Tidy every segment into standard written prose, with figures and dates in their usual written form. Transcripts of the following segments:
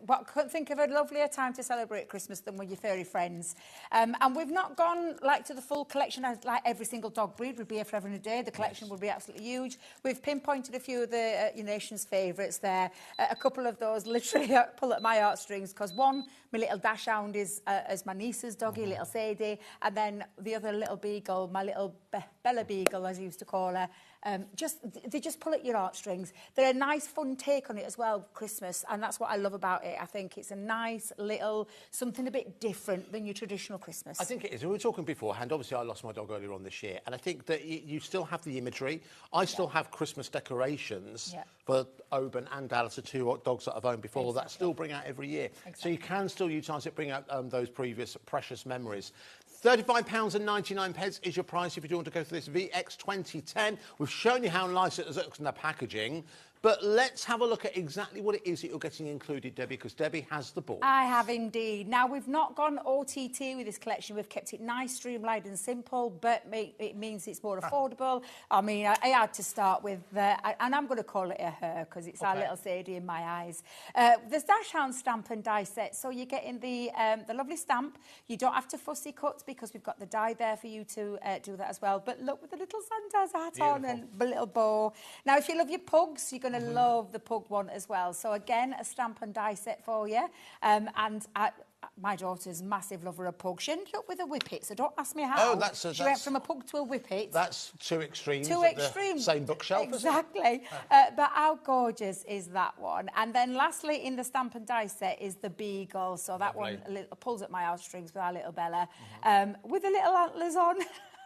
But I couldn't think of a lovelier time to celebrate Christmas than with your furry friends. And we've not gone like to the full collection as like every single dog breed would be here forever and a day. The collection would be absolutely huge. We've pinpointed a few of the your nation's favourites there. A couple of those literally pull at my heartstrings because one, my little dachshund is my niece's doggy, little Sadie, and then the other little beagle, my little Bella Beagle, as I used to call her. They just pull at your heartstrings. They're a nice, fun take on it as well, Christmas, and that's what I love about it. I think it's a nice little something a bit different than your traditional Christmas. I think it is. We were talking beforehand. Obviously, I lost my dog earlier on this year, and I think that you still have the imagery. I still have Christmas decorations for Oban and Dallas, the two dogs that I've owned before, that still bring out every year. So you can still utilise it, bring out those previous precious memories. £35.99 is your price if you do want to go for this VX 2010. We've shown you how nice it looks in the packaging. But let's have a look at exactly what it is that you're getting included, Debbie, because Debbie has the ball. I have indeed. Now, we've not gone OTT with this collection. We've kept it nice, streamlined and simple, but it means it's more affordable. I mean, I had to start with, and I'm going to call it a her, because it's our little Sadie in my eyes. There's Dachshund stamp and die set, so you're getting the lovely stamp. You don't have to fussy cut because we've got the die there for you to do that as well. But look with the little Santa's hat on and the little bow. Now, if you love your pugs, you're going to love the pug one as well. So again, a stamp and die set for you. My daughter's massive lover of pug. She ended up with a whippet, so don't ask me how. Oh, she went from a pug to a whippet. That's two extremes. Two extremes. The same bookshelf. Exactly. But how gorgeous is that one? And then lastly, in the stamp and die set is the beagle. So that one pulls at my heartstrings with our little Bella, with the little antlers on.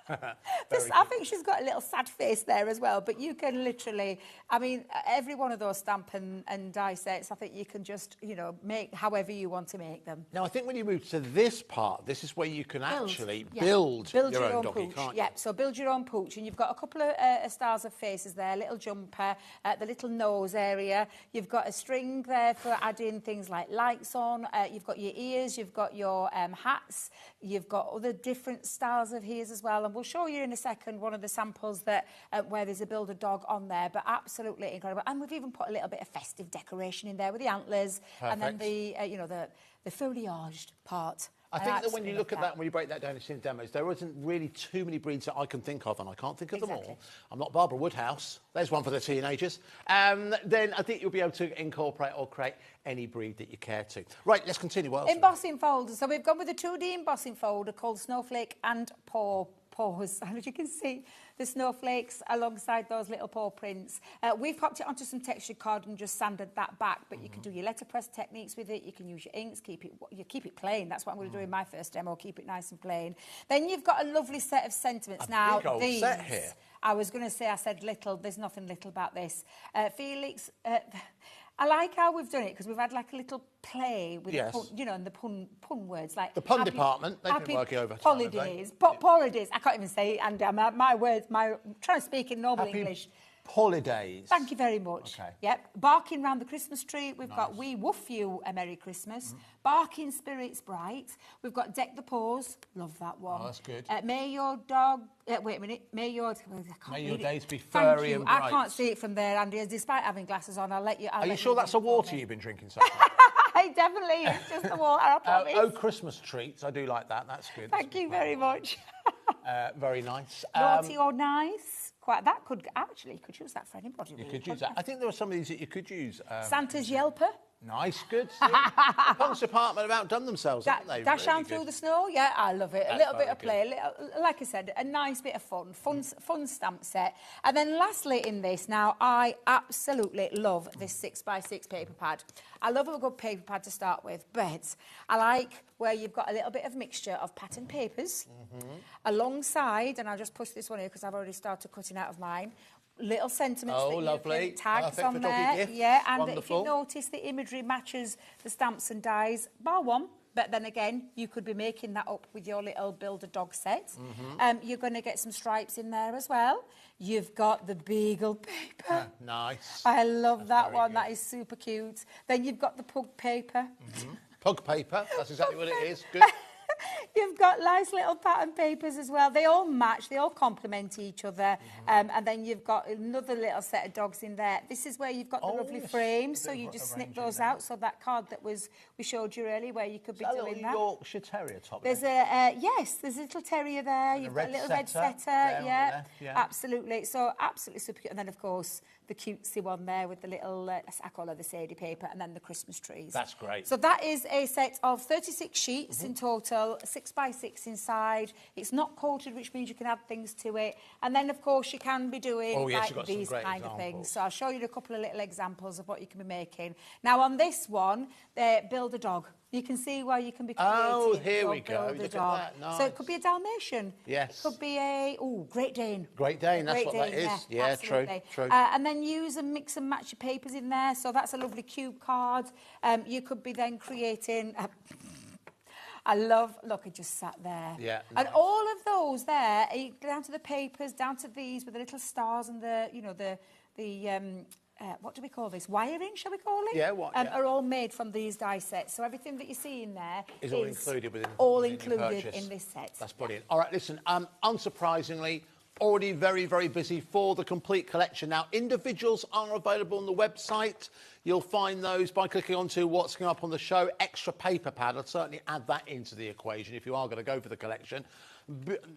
I think she's got a little sad face there as well, but you can literally, I mean, every one of those stamp and die sets, I think you can just, you know, make however you want to make them. Now, I think when you move to this part, this is where you can actually build your own doggy, can't you? Yeah, so build your own pooch, and you've got a couple of styles of faces there, little jumper, the little nose area. You've got a string there for adding things like lights on. You've got your ears, you've got your hats, you've got other different styles of ears as well. And we'll show you in a second one of the samples that where there's a Build-A-Dog on there, but absolutely incredible. And we've even put a little bit of festive decoration in there with the antlers. Perfect. And then the you know, the foliaged part. I think that when you look at that, when you break that down and see the demos, there isn't really too many breeds that I can think of, and I can't think of them all. I'm not Barbara Woodhouse. There's one for the teenagers. Then I think you'll be able to incorporate or create any breed that you care to. Right, let's continue. What else? Embossing folders. So we've gone with a 2D embossing folder called Snowflake and Paws. And as you can see, the snowflakes alongside those little paw prints. We've popped it onto some textured card and just sanded that back, but you can do your letterpress techniques with it. You can use your inks, keep it plain. That's what I'm going to do in my first demo, keep it nice and plain. Then you've got a lovely set of sentiments. Now, big old set here. I was going to say, I said little. There's nothing little about this. Felix... I like how we've done it because we've had like a little play with the pun, you know, and the pun words like the pun department. They've been working over holidays, holidays. I can't even say it, and my words. I'm trying to speak in normal English. Holidays. Thank you very much. Okay. Yep. Barking round the Christmas tree. We've got We Woof You a Merry Christmas. Barking Spirits Bright. We've got Deck the Paws. Love that one. Oh, that's good. May your dog... wait a minute. May your days be furry and bright. I can't see it from there, Andy. Despite having glasses on, I'll let you... Are you sure that's a water you've been drinking so far? Definitely. It's just the water, I promise. Oh, Christmas treats. I do like that. That's good. Thank you very much. Very nice. Naughty or nice. Quite, that could actually, you could use that for anybody. You could use that. I think there are some of these that you could use. Santa's Yelper. Nice, good. The Punks department have outdone themselves, haven't they? Dash down through the snow, yeah, I love it. A little bit of play, like I said, a nice bit of fun stamp set. And then lastly in this, now I absolutely love this 6x6 paper pad. I love a good paper pad to start with, but I like where you've got a little bit of mixture of pattern papers alongside, and I'll just push this one here because I've already started cutting out of mine, little sentiments that lovely. You can tags on there. Yeah, and if you notice, the imagery matches the stamps and dies, bar one. But then again, you could be making that up with your little Build-A-Dog set. You're going to get some stripes in there as well. You've got the beagle paper. Nice. I love that one. Good. That is super cute. Then you've got the pug paper. Pug paper. That's exactly what it is. Good. You've got nice little pattern papers as well. They all match, they all complement each other. And then you've got another little set of dogs in there. This is where you've got the lovely frames, so you just snip those out. So that card that we showed you earlier, where you could be doing that. Yorkshire Terrier top. There's yes, there's a little terrier there. You've got a little red setter. Yeah, absolutely. So absolutely super cute. And then of course the cutesy one there with the little, I call her the Sadie paper, and then the Christmas trees. That's great. So that is a set of 36 sheets in total, 6 by 6 inside. It's not coated, which means you can add things to it. And then, of course, you can be doing these kind of things. So I'll show you a couple of little examples of what you can be making. Now, on this one, build a dog. You can see where you can be creating. Oh, here we go. Look at that. Nice. So it could be a Dalmatian. Yes. It could be a, Great Dane. Great Dane, that's what that is. Yeah, true. And then use and mix and match your papers in there. So that's a lovely cube card. You could be then creating... look, it just sat there. Yeah. And all of those there, down to the papers, down to these with the little stars and the, what do we call this? Wiring, shall we call it? Yeah, are all made from these die sets. So everything that you see in there is all included within in this set. That's brilliant. All right, listen, unsurprisingly, already very, very busy for the complete collection. Now, individuals are available on the website. You'll find those by clicking onto what's coming up on the show. Extra paper pad, I'd certainly add that into the equation if you are going to go for the collection.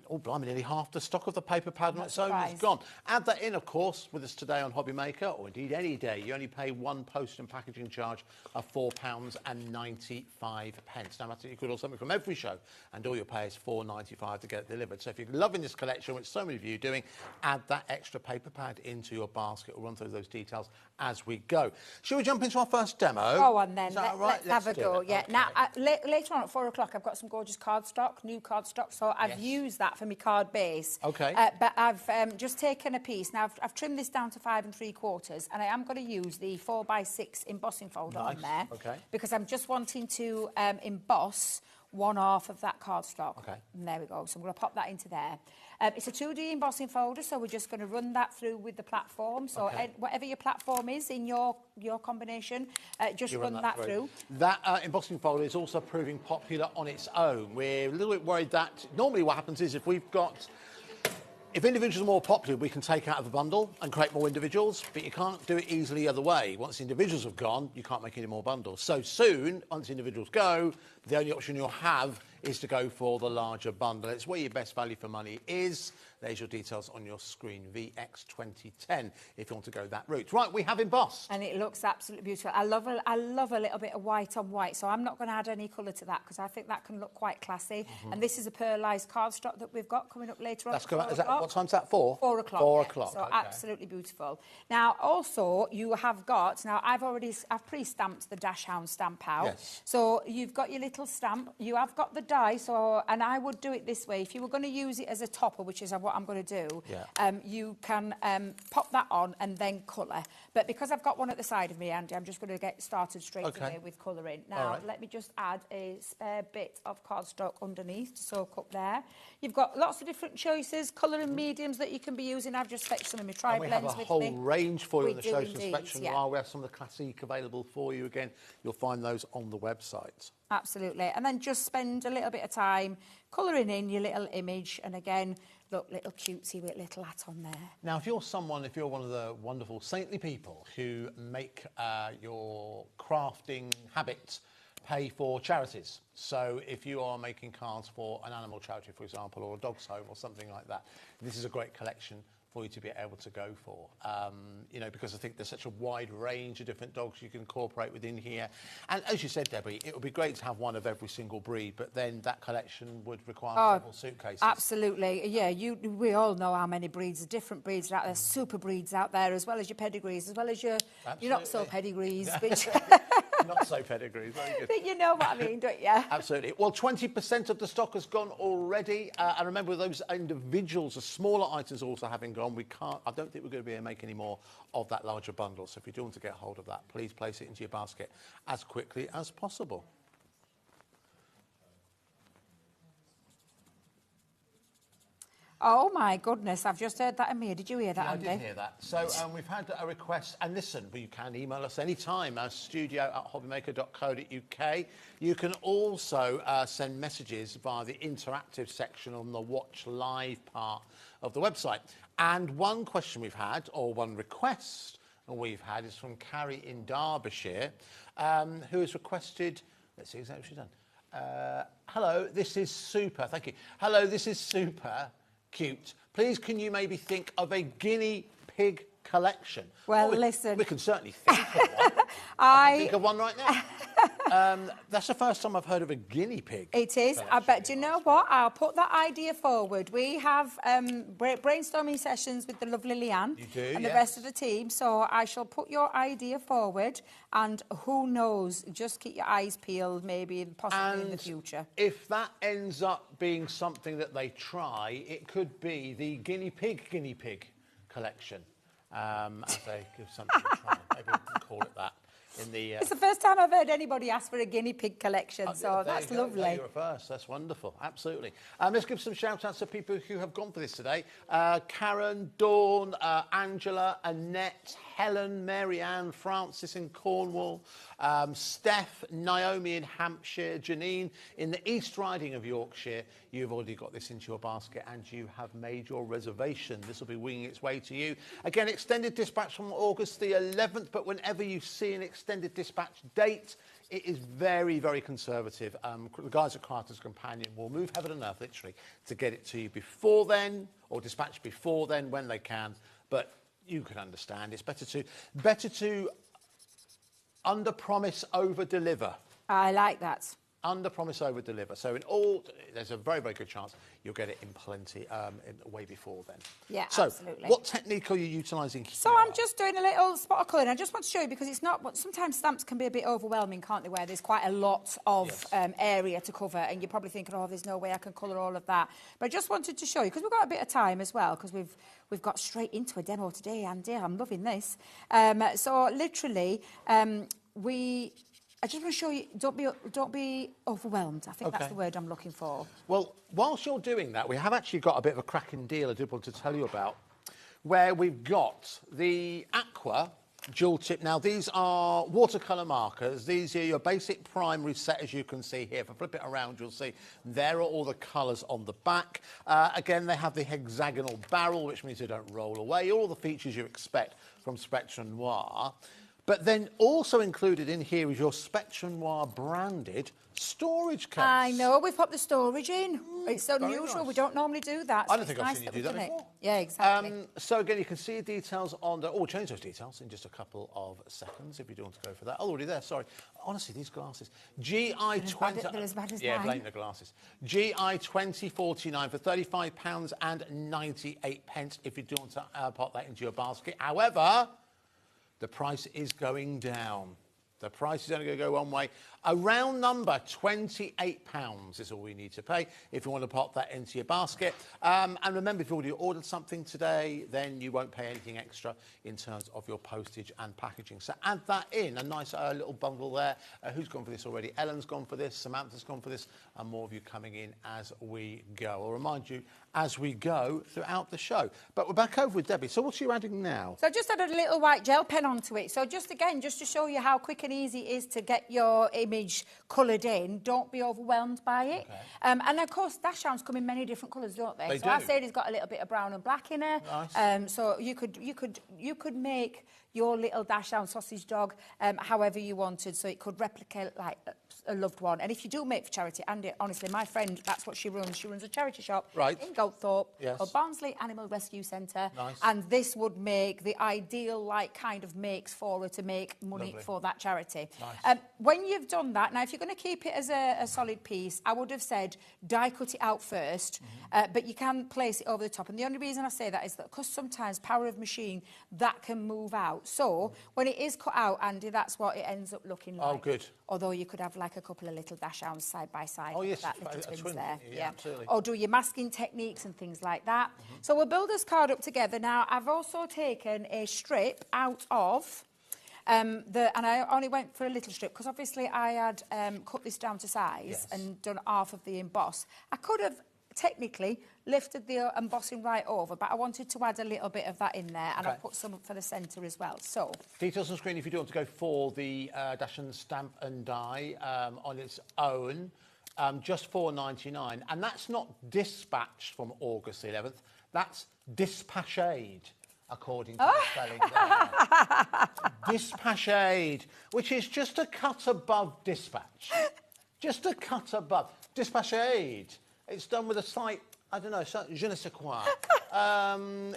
Oh, blimey, nearly half the stock of the paper pad on its own is gone. Add that in, of course, with us today on HobbyMaker, or indeed any day. You only pay one post and packaging charge of £4.95. Now, that's you could order something from every show, and all you pay is £4.95 to get it delivered. So if you're loving this collection, which so many of you are doing, add that extra paper pad into your basket. We'll run through those details as we go. Shall we jump into our first demo? Go on then. Let's have a go. Yeah. Okay. Now, later on at 4 o'clock, I've got some gorgeous cardstock, new cardstock. So I've used that for my card base. Okay. But I've just taken a piece. Now, I've trimmed this down to 5 3/4, and I am going to use the 4 by 6 embossing folder on there. Okay. Because I'm just wanting to emboss one half of that cardstock. Okay. And there we go. So I'm going to pop that into there. It's a 2D embossing folder, so we're just going to run that through with the platform. So whatever your platform is in your combination, just run that through. That embossing folder is also proving popular on its own. We're a little bit worried that normally what happens is if individuals are more popular, we can take out of a bundle and create more individuals, but you can't do it easily the other way. Once the individuals have gone, you can't make any more bundles. So soon, once the individuals go, the only option you'll have is to go for the larger bundle. It's where your best value for money is. There's your details on your screen, VX2010, if you want to go that route. Right, we have embossed. And it looks absolutely beautiful. I love a little bit of white on white, so I'm not going to add any colour to that because I think that can look quite classy. And this is a pearlised cardstock that we've got coming up later on. That's correct. What time's that for? 4 o'clock. 4 o'clock. So absolutely beautiful. Now, also, you have got, I've pre-stamped the Dash Hound stamp out. Yes. So you've got your little stamp. You have got the die, and I would do it this way. If you were going to use it as a topper, which is what I'm going to do, you can pop that on and then colour. But because I've got one at the side of me, Andy, I'm just going to get started straight away with colouring. Now, let me just add a spare bit of cardstock underneath to soak up there. You've got lots of different choices, colouring mediums that you can be using. I've just fetched some of my tri-blends with me. We have a whole range for you on the shows and Spectrum. We have some of the classic available for you. Again, you'll find those on the website. Absolutely. And then just spend a little bit of time colouring in your little image. And again, look, little cutesy with little hat on there. Now, if you're one of the wonderful saintly people who make your crafting habit pay for charities. So if you are making cards for an animal charity, for example, or a dog's home or something like that, this is a great collection for you to be able to go for, because I think there's such a wide range of different dogs you can incorporate within here. And as you said, Debbie, it would be great to have one of every single breed, but then that collection would require several suitcases. Absolutely, yeah. We all know how many breeds, different breeds are out there, super breeds out there, as well as your pedigrees, as well as your not so pedigrees. Which not so pedigrees, very good. But you know what I mean, don't you? Absolutely. Well, 20% of the stock has gone already. And remember, those individuals, the smaller items also having gone, I don't think we're going to be able to make any more of that larger bundle. So if you do want to get hold of that, please place it into your basket as quickly as possible. Oh, my goodness. I've just heard that in Mia. Did you hear that, Yeah, Andy? I did hear that. So we've had a request, and listen, you can email us anytime, studio@hobbymaker.co.uk. You can also send messages via the interactive section on the Watch Live part of the website. And one question we've had, or one request we've had, is from Carrie in Derbyshire, who has requested, let's see exactly what she's done. Hello, this is super, thank you. Hello, this is super cute. Please, can you maybe think of a guinea pig collection? Well, listen. We can certainly think of one. I can think of one right now. That's the first time I've heard of a guinea pig. It is. I bet. Do you know what? I'll put that idea forward. We have brainstorming sessions with the lovely Leanne and the rest of the team. So I shall put your idea forward, and who knows? Just keep your eyes peeled, maybe possibly in the future. If that ends up being something that they try, it could be the guinea pig collection. As they give something a try. Maybe we can call it that. It's the first time I've heard anybody ask for a guinea pig collection, so that's lovely. There you're a first. That's wonderful. Absolutely. Let's give some shout-outs to people who have gone for this today. Karen, Dawn, Angela, Annette, Helen, Mary-Ann, Francis in Cornwall, Steph, Naomi in Hampshire, Janine in the East Riding of Yorkshire. You've already got this into your basket and you have made your reservation. This will be winging its way to you. Again, extended dispatch from August the 11th, but whenever you see an extended dispatch date, it is very, very conservative. The guys at Carter's Companion will move heaven and earth, literally, to get it to you before then, or dispatch before then when they can. But you can understand it's better to under-promise, over-deliver. I like that. Under-promise, over-deliver. So in all, there's a very, very good chance you'll get it in plenty way before then. Yeah, so, absolutely. What technique are you utilising here? So I'm just doing a little spot of colour, and I just want to show you, because it's not, sometimes stamps can be a bit overwhelming, can't they, where there's quite a lot of area to cover, and you're probably thinking, oh, there's no way I can colour all of that. But I just wanted to show you, because we've got a bit of time as well, because we've got straight into a demo today, Andy. I'm loving this. So literally, I just want to show you, don't be overwhelmed. I think that's the word I'm looking for. Well, whilst you're doing that, we have actually got a bit of a cracking deal I did want to tell you about, where we've got the Aqua dual tip. Now, these are watercolour markers. These are your basic primary set, as you can see here. If I flip it around, you'll see there are all the colours on the back. Again, they have the hexagonal barrel, which means they don't roll away. All the features you expect from Spectrum Noir. But then also included in here is your Spectrum Noir branded storage case. I know, we've put the storage in. It's so unusual, nice. We don't normally do that. I don't think I've seen you do that before. Yeah, exactly. So again, you can see the details on the... Oh, we'll change those details in just a couple of seconds if you do want to go for that. Oh, already there, sorry. Honestly, these glasses. GI20... They're as bad as yeah, mine. blame the glasses. GI2049 for £35.98 if you do want to pop that into your basket. However... the price is going down. The price is only going to go one way. A round number, £28 is all we need to pay if you want to pop that into your basket. And remember, if you've already ordered something today, then you won't pay anything extra in terms of your postage and packaging. So add that in, a nice little bundle there. Who's gone for this already? Ellen's gone for this, Samantha's gone for this, and more of you coming in as we go. I'll remind you as we go throughout the show. But we're back over with Debbie. So what's you adding now? So I just added a little white gel pen onto it. So just again, just to show you how quick and easy it is to get your image coloured in. Don't be overwhelmed by it. Okay. And of course, dash hounds come in many different colours, don't they? So I said it's got a little bit of brown and black in it. Nice. So you could make your little dash hound sausage dog however you wanted, so it could replicate like a loved one. And if you do make for charity, Andy, honestly, my friend, that's what she runs. She runs a charity shop in Goldthorpe called Barnsley Animal Rescue Centre. Nice. And this would make the ideal like kind of makes for her to make money for that charity. Nice. When you've done that, now if you're going to keep it as a solid piece, I would have said die cut it out first, but you can place it over the top. And the only reason I say that is that because sometimes power of machine, that can move out. So when it is cut out, Andy, that's what it ends up looking like. Oh, good. Although you could have like a couple of little dash hounds side by side. Oh, yes. That little twins there. Yeah, absolutely. Or do your masking techniques and things like that. So we'll build this card up together. Now, I've also taken a strip out of... and I only went for a little strip because obviously I had cut this down to size and done half of the emboss. I could have technically lifted the embossing right over, but I wanted to add a little bit of that in there, and I put some for the centre as well. So details on screen if you do want to go for the Dash and Stamp and Die on its own, just $4.99, and that's not dispatched from August the 11th. That's dispatched, according to the spelling there. Dispatched, which is just a cut above dispatch. Just a cut above. Dispatched. It's done with a slight, I don't know, je ne sais quoi.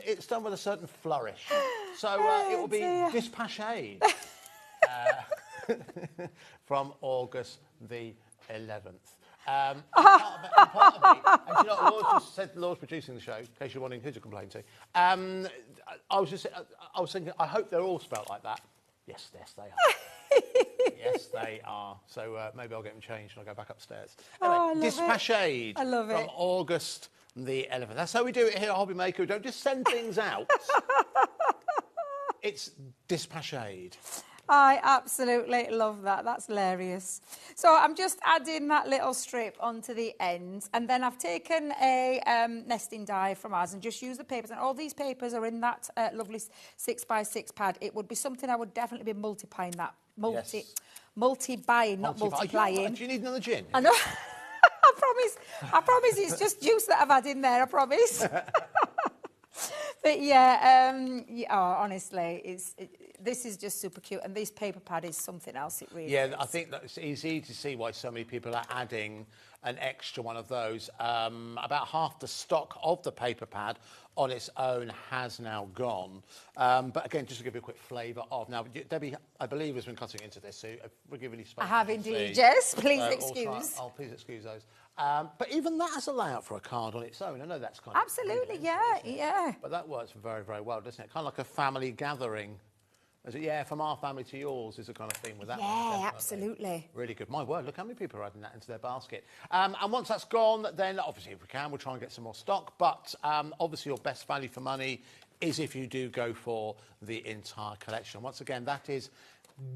It's done with a certain flourish. So it will be dispatched from August the 11th. Part of me, and you know, Laura's just said Laura's producing the show, in case you're wondering who to complain to. I was thinking, I hope they're all spelt like that. Yes, they are. Yes, they are. So maybe I'll get them changed when I go back upstairs. Anyway, dispatched. I love it. From August the 11th. That's how we do it here at HobbyMaker. We don't just send things out. It's dispatched. I absolutely love that. That's hilarious. So I'm just adding that little strip onto the end, and then I've taken a nesting die from us and just used the papers. And all these papers are in that lovely 6x6 pad. It would be something I would definitely be multiplying that. Multi-buying, not multiplying. Do you need another gin? I know. I promise it's just juice that I've had in there, I promise. But yeah, honestly, this is just super cute, and this paper pad is something else. It really is. I think that it's easy to see why so many people are adding an extra one of those. About half the stock of the paper pad on its own has now gone. But again, just to give you a quick flavour of... Now, Debbie, I believe, has been cutting into this, so forgive me. I have indeed, yes. Please excuse. Please excuse those. But even that has a layout for a card on its own. I know that's kind of... Absolutely, yeah. But that works very, very well, doesn't it? Kind of like a family gathering. Yeah, from our family to yours is a kind of theme with that one. Yeah, absolutely. Really good. My word, look how many people are adding that into their basket. And once that's gone, then obviously if we can, we'll try and get some more stock. But obviously your best value for money is if you do go for the entire collection. Once again, that is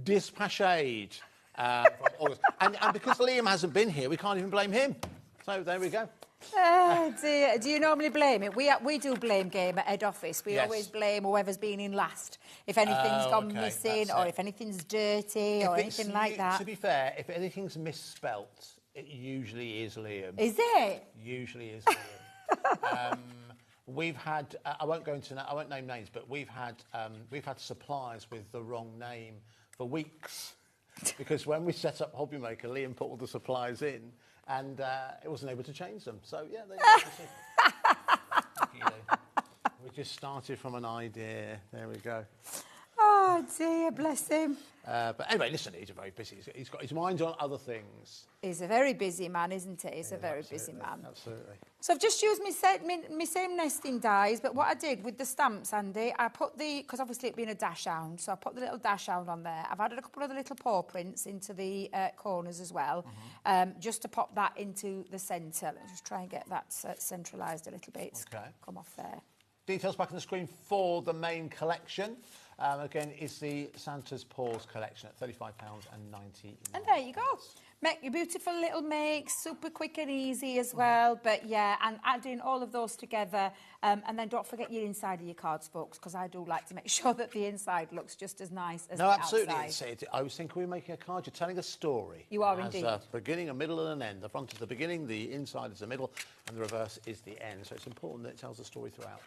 dispatched from August. And because Liam hasn't been here, we can't even blame him. So there we go. Oh dear. Do you normally blame it? We do blame game at head office. We always blame whoever's been in last. If anything's gone missing, or if anything's dirty, or anything like that. To be fair, if anything's misspelt, it usually is Liam. Is it? Usually is Liam. We've had, I won't name names, but we've had suppliers with the wrong name for weeks. Because when we set up HobbyMaker, Liam put all the suppliers in, and it wasn't able to change them. So, yeah, we just started from an idea. There we go. Oh, dear, bless him. But anyway, listen, he's very busy. He's got his mind on other things. He's a very busy man, isn't he? He's a very busy man. Absolutely. So I've just used my same nesting dies, but what I did with the stamps, Andy, I put because obviously it being a dash hound, so I put the little dash hound on there. I've added a couple of the little paw prints into the corners as well, just to pop that into the centre. Let's just try and get that centralised a little bit. Okay. Come off there. Details back on the screen for the main collection. Again, is the Santa's Paws collection at £35.90. And there you go. Make your beautiful little makes, super quick and easy as well. But yeah, and adding all of those together. And then don't forget your inside of your cards, folks, because I do like to make sure that the inside looks just as nice as the outside. No, absolutely. I was thinking we're making a card. You're telling a story. You are indeed. A beginning, a middle, and an end. The front is the beginning, the inside is the middle, and the reverse is the end. So it's important that it tells a story throughout.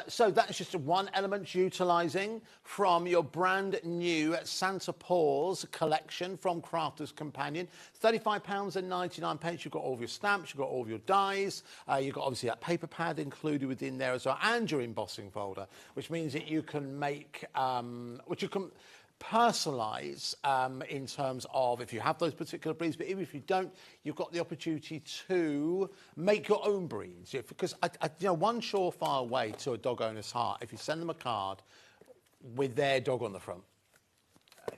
So that's just one element utilising from your brand new Santa Paws collection from Crafter's Companion. £35.99. You've got all of your stamps, you've got all of your dies, you've got obviously that paper pad included within there as well, and your embossing folder, which means that you can make, which you can personalise in terms of if you have those particular breeds, but even if you don't, you've got the opportunity to make your own breeds. Because you know, one surefire way to a dog owner's heart, if you send them a card with their dog on the front,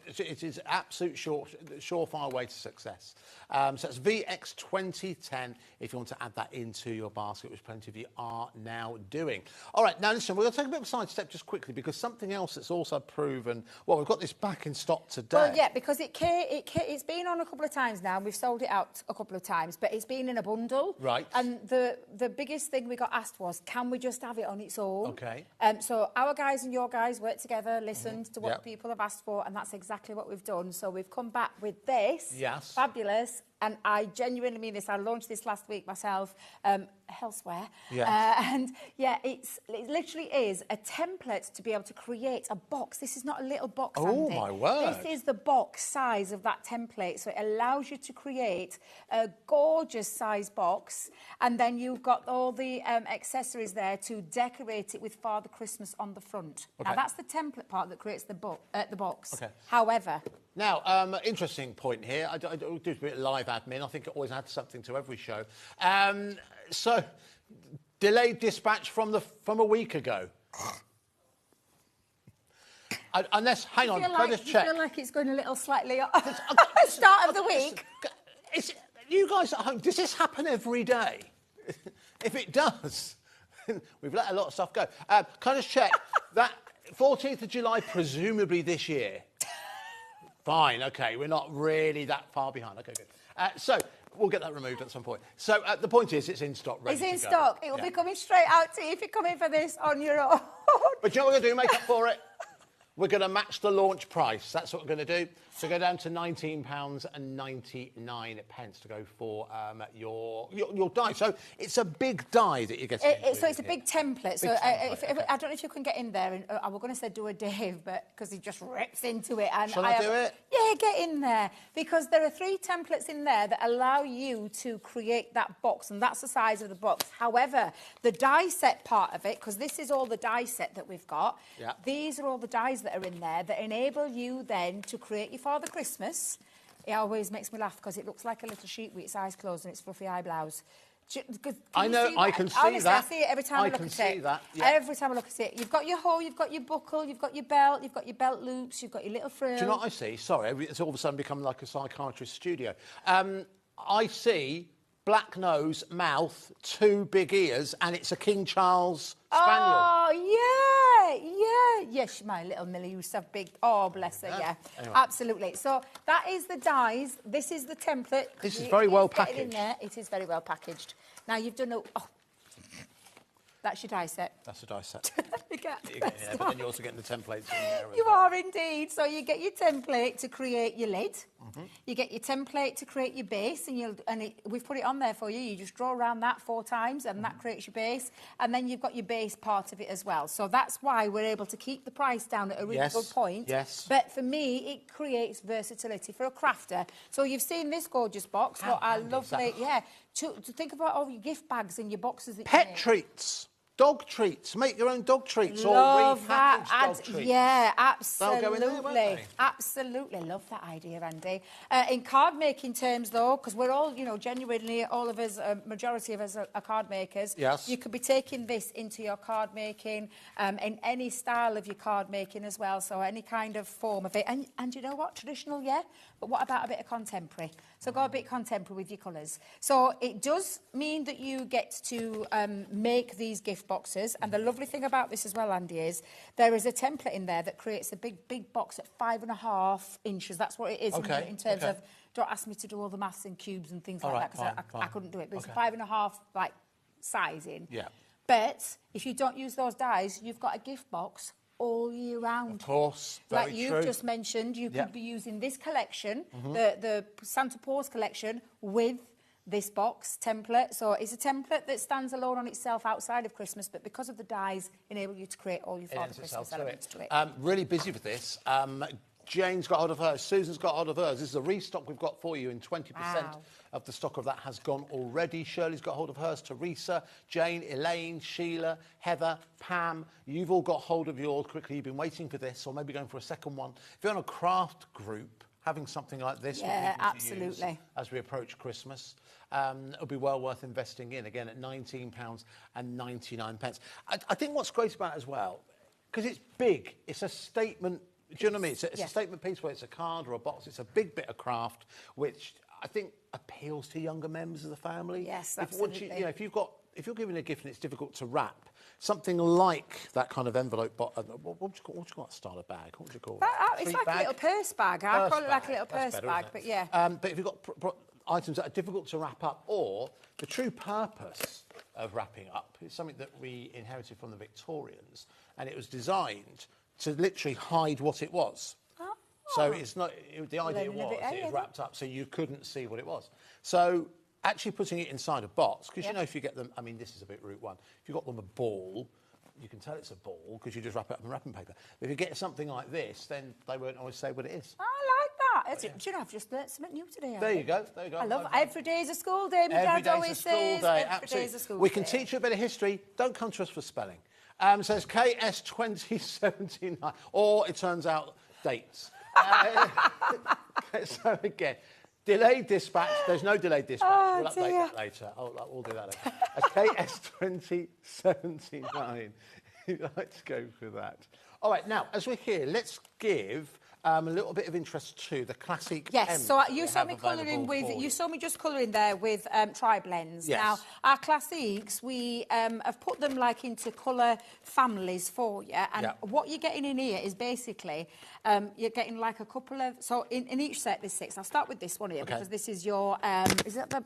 It is absolute surefire way to success. So it's VX2010 if you want to add that into your basket, which plenty of you are now doing. All right, now listen, we're going to take a bit of a side step just quickly because something else that's also proven, well, we've got this back in stock today. Well, yeah, because it's been on a couple of times now, and we've sold it out a couple of times, but it's been in a bundle. Right. And the biggest thing we got asked was, can we just have it on its own? Okay. So our guys and your guys worked together, listened to what people have asked for, and that's exactly what we've done. So we've come back with this. Yes. Fabulous. And I genuinely mean this. I launched this last week myself elsewhere. Yes. And yeah, it literally is a template to be able to create a box. This is not a little box, Oh, Andy. my word. This is the box size of that template. So it allows you to create a gorgeous size box. And then you've got all the accessories there to decorate it with Father Christmas on the front. Okay. Now, that's the template part that creates the box. Okay. However... Now, interesting point here. I do a bit of live admin. I think it always adds something to every show. So, delayed dispatch from a week ago. Unless, hang on, can I just check? I feel like it's going a little slightly start of the week. You guys at home, does this happen every day? If it does, we've let a lot of stuff go. Can I just check that 14th of July, presumably this year? Fine, OK, we're not really that far behind. OK, good. So we'll get that removed at some point. So the point is, it's in stock, ready to go. It's in stock. It will be coming straight out to you if you're coming for this on your own. But do you know what we're going to do, make up for it? We're going to match the launch price. That's what we're going to do. So go down to £19.99 to go for your die. So it's a big die that you're getting. So it's a big template. So I don't know if you can get in there. And I was going to say do a Dave, but because he just rips into it. And Shall I do it? Yeah, get in there. Because there are 3 templates in there that allow you to create that box. And that's the size of the box. However, the die set part of it, because this is all the die set that we've got. Yeah. These are all the dies that are in there that enable you then to create your Father Christmas. It always makes me laugh because it looks like a little sheep with its eyes closed and its fluffy eyebrows. I know, I can see Honestly, that. I see it every time I look at it. I can see that, yeah. Every time I look at it. You've got your hoe, you've got your buckle, you've got your belt, you've got your belt loops, you've got your little frill. Do you know what I see? Sorry, it's all of a sudden become like a psychiatrist's studio. I see black nose, mouth, 2 big ears, and it's a King Charles Spaniel. Oh, yeah. Yes, my little Millie used to have big... Oh, bless her, yeah. Anyway. Absolutely. So that is the dies. This is the template. This is very well Get it in packaged. there. It is very well packaged. Now, you've done... That's your die set. That's a die set. Yeah, but then you're also getting the templates in there as You well. are indeed. So you get your template to create your lid. You get your template to create your base, and we've put it on there for you. You just draw around that 4 times, and that creates your base. And then you've got your base part of it as well. So that's why we're able to keep the price down at a really good point. Yes. But for me, it creates versatility for a crafter. So you've seen this gorgeous box. What I lovely, to think about all your gift bags and your boxes that you Pet make. treats. Dog treats. Make your own dog treats Love or that. repackaged dog treats. Yeah, They'll go in there, won't absolutely. they? Absolutely. Love that idea, Andy. In card making terms, though, because we're all, genuinely, all of us, majority of us are card makers. Yes. You could be taking this into your card making, in any style of your card making as well. So any kind of form of it. And you know what? Traditional, yeah. But what about a bit of contemporary? So go a bit contemporary with your colours. So it does mean that you get to make these gift boxes. And the lovely thing about this as well, Andy, is there is a template in there that creates a big box at 5.5 inches. That's what it is in terms of, don't ask me to do all the maths and cubes and things like that, because I couldn't do it. But it's a 5.5 sizing. Yeah. But if you don't use those dies, you've got a gift box all year round. Of course, very like you've true. just mentioned, you could be using this collection, the Santa Paws collection, with this box template. So it's a template that stands alone on itself outside of Christmas, but because of the dies, enable you to create all your Father Christmas elements to it. Really busy with this. Jane's got hold of hers. Susan's got hold of hers. This is a restock we've got for you, and 20% of the stock of that has gone already. Shirley's got hold of hers. Teresa, Jane, Elaine, Sheila, Heather, Pam. You've all got hold of yours quickly. You've been waiting for this, or maybe going for a second one. If you're on a craft group, having something like this would be absolutely. to use as we approach Christmas. It'll be well worth investing in, again, at £19.99. I think what's great about it as well, because it's big, it's a statement Do you know what I mean? It's a statement piece, where it's a card or a box. It's a big bit of craft, which I think appeals to younger members of the family. Yes, absolutely. If you're giving a gift and it's difficult to wrap, something like that kind of envelope, what would you call that style of bag? What would you call it? It's like a little purse bag. I call it like a little purse bag, but yeah. But if you've got items that are difficult to wrap up, or the true purpose of wrapping up is something that we inherited from the Victorians, and it was designed to literally hide what it was. Oh. So it's not, the idea was it was wrapped up so you couldn't see what it was. So actually putting it inside a box, because you know, if you get them, I mean, this is a bit route one, if you've got them a ball, you can tell it's a ball because you just wrap it up in wrapping paper. But if you get something like this, then they won't always say what it is. I like that. Do you know, I've just learnt something new today. There you go. I love it. Every day is a school day, my dad always says. Every day is a school day. We can teach you a bit of history. Don't come to us for spelling. So it's KS 2079, or it turns out dates. So again, delayed dispatch. There's no delayed dispatch. We'll update that later. We'll do that later. KS 2079. Let's go for that. All right, now, as we're here, let's give a little bit of interest to the classic Yes, so you saw me colouring with, you saw me just colouring there with tri-blends. Yes. Now, our classics, we have put them like into colour families for you, and what you're getting in here is basically, you're getting like a couple of, so in each set there's 6. I'll start with this one here, because this is your, is that the...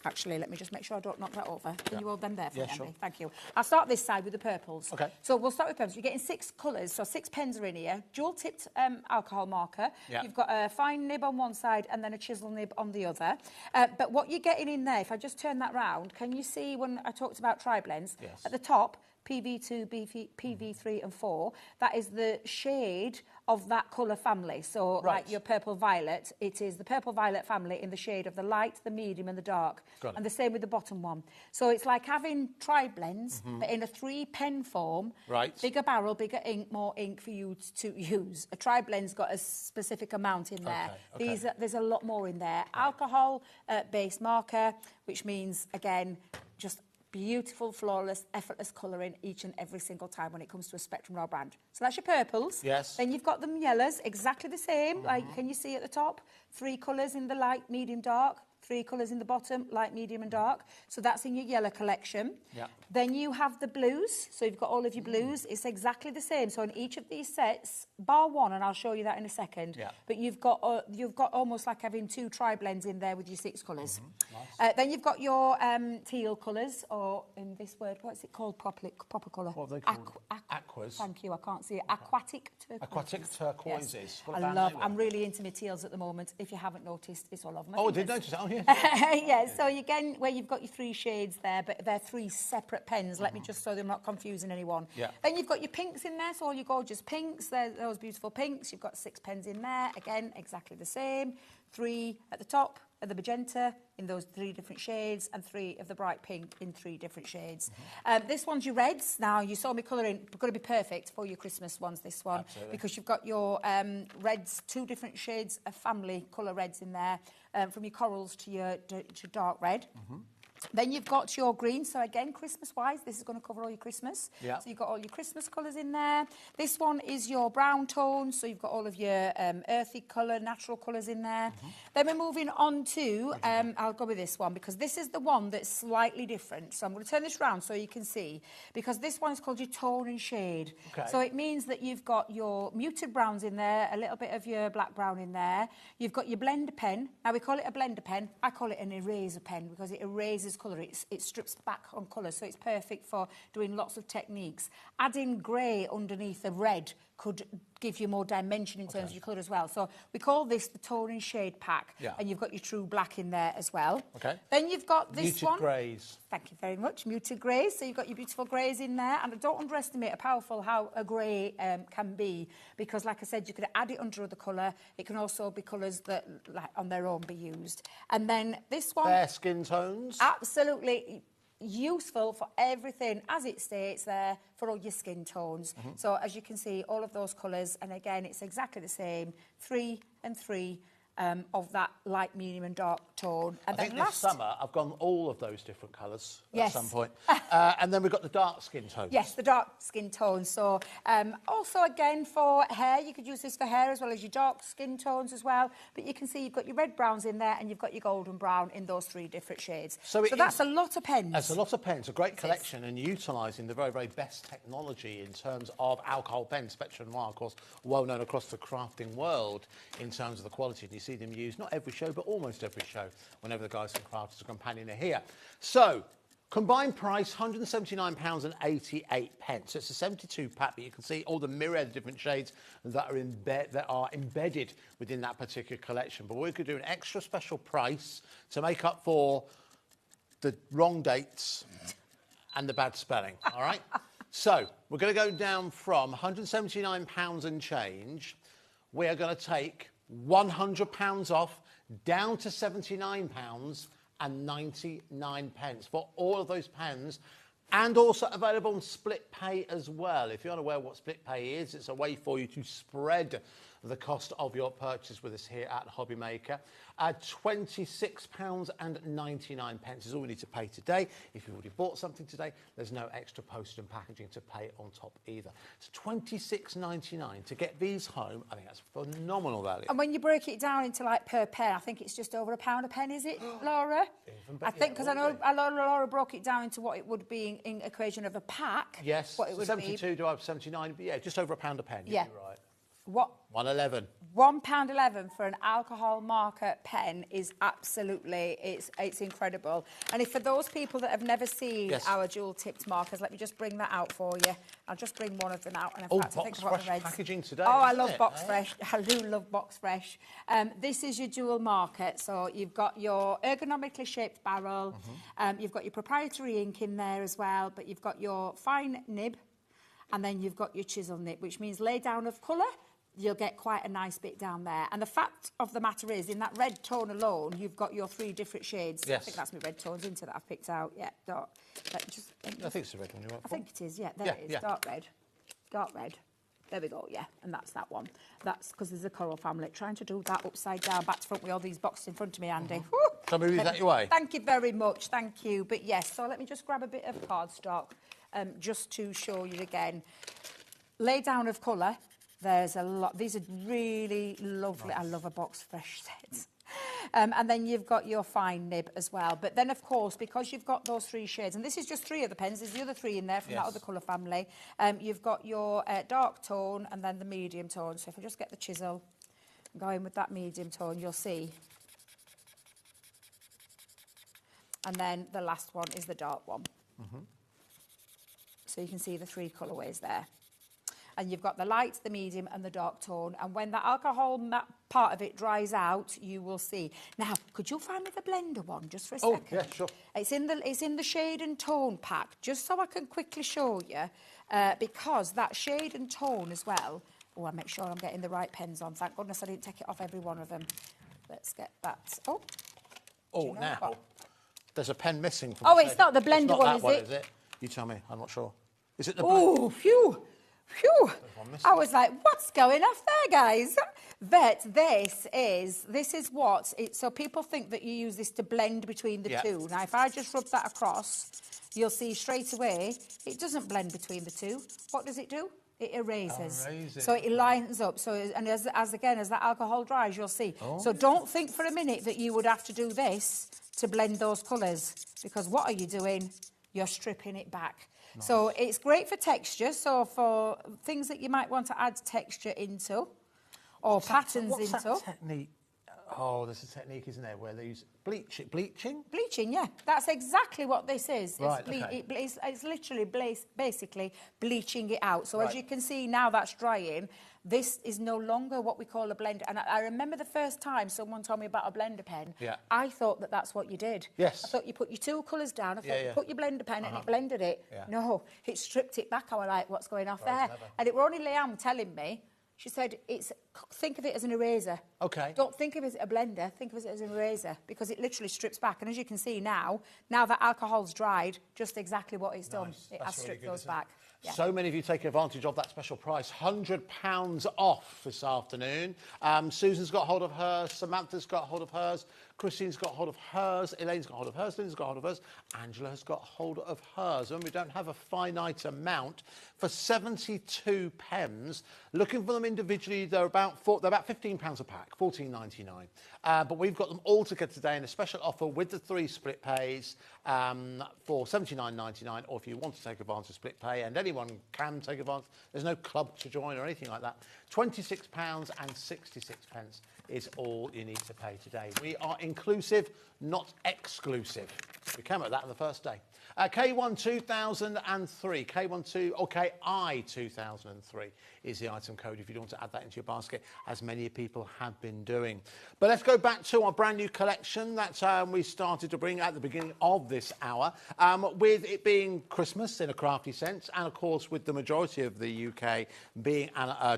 Actually, let me just make sure I don't knock that over. Can you hold them there for me, Andy? Thank you. I'll start this side with the purples. Okay. So we'll start with purples. You're getting 6 colours, so 6 pens are in here. Dual-tipped alcohol marker. Yeah. You've got a fine nib on one side and then a chisel nib on the other. But what you're getting in there, if I just turn that round, can you see when I talked about tri-blends? Yes. At the top, PV2, PV3 and 4, that is the shade of that colour family. So like your purple violet, it is the purple violet family in the shade of the light, the medium and the dark. And the same with the bottom one. So it's like having tri-blends, but in a 3-pen form. Right. Bigger barrel, bigger ink, more ink for you to use. A tri-blend's got a specific amount in there. There's a lot more in there. Alcohol-based marker, which means, again, just beautiful, flawless, effortless colouring each and every single time when it comes to a Spectrum Raw brand. So that's your purples. Yes. Then you've got them yellows, exactly the same. Like, can you see at the top? 3 colours in the light, medium, dark. 3 colours in the bottom, light, medium and dark. So that's in your yellow collection. Yeah. Then you have the blues. So you've got all of your blues. It's exactly the same. So in each of these sets, bar one, and I'll show you that in a second, but you've got almost like having 2 tri-blends in there with your 6 colours. Nice. Then you've got your teal colours, or in this word, what's it called, proper colour? What are they called? Aquas. Thank you, I can't see it. Aquatic turquoise. Aquatic turquoises. Yes. I'm really into my teals at the moment. If you haven't noticed, it's all over my fingers. I did notice that. Oh, yeah. Yeah, so again, where you've got your 3 shades there, but they're 3 separate pens. Let me just, so they're not confusing anyone. Yeah. Then you've got your pinks in there, so all your gorgeous pinks. Those beautiful pinks. You've got 6 pens in there. Again, exactly the same. 3 at the top of the magenta in those 3 different shades, and 3 of the bright pink in 3 different shades. This one's your reds. Now, you saw me colouring, going to be perfect for your Christmas ones, this one. Absolutely. Because you've got your reds, 2 different shades of family colour reds in there, from your corals to your dark red. Then you've got your green. So again, Christmas-wise, this is going to cover all your Christmas. Yeah. So you've got all your Christmas colours in there. This one is your brown tones. So you've got all of your earthy colour, natural colours in there. Then we're moving on to, I'll go with this one, because this is the one that's slightly different. So I'm going to turn this round so you can see, because this one is called your tone and shade. Okay. So it means that you've got your muted browns in there, a little bit of your black brown in there. You've got your blender pen. Now, we call it a blender pen. I call it an eraser pen, because it erases colour. It strips back on colour, so it's perfect for doing lots of techniques. Adding grey underneath the red could give you more dimension in terms of your colour as well. So we call this the tone and shade pack, and you've got your true black in there as well. Okay. Then you've got this one. Muted greys. Thank you very much. Muted greys. So you've got your beautiful greys in there, and don't underestimate how a grey can be, because, like I said, you could add it under other colour. It can also be colours that, like, on their own, be used. And then this one. Fair skin tones. Absolutely. Useful for everything, as it states there, for all your skin tones. So as you can see, all of those colours, and again, it's exactly the same, 3 and 3 of that light, medium and dark tone. And I think this summer I've gone all of those different colours at some point. And then we've got the dark skin tone. Yes, the dark skin tone. So also again for hair, you could use this for hair as well as your dark skin tones as well. But you can see you've got your red browns in there and you've got your golden brown in those 3 different shades. So that's a lot of pens. That's a lot of pens, a great collection, and utilising the very, very best technology in terms of alcohol pens. Spectrum Noir, of course, well known across the crafting world in terms of the quality. And you see them used, not every show, but almost every show, whenever the guys and crafters and companion are here. So, combined price, £179.88. So it's a 72 pack, but you can see all the myriad of different shades that are embedded within that particular collection. But we could do an extra special price to make up for the wrong dates and the bad spelling, all right? So we're going to go down from £179 and change. We are going to take £100 off, down to £79.99 for all of those pens, and also available on split pay as well. If you're unaware what split pay is, it's a way for you to spread the cost of your purchase with us here at HobbyMaker. £26.99 is all we need to pay today. If you've already bought something today, there's no extra postage and packaging to pay on top either. It's £26.99 to get these home. I think that's phenomenal value. And when you break it down into like per pen, I think it's just over £1 a pen, is it, Laura? I think, because I know Laura broke it down into what it would be in equation of a pack. Yes, what it would 72 divided by 79, but yeah, just over £1 a pen. Yeah. You're right. What? £1.11. £1.11 for an alcohol marker pen is absolutely, it's incredible. And if for those people that have never seen our dual-tipped markers, let me just bring that out for you. I'll just bring one of them out. And in fact, I think I've got the reds. Packaging today. Oh, I love Box Fresh. I do love Box Fresh. This is your dual marker. So you've got your ergonomically shaped barrel. You've got your proprietary ink in there as well, but you've got your fine nib, and then you've got your chisel nib, which means lay down of colour. You'll get quite a nice bit down there. And the fact of the matter is, in that red tone alone, you've got your 3 different shades. Yes. I think that's my red tones into that I've picked out. Yeah, dark. I think it's the red one you want. I think it is, yeah. There it is, dark red. Dark red. There we go, yeah, and that's that one. That's because there's a coral family. Trying to do that upside down, back to front with all these boxes in front of me, Andy. Shall we read that your way? Thank you very much, thank you. But yes, so let me just grab a bit of cardstock just to show you again. Lay down of colour. There's a lot. These are really lovely. Nice. I love a Box Fresh set. And then you've got your fine nib as well. But then, of course, because you've got those 3 shades, and this is just 3 of the pens, there's the other 3 in there from that other colour family. You've got your dark tone and then the medium tone. So if I just get the chisel and go in with that medium tone, you'll see. And then the last one is the dark one. So you can see the 3 colourways there. And you've got the light, the medium and the dark tone. And when the alcohol part of it dries out, you will see. Now, could you find me the blender one just for a second? Oh, yeah, sure. It's in the shade and tone pack, just so I can quickly show you, because that shade and tone as well. Oh, I'll make sure I'm getting the right pens on. Thank goodness I didn't take it off every one of them. Let's get that. Oh. Oh, now, there's a pen missing from the it's not the blender one, is it? You tell me. I'm not sure. Is it the Oh, phew. Phew! I was like, what's going off there, guys? But this is what so people think that you use this to blend between the 2. Now, if I just rub that across, you'll see straight away it doesn't blend between the 2. What does it do? It erases. So it lines up. So and as that alcohol dries, you'll see. So don't think for a minute that you would have to do this to blend those colours, because what are you doing? You're stripping it back. Nice. So it's great for texture, so for things that you might want to add texture into, or patterns into. What's that technique? Oh, there's a technique, isn't there, where they use bleaching? Bleaching, yeah. That's exactly what this is. Right, it's literally basically bleaching it out. So as you can see now that's drying, this is no longer what we call a blender. And I remember the first time someone told me about a blender pen, I thought that that's what you did. Yes. I thought you put your 2 colours down, I thought you put your blender pen and it blended it. No, it stripped it back. I was like, what's going off there? Clever. And it were only Liam telling me. She said, think of it as an eraser. Okay. Don't think of it as a blender, think of it as an eraser, because it literally strips back. And as you can see now that alcohol's dried, just exactly what it's done. It has stripped those back. So many of you taking advantage of that special price, £100 off this afternoon. Susan's got hold of hers, Samantha's got hold of hers, Christine's got hold of hers, Elaine's got hold of hers, Lynn's got hold of hers, Angela has got hold of hers. And we don't have a finite amount. For 72 pence, looking for them individually, they're about £15 a pack, $14.99. But we've got them all together today in a special offer with the 3 split pays for $79.99, or if you want to take advantage of split pay, and anyone can take advantage, there's no club to join or anything like that, £26.66 is all you need to pay today. We are inclusive, not exclusive. We came at that on the first day. K1 2003, K12 or KI 2003 is the item code if you want to add that into your basket, as many people have been doing. But let's go back to our brand new collection that we started to bring at the beginning of this hour, with it being Christmas in a crafty sense, and of course with the majority of the UK being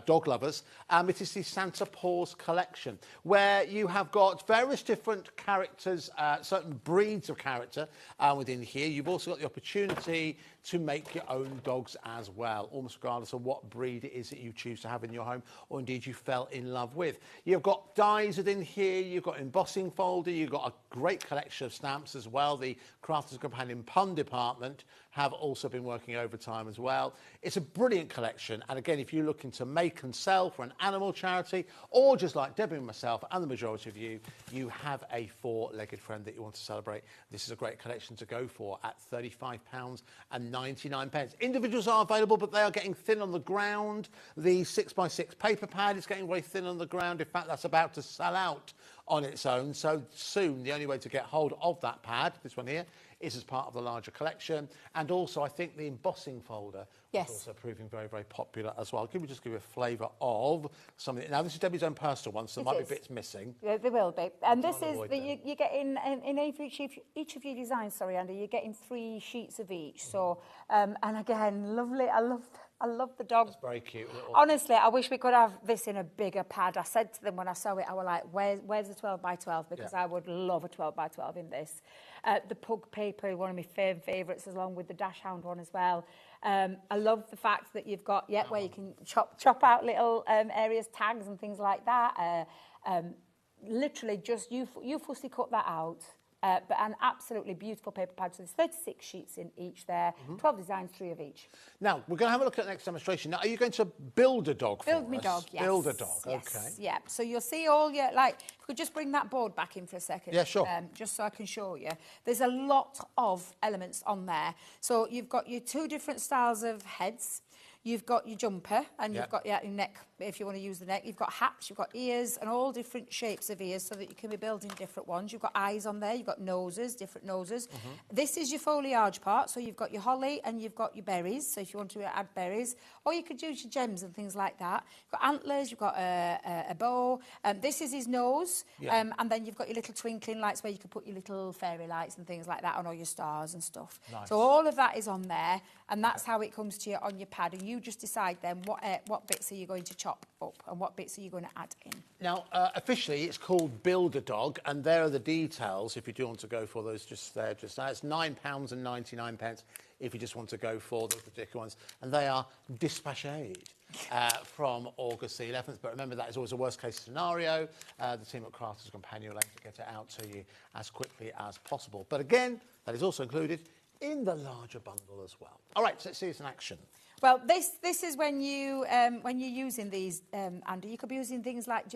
dog lovers. It is the Santa Paws collection, where you have got various different characters, certain breeds of character within here. You've also got the opportunity to make your own dogs as well, almost regardless of what breed it is that you choose to have in your home, or indeed you fell in love with. You've got dies within here, you've got embossing folder, you've got a great collection of stamps as well. The Crafters Companion pun department have also been working overtime as well. It's a brilliant collection, and again, if you're looking to make and sell for an animal charity, or just like Debbie and myself and the majority of you, you have a 4-legged friend that you want to celebrate, this is a great collection to go for at £35.99. Individuals are available, but they are getting thin on the ground. The 6x6 paper pad is getting very thin on the ground. In fact, that's about to sell out on its own. So soon, the only way to get hold of that pad, this one here, is as part of the larger collection. And also, I think the embossing folder is also proving very, very popular as well. Just give you a flavour of something. Now, this is Debbie's own personal one, so there might be bits missing. Yeah, there will be. And this is, you get in each of your designs, sorry, Andy, you're getting 3 sheets of each. So, and again, lovely. I love the dog. It's very cute. Honestly, I wish we could have this in a bigger pad. I said to them when I saw it, I was like, where's the 12x12? Because I would love a 12x12 in this. The pug paper, one of my favourites, along with the dash hound one as well. I love the fact that you've got, where you can chop out little areas, tags and things like that. Literally just you fussy cut that out. But an absolutely beautiful paper pad. So there's 36 sheets in each there, 12 designs, 3 of each. Now, we're going to have a look at the next demonstration. Now, are you going to build a dog for us? Build me dog, yes. Build a dog, yes, okay. Yeah, so you'll see all your, if you could just bring that board back in for a second. Yeah, sure. Just so I can show you. There's a lot of elements on there. So you've got your 2 different styles of heads. You've got your jumper, and you've got your neck, if you want to use the neck. You've got hats, you've got ears, and all different shapes of ears so that you can be building different ones. You've got eyes on there, you've got noses, different noses. This is your foliage part, so you've got your holly and you've got your berries, so if you want to add berries. Or you could use your gems and things like that. You've got antlers, you've got a bow. This is his nose, and then you've got your little twinkling lights where you can put your little fairy lights and things like that on all your stars and stuff. Nice. So all of that is on there, and that's how it comes to you on your pad. And you just decide then what bits are you going to chop up and what bits are you going to add in. Now, officially, it's called Build a Dog, and there are the details if you do want to go for those just there, just now. It's £9.99 if you just want to go for those particular ones, and they are dispatched from August the 11th. But remember, that is always a worst-case scenario. The team at Crafters Companion will aim to get it out to you as quickly as possible. But again, that is also included in the larger bundle as well. All right, so let's see this in action. Well, this is when you're using these, Andy. You could be using things like,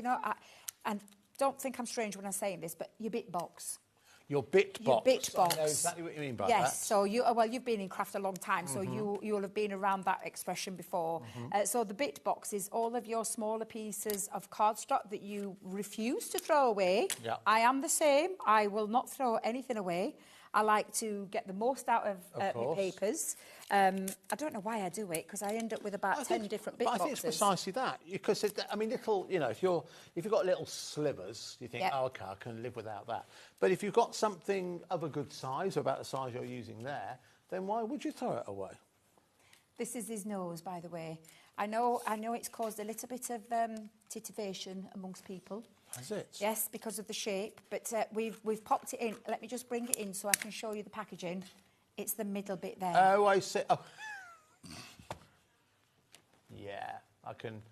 and don't think I'm strange when I'm saying this, but your bit box. Your bit box. Your bit box. I know exactly what you mean by that. Yes, so you've been in craft a long time, so you'll have been around that expression before. So the bit box is all of your smaller pieces of cardstock that you refuse to throw away. Yeah. I am the same. I will not throw anything away. I like to get the most out of my papers. I don't know why I do it, because I end up with about 10 different bit boxes. I think it's precisely that. Because, little, if you've got little slivers, you think, oh, OK, I can live without that. But if you've got something of a good size, or about the size you're using there, then why would you throw it away? This is his nose, by the way. I know it's caused a little bit of titivation amongst people. Has it? Yes, because of the shape. But we've popped it in. Let me just bring it in so I can show you the packaging. It's the middle bit there. Oh, I see. Oh. Yeah, I can.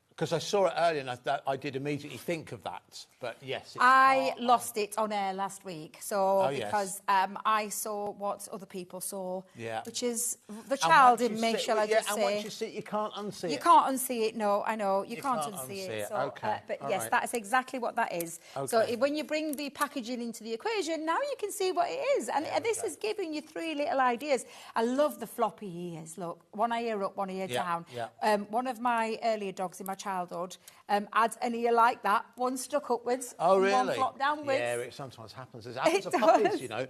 Because I saw it earlier and I did immediately think of that. But yes, I lost it on air last week, so yes. because I saw what other people saw, which is the And child once in you me, see- shall I yeah, just and say? once you see it, you can't unsee it. You can't unsee it, no, I know. You can't can't unsee unsee it. it, So, okay, but all yes, right. that is exactly what that is. So Okay. when you bring the packaging into the equation, now you can see what it is. And this is giving you 3 little ideas. I love the floppy ears, look. One ear up, one ear down. Yeah. One of my earlier dogs in my childhood had an ear like that, one stuck upwards, Oh, really? one flopped downwards. Yeah, it sometimes happens. It happens to puppies, you know.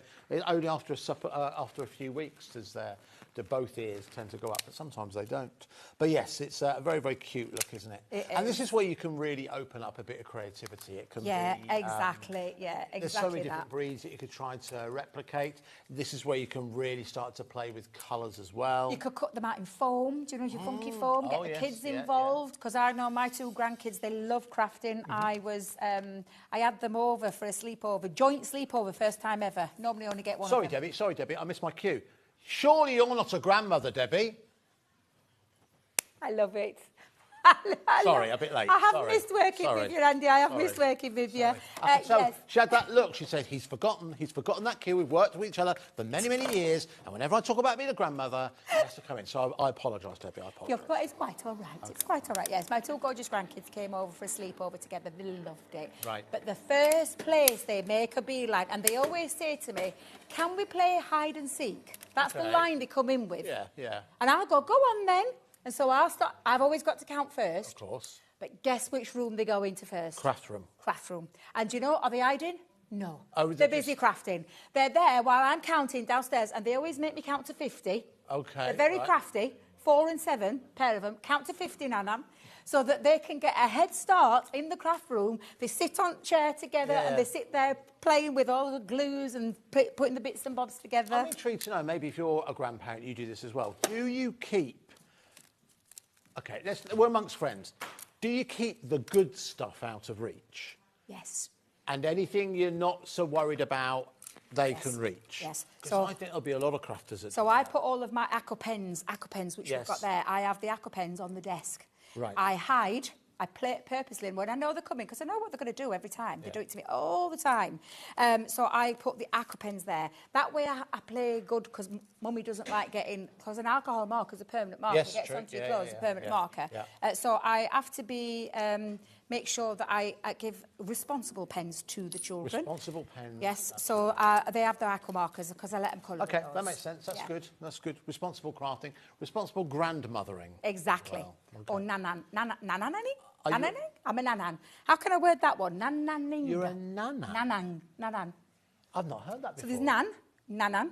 Only after a few weeks does do both ears tend to go up, but sometimes they don't. But yes, it's a very, very cute look, isn't it? And this is where you can really open up a bit of creativity. It can be... exactly. There's so many different breeds that you could try to replicate. This is where you can really start to play with colours as well. You could cut them out in foam. Do you know your funky foam? Get the kids involved, because I know my 2 grandkids, they love crafting. I had them over for a sleepover, joint sleepover, first time ever. Normally only get one of them. Sorry, Debbie, I missed my cue. Surely you're not a grandmother, Debbie? I love it. Sorry, a bit late. I have missed working with you, Andy. I have missed working with you. So she had that look. She said, he's forgotten that cue. We've worked with each other for many, many years. And whenever I talk about being a grandmother, he has to come in. So I apologise, Debbie. I apologise. But it's quite all right. Okay. It's quite all right, yes. My 2 gorgeous grandkids came over for a sleepover together. They loved it. Right. But the first place they make a beeline, and they always say to me, can we play hide and seek? That's the line they come in with. Yeah. And I'll go on then. And so I'll start. I've always got to count first. Of course. But guess which room they go into first? Craft room. Craft room. And do you know, are they hiding? No. Oh, they're busy crafting. They're there while I'm counting downstairs, and they always make me count to 50. Okay. They're very crafty. 4 and 7, pair of them. Count to 50, Nanam. So that they can get a head start in the craft room. They sit on a chair together and they sit there playing with all the glues and putting the bits and bobs together. I'm intrigued to know, maybe if you're a grandparent, you do this as well. Do you keep... OK, we're amongst friends. Do you keep the good stuff out of reach? Yes. And anything you're not so worried about, they can reach? Yes. So I think there'll be a lot of crafters that So I put all of my aqua pens, which we've got there. I have the aqua pens on the desk. Right. I hide. I play it purposely, and when I know they're coming, because I know what they're going to do every time. They do it to me all the time. So I put the aqua pens there. That way I play good, because Mummy doesn't like getting... Because an alcohol marker is a permanent marker. Yes, it gets true. onto your clothes, a permanent marker. Yeah. So I have to be... make sure that I give responsible pens to the children. Responsible pens. Yes, so they have their aqua markers, because I let them colour OK, those. that makes sense. That's good. That's good. Responsible crafting. Responsible grandmothering. Exactly. Well, okay. Or nanan. Nananani? Nanani? I'm a nanan. How can I word that one? Nananing. You're a nanan? Nanan. I've not heard that before. So there's nanan,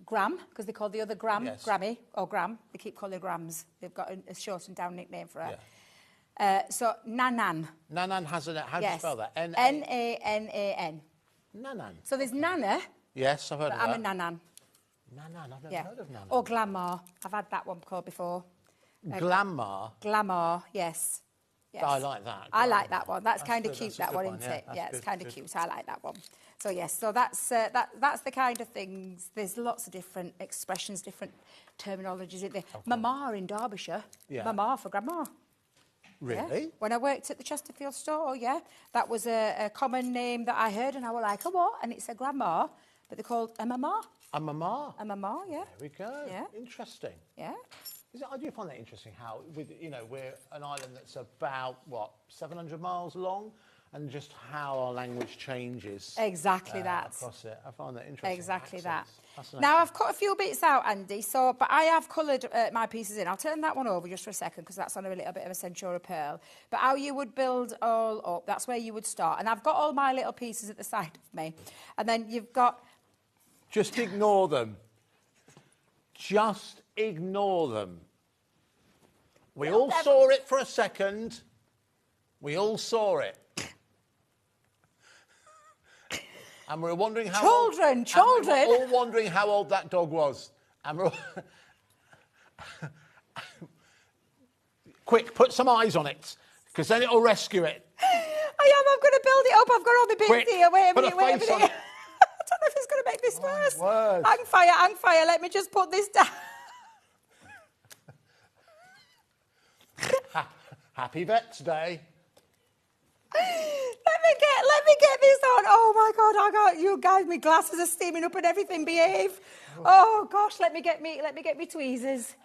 gram, because they call the other gram, Grammy, or gram. They keep calling her grams. They've got a shortened down nickname for her. Yeah. So nanan. Nanan has a... How do you spell that? N-A-N-A-N. Nanan. So there's nana. Yes, I've heard of that. I'm a nanan. Nanan, I've never heard of nanan. Or glamour. I've had that one called before. Glamour? Glamour, yes. Yes. I like that. I like that one. That's kind of good. cute, That's a that good one, one, isn't yeah. it? That's Yeah, it's good, kind of good. cute. I like that one. So, yes, so that's the kind of things. There's lots of different expressions, different terminologies. Isn't there? Mama in Derbyshire. Yeah. Mama for grandma. Really? Yeah. When I worked at the Chesterfield store, that was a common name that I heard, and I was like, oh, what? And it's a grandma, but they're called a mama. A mama? A mama, yeah. There we go. Yeah. Interesting. Yeah. I do find that interesting how, we're an island that's about, 700 miles long, and just how our language changes. Exactly that. Across it. I find that interesting. Exactly that. Fascinating. Now, I've cut a few bits out, Andy, but I have coloured my pieces in. I'll turn that one over just for a second, because that's on a little bit of a Centura pearl. But how you would build all up, that's where you would start. And I've got all my little pieces at the side of me. And then you've got... Just ignore them. Just ignore them. We all saw it for a second. We all saw it. And we're wondering how Children! And we're all wondering how old that dog was. And we're all... Quick, put some eyes on it, because then it'll rescue it. I'm going to build it up. I've got all my bits here. Wait a minute. I don't know if it's going to make this worse. Hang fire. Let me just put this down. Happy Vets Day. Let me get this on. Oh my God, I got you guys. My glasses are steaming up and everything. Behave. Oh gosh, let me get me tweezers.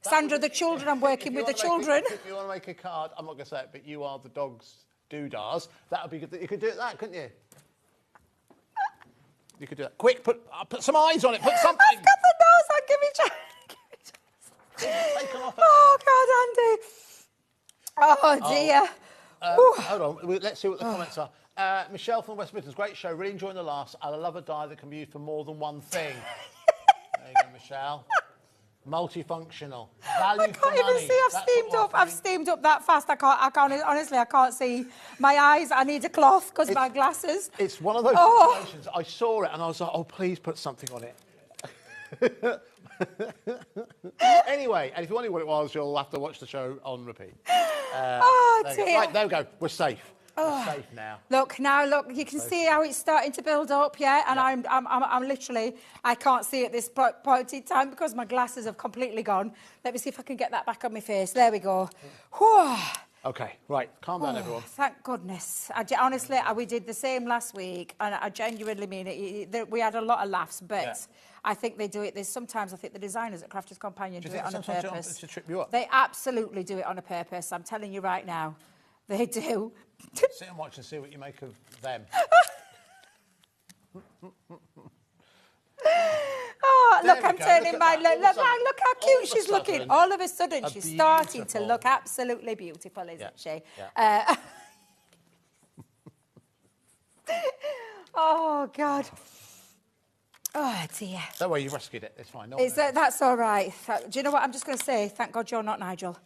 Sandra, the children. I'm working with the children. If you want to make a card, I'm not going to say it, but you are the dog's doodahs. That would be good. You could do it that, couldn't you? You could do that. Quick, put some eyes on it. Put something. I've got the nose on. Give me chance. Take them off. Oh God, Andy. Oh dear. Hold on, let's see what the comments are. Michelle from West Midlands, great show, really enjoying the laughs. I love a die that can be used for more than one thing. There you go, Michelle. Multifunctional. Value I can't even see. I've steamed up that fast. I can't. Honestly, I can't see my eyes. I need a cloth because of my glasses. It's one of those situations. I saw it and I was like, oh, please put something on it. Anyway, and if you're wondering what it was, you'll have to watch the show on repeat. Dear. Right, there we go. We're safe. We're safe now. Look, you can see how it's starting to build up, yeah? And I'm literally, I can't see at this point in time because my glasses have completely gone. Let me see if I can get that back on my face. There we go. Whew. Okay, right. Calm down, everyone. Thank goodness. Honestly, we did the same last week, and I genuinely mean it. We had a lot of laughs, but I think they do it. Sometimes I think the designers at Crafters Companion do it on a purpose. To trip you up? They absolutely do it on a purpose. I'm telling you right now. They do. Sit and watch and see what you make of them. Oh, look, I'm turning my... Look how cute she's looking. All of a sudden, she's starting to look absolutely beautiful, isn't she? Yeah. Oh, God. Oh, dear. Don't worry, you rescued it. It's fine. That's all right. Do you know what I'm just going to say? Thank God you're not Nigel.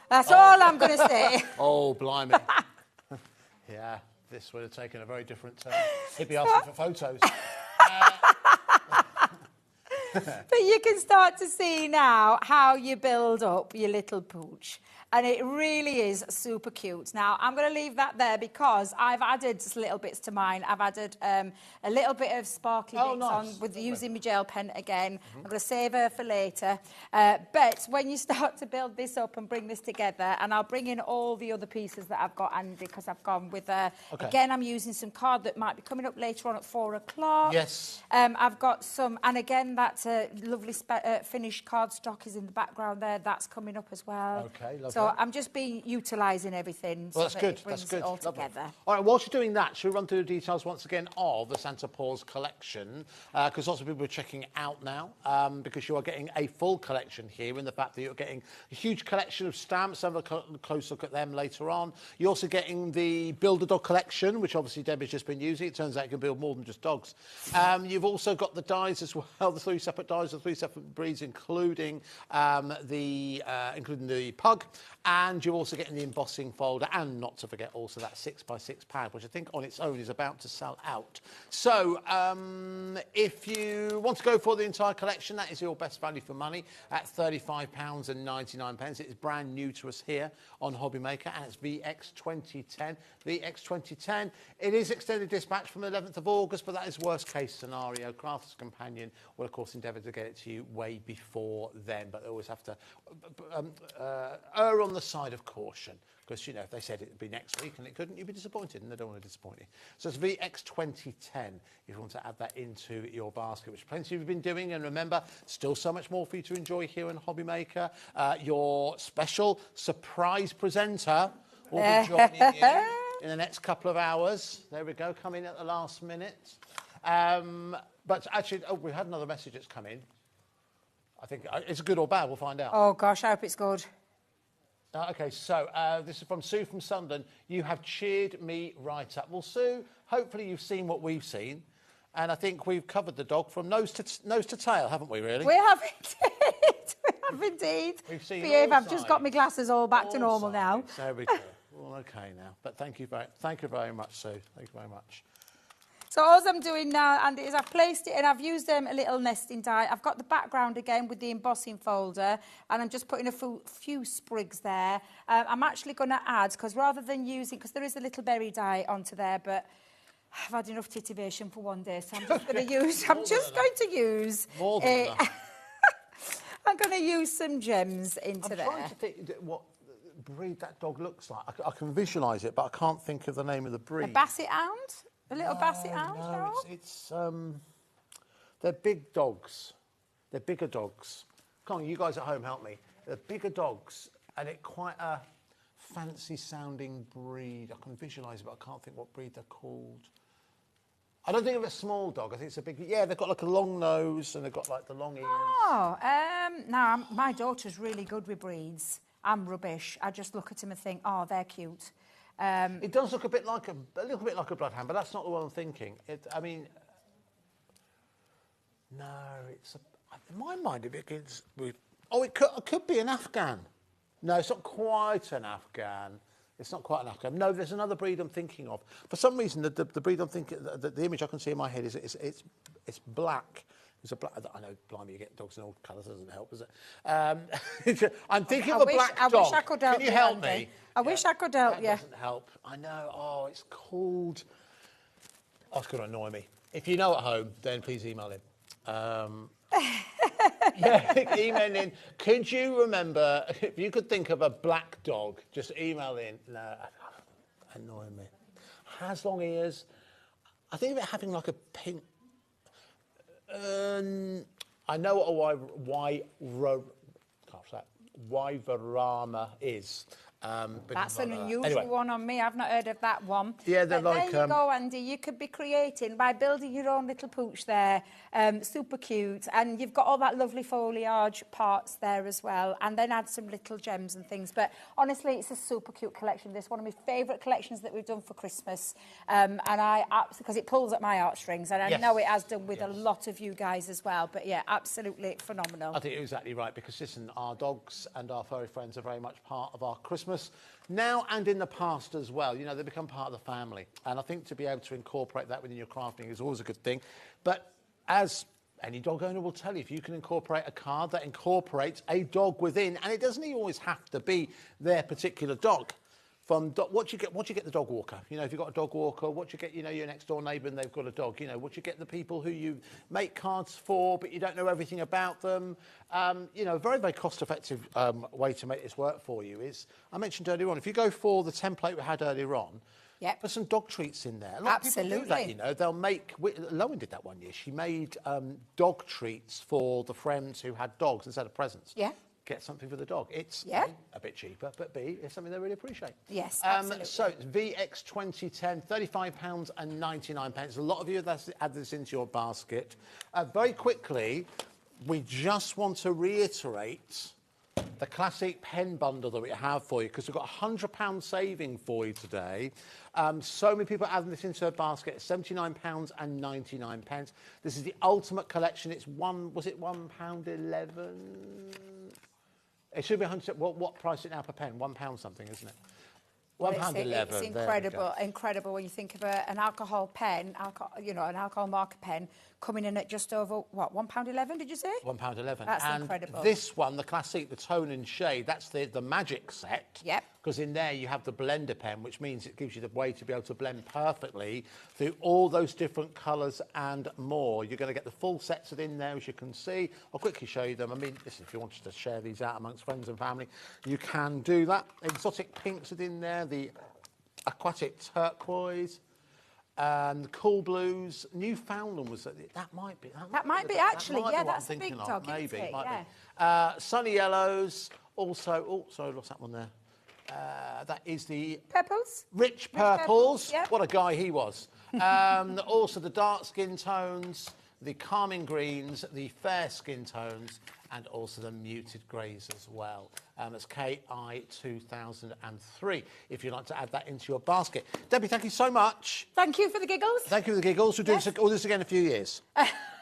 That's all I'm going to say. Oh, blimey. Yeah, this would have taken a very different turn. He'd be asking for photos. But you can start to see now how you build up your little pooch. And it really is super cute. Now, I'm going to leave that there because I've added just little bits to mine. I've added a little bit of sparkly bits on with using my gel pen again. I'm going to save her for later. But when you start to build this up and bring this together, and I'll bring in all the other pieces that I've got, Andy, because I've gone with... Again, I'm using some card that might be coming up later on at 4 o'clock. Yes. I've got some... And again, that lovely finished cardstock is in the background there. That's coming up as well. Okay, lovely. So I'm just utilising everything. Well, that's so good. It brings That's good. It all together. All right. Whilst you're doing that, should we run through the details once again of the Santa Paws collection? Because lots of people are checking it out now. Because you are getting a full collection here, in the fact that you're getting a huge collection of stamps. Have a close look at them later on. You're also getting the Build a Dog collection, which obviously Debbie's just been using. It turns out you can build more than just dogs. You've also got the dies as well. The 3 separate dies, the 3 separate breeds, including the pug. And you're also getting the embossing folder, and not to forget also that 6x6 pad, which I think on its own is about to sell out. So if you want to go for the entire collection, that is your best value for money at £35.99. It is brand new to us here on HobbyMaker, and it's VX 2010. VX 2010. It is extended dispatch from the 11th of August, but that is worst case scenario. Crafters Companion will, of course, endeavour to get it to you way before then, but they always have to err on the side of caution, because, you know, if they said it would be next week and it couldn't, you'd be disappointed, and they don't want to disappoint you. So it's VX 2010 if you want to add that into your basket, which plenty of you have been doing. And remember, still so much more for you to enjoy here in HobbyMaker. Your special surprise presenter will be joining you in the next couple of hours. There we go, coming at the last minute. But actually, we had another message that's come in. I think it's good or bad, we'll find out. Oh, gosh, I hope it's good. OK, so this is from Sue from Sunderland. You have cheered me right up. Well, Sue, hopefully you've seen what we've seen. And I think we've covered the dog from nose to tail, haven't we, really? We have indeed. We have indeed. We've seen Behave. all I've just got my glasses all back to normal now. There we go. All OK now. But thank you very much, Sue. Thank you very much. So all I'm doing now, Andy, is I've placed it and I've used a little nesting die. I've got the background again with the embossing folder, and I'm just putting a few sprigs there. I'm actually going to add, because rather than using, because there is a little berry die onto there, but I've had enough titivation for one day, so I'm just going to use. More than enough. I'm going to use some gems into there. I'm trying to think what breed that dog looks like. I can visualise it, but I can't think of the name of the breed. A Basset Hound? A little Basset Hound? No, they're big dogs. They're bigger dogs. Come on, you guys at home, help me. They're bigger dogs, and it's quite a fancy-sounding breed. I can visualise it, but I can't think what breed they're called. I don't think of a small dog. I think it's a big... Yeah, they've got like a long nose, and they've got like the long ears. Oh, no, my daughter's really good with breeds. I'm rubbish. I just look at them and think, oh, they're cute. It does look a little bit like a bloodhound, but that's not the one I'm thinking. No, in my mind it begins with... Oh, it could be an Afghan. No, it's not quite an Afghan. It's not quite an Afghan. No, there's another breed I'm thinking of. For some reason, the breed I'm thinking... The image I can see in my head is it's black. It's a black... I know, blimey, you get dogs in all colours. Doesn't help, does it? I'm thinking of a black dog. I wish I could help you. Can you help me? I wish I could help you. That doesn't help. I know. Oh, it's called... Oh, it's going to annoy me. If you know at home, then please email in. Yeah, email in. Could you remember, if you could think of a black dog, just email in. No, annoying me. Has long ears. I think of it having like a pink... I know what a Wyverama is. That's an unusual one on me. I've not heard of that one. Yeah, they're but like... There you go, Andy. You could be creating by building your own little pooch there. Super cute. And you've got all that lovely foliage parts there as well. And then add some little gems and things. But honestly, it's a super cute collection. This is one of my favourite collections that we've done for Christmas. Because it pulls at my heartstrings. And I know it has done with a lot of you guys as well. But yeah, absolutely phenomenal. I think you're exactly right. Because listen, our dogs and our furry friends are very much part of our Christmas now and in the past as well. You know, they become part of the family, and I think to be able to incorporate that within your crafting is always a good thing. But as any dog owner will tell you, if you can incorporate a card that incorporates a dog within, and it doesn't always have to be their particular dog. What you get the dog walker. You know, if you've got a dog walker, what you get, you know, your next door neighbour and they've got a dog. You know, what you get the people who you make cards for, but you don't know everything about them. You know, a very, very cost-effective way to make this work for you is, I mentioned earlier on, if you go for the template we had earlier on, put some dog treats in there. A lot of people do that, you know. They'll make... Lowen did that one year. She made dog treats for the friends who had dogs instead of presents. Yeah. Get something for the dog. It's A, bit cheaper, but B, it's something they really appreciate. Yes, absolutely. So it's VX 2010, £35.99. A lot of you have added this into your basket. Very quickly, we just want to reiterate the classic pen bundle that we have for you, because we've got a £100 saving for you today. So many people adding this into a basket. It's £79.99. This is the ultimate collection. It's £1.11? It should be 100. What price is it now per pen? £1 something, isn't it? £1.11. It's incredible when you think of an alcohol pen, an alcohol marker pen, coming in at just over, what, £1.11, did you say? £1.11. That's incredible. This one, the classic, the tone and shade, that's the magic set. Yep. Because in there you have the blender pen, which means it gives you the way to be able to blend perfectly through all those different colours and more. You're going to get the full sets in there, as you can see. I'll quickly show you them. I mean, listen, if you wanted to share these out amongst friends and family, you can do that. Exotic pinks are in there, the aquatic turquoise, the cool blues. Newfoundland was that might be actually, yeah, that's a big dog, maybe isn't it? Might be. Sunny yellows. Also, sorry, lost that one there. That is the purples. Rich purples. Yep. What a guy he was. Also the dark skin tones, the calming greens, the fair skin tones, and also the muted greys as well. That's KI 2003, if you'd like to add that into your basket. Debbie, thank you so much. Thank you for the giggles. Thank you for the giggles. We'll do all this again in a few years.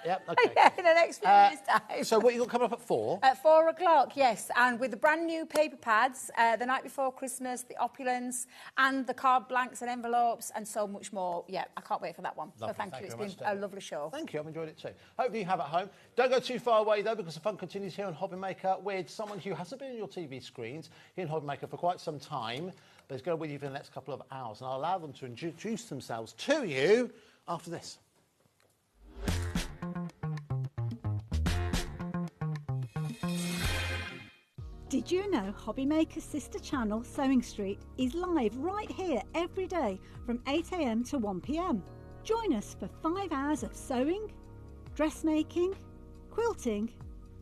Yep, okay. Yeah, in the next few years' time. So what you got coming up at 4? At 4 o'clock, yes. And with the brand new paper pads, the night before Christmas, the opulence, and the card blanks and envelopes, and so much more. Yeah, I can't wait for that one. Lovely. So thank you. It's been a lovely show. Thank you. I've enjoyed it too. Hopefully you have at home. Don't go too far away, though, because the fun continues here on HobbyMaker with someone who hasn't been on your TV screens here in HobbyMaker for quite some time, but is going to be with you for the next couple of hours. And I'll allow them to introduce themselves to you after this. Did you know HobbyMaker's sister channel, Sewing Street, is live right here every day from 8 a.m. to 1 p.m. Join us for 5 hours of sewing, dressmaking, quilting,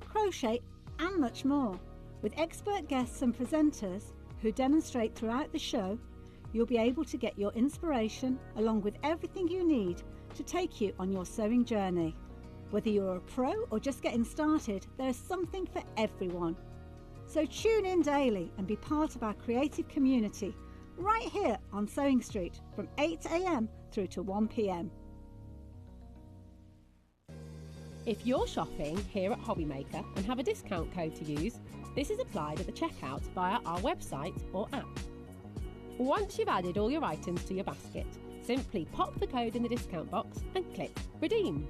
crochet and much more. With expert guests and presenters who demonstrate throughout the show, you'll be able to get your inspiration along with everything you need to take you on your sewing journey. Whether you're a pro or just getting started, there is something for everyone. So tune in daily and be part of our creative community right here on Sewing Street from 8 a.m. through to 1 p.m. If you're shopping here at HobbyMaker and have a discount code to use, this is applied at the checkout via our website or app. Once you've added all your items to your basket, simply pop the code in the discount box and click Redeem.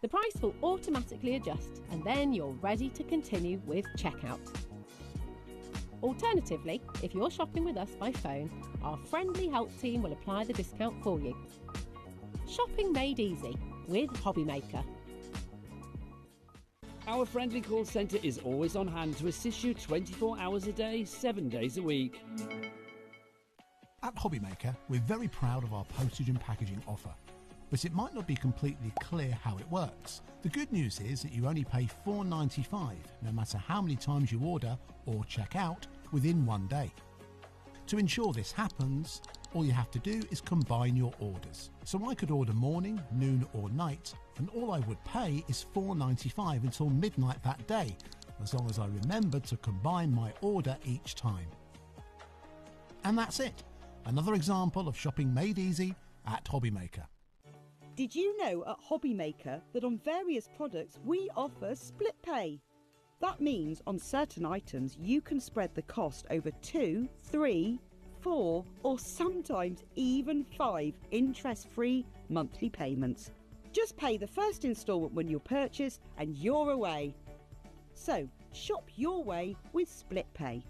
The price will automatically adjust and then you're ready to continue with checkout. Alternatively, if you're shopping with us by phone, our friendly help team will apply the discount for you. Shopping made easy with HobbyMaker. Our friendly call centre is always on hand to assist you 24 hours a day, 7 days a week. At HobbyMaker, we're very proud of our postage and packaging offer, but it might not be completely clear how it works. The good news is that you only pay $4.95 no matter how many times you order or check out within 1 day. To ensure this happens, all you have to do is combine your orders. So I could order morning, noon or night, and all I would pay is $4.95 until midnight that day, as long as I remembered to combine my order each time. And that's it. Another example of shopping made easy at HobbyMaker. Did you know at HobbyMaker that on various products we offer split pay? That means on certain items you can spread the cost over 2, 3, 4 or sometimes even 5 interest-free monthly payments. Just pay the first instalment when you purchase and you're away. So shop your way with split pay.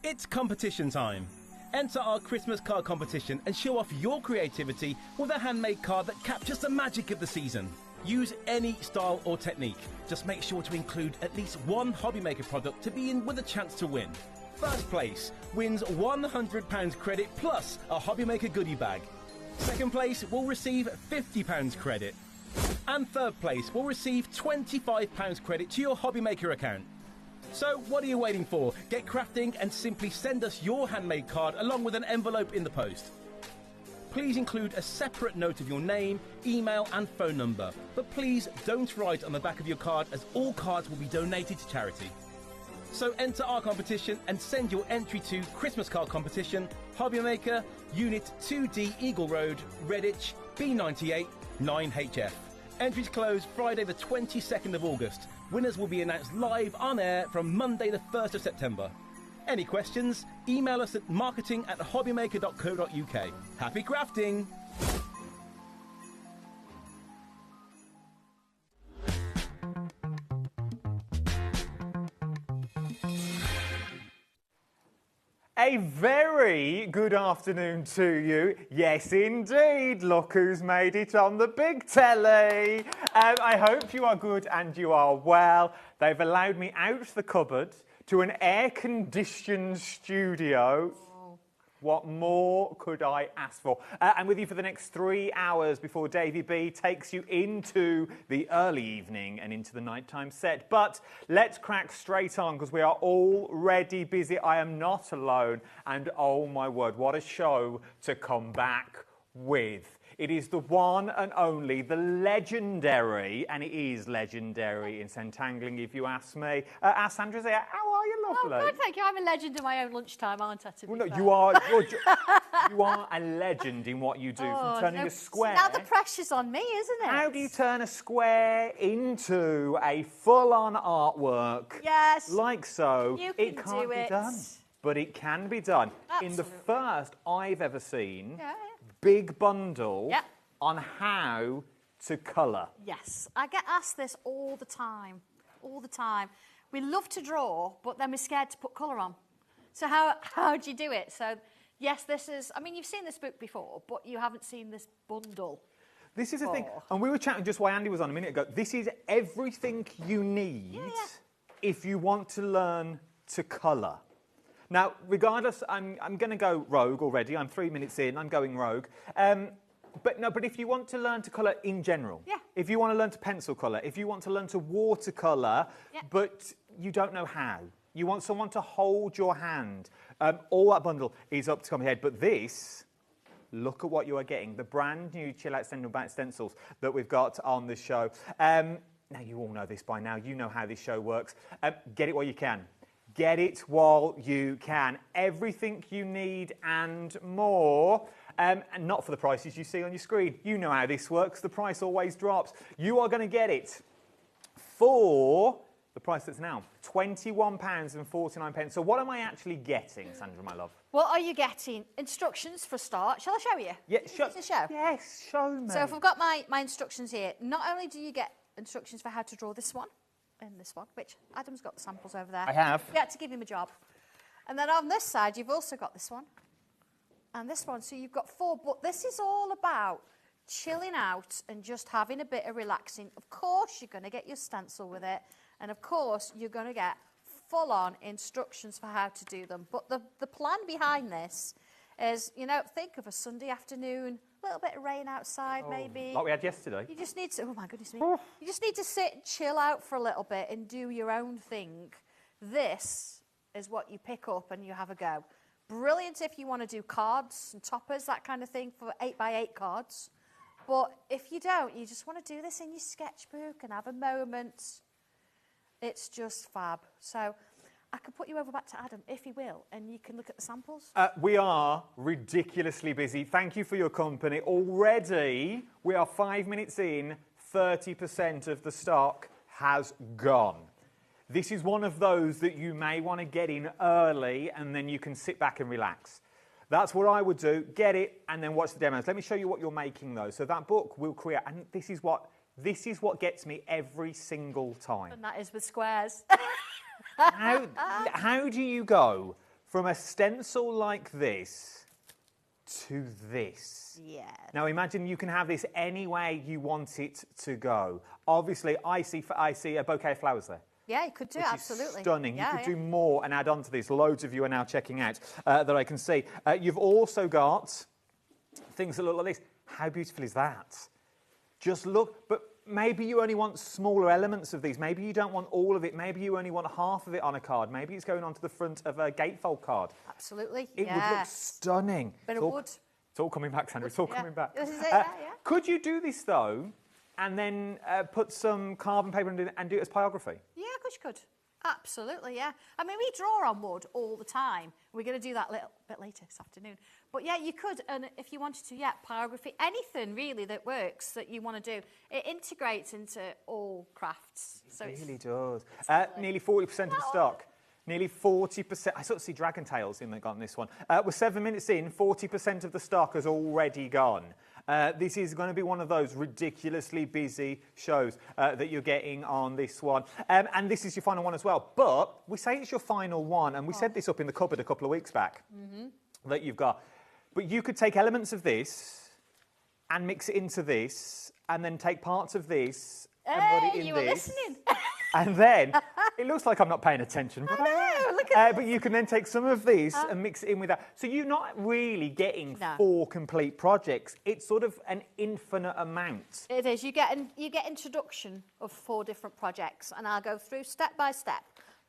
It's competition time. Enter our Christmas card competition and show off your creativity with a handmade card that captures the magic of the season. Use any style or technique. Just make sure to include at least one HobbyMaker product to be in with a chance to win. First place wins £100 credit plus a HobbyMaker goodie bag. Second place will receive £50 credit. And third place will receive £25 credit to your HobbyMaker account. So what are you waiting for? Get crafting and simply send us your handmade card along with an envelope in the post. Please include a separate note of your name, email and phone number. But please don't write on the back of your card as all cards will be donated to charity. So enter our competition and send your entry to Christmas Card Competition, HobbyMaker, Unit 2D Eagle Road, Redditch, B98 9HF. Entries close Friday the 22nd of August. Winners will be announced live on air from Monday the 1st of September. Any questions? Email us at marketing@hobbymaker.co.uk. Happy crafting! A very good afternoon to you. Yes, indeed. Look who's made it on the big telly. I hope you are good and you are well. They've allowed me out the cupboard to an air-conditioned studio. What more could I ask for? I'm with you for the next 3 hours before Davey B takes you into the early evening and into the nighttime set. But let's crack straight on because we are already busy. I am not alone. And oh my word, what a show to come back with. It is the one and only, the legendary, and it is legendary in Santangling, if you ask me. Our Sandra's here. How are you, lovely? Oh, good, thank you. I'm a legend in my own lunchtime, aren't I? Well, no, you are a legend in what you do, from turning a square. Now the pressure's on me, isn't it? How do you turn a square into a full-on artwork? Yes. Like so. You can it can't do be it. done. But it can be done. Absolutely. In the first I've ever seen big bundle on how to colour. Yes, I get asked this all the time, We love to draw, but then we're scared to put colour on. So how do you do it? So yes, this is, I mean, you've seen this book before, but you haven't seen this bundle. This is the thing, and we were chatting just while Andy was on a minute ago. This is everything you need if you want to learn to colour. Now, regardless, I'm going to go rogue already. I'm 3 minutes in. I'm going rogue. But if you want to learn to colour in general, if you want to learn to pencil colour, if you want to learn to watercolour, but you don't know how, you want someone to hold your hand, all that bundle is up to come ahead. But this, look at what you are getting, the brand new Chill Out stencils that we've got on the show. Now, you all know this by now. You know how this show works. Get it while you can. Get it while you can. Everything you need and more. And not for the prices you see on your screen. You know how this works. The price always drops. You are going to get it for the price that's now £21.49. So what am I actually getting, Sandra, my love? What are you getting? Instructions for a start. Shall I show you? Yeah, show. Yes, show me. So if I've got my instructions here, not only do you get instructions for how to draw this one and this one, which Adam's got the samples over there. I have. We had to give him a job. And then on this side, you've also got this one and this one. So you've got 4, but this is all about chilling out and just having a bit of relaxing. Of course, you're going to get your stencil with it. And of course, you're going to get full-on instructions for how to do them. But the plan behind this is, you know, think of a Sunday afternoon, a little bit of rain outside maybe. Like we had yesterday. You just need to, oh my goodness me. You just need to sit and chill out for a little bit and do your own thing. This is what you pick up and you have a go. Brilliant if you want to do cards and toppers, that kind of thing, for 8x8 cards. But if you don't, you just want to do this in your sketchbook and have a moment. It's just fab. So I can put you over back to Adam, if he will, and you can look at the samples. We are ridiculously busy. Thank you for your company. Already, we are 5 minutes in, 30% of the stock has gone. This is one of those that you may want to get in early and then you can sit back and relax. That's what I would do. Get it and then watch the demos. Let me show you what you're making though. So that book will create, and this is what gets me every single time. And that is with squares. How do you go from a stencil like this to this? Yeah. Now imagine you can have this any way you want it to go. Obviously, I see a bouquet of flowers there. Yeah, you could do, absolutely. Stunning. Yeah, you could do more and add on to this. Loads of you are now checking out that I can see. You've also got things that look like this. How beautiful is that? Just look, but maybe you only want smaller elements of these. Maybe you don't want all of it. Maybe you only want half of it on a card. Maybe it's going onto the front of a gatefold card. Absolutely, It would look stunning. But it would. It's all coming back, Sandra. It's all coming back. This is it, Could you do this, though, and then put some carbon paper and do it as pyrography? Yeah, of course you could. Absolutely, yeah. I mean, we draw on wood all the time. We're going to do that a little bit later this afternoon. But yeah, you could, and if you wanted to, pyrography, anything really that works that you want to do. It integrates into all crafts. So it really does. Nearly 40% of the stock. Nearly 40%. I sort of see dragon tails in this one. We're 7 minutes in, 40% of the stock has already gone. This is going to be one of those ridiculously busy shows that you're getting on this one. And this is your final one as well. But we say it's your final one, and we said this up in the cupboard a couple of weeks back, that you've got. But you could take elements of this and mix it into this, and then take parts of this and put it in you this. were listening. And then, it looks like I'm not paying attention. But I know, look at but you can then take some of this and mix it in with that. So you're not really getting 4 complete projects. It's sort of an infinite amount. It is. You get introduction of 4 different projects, and I'll go through step by step.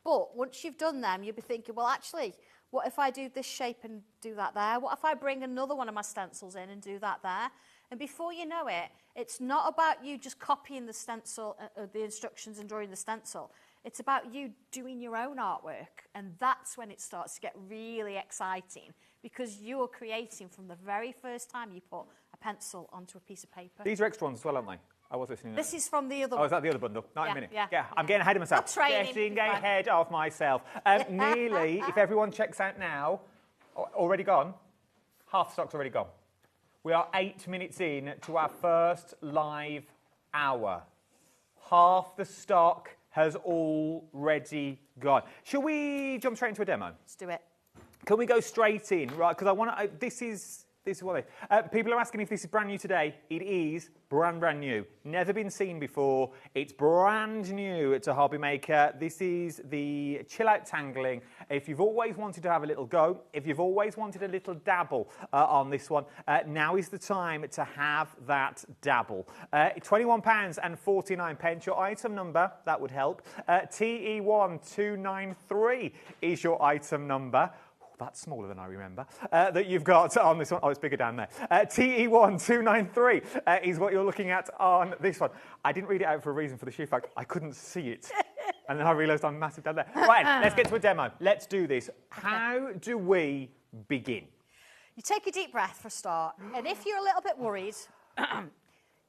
But once you've done them, you'll be thinking, well, actually, what if I do this shape and do that there? What if I bring another one of my stencils in and do that there? And before you know it, it's not about you just copying the stencil, the instructions and drawing the stencil. It's about you doing your own artwork. And that's when it starts to get really exciting, because you're creating from the very first time you put a pencil onto a piece of paper. These are extra ones as well, aren't they? I was listening. This is from the other one. Oh, is that the other bundle? Not in a minute. Yeah. I'm getting ahead of myself. I'm training. Getting ahead of myself. Nearly, if everyone checks out now, already gone. Half the stock's already gone. We are 8 minutes in to our first live hour. Half the stock has already gone. Shall we jump straight into a demo? Let's do it. Can we go straight in, right? Because I want to. This is is what people are asking if this is brand new today. It is brand new. Never been seen before. It's brand new to HobbyMaker. This is the Chill Out Tangling. If you've always wanted to have a little go, if you've always wanted a little dabble on this one, now is the time to have that dabble. £21.49. Your item number, that would help. TE1293 is your item number. That's smaller than I remember, that you've got on this one. Oh, it's bigger down there. TE1293 is what you're looking at on this one. I didn't read it out for a reason for the sheer fact I couldn't see it. And then I realised I'm massive down there. Right, let's get to a demo. Let's do this. How do we begin? You take a deep breath for a start. And if you're a little bit worried,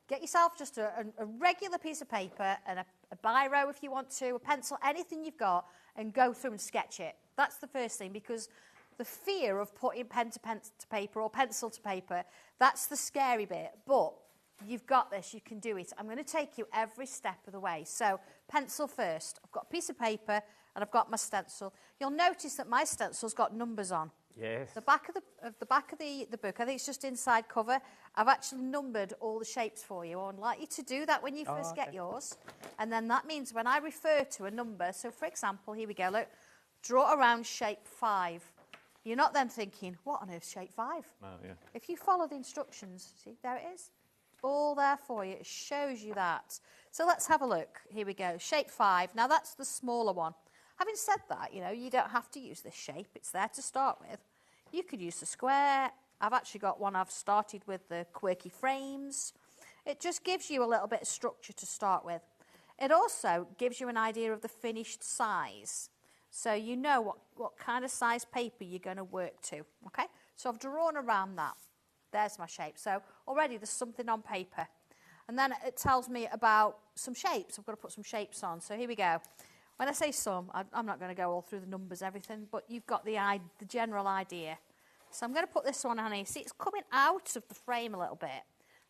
get yourself just a regular piece of paper and a biro if you want to, a pencil, anything you've got, and go through and sketch it. That's the first thing, because the fear of putting pen to paper or pencil to paper, that's the scary bit. But you've got this, you can do it. I'm going to take you every step of the way. So pencil first. I've got a piece of paper and I've got my stencil. You'll notice that my stencil's got numbers on. Yes. The back of the book, I think it's just inside cover. I've actually numbered all the shapes for you. I'd like you to do that when you first get yours. And then that means when I refer to a number, so for example, here we go, look, draw around shape 5. You're not then thinking, what on earth's shape 5? Oh, yeah. If you follow the instructions, see, there it is. All there for you. It shows you that. So let's have a look. Here we go. Shape 5. Now that's the smaller one. Having said that, you know, you don't have to use this shape. It's there to start with. You could use the square. I've actually got one I've started with the quirky frames. It just gives you a little bit of structure to start with. It also gives you an idea of the finished size. So you know what kind of size paper you're going to work to, okay? So I've drawn around that. There's my shape. So already there's something on paper. And then it tells me about some shapes. I've got to put some shapes on. So here we go. When I say some, I'm not going to go all through the numbers, everything, but you've got the general idea. So I'm going to put this one on here. See, it's coming out of the frame a little bit.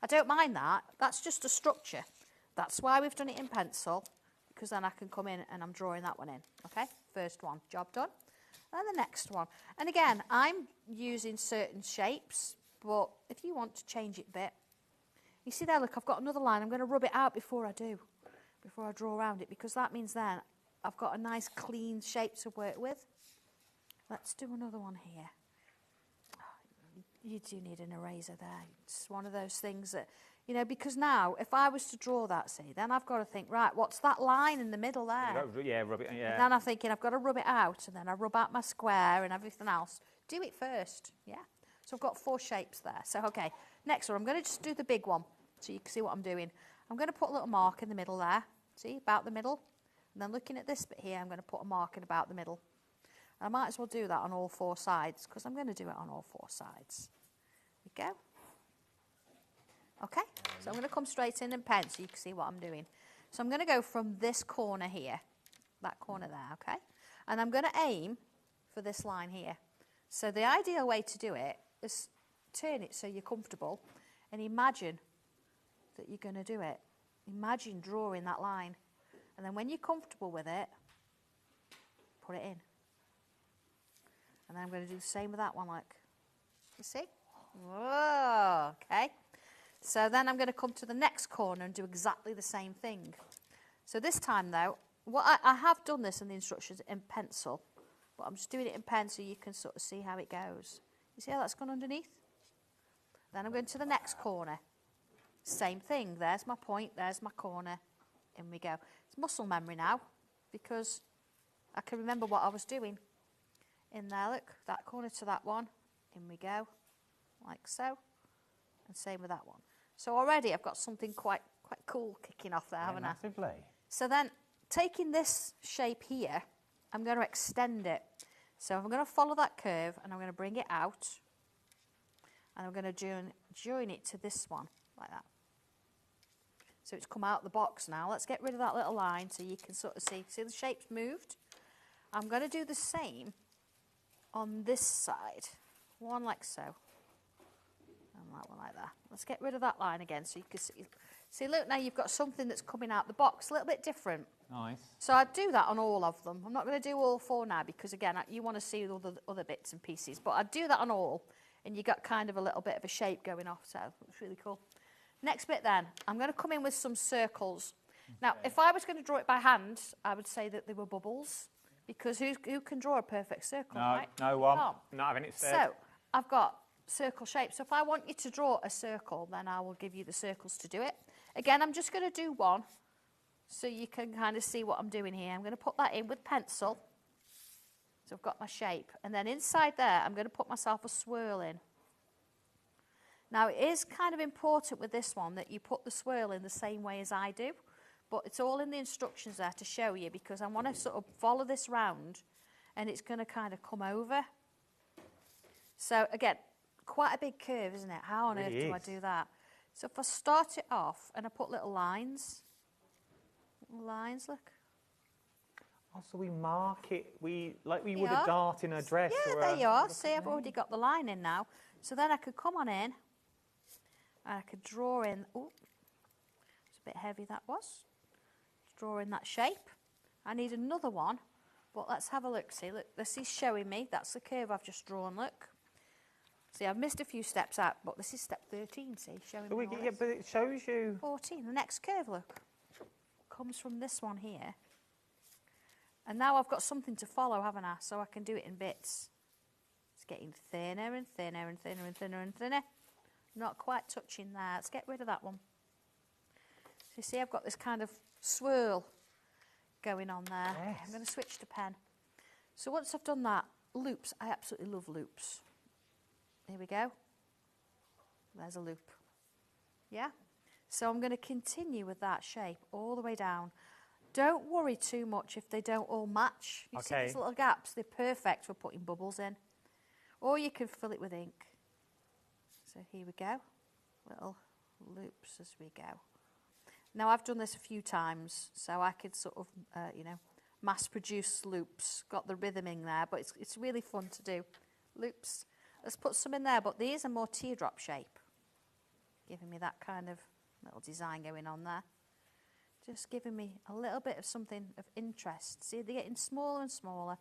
I don't mind that. That's just a structure. That's why we've done it in pencil, because then I can come in and I'm drawing that one in. Okay, first one, job done. And the next one. And again, I'm using certain shapes, but if you want to change it a bit, you see there, look, I've got another line. I'm going to rub it out before I draw around it, because that means then I've got a nice clean shape to work with. Let's do another one here. Oh, you do need an eraser there. It's one of those things that, you know, because now if I was to draw that, see, then I've got to think, right, what's that line in the middle there? Yeah, rub it, yeah. And then I'm thinking I've got to rub it out, and then I rub out my square and everything else. Do it first, yeah. So I've got 4 shapes there. So, okay, next one, I'm going to just do the big one so you can see what I'm doing. I'm going to put a little mark in the middle there. See, about the middle. And then looking at this bit here, I'm going to put a mark in about the middle. And I might as well do that on all 4 sides, because I'm going to do it on all 4 sides. There we go. Okay, so I'm going to come straight in and pen so you can see what I'm doing. So I'm going to go from this corner here, that corner there, okay? And I'm going to aim for this line here. So the ideal way to do it is turn it so you're comfortable and imagine that you're going to do it. Imagine drawing that line. And then when you're comfortable with it, put it in. And then I'm going to do the same with that one, like, you see? Whoa, okay. So then I'm going to come to the next corner and do exactly the same thing. So this time, though, I have done this in the instructions in pencil, but I'm just doing it in pen so you can sort of see how it goes. You see how that's gone underneath? Then I'm going to the next corner. Same thing. There's my point. There's my corner. In we go. It's muscle memory now, because I can remember what I was doing. In there, look, that corner to that one. In we go, like so. And same with that one. So already I've got something quite cool kicking off there, haven't I? Massively. So then, taking this shape here, I'm going to extend it. So I'm going to follow that curve, and I'm going to bring it out. And I'm going to join it to this one, like that. So it's come out the box now. Let's get rid of that little line so you can sort of see. See the shape's moved? I'm going to do the same on this side. One like so. And that one like that. Let's get rid of that line again so you can see. See, look, now you've got something that's coming out the box, a little bit different. Nice. So I'd do that on all of them. I'm not going to do all 4 now because, again, you want to see all the other bits and pieces. But I'd do that on all. and you got kind of a little bit of a shape going off, so it's really cool. Next bit then, I'm going to come in with some circles. Now, if I was going to draw it by hand, I would say that they were bubbles, because who can draw a perfect circle, right? No one. Not having it said. So, I've got circle shapes. So if I want you to draw a circle, then I will give you the circles to do it. Again, I'm just going to do one, so you can kind of see what I'm doing here. I'm going to put that in with pencil. So I've got my shape. And then inside there, I'm going to put myself a swirl in. Now, it is kind of important with this one that you put the swirl in the same way as I do. But it's all in the instructions there to show you, because I want to sort of follow this round and it's going to kind of come over. So, again, quite a big curve, isn't it? How on earth do I do that? So if I start it off and I put little lines, look. Oh, so we mark it, like we would a dart in a dress. Yeah, or there you are. See, I've already got the line in now. So then I could come on in and I could draw in, oh, it's a bit heavy that was. Draw in that shape. I need another one, but let's have a look. See, look, this is showing me, that's the curve I've just drawn, look. See, I've missed a few steps out, but this is step 13, see, showing me all but it shows you... 14, the next curve, look, comes from this one here. And now I've got something to follow, haven't I? So I can do it in bits. It's getting thinner and thinner and thinner and thinner and thinner. Not quite touching there. Let's get rid of that one. So you see, I've got this kind of swirl going on there. Yes. I'm going to switch to pen. So once I've done that, loops. I absolutely love loops. Here we go. There's a loop. Yeah? So I'm going to continue with that shape all the way down. Don't worry too much if they don't all match. You see these little gaps? They're perfect for putting bubbles in. Or you can fill it with ink. So here we go. Little loops as we go. Now I've done this a few times, so I could sort of, you know, mass produce loops. Got the rhythm in there, but it's really fun to do. Loops. Let's put some in there, but these are more teardrop shape. Giving me that kind of little design going on there. Just giving me a little bit of something of interest. See, they're getting smaller and smaller.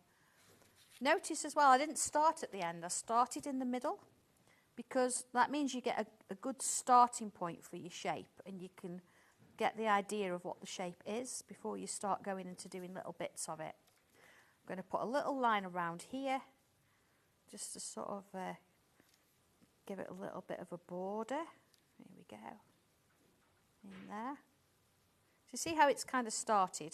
Notice as well, I didn't start at the end. I started in the middle, because that means you get a good starting point for your shape, and you can get the idea of what the shape is before you start going into doing little bits of it. I'm going to put a little line around here, just to sort of give it a little bit of a border. Here we go. In there. So see how it's kind of started?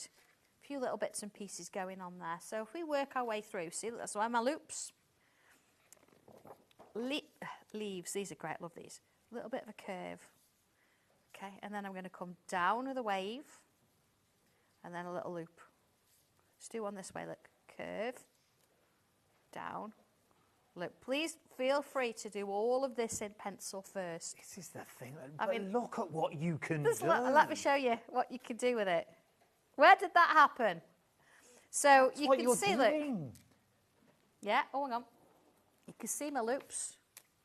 A few little bits and pieces going on there. So if we work our way through, see, that's why my loops. Leaves, these are great, love these. A little bit of a curve. Okay, and then I'm going to come down with a wave, and then a little loop. Let's do one this way, look. Curve, down, look. Please feel free to do all of this in pencil first. This is the thing. I mean, look at what you can do. Let me show you what you can do with it. Where did that happen? So That's you what can you're see, doing. look. Yeah, oh, hang on. You can see my loops.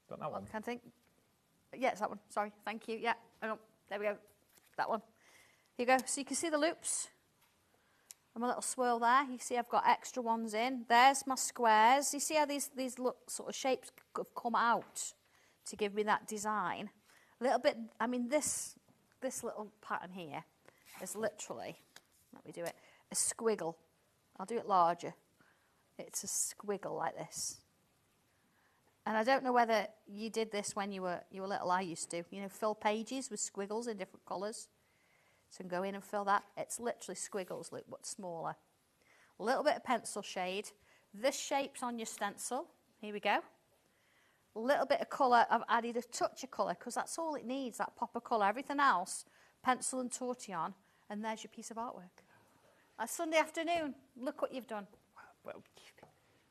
Got that one. Can't think. Yeah, it's that one. Sorry, thank you. Yeah, hang on. There we go. That one. Here you go. So you can see the loops. And my little swirl there. You see I've got extra ones in. There's my squares. You see how these look sort of shapes have come out to give me that design. A little bit, I mean, this little pattern here is literally, let me do it, a squiggle. I'll do it larger. It's a squiggle like this. And I don't know whether you did this when you were little. I used to, you know, fill pages with squiggles in different colours. So go in and fill that. It's literally squiggles, look, but smaller. A little bit of pencil shade. This shape's on your stencil. Here we go. A little bit of colour. I've added a touch of colour because that's all it needs, that pop of colour. Everything else, pencil and tortillon, and there's your piece of artwork. A Sunday afternoon. Look what you've done. Well,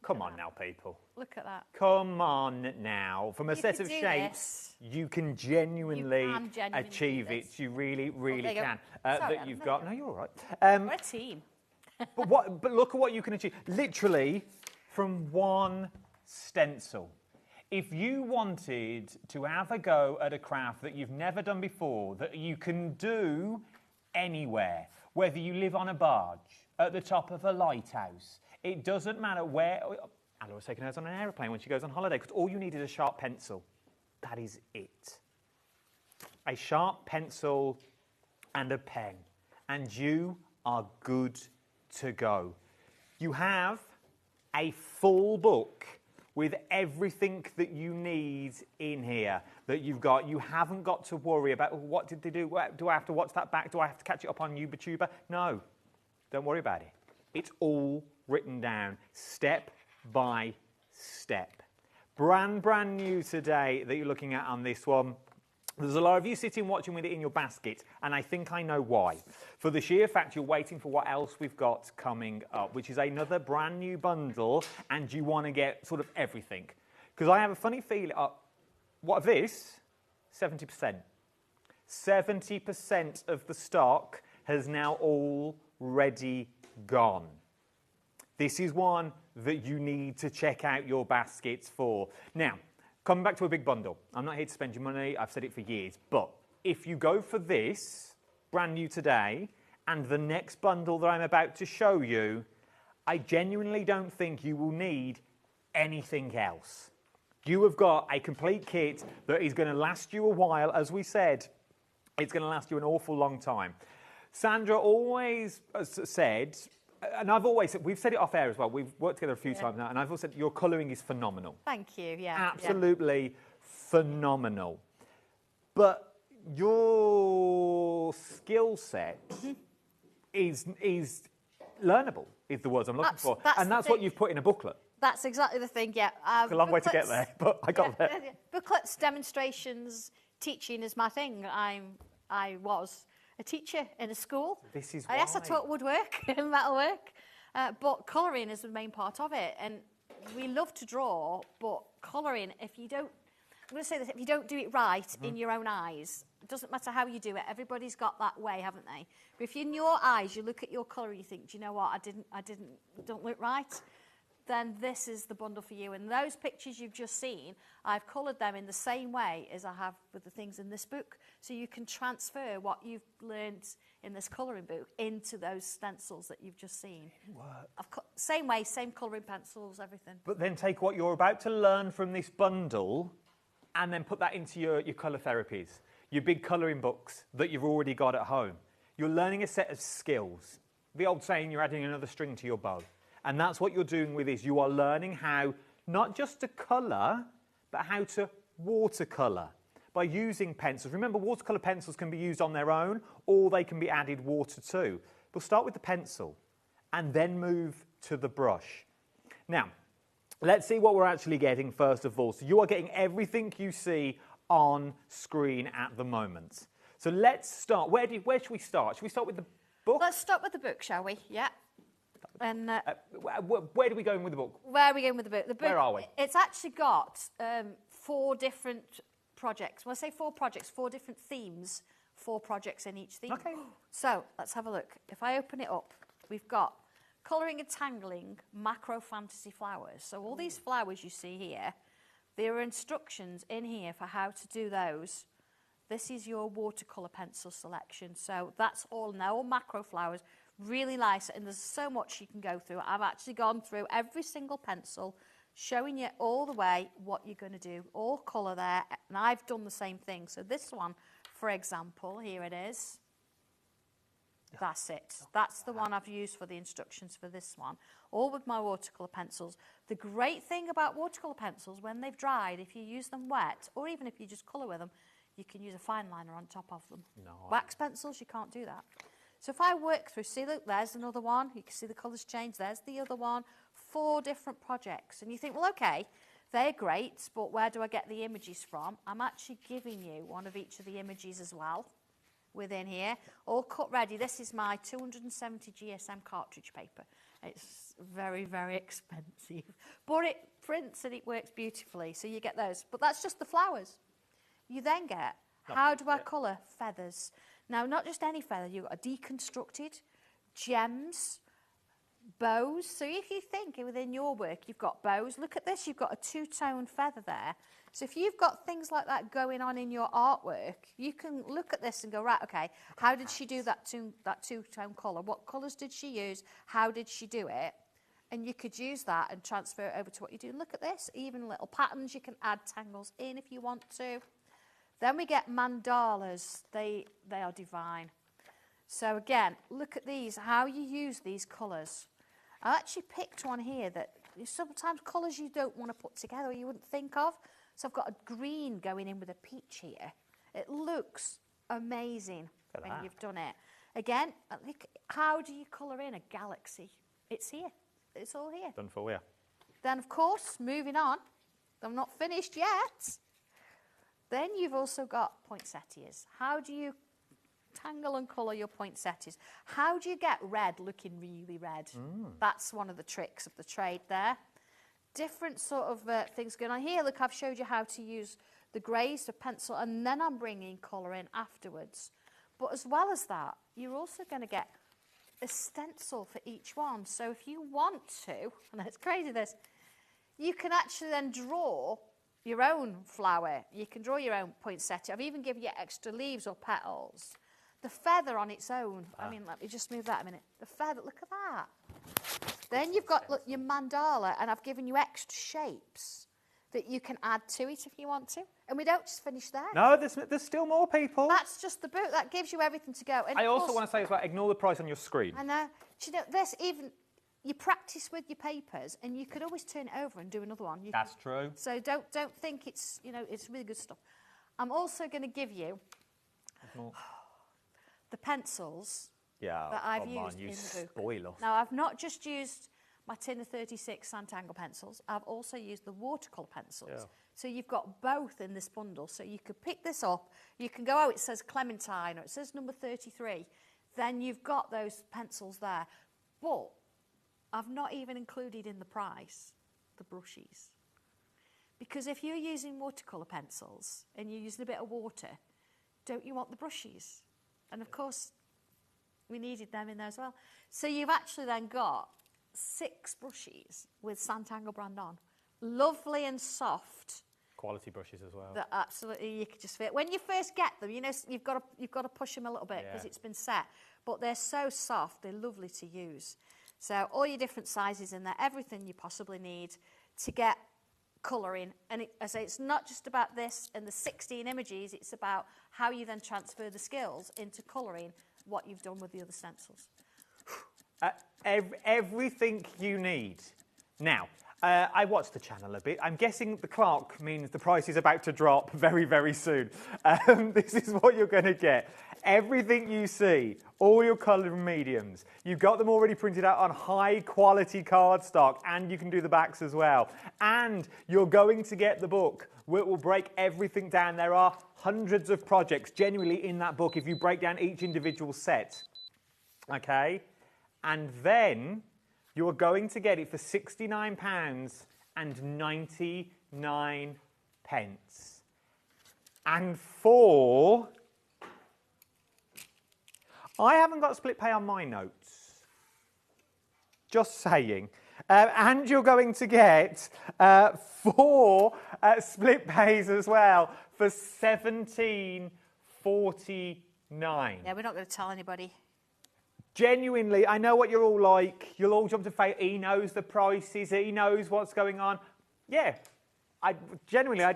come on now, people. Look at that. Come on now. From a set of shapes, you can genuinely achieve it. You really, really can. Sorry, that you've got. No, you're all right. We're a team. but look at what you can achieve. Literally, from one stencil. If you wanted to have a go at a craft that you've never done before, that you can do anywhere, whether you live on a barge, at the top of a lighthouse, it doesn't matter where. Laura's taking hers on an aeroplane when she goes on holiday because all you need is a sharp pencil. That is it. A sharp pencil and a pen, and you are good to go. You have a full book with everything that you need in here that you've got. You haven't got to worry about, what did they do? Do I have to watch that back? Do I have to catch it up on YouTuber? No, don't worry about it. It's all written down step by step. Brand new today that you're looking at on this one. There's a lot of you sitting watching with it in your basket, and I think I know why. For the sheer fact you're waiting for what else we've got coming up, which is another brand new bundle, and you want to get sort of everything. Because I have a funny feeling, what of this? 70%. 70% of the stock has now already gone. This is one that you need to check out your baskets for. Now, coming back to a big bundle. I'm not here to spend your money. I've said it for years. But if you go for this, brand new today, and the next bundle that I'm about to show you, I genuinely don't think you will need anything else. You have got a complete kit that is going to last you a while. As we said, it's going to last you an awful long time. Sandra always said, and I've always said, we've said it off air as well, we've worked together a few times now, and I've always said your colouring is phenomenal. Thank you, yeah. Absolutely phenomenal. But your skill set is learnable, is the words I'm looking for. And that's what you've put in a booklet. That's exactly the thing, yeah. It's a long way to get there, but I got there. Booklets, demonstrations, teaching is my thing. I was a teacher in a school. This is why. Yes, I taught woodwork and metalwork, but colouring is the main part of it. And we love to draw, but colouring, if you don't, I'm going to say this, if you don't do it right in your own eyes, it doesn't matter how you do it. Everybody's got that way, haven't they? But if in your eyes you look at your colour and you think, do you know what, don't look right, then this is the bundle for you. And those pictures you've just seen, I've coloured them in the same way as I have with the things in this book. So you can transfer what you've learned in this colouring book into those stencils that you've just seen. Same way, same colouring pencils, everything. But then take what you're about to learn from this bundle and then put that into your colour therapies, your big colouring books that you've already got at home. You're learning a set of skills. The old saying, you're adding another string to your bow. And that's what you're doing with this. You are learning how not just to colour, but how to watercolour by using pencils. Remember, watercolour pencils can be used on their own, or they can be added water to. We'll start with the pencil and then move to the brush. Now, let's see what we're actually getting first of all. So you are getting everything you see on screen at the moment. So let's start. Where should we start? Should we start with the book? Let's start with the book, shall we? Yeah. And where do we go with the book? Where are we going with the book? The book, where are we? It's actually got 4 different projects. When I say 4 projects, 4 different themes, 4 projects in each theme. Okay. So let's have a look. If I open it up, we've got colouring and tangling macro fantasy flowers. So all these flowers you see here, there are instructions in here for how to do those. This is your watercolour pencil selection. So that's all now, all macro flowers. Really nice, and there's so much you can go through. I've actually gone through every single pencil, showing you all the way what you're going to do, all colour there, and I've done the same thing. So this one, for example, here it is. That's it. That's the one I've used for the instructions for this one, all with my watercolour pencils. The great thing about watercolour pencils, when they've dried, if you use them wet, or even if you just colour with them, you can use a fine liner on top of them. No. Wax pencils, you can't do that. So if I work through, see, look, there's another one. You can see the colours change. There's the other one. 4 different projects. And you think, well, okay, they're great, but where do I get the images from? I'm actually giving you one of each of the images as well within here. All cut ready. This is my 270 GSM cartridge paper. It's very, very expensive. But it prints and it works beautifully. So you get those. But that's just the flowers. You then get, how do I colour feathers? Now, not just any feather, you've got a deconstructed, gems, bows. So if you think within your work, you've got bows, look at this, you've got a 2-tone feather there. So if you've got things like that going on in your artwork, you can look at this and go, right, okay, how did she do that two-tone colour? What colours did she use? How did she do it? And you could use that and transfer it over to what you're doing. Look at this, even little patterns. You can add tangles in if you want to. Then we get mandalas. They are divine. So again, look at these, how you use these colours. I actually picked one here that sometimes colours you don't want to put together or you wouldn't think of. So I've got a green going in with a peach here. It looks amazing when you've done it. Again, how do you colour in a galaxy? It's here. It's all here. Done for you. Then, of course, moving on. I'm not finished yet. Then you've also got poinsettias. How do you tangle and colour your poinsettias? How do you get red looking really red? That's one of the tricks of the trade there. Different sort of things going on here. Look, I've showed you how to use the greys, the pencil, and then I'm bringing colour in afterwards. But as well as that, you're also going to get a stencil for each one. So if you want to, and it's crazy this, you can actually then draw your own flower. You can draw your own poinsettia. I've even given you extra leaves or petals. The feather on its own. I mean, let me just move that a minute. The feather, look at that. Then you've got look, your mandala, and I've given you extra shapes that you can add to it if you want to. And we don't just finish there. No, there's still more, people. That's just the book. That gives you everything to go. And I also want to say as well, ignore the price on your screen. I know. Do you know, this even, you practice with your papers and you could always turn it over and do another one. That's true. So don't think it's, you know, it's really good stuff. I'm also going to give you the pencils that I've used in the book. Spoil us. Now, I've not just used my tin of 36 Santangle pencils. I've also used the watercolour pencils. Yeah. So you've got both in this bundle. So you could pick this up. You can go, oh, it says Clementine or it says number 33. Then you've got those pencils there. But I've not even included in the price the brushes. Because if you're using watercolour pencils and you're using a bit of water, don't you want the brushes? And of course, we needed them in there as well. So you've actually then got 6 brushes with Santangle brand on. Lovely and soft. Quality brushes as well. That absolutely you could just fit. When you first get them, you know, you've got to push them a little bit because it's been set. But they're so soft, they're lovely to use. So all your different sizes in there, everything you possibly need to get colouring. And I say it's not just about this and the 16 images, it's about how you then transfer the skills into colouring what you've done with the other stencils. Everything you need. Now, I watched the channel a bit. I'm guessing the clock means the price is about to drop very, very soon. This is what you're going to get. Everything you see, all your colour mediums, you've got them already printed out on high-quality cardstock, and you can do the backs as well. And you're going to get the book. It will break everything down. There are hundreds of projects genuinely in that book if you break down each individual set. Okay? And then you're going to get it for £69.99. And for... I haven't got split pay on my notes. Just saying. And you're going to get 4 split pays as well for £17.49. Yeah, we're not going to tell anybody. Genuinely, I know what you're all like. You'll all jump to faith. He knows the prices. He knows what's going on. Yeah. I didn't know.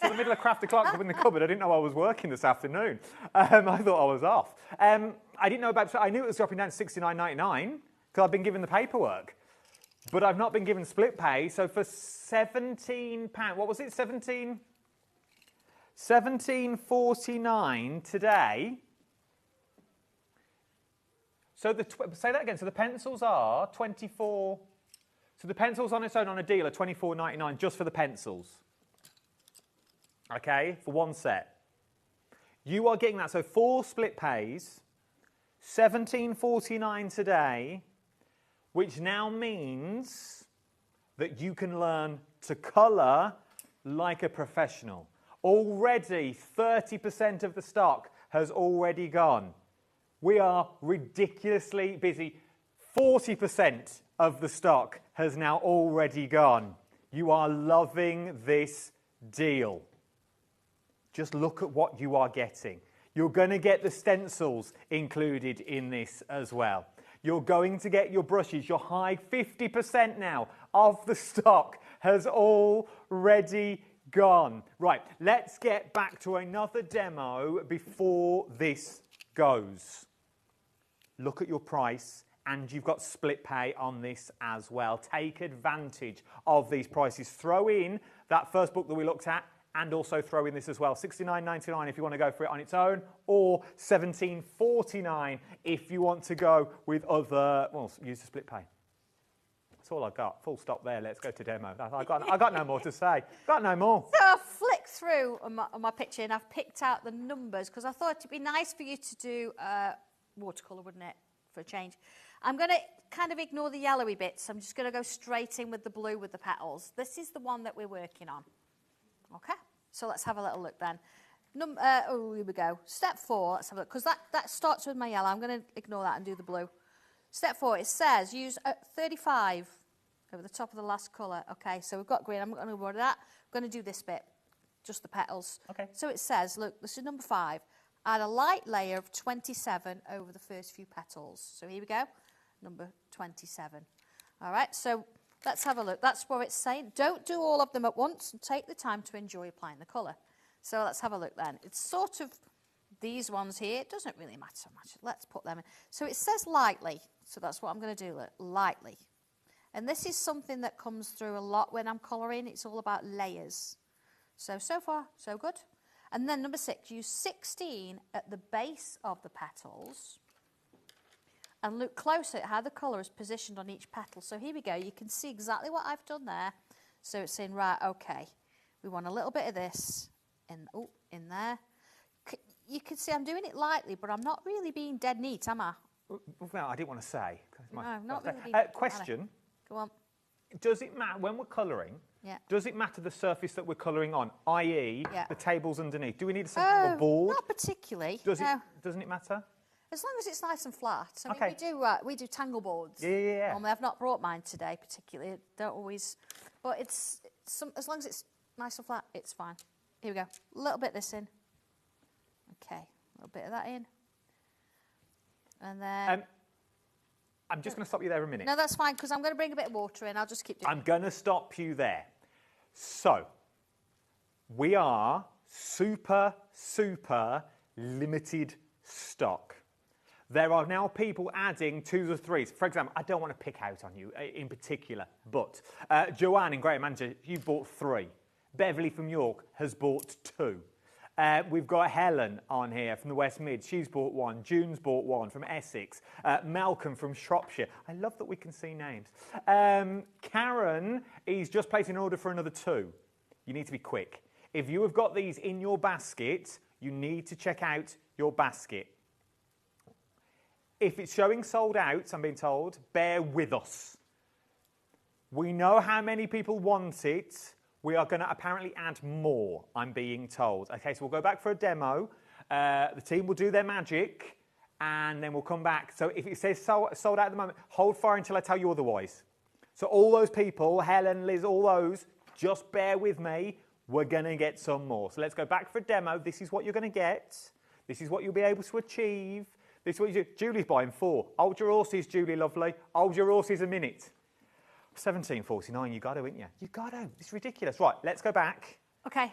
Till the middle of craft o'clock up in the cupboard, I didn't know I was working this afternoon. I thought I was off. I didn't know about. I knew it was dropping down to £69.99 because I've been given the paperwork, but I've not been given split pay. So for £17, what was it? £17.49 today. So say that again. So the pencils are 24. So the pencils on its own on a deal are £24.99 just for the pencils. Okay, for one set. You are getting that. So 4 split pays, £17.49 today, which now means that you can learn to colour like a professional. Already 30% of the stock has already gone. We are ridiculously busy. 40% of the stock has now already gone. You are loving this deal. Just look at what you are getting. You're going to get the stencils included in this as well. you're going to get your brushes, your high 50% now of the stock has already gone. Right, let's get back to another demo before this goes. Look at your price, and you've got split pay on this as well. Take advantage of these prices. Throw in that first book that we looked at, and also throw in this as well. $69.99 if you want to go for it on its own, or $17.49 if you want to go with other, well, use the split pay. That's all I've got. Full stop there. Let's go to demo. I got no more to say. Got no more. So I've flicked through on my picture and I've picked out the numbers because I thought it'd be nice for you to do watercolour, wouldn't it, for a change. I'm going to kind of ignore the yellowy bits. I'm just going to go straight in with the blue with the petals. This is the one that we're working on. Okay, so let's have a little look then. Oh, here we go. Step 4, let's have a look, because that starts with my yellow. I'm going to ignore that and do the blue. Step 4, it says use 35 over the top of the last colour. Okay, so we've got green. I'm not going to worry that. I'm going to do this bit, just the petals. Okay. So it says, look, this is number 5. Add a light layer of 27 over the first few petals. So here we go, number 27. All right, so let's have a look. That's what it's saying. Don't do all of them at once and take the time to enjoy applying the colour. So let's have a look then. It's sort of these ones here. It doesn't really matter so much. Let's put them in. So it says lightly. So that's what I'm going to do, look, lightly. And this is something that comes through a lot when I'm colouring. It's all about layers. So far, so good. And then number 6, use 16 at the base of the petals. And look closer at how the colour is positioned on each petal. So here we go. You can see exactly what I've done there. So it's saying, right, okay, we want a little bit of this in there. You can see I'm doing it lightly, but I'm not really being dead neat, am I? Well, I didn't want to say. No, not really being question. Go on. Does it matter, when we're colouring, does it matter the surface that we're colouring on, i.e. the tables underneath? Do we need a Santangle board? Not particularly. Doesn't it matter? As long as it's nice and flat. I mean, we do tangle boards. Yeah. I've not brought mine today particularly. Don't always, but as long as it's nice and flat, it's fine. Here we go. A little bit of this in. Okay, a little bit of that in. And then... I'm just going to stop you there a minute. No, that's fine, because I'm going to bring a bit of water in. I'll just keep doing I'm going to stop you there. So, we are super limited stock. There are now people adding 2s or 3s. For example, I don't want to pick out on you in particular, but Joanne in Greater Manchester, you bought 3. Beverly from York has bought 2. We've got Helen on here from the West Mid. She's bought 1. June's bought 1 from Essex. Malcolm from Shropshire. I love that we can see names. Karen is just placing an order for another 2. You need to be quick. If you have got these in your basket, you need to check out your basket. If it's showing sold out, I'm being told, bear with us. We know how many people want it. We are going to apparently add more, I'm being told. Okay, so we'll go back for a demo. The team will do their magic, and then we'll come back. So if it says sold out at the moment, hold fire until I tell you otherwise. So all those people, Helen, Liz, all those, just bear with me. We're going to get some more. So let's go back for a demo. This is what you're going to get. This is what you'll be able to achieve. This is what you do. Julie's buying 4. Hold your horses, Julie, lovely. Hold your horses a minute. $17.49, you got to, ain't you? You got to. It's ridiculous. Right, let's go back. Okay.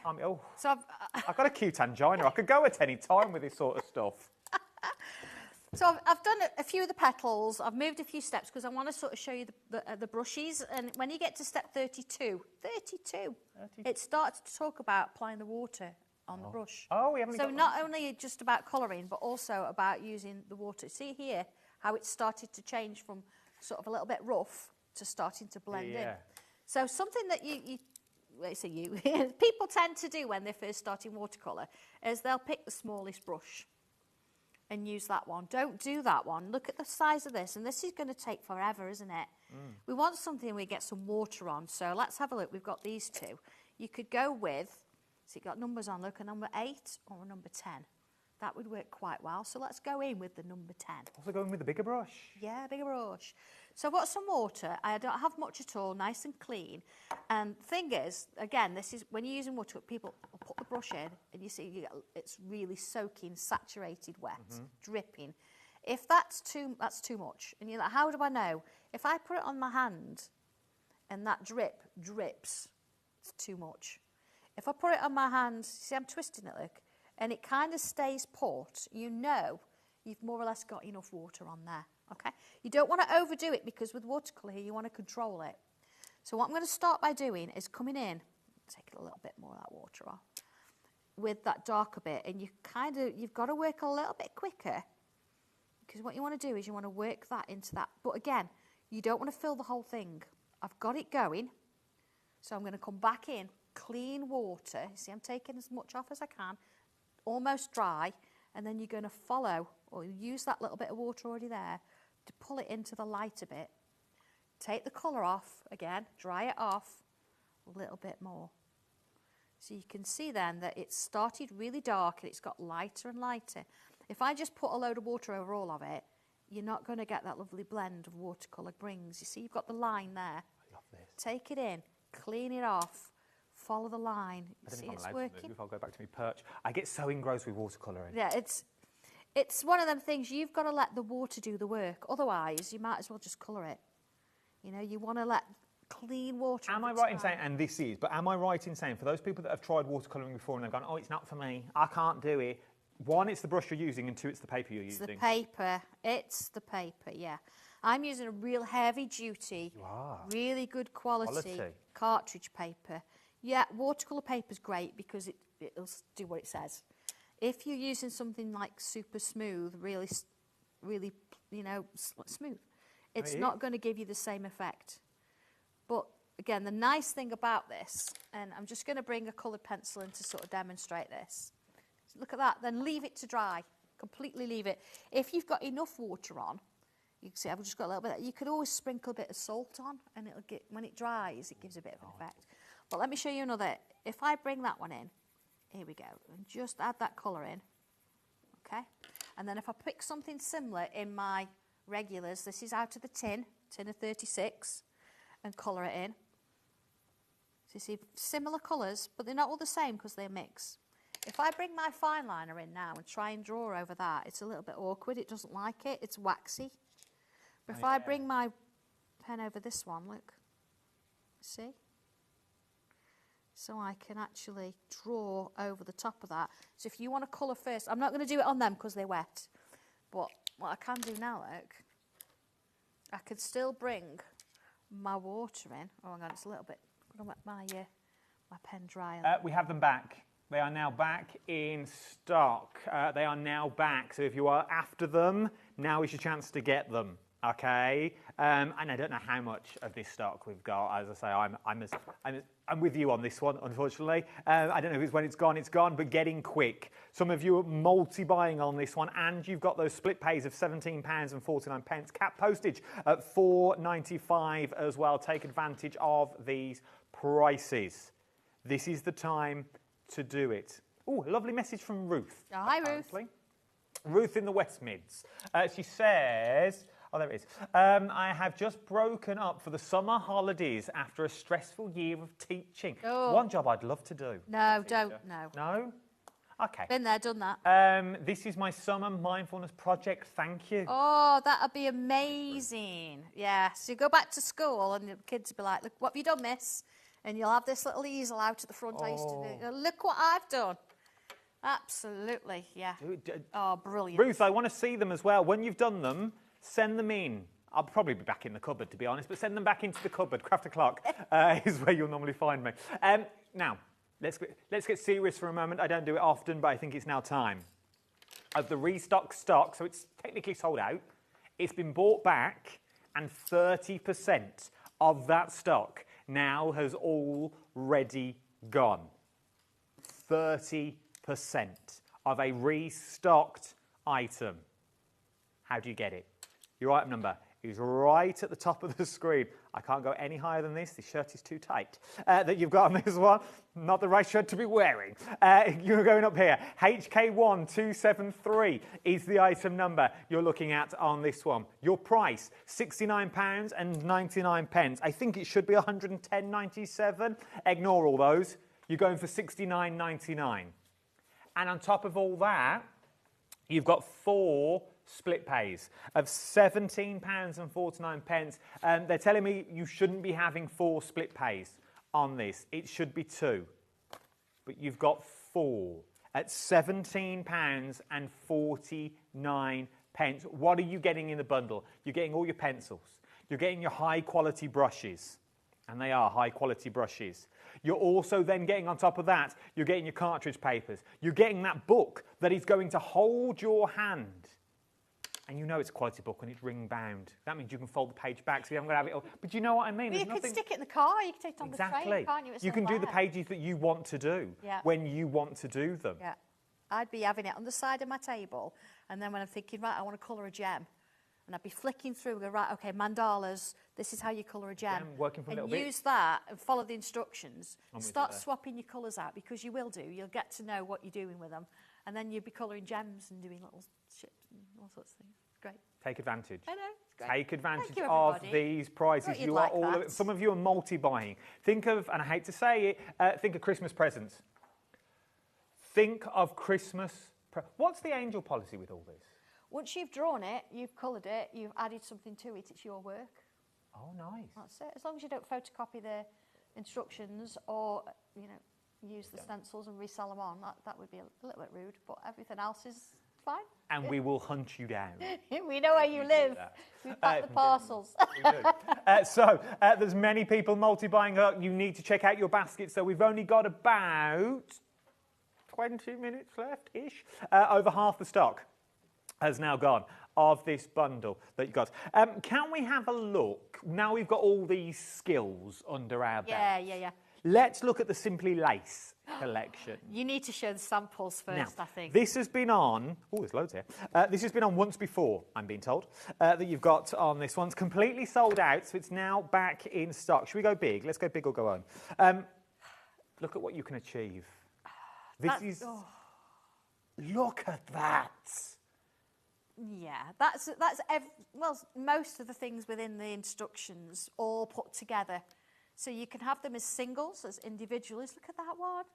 So I've got a cute angina. I could go at any time with this sort of stuff. So I've done a few of the petals. I've moved a few steps because I want to sort of show you the brushes. And when you get to step 32, it starts to talk about applying the water on the brush. Oh, we haven't got... So not only just about colouring, but also about using the water. See here how it started to change from sort of a little bit rough to starting to blend in. So something that people tend to do when they're first starting watercolour is they'll pick the smallest brush and use that one. Don't do that one. Look at the size of this, and this is going to take forever, isn't it? We want something we get some water on, so let's have a look. We've got these 2. You could go with, so you've got numbers on, look, a number 8 or a number 10. That would work quite well, so let's go in with the number 10. Also going with the bigger brush? Yeah, bigger brush. So I've got some water. I don't have much at all, nice and clean. And the thing is, again, this is when you're using water, people will put the brush in and you see it's really soaking, saturated wet, dripping. If that's too much. And you're like, how do I know? If I put it on my hand and that drips, it's too much. If I put it on my hand, see I'm twisting it, look, and it kind of stays put, you know you've more or less got enough water on there, okay? You don't want to overdo it because with watercolour here, you want to control it. So what I'm going to start by doing is coming in, taking a little bit more of that water off, with that darker bit, and you've got to work a little bit quicker, because what you want to do is you want to work that into that. But again, you don't want to fill the whole thing. I've got it going, so I'm going to come back in, clean water. You see, I'm taking as much off as I can, almost dry, and then you're going to follow, or use that little bit of water already there to pull it into the lighter bit. Take the colour off again, dry it off a little bit more. So you can see then that it's started really dark and it's got lighter and lighter. If I just put a load of water over all of it, you're not going to get that lovely blend of watercolour brings. You see, you've got the line there. I love this. Take it in, clean it off, follow the line. I don't See, think it's I'm allowed to working. move. I'll go back to my perch. I get so engrossed with watercolouring. Yeah, it's one of them things, you've got to let the water do the work. Otherwise, you might as well just colour it. You know, you want to let clean water. Am I right in saying, and this is, but am I right in saying for those people that have tried watercolouring before and they've gone, oh, it's not for me, I can't do it. One, it's the brush you're using, and two, it's the paper you're using. It's the paper. It's the paper, yeah. I'm using a real heavy-duty, really good quality cartridge paper. Yeah, watercolour paper's great because it'll do what it says. If you're using something like super smooth, really, you know, smooth, it's not going to give you the same effect. But again, the nice thing about this, and I'm just going to bring a coloured pencil in to sort of demonstrate this. So look at that, then leave it to dry. Completely leave it. If you've got enough water on, you can see I've just got a little bit, you could always sprinkle a bit of salt on, and it'll get, when it dries, it gives a bit of an effect. But let me show you another. If I bring that one in, here we go, and just add that colour in, okay? And then if I pick something similar in my regulars, this is out of the tin of 36, and colour it in. So you see, similar colours, but they're not all the same because they mix. If I bring my fine liner in now and try and draw over that, it's a little bit awkward, it doesn't like it, it's waxy. But if I bring my pen over this one, look, see? So I can actually draw over the top of that. So if you want to colour first, I'm not going to do it on them because they're wet, but what I can do now, look, I can still bring my water in. Oh, hang on, it's a little bit, I'm going to let my pen dry. We have them back. They are now back in stock. They are now back. So if you are after them, now is your chance to get them. Okay. And I don't know how much of this stock we've got. As I say, I'm with you on this one, unfortunately. I don't know if it's when it's gone, but getting quick. Some of you are multi-buying on this one, and you've got those split pays of £17.49, cap postage at £4.95 as well. Take advantage of these prices. This is the time to do it. Oh, a lovely message from Ruth. Oh, hi, Ruth. Ruth in the West Mids. She says, oh, there it is. I have just broken up for the summer holidays after a stressful year of teaching. Oh. One job I'd love to do. No, don't, no. No? Okay. Been there, done that. This is my summer mindfulness project. Thank you. Oh, that'd be amazing. Yeah, so you go back to school and the kids will be like, look, what have you done, miss? And you'll have this little easel out at the front. I used to do, look what I've done. Absolutely, yeah. Oh, brilliant. Ruth, I want to see them as well. When you've done them, send them in. I'll probably be back in the cupboard, to be honest, but send them back into the cupboard. Craft O'Clock is where you'll normally find me. Now, let's get serious for a moment. I don't do it often, but I think it's now time. Of the restock stock, so it's technically sold out, it's been bought back, and 30% of that stock now has already gone. 30% of a restocked item. How do you get it? Your item number is right at the top of the screen. I can't go any higher than this. This shirt is too tight. That you've got on this one. Not the right shirt to be wearing. You're going up here. HK1273 is the item number you're looking at on this one. Your price, £69.99. I think it should be £110.97. Ignore all those. You're going for £69.99. And on top of all that, you've got 4 split pays of £17.49. They're telling me you shouldn't be having 4 split pays on this. It should be 2. But you've got 4 at £17.49. What are you getting in the bundle? You're getting all your pencils. You're getting your high quality brushes. And they are high quality brushes. You're also then getting on top of that, you're getting your cartridge papers. You're getting that book that is going to hold your hand. And you know it's a quality book when it's ring bound. That means you can fold the page back so you haven't got to have it all. But you know what I mean? Well, you could stick it in the car, you could take it on the train, can't you? It's You can do the there. pages that you want to do when you want to do them. Yeah. I'd be having it on the side of my table, and then when I'm thinking, right, I want to colour a gem, and I'd be flicking through and go, right, okay, mandalas, this is how you colour a gem. Working for a little and bit. use that and follow the instructions. I'm with you Start there. swapping your colours out, because you will do. You'll get to know what you're doing with them, and then you'll be colouring gems and doing little ships and all sorts of things. Great. Take advantage. I know, it's great. Take advantage Thank you, of everybody. these prices. Thought you'd You like are all. that. Some of you are multi-buying. Think of, and I hate to say it, think of Christmas presents. Think of Christmas. What's the angel policy with all this? Once you've drawn it, you've coloured it, you've added something to it, it's your work. Oh, nice. That's it. As long as you don't photocopy the instructions or, you know, use the stencils and resell them on, that would be a little bit rude, but everything else is fine. And we will hunt you down. We know where you live. We've got the parcels. There's many people multi-buying. You need to check out your basket. So we've only got about 20 minutes left-ish. Over half the stock has now gone of this bundle that you got. Can we have a look? Now we've got all these skills under our belt. Yeah. Let's look at the Simply Lace collection. You need to show the samples first, Now, I think. this has been on... Oh, there's loads here. This has been on once before, I'm being told, that you've got on this one. It's completely sold out, so it's now back in stock. Should we go big? Let's go big or go home. Look at what you can achieve. Look at that. Yeah, well, most of the things within the instructions all put together. So you can have them as singles, as individuals. Look at that one.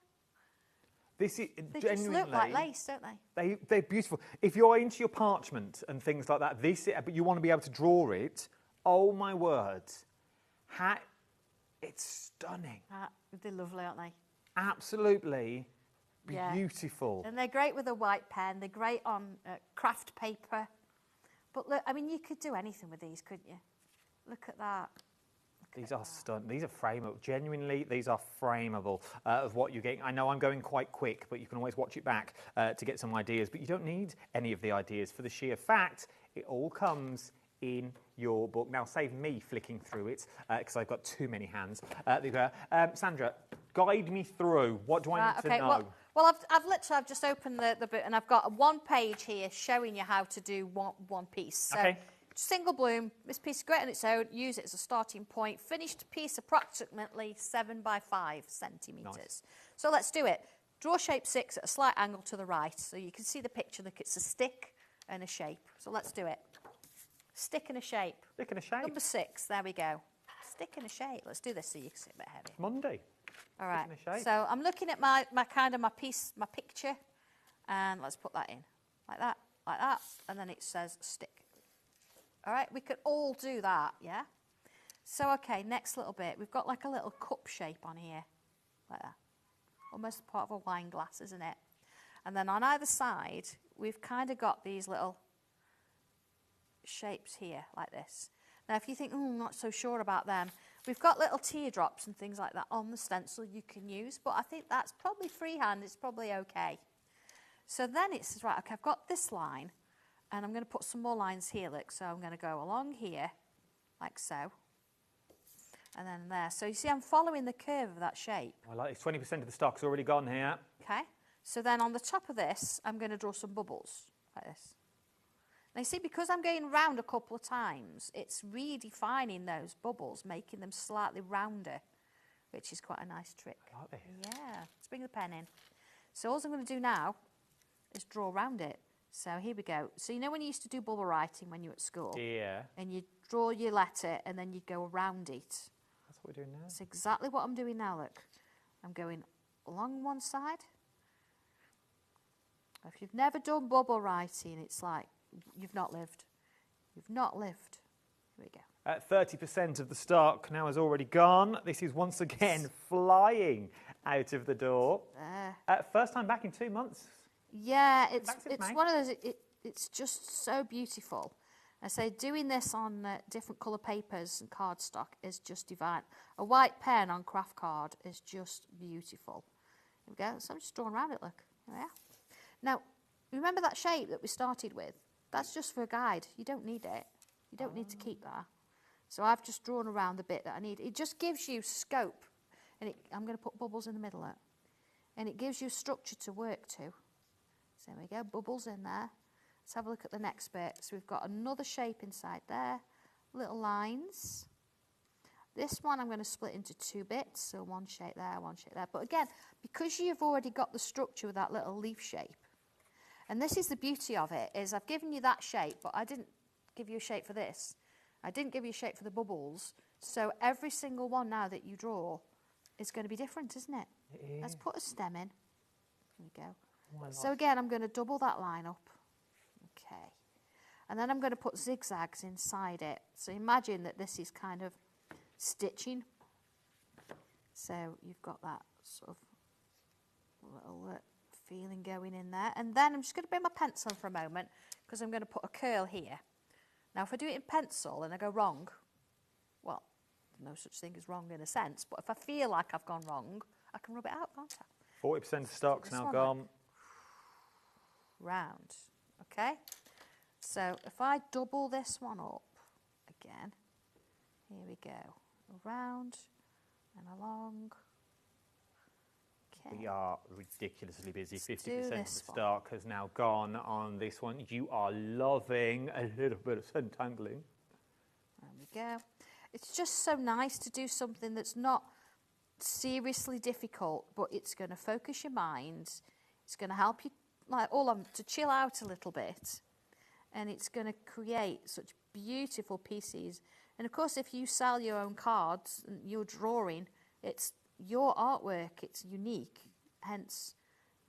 This is They genuinely, just look like lace, don't they? They're beautiful. If you're into your parchment and things like that, but you want to be able to draw it, oh my word, it's stunning. They're lovely, aren't they? Absolutely beautiful. And they're great with a white pen. They're great on craft paper. But look, I mean, you could do anything with these, couldn't you? Look at that. These are stunning. These are frameable. Genuinely, these are frameable of what you're getting. I know I'm going quite quick, but you can always watch it back to get some ideas. But you don't need any of the ideas for the sheer fact it all comes in your book. Now, save me flicking through it because I've got too many hands. Sandra, guide me through. What do I need to know? Well, I've just opened the book and I've got one page here showing you how to do one piece. So, single bloom, this piece is great on its own, use it as a starting point. Finished piece approximately 7 by 5 centimetres. Nice. So let's do it. Draw shape 6 at a slight angle to the right. So you can see the picture, look, it's a stick and a shape. So let's do it. Stick and a shape. Stick and a shape. Number 6, there we go. Stick and a shape. Let's do this so you can see a bit heavy. Monday. All right. So I'm looking at my picture, and let's put that in. Like that, and then it says stick. All right, we could all do that, yeah? So, okay, next little bit. We've got like a little cup shape on here, like that. Almost part of a wine glass, isn't it? And then on either side, we've kind of got these little shapes here, like this. Now, if you think, I'm not so sure about them, we've got little teardrops and things like that on the stencil you can use, but I think that's probably freehand. It's probably okay. So then it says, right, okay, I've got this line, and I'm going to put some more lines here, look. So I'm going to go along here, like so, and then there. So you see I'm following the curve of that shape. I like it. 20% of the stock's already gone here. Okay. So then on the top of this, I'm going to draw some bubbles, like this. Now you see, because I'm going round a couple of times, it's redefining those bubbles, making them slightly rounder, which is quite a nice trick. I like this. Yeah. Let's bring the pen in. So all I'm going to do now is draw around it. So here we go. So you know when you used to do bubble writing when you were at school? Yeah. And you draw your letter and then you go around it. That's what we're doing now. That's exactly what I'm doing now, look. I'm going along one side. If you've never done bubble writing, it's like you've not lived. You've not lived. Here we go. 30% of the stock now has already gone. This is once again flying out of the door. First time back in 2 months. Yeah, it's one of those, it's just so beautiful. I say doing this on different colour papers and cardstock is just divine. A white pen on craft card is just beautiful. Here we go. So I'm just drawing around it, look. There we are. Now, remember that shape that we started with? That's just for a guide. You don't need it. You don't need to keep that. So I've just drawn around the bit that I need. It just gives you scope. And I'm going to put bubbles in the middle of it. And it gives you structure to work to. So there we go, bubbles in there. Let's have a look at the next bit. So we've got another shape inside there, little lines. This one I'm going to split into 2 bits, so one shape there, one shape there. But again, because you've already got the structure with that little leaf shape, and this is the beauty of it, is I've given you that shape, but I didn't give you a shape for this. I didn't give you a shape for the bubbles. So every single one now that you draw is going to be different, isn't it? Yeah. Let's put a stem in. Here we go. Oh, so again, I'm going to double that line up. Okay. And then I'm going to put zigzags inside it. So imagine that this is kind of stitching. So you've got that sort of little feeling going in there. And then I'm just going to bring my pencil for a moment because I'm going to put a curl here. Now, if I do it in pencil and I go wrong, well, no such thing as wrong in a sense, but if I feel like I've gone wrong, I can rub it out, can't I? 40% of stock's now gone. Round. Okay? So if I double this one up again, here we go. Around and along. Okay. We are ridiculously busy. 50% of the stock has now gone on this one. You are loving a little bit of Santangling. There we go. It's just so nice to do something that's not seriously difficult, but it's going to focus your mind. It's going to help you, like to chill out a little bit, and it's going to create such beautiful pieces. And of course, if you sell your own cards and you're drawing, it's your artwork. It's unique. Hence,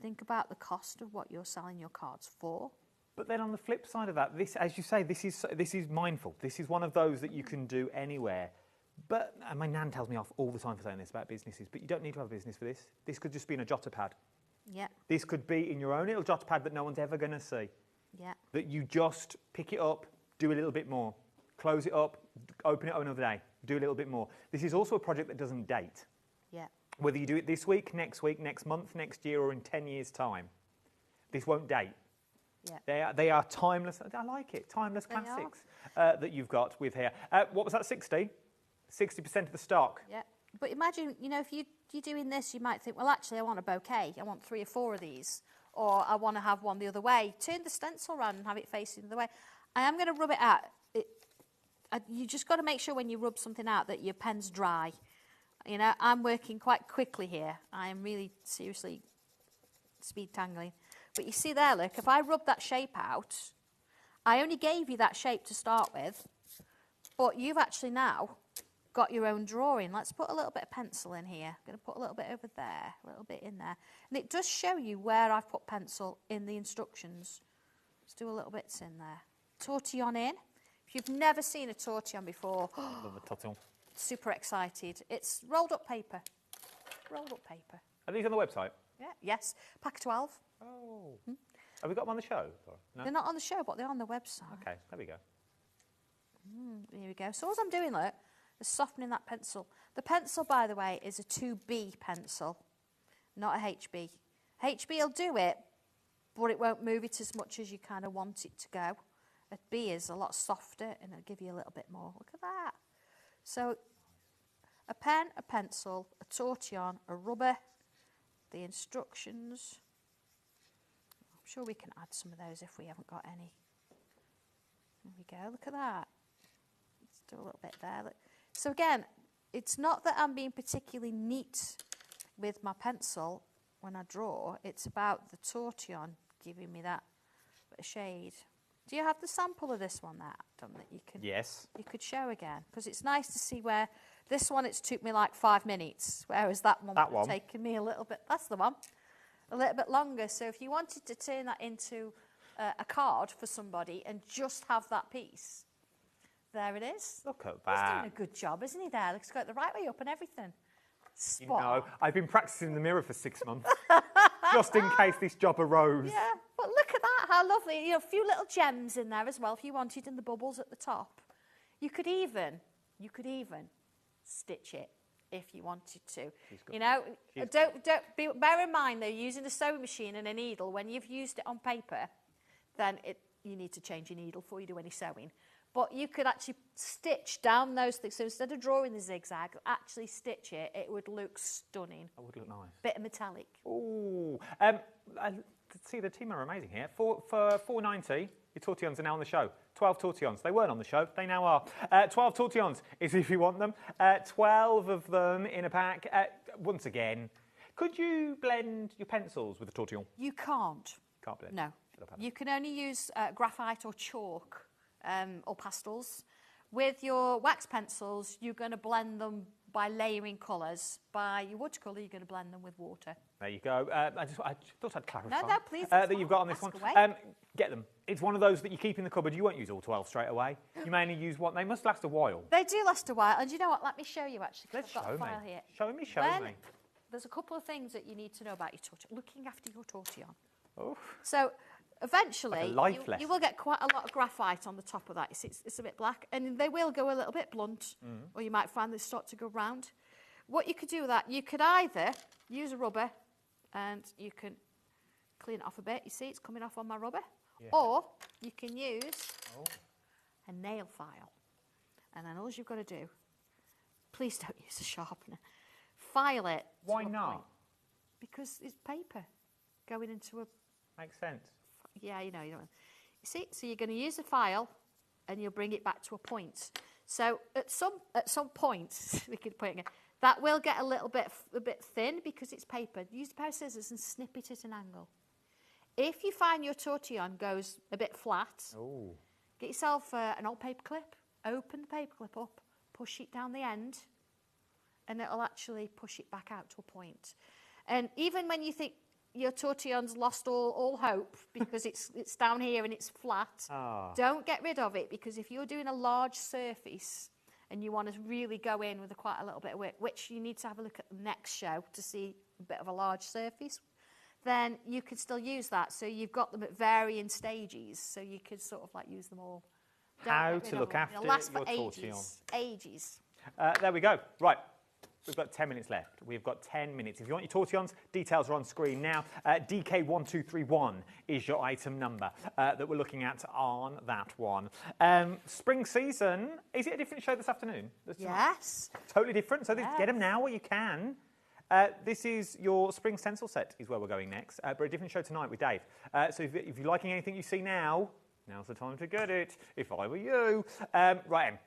think about the cost of what you're selling your cards for. But then on the flip side of that, this, as you say, this is mindful. This is one of those that you can do anywhere. But and my nan tells me off all the time for saying this about businesses, but you don't need to have a business for this. This could just be in a jotter pad. Yeah. This could be in your own little jotter pad that no one's ever going to see. Yeah. That you just pick it up, do a little bit more, close it up, open it up another day, do a little bit more. This is also a project that doesn't date. Yeah. Whether you do it this week, next month, next year, or in 10 years' time, this won't date. Yeah. They are timeless. I like it. Timeless classics that you've got with here. What was that? 60% of the stock. Yeah. But imagine, if you're doing this, you might think, well, actually, I want a bouquet. I want 3 or 4 of these, or I want to have one the other way. Turn the stencil around and have it facing the other way. I am going to rub it out. You just got to make sure when you rub something out that your pen's dry. I'm working quite quickly here. I am really seriously speed tangling. But you see there, look, if I rub that shape out, I only gave you that shape to start with, but you've actually now got your own drawing. Let's put a little bit of pencil in here. I'm going to put a little bit over there, a little bit in there. And it does show you where I've put pencil in the instructions. Let's do a little bits in there. Tortillon in. If you've never seen a tortillon before, love a tortillon. Super excited. It's rolled up paper. Rolled up paper. Are these on the website? Yeah. Yes. Pack of 12. Oh. Have we got them on the show? No? They're not on the show, but they're on the website. Okay, there we go. Here we go. So all I'm doing, look, is softening that pencil. The pencil, by the way, is a 2B pencil, not a HB. HB will do it, but it won't move it as much as you kind of want it to go. A B is a lot softer, and it'll give you a little bit more. Look at that. So a pen, a pencil, a tortillon, a rubber, the instructions. I'm sure we can add some of those if we haven't got any. There we go, look at that. Let's do a little bit there. Look. So again, it's not that I'm being particularly neat with my pencil when I draw. It's about the tortillon giving me that bit of shade. Do you have the sample of this one there, Adam, that you could, you could show again? Because it's nice to see where this one, it's took me like 5 minutes, whereas that one would have taken me a little bit, that's the one, a little bit longer. So if you wanted to turn that into a card for somebody and just have that piece. There it is. Look at He's that. doing a good job, isn't he, there? He's got it the right way up and everything. You know, I've been practicing in the mirror for 6 months, just in case this job arose. Yeah, but look at that, how lovely. You know, a few little gems in there as well, if you wanted, and the bubbles at the top. You could even stitch it if you wanted to. You know, bear in mind, though, using a sewing machine and a needle, when you've used it on paper, then you need to change your needle before you do any sewing. But you could actually stitch down those things. So instead of drawing the zigzag, actually stitch it. It would look stunning. That would look nice. Bit of metallic. Ooh. See, the team are amazing here. For $4.90, your tortillons are now on the show. 12 tortillons. They weren't on the show. They now are. 12 tortillons is if you want them. 12 of them in a pack. Once again, could you blend your pencils with a tortillon? You can't. Can't blend. No. You can only use graphite or chalk. Or pastels. With your wax pencils, you're going to blend them by layering colours. By your watercolour, you're going to blend them with water. There you go. I thought I'd clarify. No, please. That you've got on this one. Get them. It's one of those that you keep in the cupboard. You won't use all 12 straight away. You may only use one. They must last a while. They do last a while. And you know what? Let me show you, actually. Let's I've got a file here. Show me. There's a couple of things that you need to know about your tortillon. Looking after your tortillon. Oh. So, eventually, like you will get quite a lot of graphite on the top of that. It's a bit black, and they will go a little bit blunt, or you might find they start to go round. What you could do with that, you could either use a rubber, and you can clean it off a bit. You see, it's coming off on my rubber. Yeah. Or you can use a nail file. And then all you've got to do, please don't use a sharpener, file it. Why not? Because it's paper going into a... Makes sense. Yeah, you know. You see, so you're going to use a file, and you'll bring it back to a point. So at some point, we could put it again, that will get a bit thin because it's paper. Use a pair of scissors and snip it at an angle. If you find your tortillon goes a bit flat, get yourself an old paper clip. Open the paper clip up, push it down the end, and it'll actually push it back out to a point. And even when you think your tortillon's lost all hope because it's down here and it's flat, don't get rid of it, because if you're doing a large surface and you want to really go in with quite a little bit of work, which you need to have a look at the next show to see a bit of a large surface, then you could still use that. So you've got them at varying stages, so you could sort of like use them all. How to look after your tortillon. Ages. There we go. Right. We've got 10 minutes left. We've got 10 minutes. If you want your tortillons, details are on screen now. DK1231 is your item number that we're looking at on that one. Spring season, is it a different show this afternoon? Yes. Totally different. So get them now while you can. This is your spring stencil set is where we're going next, but a different show tonight with Dave. So if you're liking anything you see now, now's the time to get it, if I were you. Right,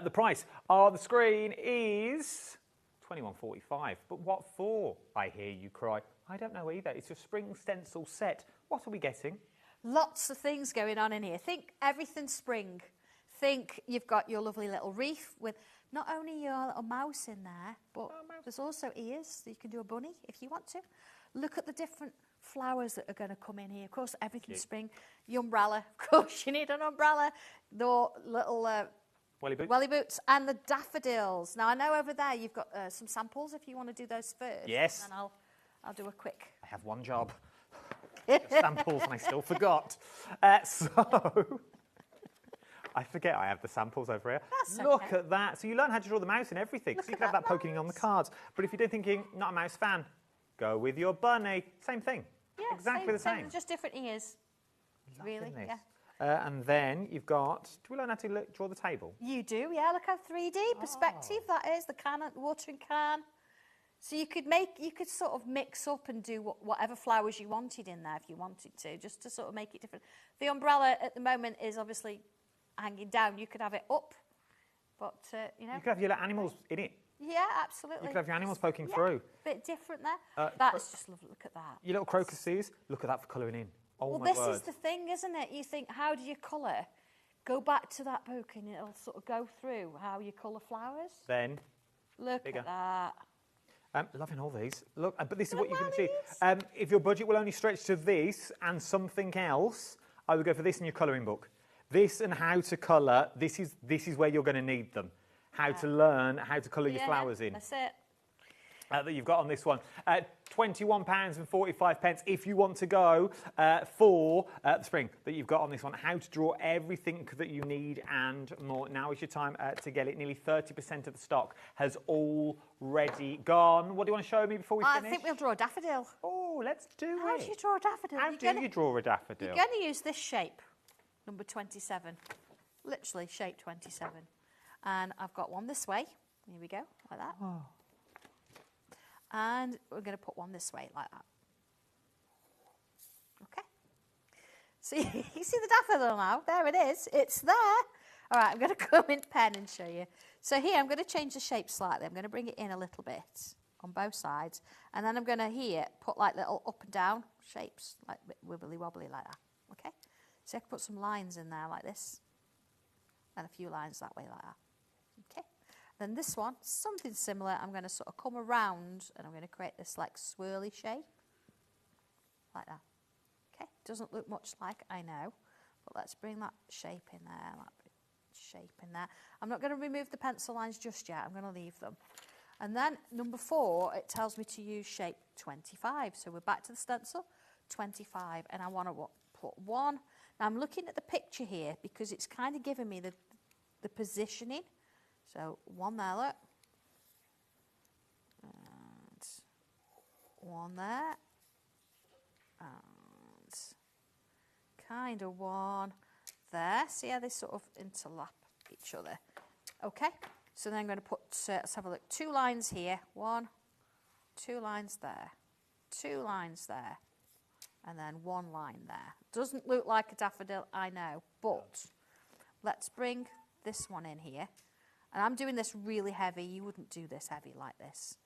the price on the screen is $21.45. But what for, I hear you cry? I don't know either. It's your spring stencil set. What are we getting? Lots of things going on in here. Think everything spring. Think you've got your lovely little wreath with not only your little mouse in there, but there's also ears, so you can do a bunny if you want to. Look at the different flowers that are going to come in here. Of course, everything's spring. Your umbrella, of course, you need an umbrella. The little welly boots and the daffodils. Now, I know over there you've got some samples if you want to do those first. Yes. And I'll do a quick. I have one job. Samples, and I still forgot. So I forget I have the samples over here. Look at that. So you learn how to draw the mouse and everything. So you can have that poking on the cards. But if you're thinking, not a mouse fan, go with your bunny. Same thing. Yeah, exactly the same. Just different ears. Really, yeah. And then you've got, do we learn how to draw the table? You do, yeah. Look how 3D perspective that is, the watering can. So you could sort of mix up and do whatever flowers you wanted in there if you wanted to, just to sort of make it different. The umbrella at the moment is obviously hanging down. You could have it up, but, you know. You could have your animals in it. Yeah, absolutely. You could have your animals poking through. Bit different there. That's just lovely. Look at that. Your little crocuses, look at that for colouring in. Oh, well, my word. This is the thing, isn't it? You think, how do you colour? Go back to that book and it'll sort of go through how you colour flowers. Then, look at that. Loving all these. Look, but this is what you can achieve. If your budget will only stretch to this and something else, I would go for this in your colouring book. This and how to colour, this is where you're going to need them. How to learn how to colour your flowers in. That's it. That you've got on this one. £21.45 if you want to go for the spring that you've got on this one. How to draw everything that you need and more. Now is your time to get it. Nearly 30% of the stock has already gone. What do you want to show me before we finish? I think we'll draw a daffodil. Oh, let's do How it. do you draw a daffodil? How do you draw a daffodil? You're going to use this shape, number 27. Literally shape 27. And I've got one this way. Here we go, like that. Oh. And we're going to put one this way, like that. Okay. So you see the daffodil now? There it is. It's there. All right, I'm going to come in pen and show you. So here, I'm going to change the shape slightly. I'm going to bring it in a little bit on both sides. And then I'm going to here put like little up and down shapes, like wibbly wobbly like that. Okay? So I can put some lines in there like this. And a few lines that way like that. Okay? Then this one, something similar, I'm going to sort of come around and I'm going to create this like swirly shape. Like that. Okay? Doesn't look much like, I know. But let's bring that shape in there, that shape in there. I'm not going to remove the pencil lines just yet. I'm going to leave them. And then number 4, it tells me to use shape 25. So we're back to the stencil, 25. And I want to put 1. Now I'm looking at the picture here because it's kind of giving me the positioning. So 1 there, look. And 1 there. And kind of 1 there. See how they sort of interlap each other. Okay, so then I'm going to put, let's have a look, 2 lines here. 1, 2 lines there. 2 lines there. And then 1 line there. Doesn't look like a daffodil, I know, but let's bring this one in here. And I'm doing this really heavy. You wouldn't do this heavy like this.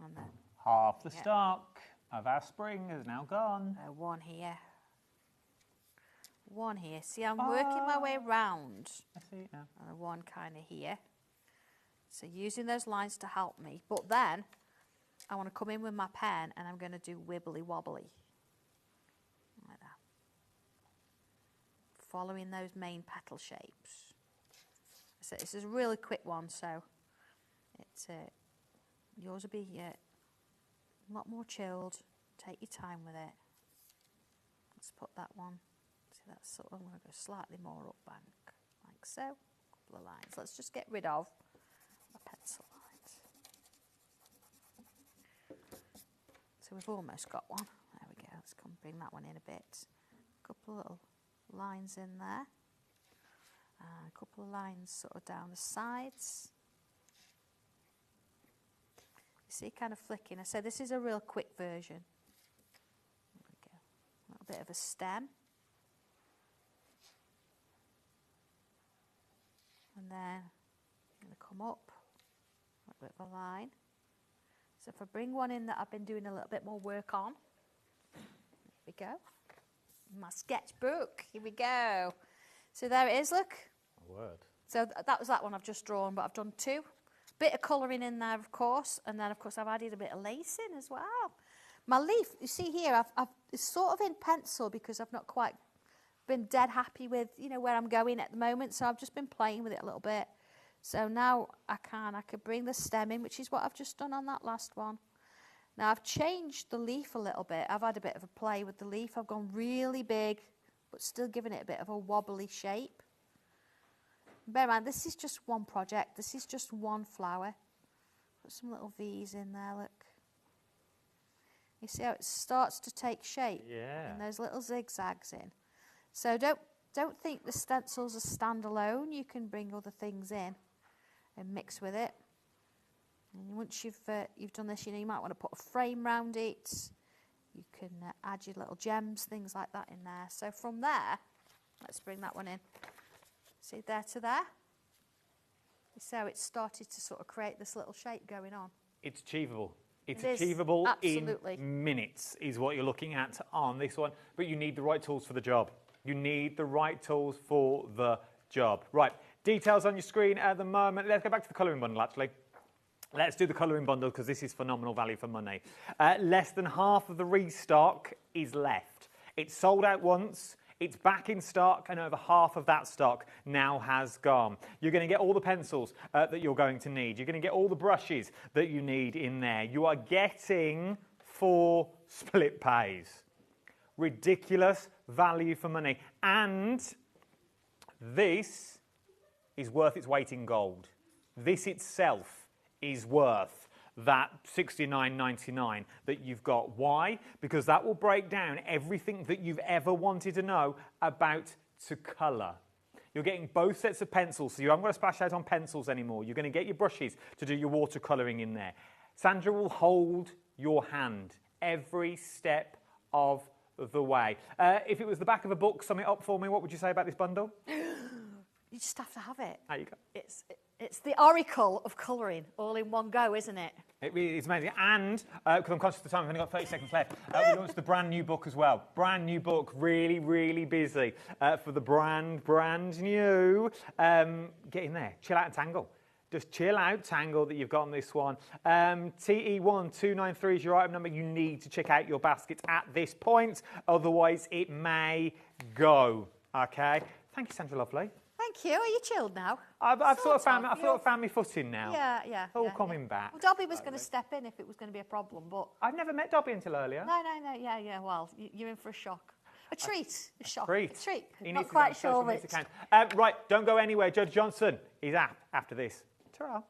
And then half the stock of our spring is now gone. 1 here. 1 here. See, I'm working my way round. I see it now. And 1 kind of here. So using those lines to help me. But then I want to come in with my pen and I'm going to do wibbly wobbly. Like that. Following those main petal shapes. So this is a really quick one, so it's yours will be a lot more chilled. Take your time with it. Let's put that one. See, that's sort of, I'm going to go slightly more up bank, like so. A couple of lines. Let's just get rid of my pencil lines. So we've almost got one. There we go. Let's come bring that one in a bit. A couple of little lines in there. A couple of lines sort of down the sides. You see, kind of flicking. I said this is a real quick version. There we go. A little bit of a stem. And then I'm going to come up, a bit of a line. So if I bring one in that I've been doing a little bit more work on, there we go. My sketchbook, here we go. So there it is, look. Word. So that was that one I've just drawn, but I've done 2. Bit of colouring in there, of course, and then, of course, I've added a bit of lace in as well. My leaf, you see here, it's sort of in pencil because I've not quite been dead happy with, you know, where I'm going at the moment, so I've just been playing with it a little bit. So now I could bring the stem in, which is what I've just done on that last one. Now, I've changed the leaf a little bit. I've had a bit of a play with the leaf. I've gone really big, but still giving it a bit of a wobbly shape. Bear in mind, this is just one project. This is just one flower. Put some little V's in there, look. You see how it starts to take shape? Yeah. And those little zigzags in. So don't think the stencils are standalone. You can bring other things in and mix with it. And once you've done this, you know, you might want to put a frame round it. You can add your little gems, things like that in there. So from there, let's bring that one in. See, there to there. You see how it started to sort of create this little shape going on. It's achievable. It's It is, achievable absolutely. in minutes is what you're looking at on this one. But you need the right tools for the job. You need the right tools for the job. Right, details on your screen at the moment. Let's go back to the colouring bundle, actually. Let's do the colouring bundle because this is phenomenal value for money. Less than half of the restock is left. It's sold out once. It's back in stock, and over half of that stock now has gone. You're going to get all the pencils that you're going to need. You're going to get all the brushes that you need in there. You are getting 4 split pays. Ridiculous value for money. And this is worth its weight in gold. This itself is worth that $69.99 that you've got. Why? Because that will break down everything that you've ever wanted to know about to colour. You're getting both sets of pencils, so you haven't got to splash out on pencils anymore. You're going to get your brushes to do your watercolouring in there. Sandra will hold your hand every step of the way. If it was the back of a book, sum it up for me, what would you say about this bundle? You just have to have it. There you go. It's the oracle of colouring all in one go, isn't it? It really is amazing. And, because I'm conscious of the time, I've only got 30 seconds left, we launched the brand new book as well. Brand new book, really, really busy for the brand new. Get in there, chill out and tangle. Just chill out, tangle that you've got on this one. TE1293 is your item number. You need to check out your baskets at this point, otherwise it may go. Okay? Thank you, Sandra Lovely. Thank you. Are you chilled now? I've sort of found my footing now. Yeah. It's all coming back. Well, Dobby was going to step in if it was going to be a problem, but... I've never met Dobby until earlier. No, yeah, well, you're in for a shock. A treat. A shock. Treat. A treat. He Not needs to quite go sure on of social it. media account. Right, don't go anywhere. Judge Johnson is up after this. Ta-ra.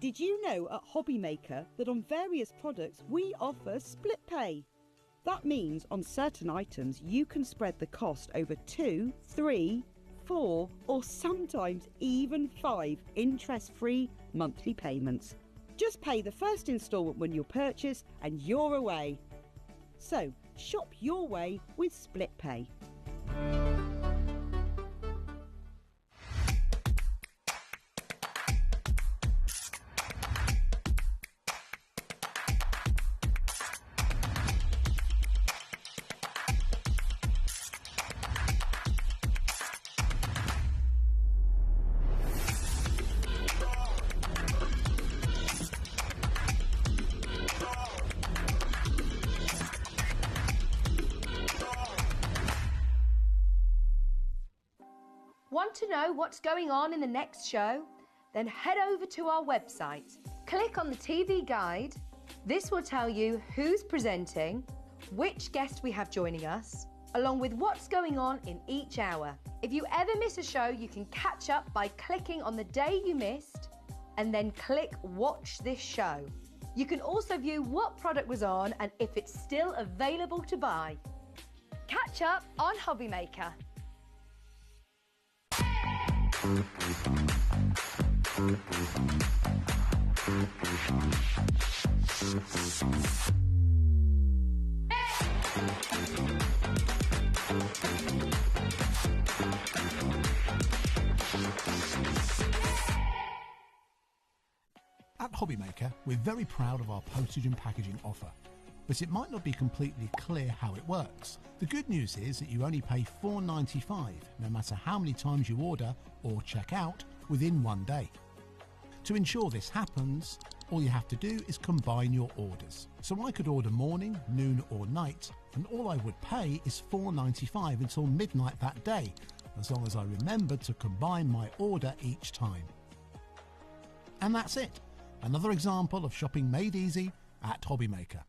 Did you know at HobbyMaker that on various products we offer split pay? That means on certain items you can spread the cost over 2, 3, 4 or sometimes even 5 interest-free monthly payments. Just pay the first instalment when you purchase and you're away. So shop your way with split pay. Want to know what's going on in the next show? Then head over to our website. Click on the TV guide. This will tell you who's presenting, which guest we have joining us, along with what's going on in each hour. If you ever miss a show, you can catch up by clicking on the day you missed and then click Watch This Show. You can also view what product was on and if it's still available to buy. Catch up on HobbyMaker. At HobbyMaker, we're very proud of our postage and packaging offer, but it might not be completely clear how it works. The good news is that you only pay $4.95 no matter how many times you order or check out within one day. To ensure this happens, all you have to do is combine your orders. So I could order morning, noon or night, and all I would pay is $4.95 until midnight that day, as long as I remembered to combine my order each time. And that's it. Another example of shopping made easy at HobbyMaker.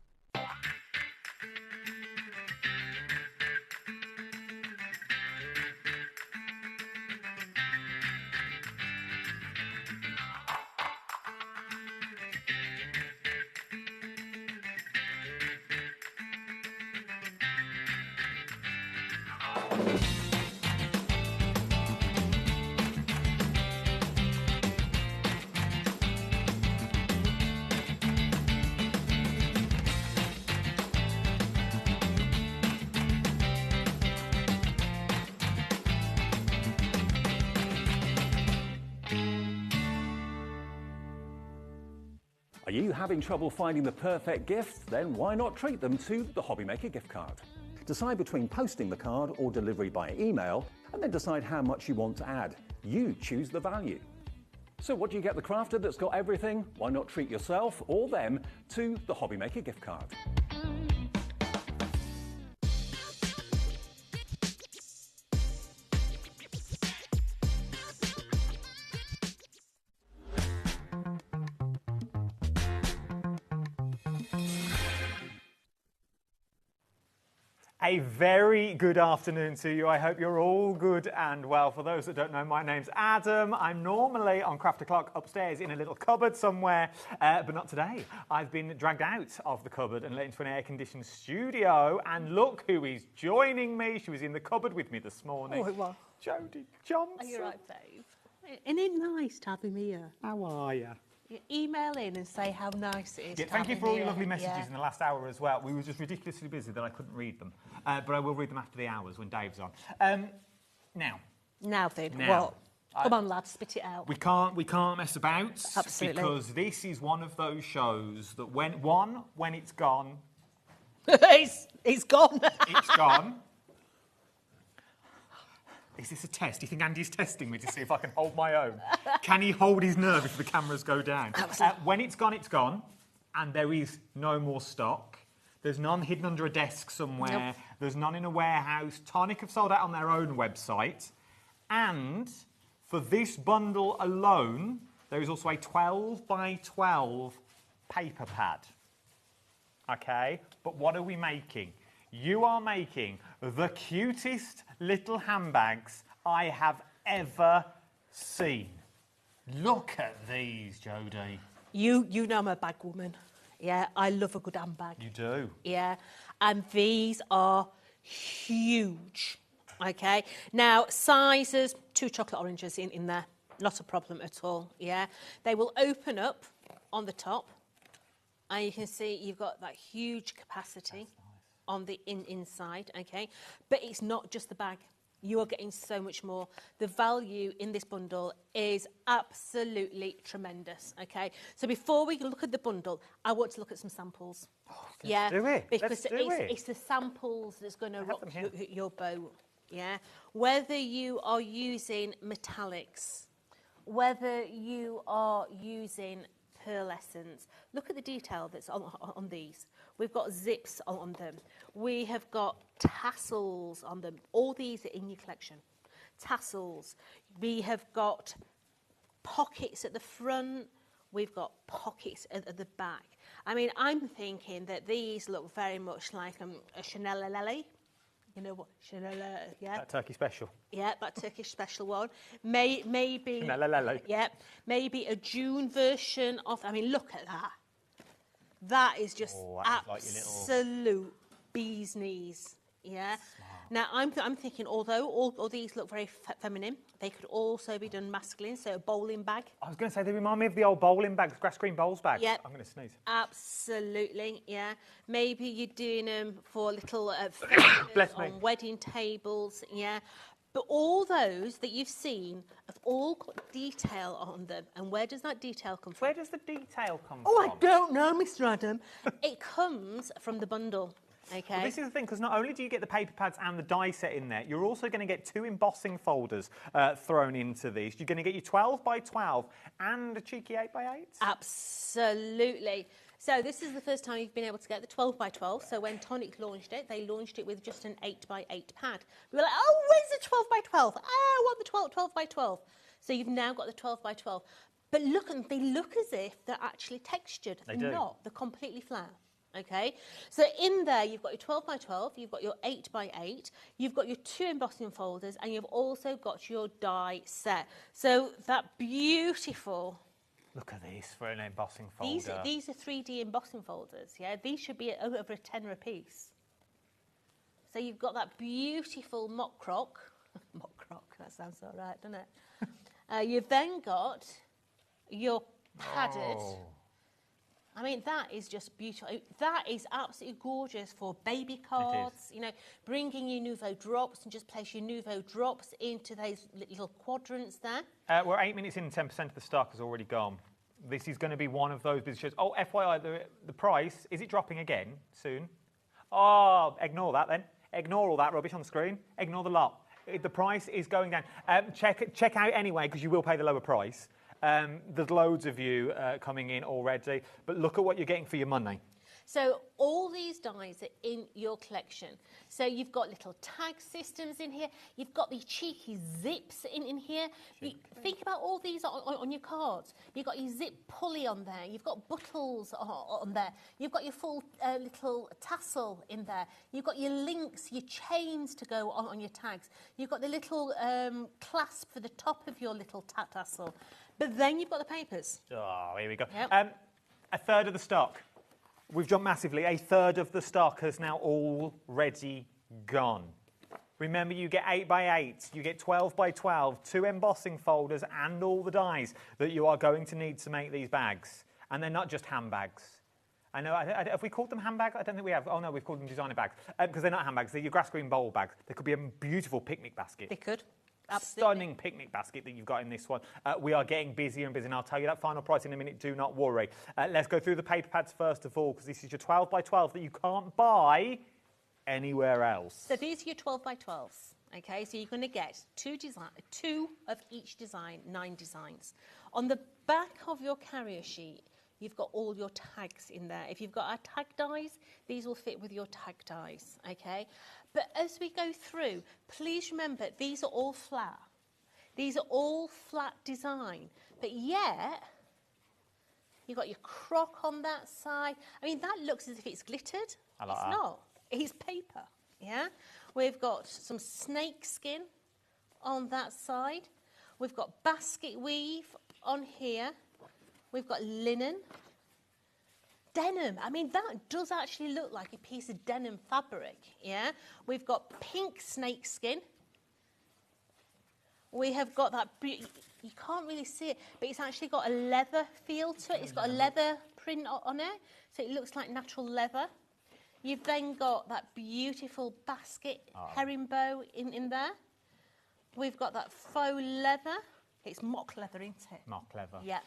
Are you having trouble finding the perfect gift? Then why not treat them to the HobbyMaker gift card? Decide between posting the card or delivery by email, and then decide how much you want to add. You choose the value. So what do you get the crafter that's got everything? Why not treat yourself or them to the HobbyMaker gift card? A very good afternoon to you. I hope you're all good and well. For those that don't know, my name's Adam. I'm normally on Craft O'Clock upstairs in a little cupboard somewhere, but not today. I've been dragged out of the cupboard and let into an air-conditioned studio, and look who is joining me. She was in the cupboard with me this morning. Oh, it was. Jodie Johnson. Are you right, Dave? Isn't it nice to have him here? How are you? You email in and say how nice it is. Yeah, thank you for all your lovely messages in the last hour as well. We were just ridiculously busy that I couldn't read them. But I will read them after the hours when Dave's on. Now then, what? Come on, lads, spit it out. We can't mess about. Absolutely. Because this is one of those shows that when it's gone... it's gone. It's gone. Is this a test? Do you think Andy's testing me to see if I can hold my own? Can he hold his nerve if the cameras go down? When it's gone, it's gone. And there is no more stock. There's none hidden under a desk somewhere. Nope. There's none in a warehouse. Tonic have sold out on their own website. And for this bundle alone, there is also a 12 by 12 paper pad. Okay? But what are we making? You are making the cutest little handbags I have ever seen. Look at these, Jodie. You know I'm a bag woman. Yeah, I love a good handbag. You do? Yeah, and these are huge. Okay, now sizes, 2 chocolate oranges in there, not a problem at all. Yeah, they will open up on the top, and you can see you've got that huge capacity on the inside, okay? But it's not just the bag. You are getting so much more. The value in this bundle is absolutely tremendous, okay? So before we look at the bundle, I want to look at some samples. Let's do it. Because it's the samples that's going to rock your boat, yeah? Whether you are using metallics, whether you are using pearlescence, look at the detail that's on these. We've got zips on them. We have got tassels on them. All these are in your collection. Tassels. We have got pockets at the front. We've got pockets at the back. I mean, I'm thinking that these look very much like a Chanel Lele. You know what? Chanel, yeah. That Turkey special. Yeah, that Turkish special one. Maybe. Chanel Lele. Yeah, maybe a June version of. I mean, look at that. That is just absolute bee's knees. Yeah. Smart. Now I'm thinking, although all these look very feminine, they could also be done masculine. So a bowling bag. I was going to say they remind me of the old bowling bags, grass green bowls bags. Yeah. I'm going to sneeze. Absolutely. Yeah. Maybe you're doing them for little on wedding tables. Yeah. But all those that you've seen have all got detail on them. And where does that detail come from? Where does the detail come from? Oh, I don't know, Mr. Adam. It comes from the bundle. Okay. Well, this is the thing, because not only do you get the paper pads and the die set in there, you're also going to get 2 embossing folders thrown into these. You're going to get your 12 by 12 and a cheeky 8 by 8. Absolutely. So this is the first time you've been able to get the 12 by 12. So when Tonic launched it, they launched it with just an 8 by 8 pad. We were like, oh, where's the 12 by 12? I want the 12 by 12. So you've now got the 12 by 12. But look, they look as if they're actually textured. They're not. They're completely flat. Okay, so in there you've got your 12 by 12, you've got your 8 by 8, you've got your 2 embossing folders, and you've also got your die set. So that beautiful. Look at this for an embossing folder. These are 3D embossing folders. Yeah, these should be over a tenner a piece. So you've got that beautiful mock croc. Mock croc. That sounds all right, doesn't it? You've then got your padded. Oh. I mean, that is just beautiful. That is absolutely gorgeous for baby cards, you know, bringing your Nouveau drops and just place your Nouveau drops into those little quadrants there. We're 8 minutes in and 10% of the stock has already gone. This is going to be one of those business shows. Oh, FYI, the price, is it dropping again soon? Oh, ignore that then. Ignore all that rubbish on the screen. Ignore the lot. The price is going down. Check out anyway, because you will pay the lower price. There's loads of you coming in already, but look at what you're getting for your money. So all these dies are in your collection. So you've got little tag systems in here. You've got these cheeky zips in here. Think about all these on your cards. You've got your zip pulley on there. You've got buttons on there. You've got your full little tassel in there. You've got your links, your chains to go on your tags. You've got the little clasp for the top of your little tassel. But then you've got the papers. Oh, here we go. Yep. A third of the stock. We've jumped massively. A third of the stock has now already gone. Remember, you get 8x8, you get 12x12, 2 embossing folders and all the dies that you are going to need to make these bags. And they're not just handbags. I know, have we called them handbags? I don't think we have. Oh no, we've called them designer bags. Because they're not handbags, they're your grass green bowl bags. They could be a beautiful picnic basket. They could. Absolutely. Stunning picnic basket that you've got in this one. We are getting busier and busier, and I'll tell you that final price in a minute, do not worry. Let's go through the paper pads first of all, because this is your 12x12 that you can't buy anywhere else. So these are your 12x12s, okay? So you're going to get two of each design, 9 designs. On the back of your carrier sheet, you've got all your tags in there. If you've got our tag dies, these will fit with your tag dies, okay? But as we go through, please remember, these are all flat. These are all flat design. But yet, you've got your croc on that side. I mean, that looks as if it's glittered. I like it's that. not. It's paper, yeah? We've got some snake skin on that side. We've got basket weave on here. We've got linen. Denim, I mean, that does actually look like a piece of denim fabric, yeah? We've got pink snake skin. We have got that, you can't really see it, but it's actually got a leather feel to it. It's got a leather print on it, so it looks like natural leather. You've then got that beautiful basket herringbow in there. We've got that faux leather. It's mock leather, isn't it? Mock leather. Yeah.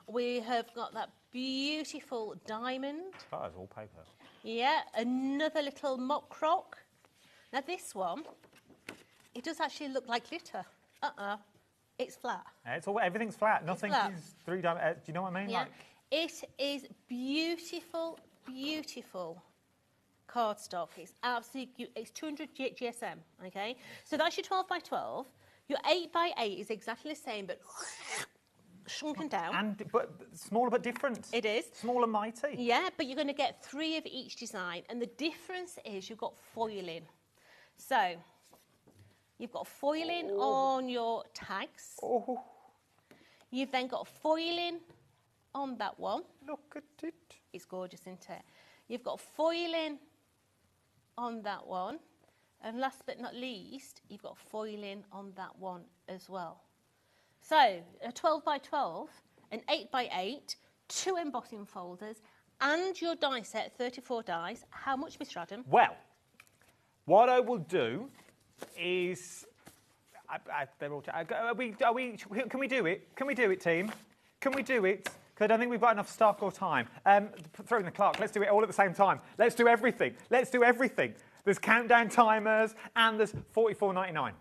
We have got that beautiful diamond. That is all paper. Yeah, another little mock croc. Now this one, it does actually look like glitter. It's flat. It's all, everything's flat. Nothing flat. is 3 diamond. Do you know what I mean? Yeah. Like, It is beautiful, beautiful cardstock. It's absolutely, it's 200 GSM, okay? So that's your 12x12. Your 8x8 is exactly the same, but shrunken down. But smaller but different. It is. Small and mighty. Yeah, but you're going to get 3 of each design. And the difference is you've got foiling. So, you've got foiling on your tags. You've then got foiling on that one. Look at it. It's gorgeous, isn't it? You've got foiling on that one. And last but not least, you've got foiling on that one as well. So, a 12x12, an 8x8, 2 embossing folders, and your die set, 34 dies. How much, Mr. Adam? Well, what I will do is... can we do it? Can we do it, team? Can we do it? Because I don't think we've got enough stock or time. Throw in the clock. Let's do it all at the same time. Let's do everything. Let's do everything. There's countdown timers, and there's $44.99.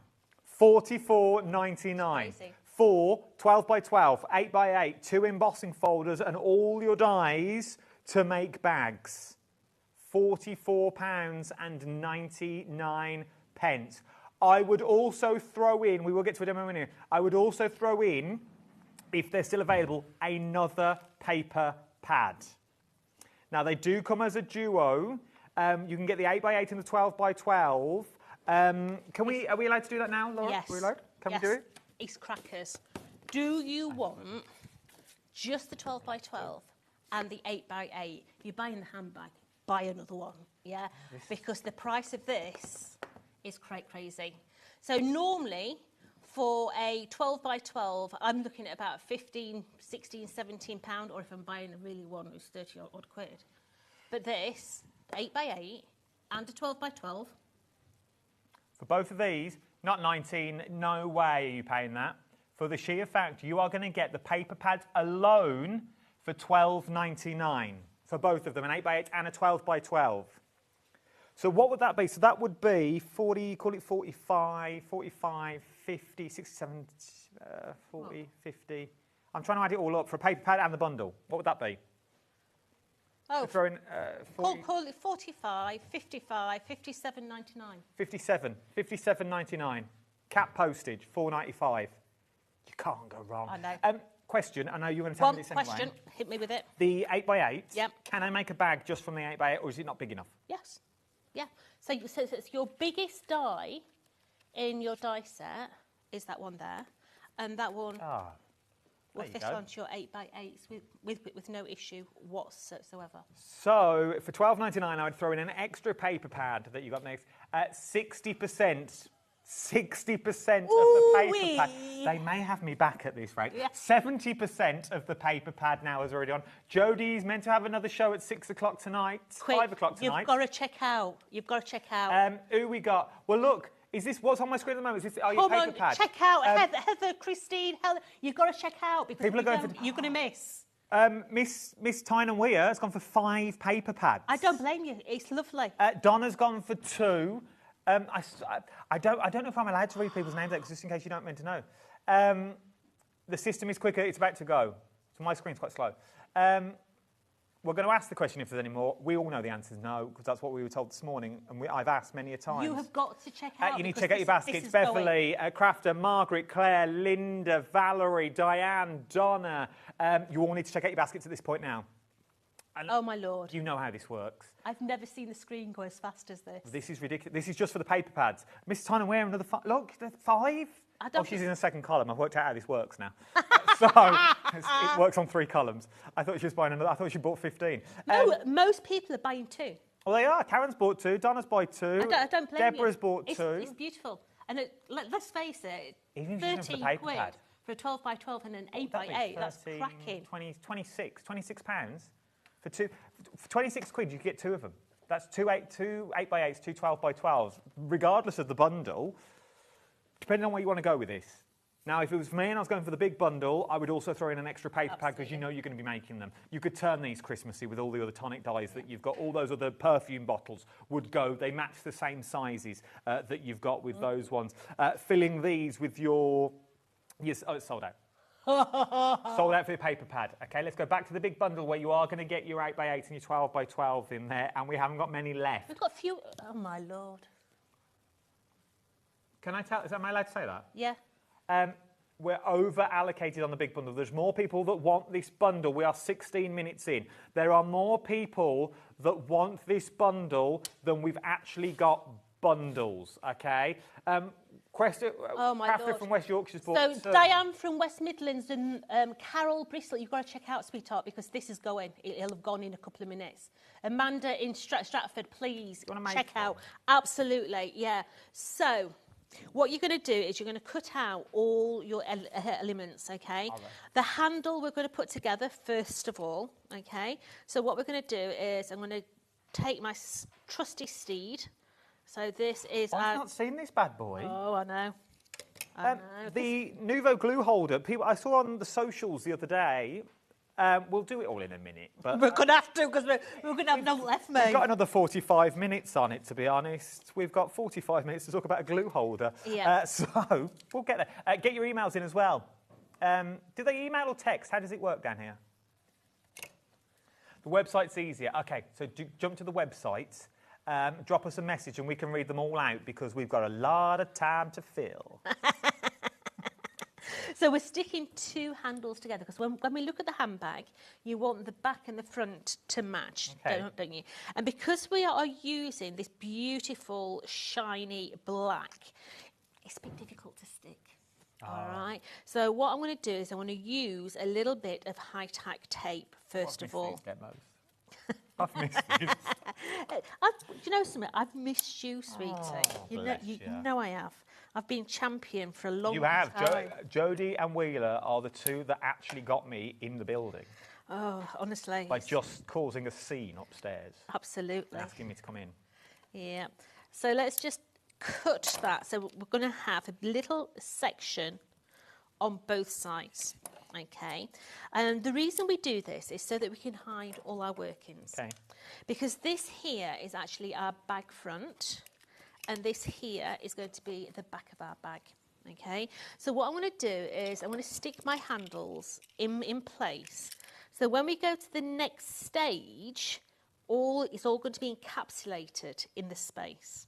$44.99. For 12x12, 8x8, 2 embossing folders, and all your dies to make bags. £44.99. I would also throw in, we will get to a demo in here, I would also throw in, if they're still available, another paper pad. Now, they do come as a duo. You can get the 8x8 and the 12x12. Are we allowed to do that now, Laura? Yes. Are we allowed? Can we do it? It's crackers. Do you want just the 12x12 and the 8x8? You're buying the handbag, buy another one, yeah? Because the price of this is quite crazy. So normally, for a 12x12, I'm looking at about 15, 16, 17 pound, or if I'm buying a really one, it's 30 odd quid. But this, 8x8 and a 12x12. For both of these, not 19, no way are you paying that. For the sheer fact you are going to get the paper pads alone for $12.99 for both of them, an 8x8 and a 12x12. So what would that be? So that would be 40, call it 45, 45, 50, 67, 40, 50. I'm trying to add it all up for a paper pad and the bundle. What would that be? Oh, throw in, 40... call it 45, 55, 57.99. 57.99. Cap postage, $4.95. You can't go wrong. I know. Question, I know you want to tell me this anyway. Question, hit me with it. The 8x8, Yep. Can I make a bag just from the 8x8 or is it not big enough? Yes. Yeah. So it's your biggest die in your die set is that one there. And that one will fit onto your 8x8s with no issue whatsoever. So for $12.99, I would throw in an extra paper pad that you got next at 60%. 60% of the paper pad. They may have me back at this rate. Yeah. 70% of the paper pad now is already on. Jodie's meant to have another show at 6 o'clock tonight. Quick, 5 o'clock tonight. You've got to check out. You've got to check out. Who we got? Well, look. Is this what's on my screen at the moment? Is this your paper pad? Check out Heather, Christine, Helen. You've got to check out because people are going you're going to miss. Miss Tyne and Weir has gone for 5 paper pads. I don't blame you. It's lovely. Donna's gone for 2. I don't know if I'm allowed to read people's names out, just in case you don't meant to know. The system is quicker. It's about to go. So my screen's quite slow. We're going to ask the question if there's any more. We all know the answer is no, because that's what we were told this morning, and I've asked many a time. You have got to check out. You need to check out your baskets. Beverly, Crafter, Margaret, Claire, Linda, Valerie, Diane, Donna. You all need to check out your baskets at this point now. And oh, my Lord. You know how this works. I've never seen the screen go as fast as this. This is ridiculous. This is just for the paper pads. Mrs. Tyne and Wear, another 5. Look, 5. She's in the second column. I've worked out how this works now. So it works on 3 columns. I thought she was buying another. I thought she bought 15. No, most people are buying 2. Well, they are. Karen's bought 2. Donna's bought 2. I don't blame Deborah's you. bought 2. It's beautiful. And let's face it, even 13 quid for a 12 by 12 and an 8 by 8. That's cracking. 26 pounds for 2. For 26 quid, you get 2 of them. That's 2 8x8s, 2 12 by 12s, regardless of the bundle. Depending on where you want to go with this. Now, if it was for me and I was going for the big bundle, I would also throw in an extra paper pad because you know you're going to be making them. You could turn these Christmassy with all the other tonic dyes that you've got. All those other perfume bottles would go. They match the same sizes that you've got with those ones. Filling these with your... Yes, oh, it's sold out. Sold out for the paper pad. Okay, let's go back to the big bundle where you are going to get your 8x8 and your 12 by 12 in there, and we haven't got many left. We've got a few... Oh, my Lord. Can I tell... Am I allowed to say that? Yeah. We're over-allocated on the big bundle. There's more people that want this bundle. We are 16 minutes in. There are more people that want this bundle than we've actually got bundles, okay? Crafter from West Yorkshire's bought 2. Diane from West Midlands and Carol Bristol, you've got to check out, sweetheart, because this is going. It'll have gone in a couple of minutes. Amanda in Stratford, please check out. Absolutely, yeah. So... what you're going to do is you're going to cut out all your elements, okay? Right. The handle we're going to put together first of all, okay? So what we're going to do is I'm going to take my trusty steed. So this is... I've not seen this bad boy. Oh, I know. The Nuvo glue holder, I saw on the socials the other day... we'll do it all in a minute. But we're going to have to, because we're going to have no left, mate. We've got another 45 minutes on it, to be honest. We've got 45 minutes to talk about a glue holder. Yeah. So we'll get there. Get your emails in as well. Do they email or text? How does it work down here? The website's easier. OK, so jump to the website, drop us a message, and we can read them all out, because we've got a lot of time to fill. So we're sticking 2 handles together, because when we look at the handbag, you want the back and the front to match, don't you? And because we are using this beautiful, shiny black, it's a bit difficult to stick. All right. So what I'm going to do is I'm going to use a little bit of high-tack tape, first of all. I've missed you. Do you know something? I've missed you, sweetie. You know I have. I've been champion for a long time. You have. Jodie and Wheeler are the 2 that actually got me in the building. Oh, honestly. By just causing a scene upstairs. Absolutely. Asking me to come in. Yeah. So let's just cut that. So we're going to have a little section on both sides. Okay. And the reason we do this is so that we can hide all our workings. Okay. Because this here is actually our bag front. And this here is going to be the back of our bag. Okay, so what I'm going to do is I'm going to stick my handles in place. So when we go to the next stage, it's all going to be encapsulated in the space.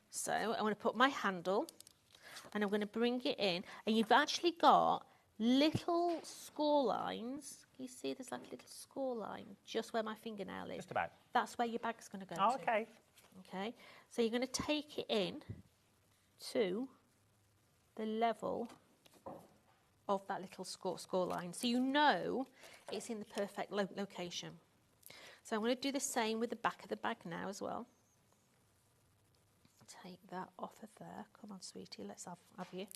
So I'm going to put my handle and I'm going to bring it in, and you've actually got little score lines. Can you see there's like a little score line just where my fingernail is? Just about. That's where your bag's going to go Oh, to. okay. Okay, so you're going to take it in to the level of that little score line, so you know it's in the perfect location. So I'm going to do the same with the back of the bag now as well. Take that off of there. Come on, sweetie, let's have you.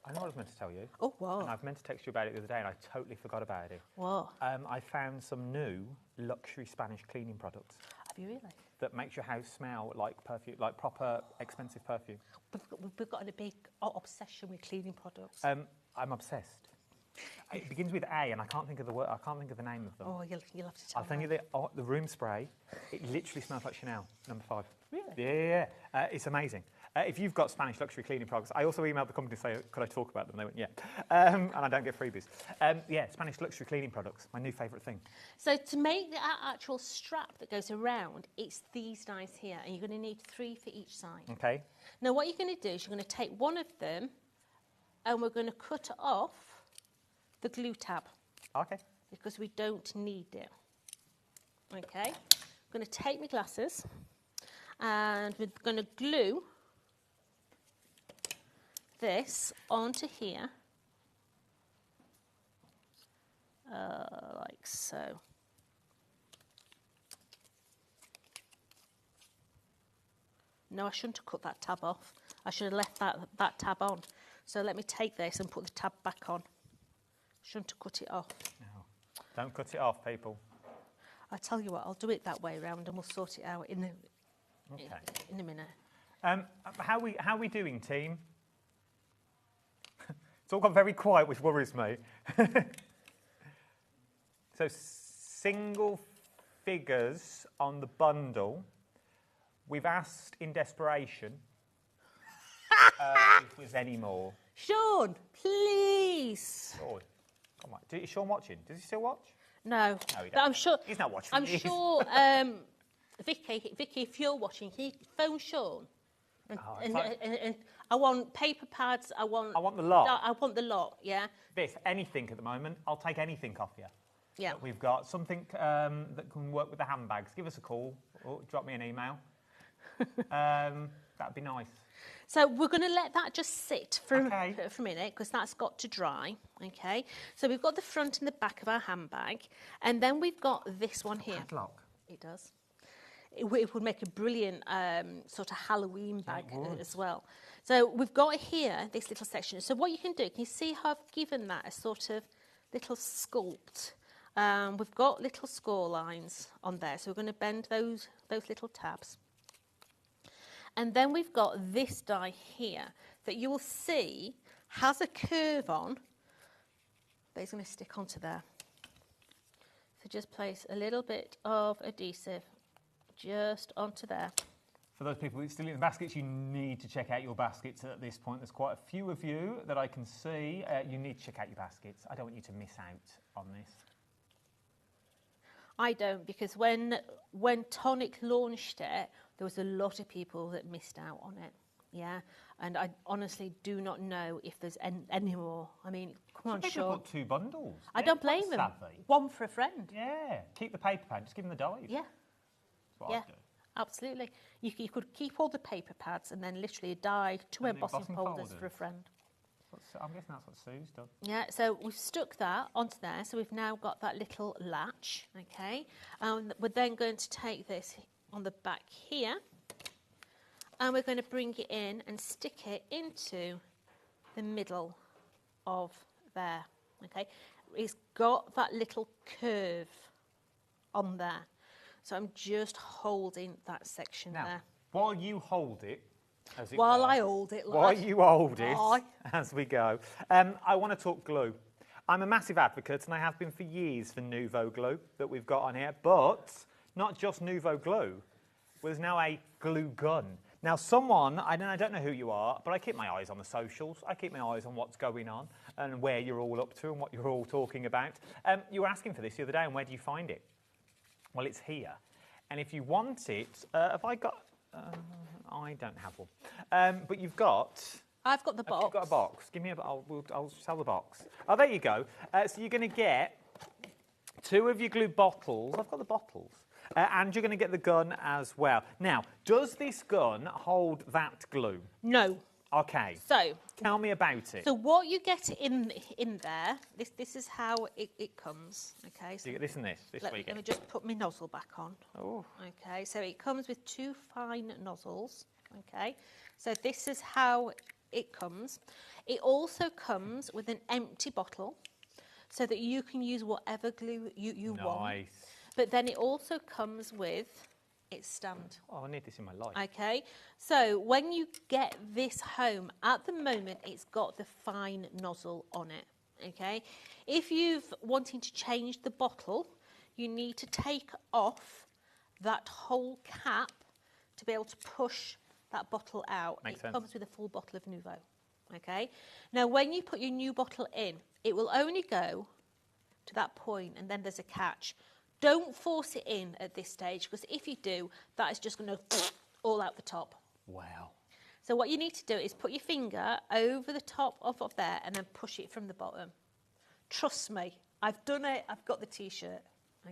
I know what I was meant to tell you. Oh, what? And I've meant to text you about it the other day, and I totally forgot about it. What? I found some new luxury Spanish cleaning products. Have you really? That makes your house smell like perfume, like proper expensive perfume. We've got a big obsession with cleaning products. I'm obsessed. It begins with A, and I can't think of the word. I can't think of the name of them. Oh, you'll have to tell me. I'll tell you the room spray. It literally smells like Chanel, number 5. Really? Yeah. It's amazing. If you've got Spanish luxury cleaning products, I also emailed the company to say, could I talk about them? They went, yeah. And I don't get freebies. Yeah, Spanish luxury cleaning products, my new favourite thing. So to make the actual strap that goes around, it's these guys here, and you're going to need 3 for each side. Okay. Now what you're going to do is you're going to take one of them, and we're going to cut off the glue tab. Okay. Because we don't need it. Okay. I'm going to take my glasses, and we're going to glue this onto here, like so. No, I shouldn't have cut that tab off. I should have left that tab on. So let me take this and put the tab back on. Shouldn't have cut it off. No. Don't cut it off, people. I tell you what, I'll do it that way around, and we'll sort it out in a minute. How are we doing, team? It's all gone very quiet, which worries me. So single figures on the bundle. We've asked in desperation if there's any more. Sean, please. Sean, come on. Is Sean watching? Does he still watch? No, he but I'm sure he's not watching. I'm sure, Vicky, if you're watching, can you phone Sean? And I want paper pads. I want the lot. I want the lot. Yeah. Biff, anything at the moment. I'll take anything off you. Yeah. We've got something that can work with the handbags. Give us a call or drop me an email. That'd be nice. So we're going to let that just sit for a minute because that's got to dry. Okay. So we've got the front and the back of our handbag, and then we've got this one here. Padlock. It does. It would make a brilliant sort of Halloween bag as well. So we've got here this little section. So what you can do, can you see how I've given that a sort of little sculpt? We've got little score lines on there, so we're going to bend those little tabs. And then we've got this die here that you will see has a curve on, but it's going to stick onto there. So just place a little bit of adhesive just onto there. For those people still in the baskets, you need to check out your baskets at this point. There's quite a few of you that I can see. You need to check out your baskets. I don't want you to miss out on this. I don't, because when Tonic launched it, there was a lot of people that missed out on it. Yeah, and I honestly do not know if there's any more. I mean, come on, Sean. Got 2 bundles. I don't blame them. Savvy. One for a friend. Yeah, keep the paper pad. Just give them the dive. Yeah. That's what I'd do. Absolutely. You could keep all the paper pads and then literally dye 2 embossing folders for a friend. I'm guessing that's what Sue's done. Yeah, so we've stuck that onto there. So we've now got that little latch, okay? We're then going to take this on the back here, and we're going to bring it in and stick it into the middle of there, okay? It's got that little curve on there. So I'm just holding that section there. While you hold it, as it While were, I hold it, while you hold it, Aye. as we go, I want to talk glue. I'm a massive advocate, and I have been for years, for Nouveau glue that we've got on here, but not just Nouveau glue. There's now a glue gun. Now, someone, I don't know who you are, but I keep my eyes on the socials. I keep my eyes on what's going on and where you're all up to and what you're all talking about. You were asking for this the other day, and where do you find it? Well, it's here. And if you want it, have I got... I don't have one. But you've got... I've got the box. You've got a box. Give me a... I'll sell the box. Oh, there you go. So you're going to get 2 of your glue bottles. I've got the bottles. And you're going to get the gun as well. Now, does this gun hold that glue? No. Okay. So tell me about it. So what you get in there, this is how it comes. Okay. So you get this and this. Let me just put my nozzle back on. Oh. Okay. So it comes with 2 fine nozzles. Okay. So this is how it comes. It also comes with an empty bottle, so that you can use whatever glue you want. Nice. But then it also comes with its stand. Oh, I need this in my life. Okay, so when you get this home, at the moment it's got the fine nozzle on it. Okay, if you're wanting to change the bottle, you need to take off that whole cap to be able to push that bottle out. Makes sense. It comes with a full bottle of Nouveau. Okay, now when you put your new bottle in, it will only go to that point, and then there's a catch. Don't force it in at this stage, because if you do, that is just going to all out the top. Wow. So what you need to do is put your finger over the top of there and then push it from the bottom. Trust me, I've done it. I've got the T-shirt.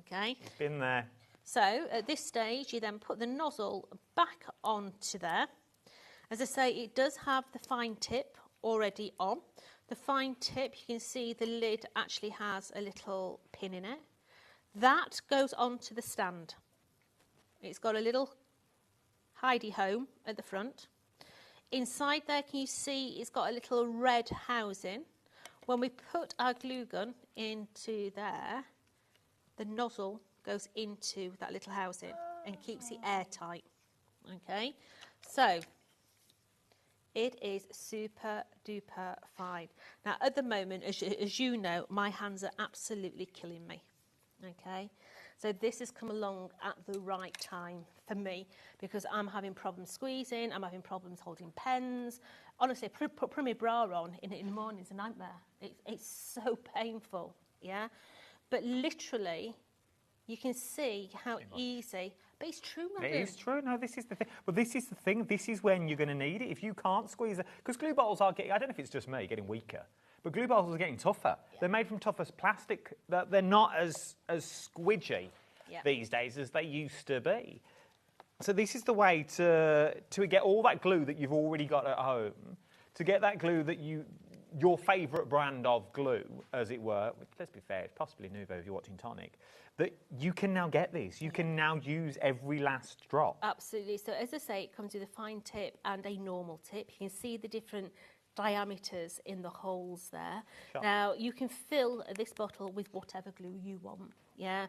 Okay. It's been there. So at this stage, you then put the nozzle back onto there. As I say, it does have the fine tip already on. The fine tip, you can see the lid actually has a little pin in it. That goes onto the stand. It's got a little hidey home at the front. Inside there, can you see it's got a little red housing. When we put our glue gun into there, the nozzle goes into that little housing and keeps it airtight. Okay, so it is super duper fine. Now, at the moment, as you know, my hands are absolutely killing me. Okay, so this has come along at the right time for me, because I'm having problems squeezing, I'm having problems holding pens. Honestly, putting my bra on in the morning is a nightmare. It's so painful, yeah? But literally, you can see how easy, but it's true, Madam. It is true. No, this is the thing. Well, this is the thing. This is when you're going to need it. If you can't squeeze it, because glue bottles are getting, I don't know if it's just me, getting weaker. But glue bottles are getting tougher. Yeah. They're made from tougher plastic. They're not as squidgy these days as they used to be. So this is the way to get all that glue that you've already got at home, to get that glue that your favourite brand of glue, as it were, which, let's be fair, it's possibly Nouveau if you're watching Tonic, that you can now get this. You can now use every last drop. Absolutely. So as I say, it comes with a fine tip and a normal tip. You can see the different diameters in the holes there. Sure. Now, you can fill this bottle with whatever glue you want, yeah?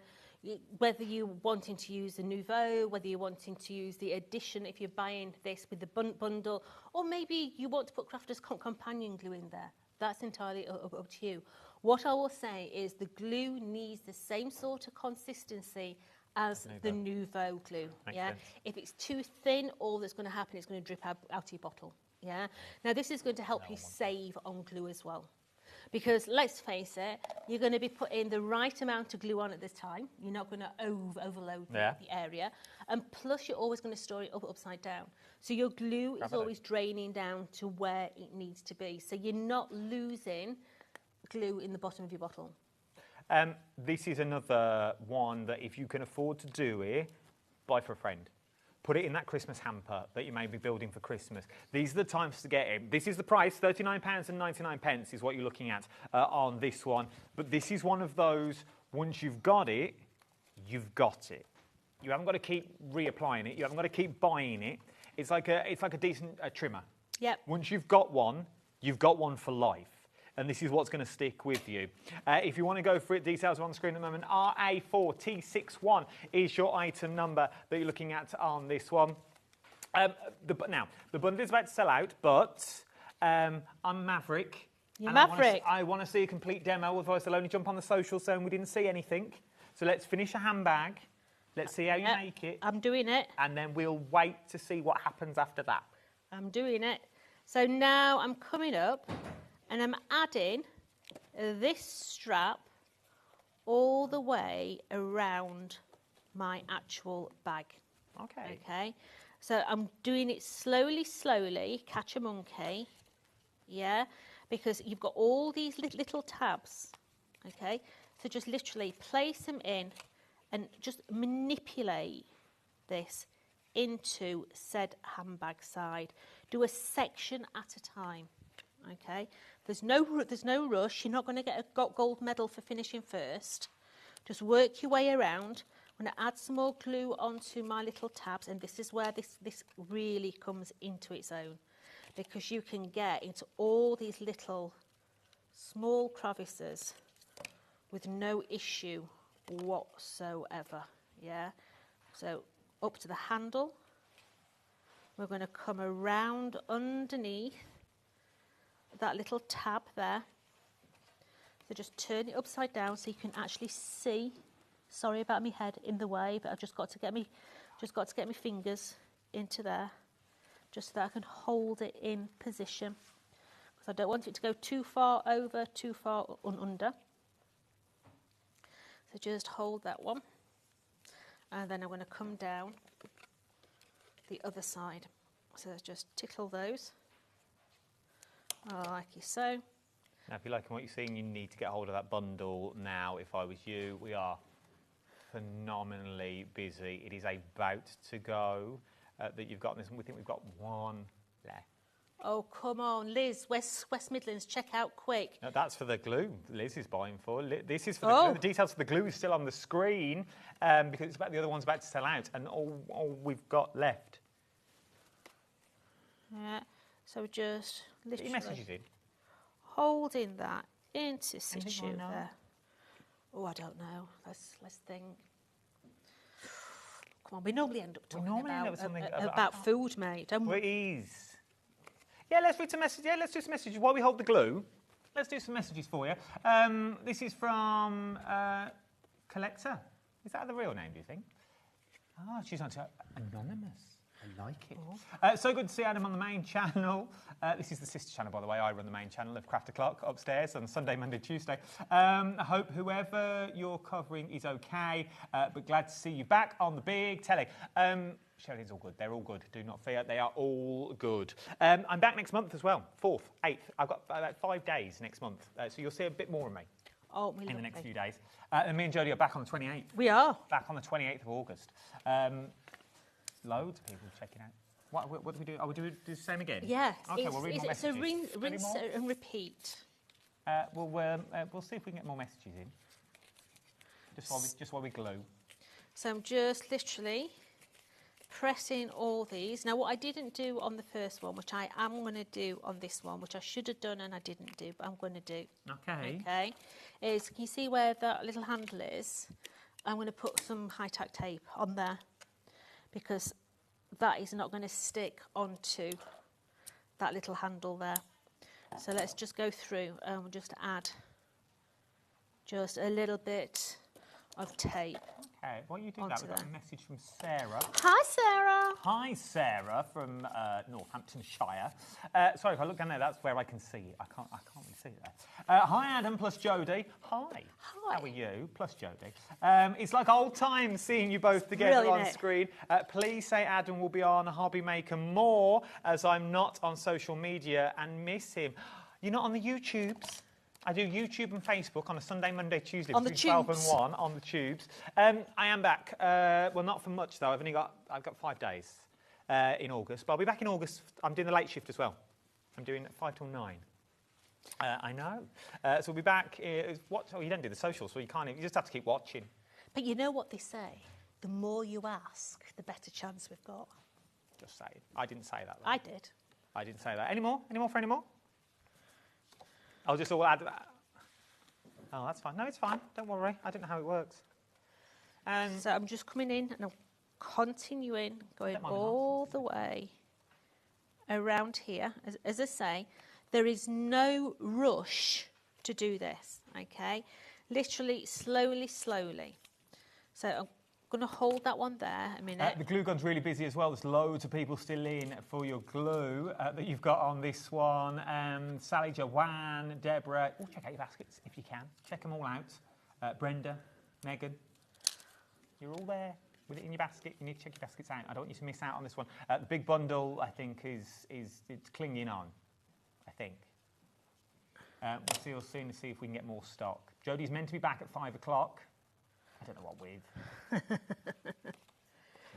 Whether you're wanting to use the Nouveau, whether you're wanting to use the addition, if you're buying this with the bundle, or maybe you want to put Crafter's Companion glue in there. That's entirely up to you. What I will say is the glue needs the same sort of consistency as the Nouveau glue, yeah? Sense. If it's too thin, all that's going to happen is going to drip out of your bottle. Yeah. Now this is going to help you save on glue as well, because let's face it, you're going to be putting the right amount of glue on at this time. You're not going to overload the area, and plus you're always going to store it upside down. So your glue is always draining down to where it needs to be. So you're not losing glue in the bottom of your bottle. This is another one that if you can afford to do it, buy for a friend. Put it in that Christmas hamper that you may be building for Christmas. These are the times to get it. This is the price, £39.99 is what you're looking at on this one. But this is one of those, once you've got it, you've got it. You haven't got to keep reapplying it. You haven't got to keep buying it. It's like a decent trimmer. Yep. Once you've got one for life. And this is what's going to stick with you. If you want to go for it, details are on the screen at the moment. RA4T61 is your item number that you're looking at on this one. Now, the bundle is about to sell out, but I'm Maverick. You're Maverick. I want to see a complete demo, otherwise they'll only jump on the social saying we didn't see anything. So let's finish a handbag, Let's see how you make it. I'm doing it. And then we'll wait to see what happens after that. I'm doing it. So now I'm coming up and I'm adding this strap all the way around my actual bag. Okay. Okay. So I'm doing it slowly, slowly, catch a monkey. Yeah. Because you've got all these little tabs. Okay. So just literally place them in and just manipulate this into said handbag side. Do a section at a time, okay? There's no rush. You're not going to get a gold medal for finishing first. Just work your way around. I'm going to add some more glue onto my little tabs, and this is where this really comes into its own, because you can get into all these little small crevices with no issue whatsoever. Yeah, so up to the handle, we're going to come around underneath that little tab there. So just turn it upside down so you can actually see. Sorry about my head in the way, but I've just got to get my fingers into there, just so that I can hold it in position, because I don't want it to go too far over, too far under. So just hold that one, and then I'm going to come down the other side. So just tickle those, like so. Now, if you're liking what you're seeing, you need to get hold of that bundle now. If I was you, we are phenomenally busy. It is about to go that you've got this, and we think we've got one left. Oh, come on, Liz, West Midlands, check out quick. No, that's for the glue Liz is buying for. This is for the glue. The details for the glue is still on the screen because it's about the other one's about to sell out, and all we've got left. Yeah, so just literally messages in. Holding that into situ there. Oh, I don't know. Let's think. Come on, we normally end up talking about food, mate, don't we? It is. Yeah, let's read some messages. Yeah, let's do some messages while we hold the glue. Let's do some messages for you. This is from Collector. Is that the real name, do you think? Ah, she's on to Anonymous. I like it. So good to see Adam on the main channel. This is the sister channel, by the way. I run the main channel of Craft O'Clock upstairs on Sunday, Monday, Tuesday. I hope whoever you're covering is okay, but glad to see you back on the big telly. Sheridan's all good. They're all good. Do not fear. They are all good. I'm back next month as well. 4th, 8th. I've got about 5 days next month. So you'll see a bit more of me in the next few days. And me and Jodie are back on the 28th. We are. Back on the 28th of August. Loads of people checking out. What do we do? Oh, we do the same again? Yes. Okay, we'll read more messages. It's a rinse and repeat. We'll see if we can get more messages in. Just while we glue. So I'm just literally pressing all these. Now, what I didn't do on the first one, which I am going to do on this one, which I should have done and I didn't do, but I'm going to do. Okay. Okay. Is, can you see where that little handle is? I'm going to put some high-tack tape on there, because that is not going to stick onto that little handle there. So let's just go through and we'll just add just a little bit of tape. Okay, while you do that, we've got a message from Sarah. Hi, Sarah. Hi, Sarah from Northamptonshire. Sorry, if I look down there, that's where I can see it. I can't really see it there. Hi, Adam plus Jodie. Hi. How are you? Plus Jodie. It's like old times seeing you both together on screen. Please say Adam will be on HobbyMaker more, as I'm not on social media and miss him. You're not on the YouTubes? I do YouTube and Facebook on a Sunday, Monday, Tuesday between 12 and 1 on the tubes. I am back. Well, not for much though. I've got 5 days in August, but I'll be back in August. I'm doing the late shift as well. I'm doing 5 till 9. I know. So we'll be back. You don't do the socials, so you can't. You just have to keep watching. But you know what they say: the more you ask, the better chance we've got. Just say it. I didn't say that. Though. I did. I didn't say that. Any more? Any more for any more? I'll just all add that. Oh, that's fine. No, it's fine. Don't worry. I don't know how it works. So I'm just coming in and I'm continuing, going all the way around here. As I say, there is no rush to do this, okay? Literally, slowly, slowly. So I'm going to hold that one there a minute. The glue gun's really busy as well. There's loads of people still in for your glue that you've got on this one. Sally, Joanne, Deborah. Oh, check out your baskets if you can. Check them all out. Brenda, Megan, you're all there with it in your basket. You need to check your baskets out. I don't want you to miss out on this one. The big bundle, I think, it's clinging on, I think. We'll see you soon to see if we can get more stock. Jodie's meant to be back at 5 o'clock. I don't know what with.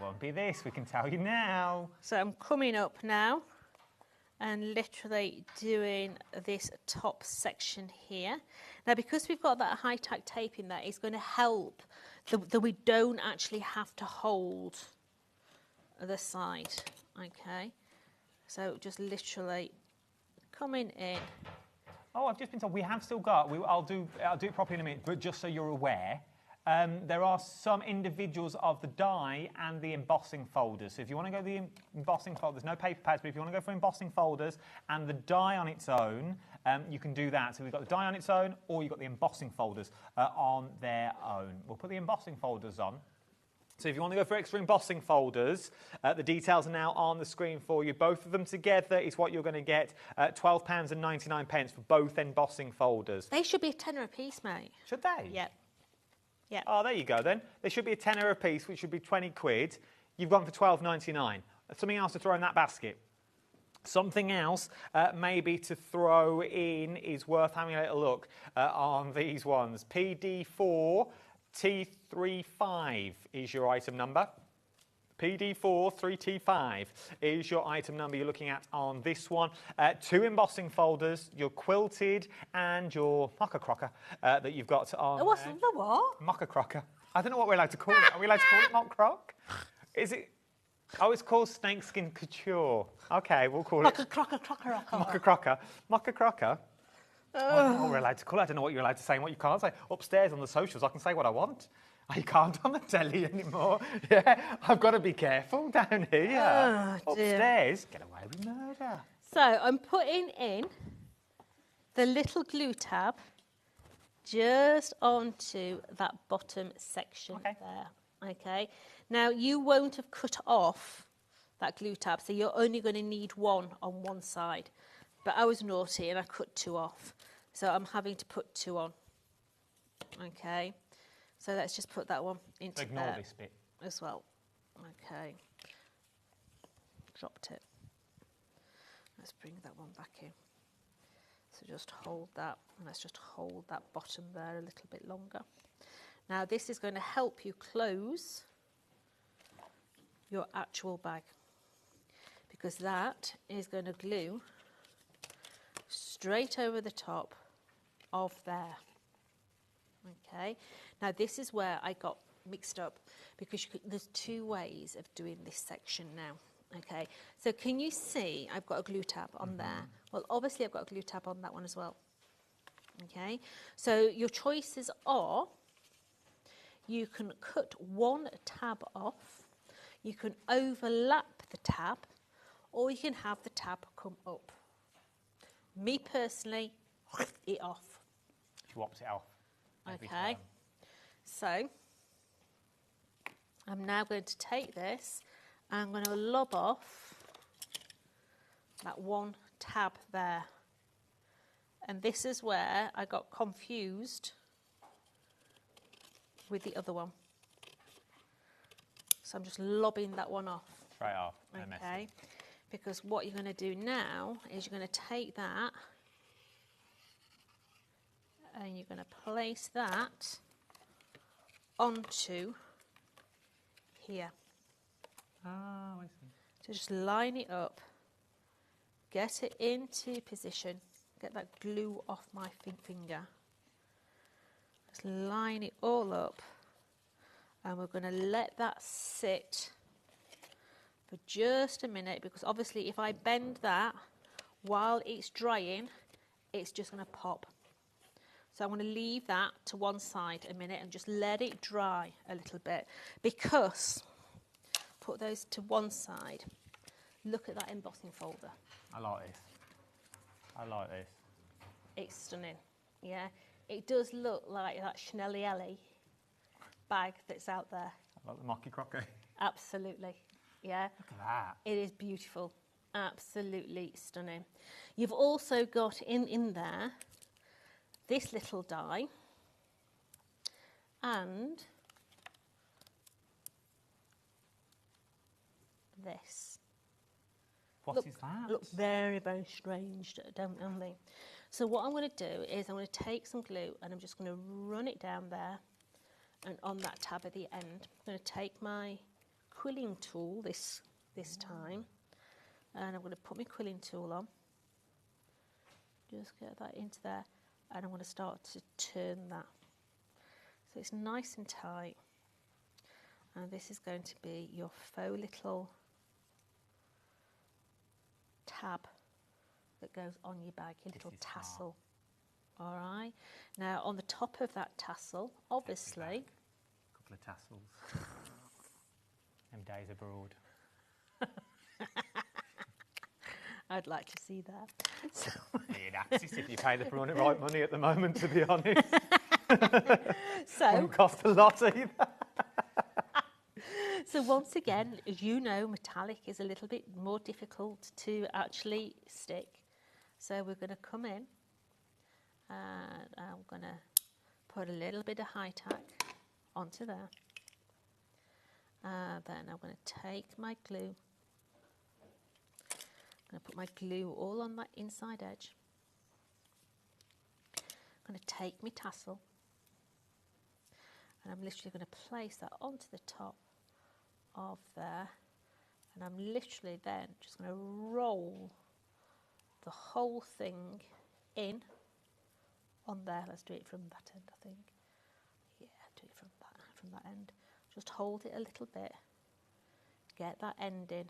Won't be this, we can tell you now. So I'm coming up now and literally doing this top section here. Now, because we've got that high-tack tape in there, it's going to help that we don't actually have to hold the side, okay? So just literally coming in. Oh, I've just been told we have still got, I'll do it properly in a minute, but just so you're aware, there are some individuals of the die and the embossing folders. So if you want to go the embossing folders, no paper pads, but if you want to go for embossing folders and the die on its own, you can do that. So we've got the die on its own, or you've got the embossing folders on their own. We'll put the embossing folders on. So if you want to go for extra embossing folders, the details are now on the screen for you. Both of them together is what you're going to get, £12.99 for both embossing folders. They should be a tenner a piece, mate. Should they? Yep. Yep. Oh, there you go then. They should be a tenner a piece, which should be 20 quid. You've gone for £12.99. Something else to throw in that basket. Something else maybe to throw in is worth having a little look on these ones. PD4 T35 is your item number. PD4 3T5 is your item number you're looking at on this one. 2 embossing folders, your quilted and your mocha crocker that you've got on. What's the what? Mocha crocker. I don't know what we're allowed to call it. Are we allowed to call it mock croc? Is it? Oh, it's called snakeskin couture. Okay, we'll call Mocha it. crocker, crocker, crocker. Mocha crocker. Mocha crocker. I don't know what we're allowed to call it. I don't know what you're allowed to say and what you can't say. Upstairs on the socials, I can say what I want. I can't on the telly anymore. Yeah, I've got to be careful down here. Oh, dear. Upstairs, get away with murder. So I'm putting in the little glue tab just onto that bottom section there. Okay. Now you won't have cut off that glue tab, so you're only going to need one on one side. But I was naughty and I cut 2 off, so I'm having to put 2 on. Okay. So let's just put that one into Ignore there this bit as well. Okay. Dropped it. Let's bring that one back in. So just hold that, and let's just hold that bottom there a little bit longer. Now this is going to help you close your actual bag, because that is going to glue straight over the top of there. Okay, now this is where I got mixed up, because there's 2 ways of doing this section now. Okay, so can you see I've got a glue tab on there? Well, obviously I've got a glue tab on that one as well. Okay, so your choices are, you can cut 1 tab off, you can overlap the tab, or you can have the tab come up. Me personally, it off. She whops it off. Okay, so I'm now going to take this and I'm going to lob off that 1 tab there. And this is where I got confused with the other one. So I'm just lobbing that one off. Straight off. Okay, because what you're going to do now is you're going to take that and you're going to place that onto here. Ah, I see. So just line it up, get it into position, get that glue off my finger. Just line it all up, and we're going to let that sit for just a minute, because obviously if I bend that while it's drying, it's just going to pop. So I'm going to leave that to one side a minute and just let it dry a little bit, because, put those to one side, look at that embossing folder. I like this. I like this. It's stunning, yeah. It does look like that Schnellielli bag that's out there. Like the Mocky Crocky. Absolutely. Yeah. Look at that. It is beautiful. Absolutely stunning. You've also got in there this little die and this. What is that? Look very, very strange, don't they? So what I'm going to do is I'm going to take some glue and I'm just going to run it down there and on that tab at the end. I'm going to take my quilling tool this time and I'm going to put my quilling tool on. Just get that into there and I'm going to start to turn that. So it's nice and tight. And this is going to be your faux little tab that goes on your bag, your little tassel. All right. Now on the top of that tassel, obviously, couple of tassels. Them days abroad. I'd like to see that. So you'd access if you pay the right money at the moment, to be honest. So won't cost a lot either. So once again, as you know, metallic is a little bit more difficult to actually stick. So we're going to come in and I'm going to put a little bit of high tack onto there. And then I'm going to take my glue. I'm going to put my glue all on that inside edge. I'm going to take my tassel and I'm literally going to place that onto the top of there, and I'm literally then just going to roll the whole thing in on there. Let's do it from that end, I think. Yeah, do it from that end. Just hold it a little bit, get that end in,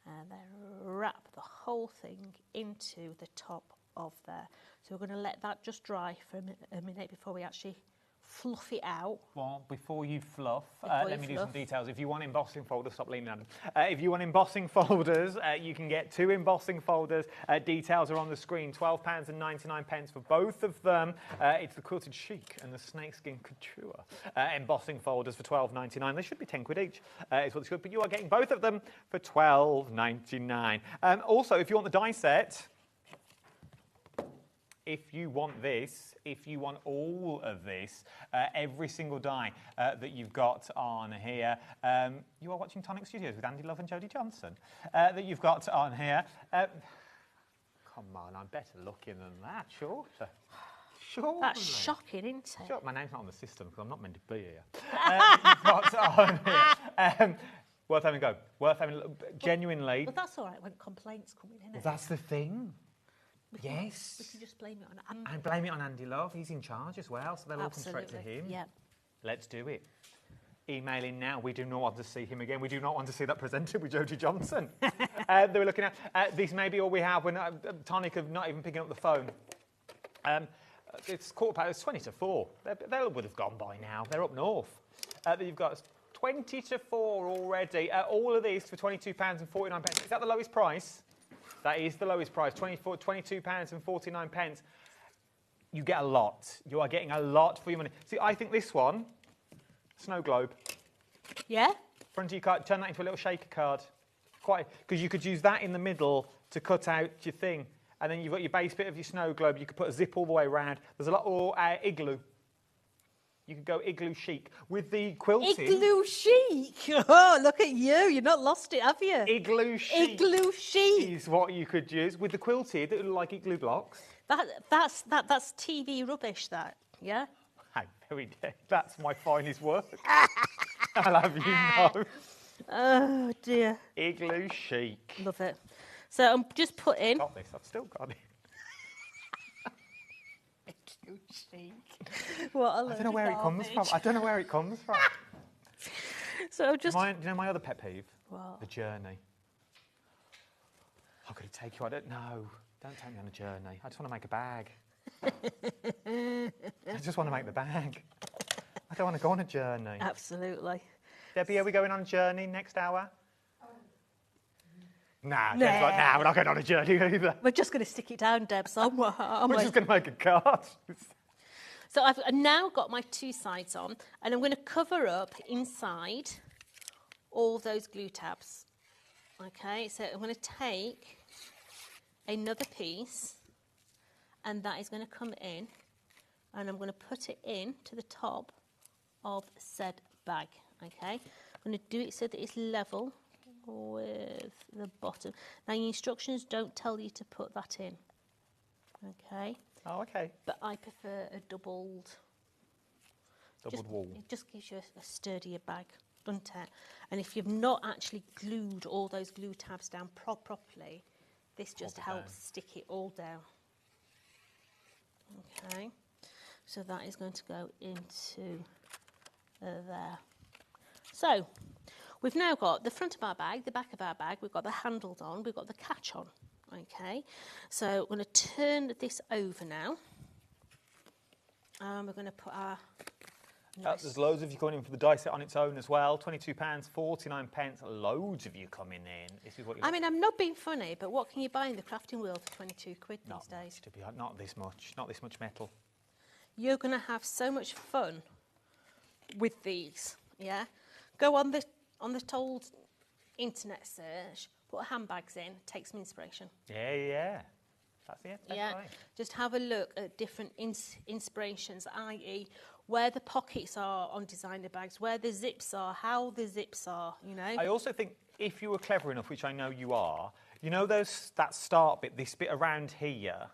and then wrap the whole thing into the top of there. So we're going to let that just dry for a minute before we actually fluff it out. Well, before you fluff, let me do some details. If you want embossing folders, stop leaning on them. If you want embossing folders, you can get 2 embossing folders. Details are on the screen. £12.99 for both of them. It's the Quilted Chic and the Snakeskin Couture embossing folders for £12.99. They should be 10 quid each, is what it's good. But you are getting both of them for £12.99. Also, if you want the die set, if you want this, if you want all of this, every single die that you've got on here, you are watching Tonic Studios with Andy Love and Jodie Johnson, that you've got on here. Come on, I'm better looking than that, sure. Sure. That's shocking, isn't it? Sure. My name's not on the system because I'm not meant to be here. You've got on here. Worth having a go. Worth having a look. Genuinely. But that's all right when complaints come in, isn't it? That's the thing. Yes. We can just blame it on Andy. And blame it on Andy Love. He's in charge as well, so they'll all come straight to him. Yeah. Let's do it. Email in now. We do not want to see him again. We do not want to see that presented with Jodie Johnson. They were looking at. This may be all we have. We're not, Tonic are not even picking up the phone. It's 20 to 4. They would have gone by now. They're up north. You've got 20 to 4 already. All of these for £22.49. Is that the lowest price? That is the lowest price, £22.49. You get a lot. You are getting a lot for your money. See, I think this one, snow globe. Yeah? Front of your card, turn that into a little shaker card. Quite, because you could use that in the middle to cut out your thing. And then you've got your base bit of your snow globe. You could put a zip all the way around. There's a lot of igloo. You could go igloo chic with the quilting. Igloo chic? Oh, look at you. You've not lost it, have you? Igloo chic. Igloo chic. Is what you could use with the quilted that look like igloo blocks. That's TV rubbish, that, yeah? How very dare. That's my finest work. I'll have you know. Oh, dear. Igloo chic. Love it. So I'm just putting... Got this. I've still got it. Igloo chic. What a I don't know where it comes from. I don't know where it comes from. So just... Do you know my other pet peeve? What? The journey. I'm going to take you on it. No, don't take me on a journey. I just want to make a bag. I just want to make the bag. I don't want to go on a journey. Absolutely. Debbie, are we going on a journey next hour? Nah, Deb's like, nah, we're not going on a journey either. We're just going to stick it down, Deb, somewhere. We're just going to make a card. So I've now got my 2 sides on, and I'm going to cover up inside all those glue tabs. Okay, so I'm going to take another piece, and that is going to come in, and I'm going to put it in to the top of said bag. Okay, I'm going to do it so that it's level with the bottom. Now, your instructions don't tell you to put that in. Okay. Oh, okay. But I prefer a doubled wall. It just gives you a sturdier bag, doesn't it? And if you've not actually glued all those glue tabs down properly, this just helps stick it all down. Okay. So that is going to go into there. So we've now got the front of our bag, the back of our bag, we've got the handles on, we've got the catch on. Okay, so we're going to turn this over now. And we're going to put our... There's loads of you coming in for the die set on its own as well. £22, 49 pence. Loads of you coming in. This is what I mean, I'm not being funny, but what can you buy in the crafting world for 22 quid these days? To be not this much. Not this much metal. You're going to have so much fun with these. Yeah, go on the old internet search. Put handbags in, take some inspiration. Yeah. That's it. That's right. Just have a look at different inspirations, i.e. where the pockets are on designer bags, where the zips are, how the zips are, you know. I also think if you were clever enough, which I know you are, you know that start bit, this bit around here,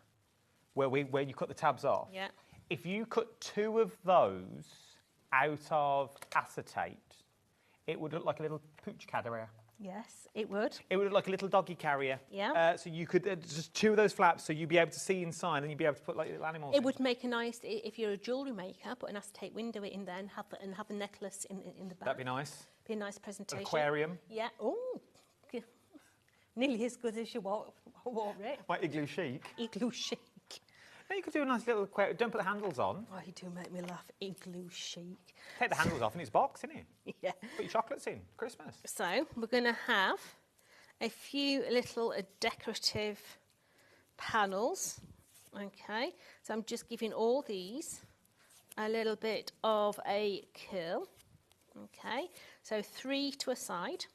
where you cut the tabs off? Yeah. If you cut 2 of those out of acetate, it would look like a little pooch carrier. Yes, it would. It would look like a little doggy carrier. Yeah. So you could just 2 of those flaps, so you'd be able to see inside, and you'd be able to put like little animals. It would make a nice, if you're a jewellery maker, put an acetate window in there and have the necklace in the back. That'd be nice. Be a nice presentation. An aquarium. Yeah. Oh, nearly as good as you wore it. Like igloo chic. Igloo chic. No, you could do a nice little aquarium. Don't put the handles on. Oh, you do make me laugh. Igloo chic. Take the handles off and it's box, isn't it? Yeah. Put your chocolates in. Christmas. So we're going to have a few little decorative panels. Okay. So I'm just giving all these a little bit of a curl. Okay. So 3 to a side.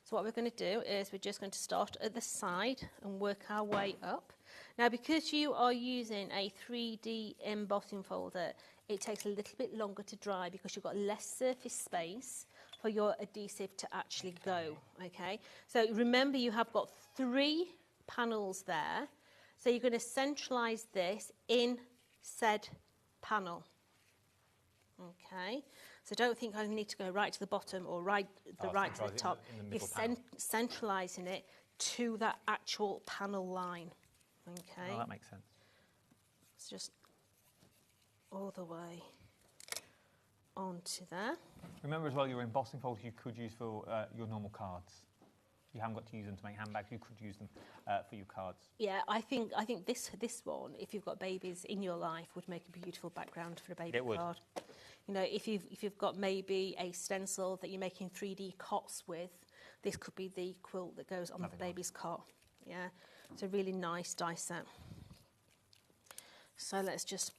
So what we're going to do is we're just going to start at the side and work our way up. Now, because you are using a 3D embossing folder, it takes a little bit longer to dry because you've got less surface space for your adhesive to actually go, okay? So remember, you have got 3 panels there. So you're going to centralise this in said panel, okay? So don't think I need to go right to the bottom or right to the top. You're centralising it to that actual panel line. Okay. Oh, that makes sense. It's just all the way onto there. Remember as well, your embossing folders you could use for your normal cards. You haven't got to use them to make handbags. You could use them for your cards. Yeah, I think this one, if you've got babies in your life, would make a beautiful background for a baby card. You know, if you've got maybe a stencil that you're making 3D cots with, this could be the quilt that goes on the baby's cot. Yeah, it's a really nice die set. So let's just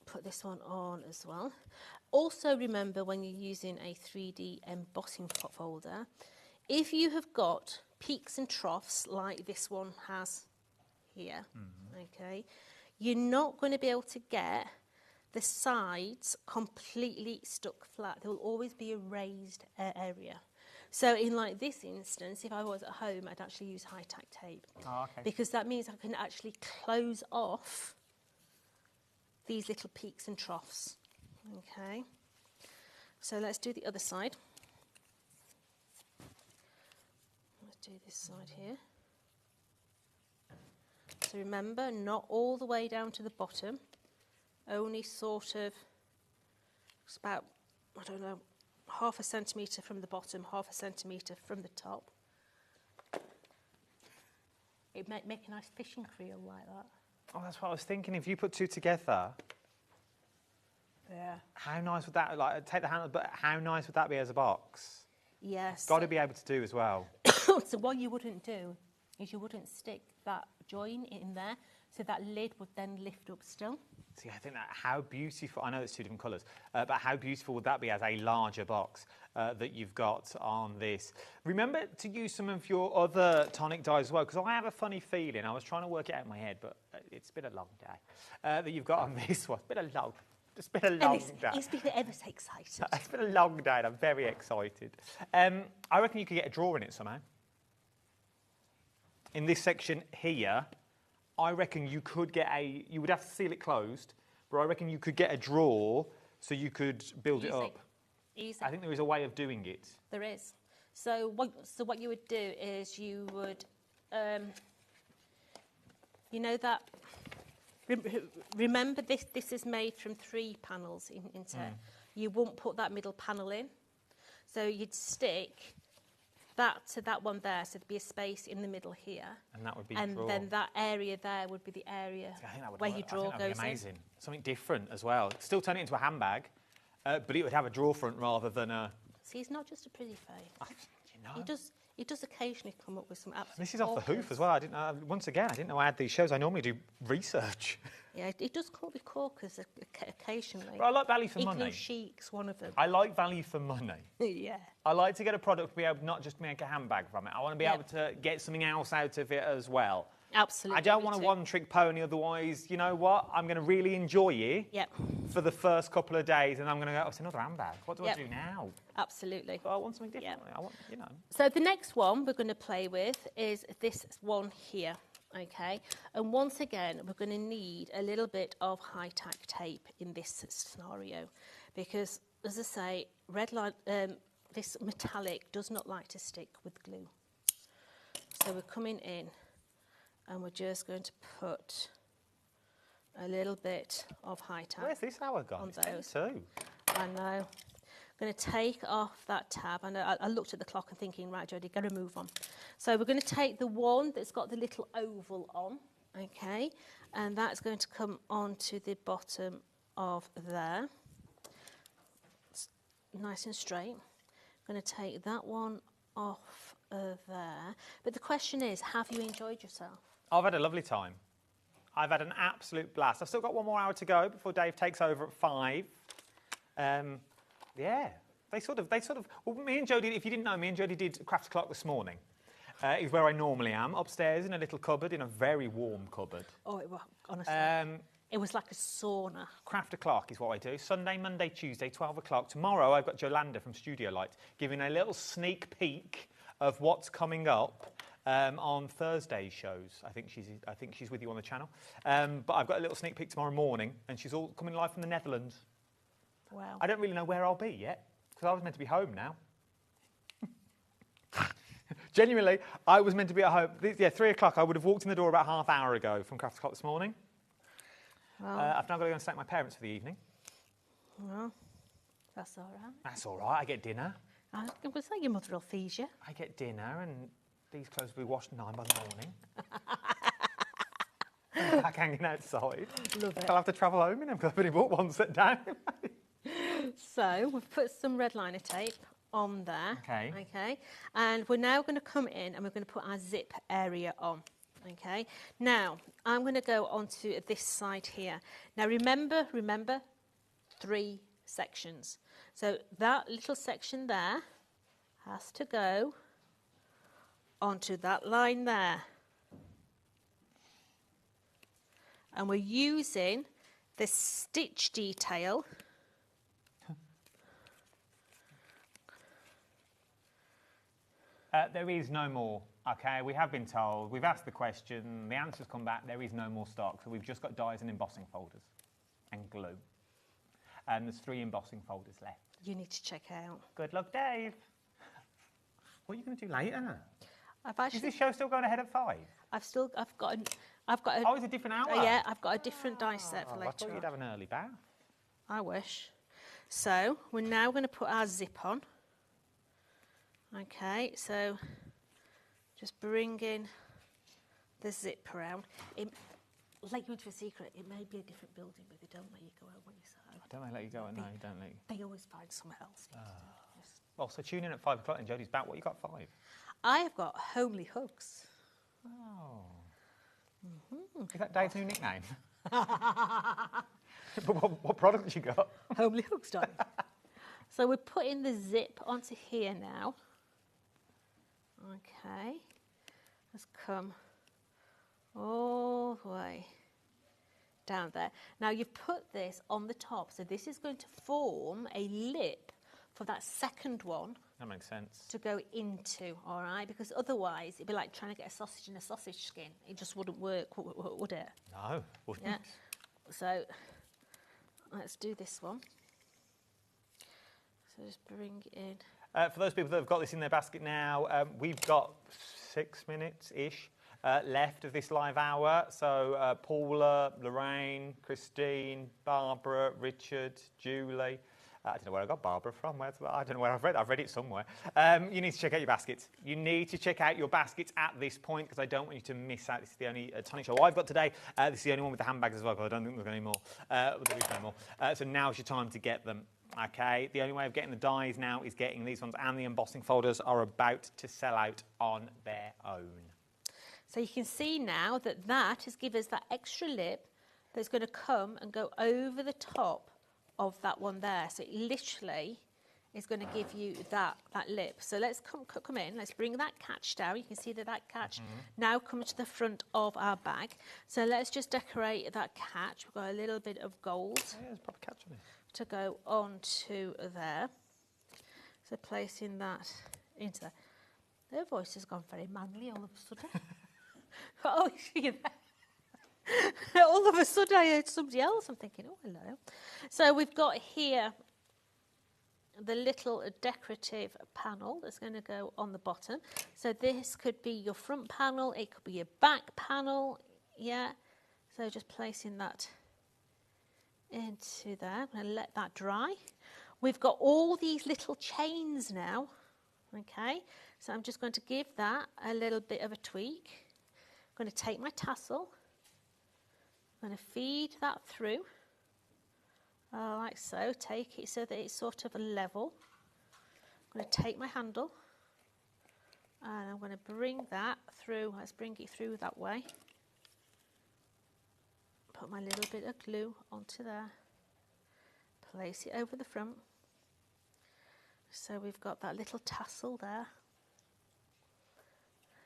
put this one on as well. Also remember, when you're using a 3D embossing folder, if you have got peaks and troughs like this one has here, okay, you're not going to be able to get the sides completely stuck flat. There will always be a raised area. So in like this instance, if I was at home, I'd actually use high-tack tape. Oh, okay. Because that means I can actually close off these little peaks and troughs. Okay. So let's do the other side. Let's do this side here. So remember, not all the way down to the bottom, only sort of, it's about, I don't know, 1/2 centimetre from the bottom, 1/2 centimetre from the top. It might make a nice fishing creel like that. Oh, that's what I was thinking. If you put 2 together, yeah, how nice would that, like, take the handle, but how nice would that be as a box? Yes. Got to be able to do as well. So what you wouldn't do is you wouldn't stick that join in there, so that lid would then lift up still. See, I think that how beautiful, I know it's two different colours, but how beautiful would that be as a larger box that you've got on this? Remember to use some of your other tonic dyes as well, because I have a funny feeling, I was trying to work it out in my head, but it's been a long day, that you've got on this one. It's been a long day. He's been ever so excited. It's been a long day and I'm very excited. I reckon you could get a drawer in it somehow. In this section here, I reckon you could get you would have to seal it closed, but I reckon you could get a drawer so you could build it up. Easy. I think there is a way of doing it. There is. So what you would do is you would, you know that, remember this is made from 3 panels into You won't put that middle panel in. So you'd stick that to that one there, so there'd be a space in the middle here. And that would be drawer. then that area there would be the area where your drawer goes in. Amazing. Something different as well. Still turn it into a handbag, but it would have a drawer front rather than a... See, he's not just a pretty face. You know. He does occasionally come up with some absolute... This is off the hoof as well. I didn't know. Once again, I didn't know I had these shows. I normally do research. Yeah, it does come up with corkers occasionally. But I like value for money. Igloo Chic's one of them. I like value for money. Yeah. I like to get a product to be able not just make a handbag from it. I want to be able to get something else out of it as well. Absolutely. I don't want a one-trick pony, otherwise, you know what? I'm going to really enjoy it for the first couple of days, and I'm going to go, oh, it's another handbag. What do I do now? Absolutely. But I want something different. I want, you know. So the next one we're going to play with is this one here, okay? And once again, we're going to need a little bit of high-tack tape in this scenario because, as I say, this metallic does not like to stick with glue. So we're coming in and we're just going to put a little bit of high-tack. Where's this hour gone? On those. It's 10 to. I know. I'm going to take off that tab, and I looked at the clock and thinking, right, Jodie, got to move on. So we're going to take the one that's got the little oval on, okay, and that's going to come onto the bottom of there. It's nice and straight. I'm going to take that one off of there. But the question is, have you enjoyed yourself? I've had a lovely time. I've had an absolute blast. I've still got 1 more hour to go before Dave takes over at 5. Yeah, they sort of. Well, me and Jodie, if you didn't know, me and Jodie did Craft O'Clock this morning. Is where I normally am, upstairs in a little cupboard, in a very warm cupboard. Oh, it was, honestly, it was like a sauna. Craft O'Clock is what I do. Sunday, Monday, Tuesday, 12 o'clock. Tomorrow, I've got Yolanda from Studio Light giving a little sneak peek of what's coming up on Thursday's shows. I think she's with you on the channel. But I've got a little sneak peek tomorrow morning, and she's all coming live from the Netherlands. Wow. I don't really know where I'll be yet, because I was meant to be home now. Genuinely, I was meant to be at home. Yeah, 3 o'clock. I would have walked in the door about half hour ago from Craft O'Clock this morning. Well, I've now got to go and stay with my parents for the evening. Well, that's all right. That's all right. I get dinner. I was going to say your mother will feed you. I get dinner, and these clothes will be washed 9 by the morning. Back hanging outside. Love it. I'll have to travel home in them because I've only bought one set down. So we've put some red liner tape on there. Okay. Okay. And we're now going to come in and we're going to put our zip area on. Okay. Now I'm going to go onto this side here. Now remember 3 sections. So that little section there has to go onto that line there. And we're using the stitch detail there is no more, okay? We have been told, we've asked the question, the answer's come back, there is no more stock. So we've just got dies and embossing folders and glue. And there's 3 embossing folders left. you need to check out. Good luck, Dave. What are you going to do later? Is this show still going ahead at 5? I've got a. Oh, it's a different hour? Yeah, I've got a different dice set for later. I thought you'd have an early bath. I wish. So we're now going to put our zip on. Okay, so just bring in the zip around. Like you into a secret, it may be a different building, but they don't let you go out when you say. Don't they let you go out? No, you don't let you. They always find somewhere else. Well, so tune in at 5 o'clock and Jodie's back. What you got 5? I have got homely hugs. Oh. Mm-hmm. Is that Dave's new nickname? But what product you got? Homely hooks, darling. So we're putting the zip onto here now. Okay. Let's come all the way down there. Now you've put this on the top, so this is going to form a lip for that second one. That makes sense. To go into, all right? Because otherwise it'd be like trying to get a sausage in a sausage skin. It just wouldn't work, would it? No, wouldn't. Yeah. So let's do this one. So just bring it in. For those people that have got this in their basket now, we've got 6 minutes-ish left of this live hour. So Paula, Lorraine, Christine, Barbara, Richard, Julie. I don't know where I got Barbara from. I don't know where I've read it somewhere. You need to check out your baskets. You need to check out your baskets at this point because I don't want you to miss out. This is the only tonic show I've got today. This is the only one with the handbags as well because I don't think there's any more. There'll be no more. So now's your time to get them. Okay, the only way of getting the dies now is getting these ones, and the embossing folders are about to sell out on their own. So you can see now that that has given us that extra lip that's going to come and go over the top of that one there. So it literally is going to give you that lip. So let's come in. Let's bring that catch down. You can see that catch now comes to the front of our bag. So let's just decorate that catch. We've got a little bit of gold. Yeah, there's a proper catch on it. To go onto there. So placing that into there. Their voice has gone very manly all of a sudden. Oh, you there? All of a sudden I heard somebody else. I'm thinking, oh, hello. So we've got here the little decorative panel that's going to go on the bottom. So this could be your front panel. It could be your back panel. Yeah. So just placing that into there. I'm going to let that dry. We've got all these little chains now. Okay. So I'm just going to give that a little bit of a tweak. I'm going to take my tassel. I'm going to feed that through, like so. Take it so that it's sort of a level. I'm going to take my handle and I'm going to bring that through. Let's bring it through that way. Put my little bit of glue onto there. Place it over the front. So we've got that little tassel there.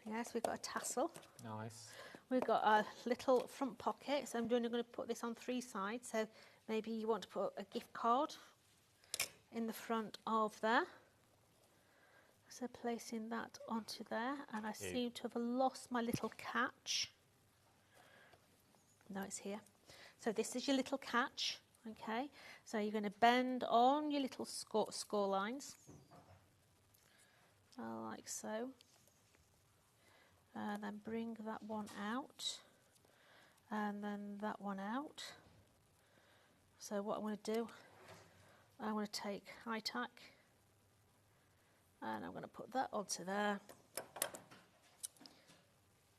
Yes, we've got a tassel. Nice. We've got a little front pocket, so I'm going to put this on 3 sides. So maybe you want to put a gift card in the front of there. So placing that onto there, and I seem to have lost my little catch. No, it's here. So this is your little catch, okay? So you're going to bend on your little score lines, like so. And then bring that one out, and then that one out. So what I'm going to do, I'm going to take high tack, and I'm going to put that onto there.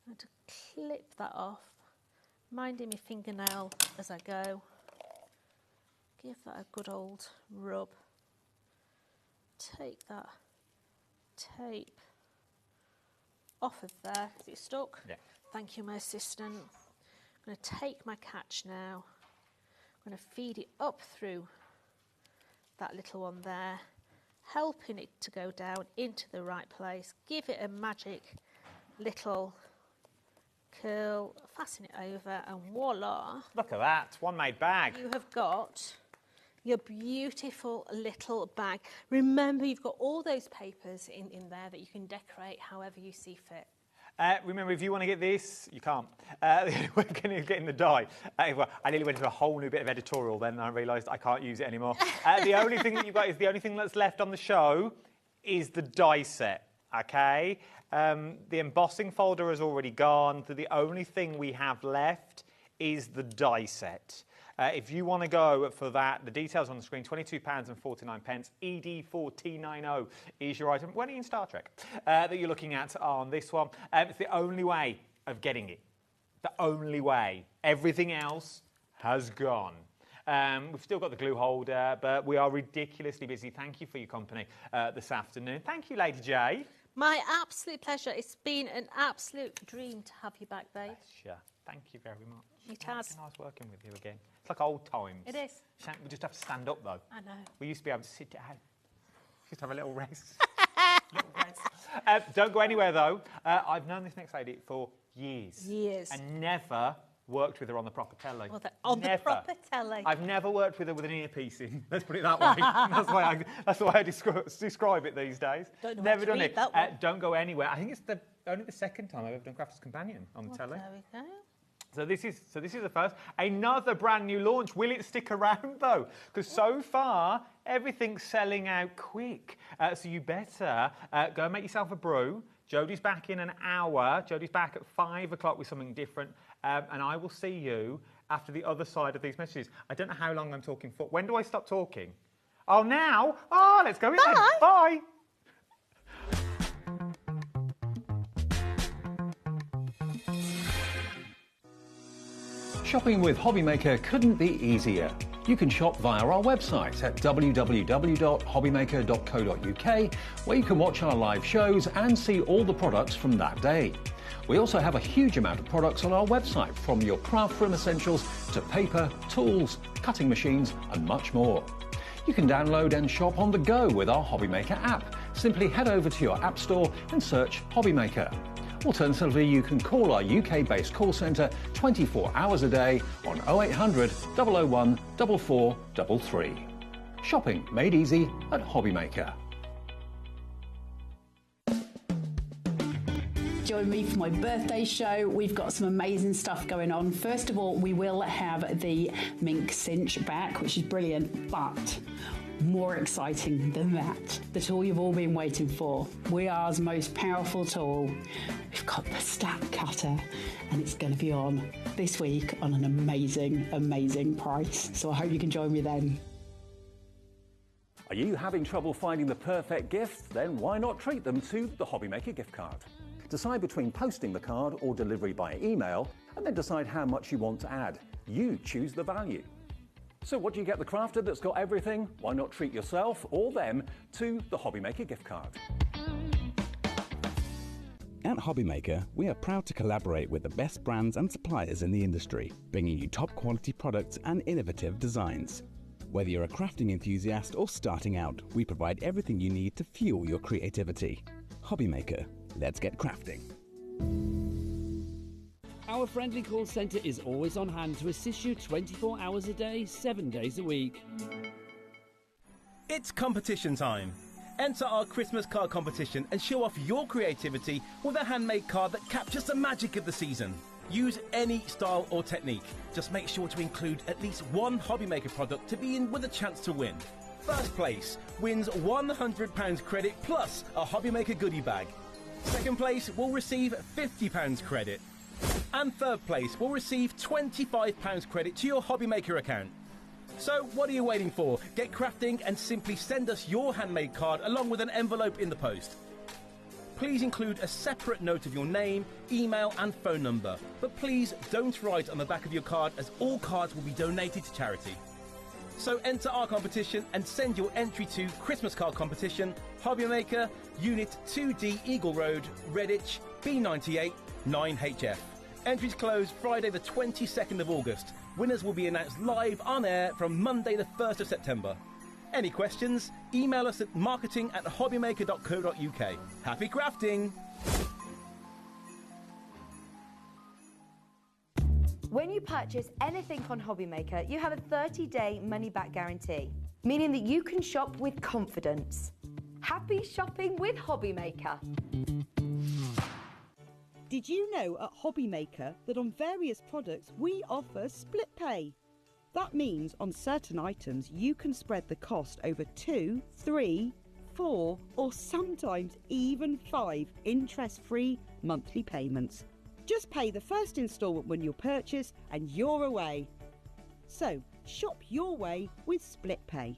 I'm going to clip that off, minding my fingernail as I go. Give that a good old rub. Take that tape off of there. Is it stuck? Yeah. Thank you, my assistant. I'm going to take my catch now. I'm going to feed it up through that little one there, helping it to go down into the right place. Give it a magic little curl, fasten it over, and voila. Look at that, one made bag. You have got your beautiful little bag. Remember, you've got all those papers in there that you can decorate however you see fit. Remember, if you want to get this, you can't. We're going to get in the die. I nearly went into a whole new bit of editorial then, and I realised I can't use it anymore. The only thing that you've got is the only thing that's left on the show is the die set, okay? The embossing folder has already gone. The only thing we have left is the die set. If you want to go for that, the details on the screen, £22.49. ED4T90 is your item. When are you in Star Trek? That you're looking at on this one. It's the only way of getting it. The only way. Everything else has gone. We've still got the glue holder, but we are ridiculously busy. Thank you for your company this afternoon. Thank you, Lady J. My absolute pleasure. It's been an absolute dream to have you back, babe. Sure. Thank you very much. It has. It's nice working with you again. It's like old times. It is. We just have to stand up, though. I know. We used to be able to sit down. Just have a little rest. Don't go anywhere, though. I've known this next lady for years. Years. And never worked with her on the proper telly. Well, on the proper telly. I've never worked with her with an earpiece in. Let's put it that way. That's the way I describe it these days. Don't know never how to done read it. that one. Don't go anywhere. I think it's only the second time I've ever done Crafter's Companion on the telly. There we go. So this is the first. Another brand new launch. Will it stick around though? Because so far everything's selling out quick. So you better go and make yourself a brew. Jodie's back in an hour. Jodie's back at 5 o'clock with something different. And I will see you after the other side of these messages. I don't know how long I'm talking for. When do I stop talking? Oh, now? Oh, let's go in then. Bye. Shopping with HobbyMaker couldn't be easier. You can shop via our website at www.hobbymaker.co.uk, where you can watch our live shows and see all the products from that day. We also have a huge amount of products on our website, from your craft room essentials to paper, tools, cutting machines and much more. You can download and shop on the go with our HobbyMaker app. Simply head over to your app store and search HobbyMaker. Alternatively, you can call our UK-based call centre 24 hours a day on 0800 001 4433. Shopping made easy at HobbyMaker. Join me for my birthday show. We've got some amazing stuff going on. First of all, we will have the mink cinch back, which is brilliant, but more exciting than that, the tool you've all been waiting for. We Are's most powerful tool. We've got the Stack Cutter, and it's going to be on this week on an amazing, amazing price. So I hope you can join me then. Are you having trouble finding the perfect gift? Then why not treat them to the HobbyMaker gift card? Decide between posting the card or delivery by email, and then decide how much you want to add. You choose the value. So what do you get the crafter that's got everything? Why not treat yourself or them to the HobbyMaker gift card? At HobbyMaker, we are proud to collaborate with the best brands and suppliers in the industry, bringing you top quality products and innovative designs. Whether you're a crafting enthusiast or starting out, we provide everything you need to fuel your creativity. HobbyMaker, let's get crafting. Our friendly call centre is always on hand to assist you 24 hours a day, 7 days a week. It's competition time. Enter our Christmas card competition and show off your creativity with a handmade card that captures the magic of the season. Use any style or technique. Just make sure to include at least one HobbyMaker product to be in with a chance to win. First place wins £100 credit plus a HobbyMaker goodie bag. Second place will receive £50 credit. And third place will receive £25 credit to your HobbyMaker account. So what are you waiting for? Get crafting and simply send us your handmade card along with an envelope in the post. Please include a separate note of your name, email and phone number. But please don't write on the back of your card, as all cards will be donated to charity. So enter our competition and send your entry to Christmas Card Competition, HobbyMaker, Unit 2D Eagle Road, Redditch, B98 9HF. Entries close Friday the 22nd of August. Winners will be announced live on air from Monday the 1st of September. Any questions? Email us at marketing@hobbymaker.co.uk. Happy crafting! When you purchase anything on HobbyMaker, you have a 30-day money-back guarantee, meaning that you can shop with confidence. Happy shopping with HobbyMaker. Did you know at HobbyMaker that on various products we offer split pay? That means on certain items you can spread the cost over 2, 3, 4 or sometimes even 5 interest-free monthly payments. Just pay the first instalment when you purchase and you're away. So shop your way with split pay.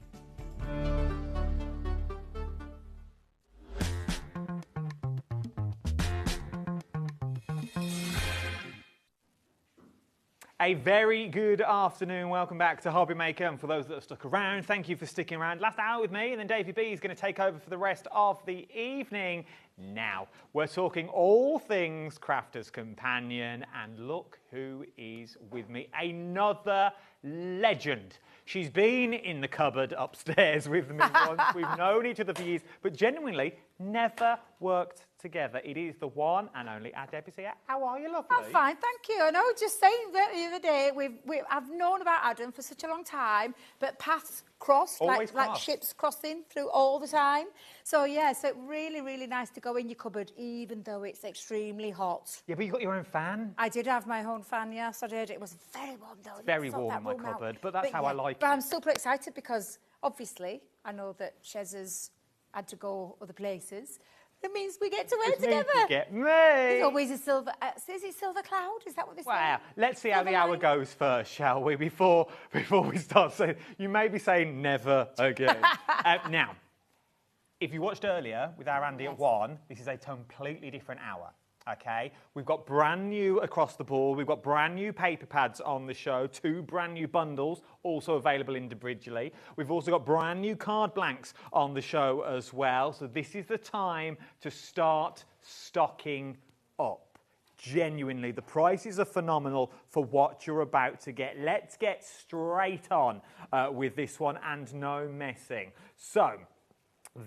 A very good afternoon. Welcome back to HobbyMaker. And for those that have stuck around, thank you for sticking around. Last hour with me, and then Davey B is going to take over for the rest of the evening. Now, we're talking all things Crafter's Companion, and look who is with me. Another legend. She's been in the cupboard upstairs with me once. We've known each other for years, but genuinely never worked together. It is the one and only Debbie. How are you, lovely? I'm fine, thank you. I know, just saying that the other day, I've known about Adam for such a long time, but paths crossed, like ships crossing through all the time. So, yeah, so really, really nice to go in your cupboard, even though it's extremely hot. Yeah, but you got your own fan? I did have my own fan, yes, I did. It was very warm, though. It's very warm in my cupboard, but that's how I like it. But I'm super excited because, obviously, I know that Shez has had to go other places. It means we get to work together. You get me. There's always a silver... is it silver cloud? Is that what this is? Well, let's see how the hour goes first, shall we? Before we start saying... You may be saying never again. Now, if you watched earlier with our Andy at 1, this is a completely different hour. Okay, we've got brand new across the board. We've got brand new paper pads on the show, 2 brand new bundles, also available individually. We've also got brand new card blanks on the show as well. So this is the time to start stocking up. Genuinely, the prices are phenomenal for what you're about to get. Let's get straight on with this one and no messing. So,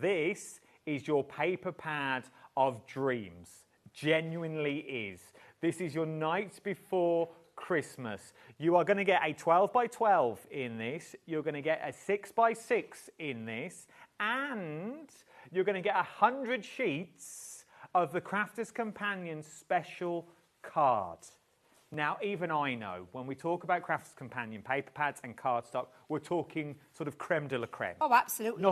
this is your paper pad of dreams. Genuinely is. This is your night before Christmas. You are going to get a 12 by 12 in this. You're going to get a 6 by 6 in this. And you're going to get 100 sheets of the Crafter's Companion special card. Now, even I know, when we talk about Crafter's Companion paper pads and cardstock, we're talking sort of creme de la creme. Oh, absolutely.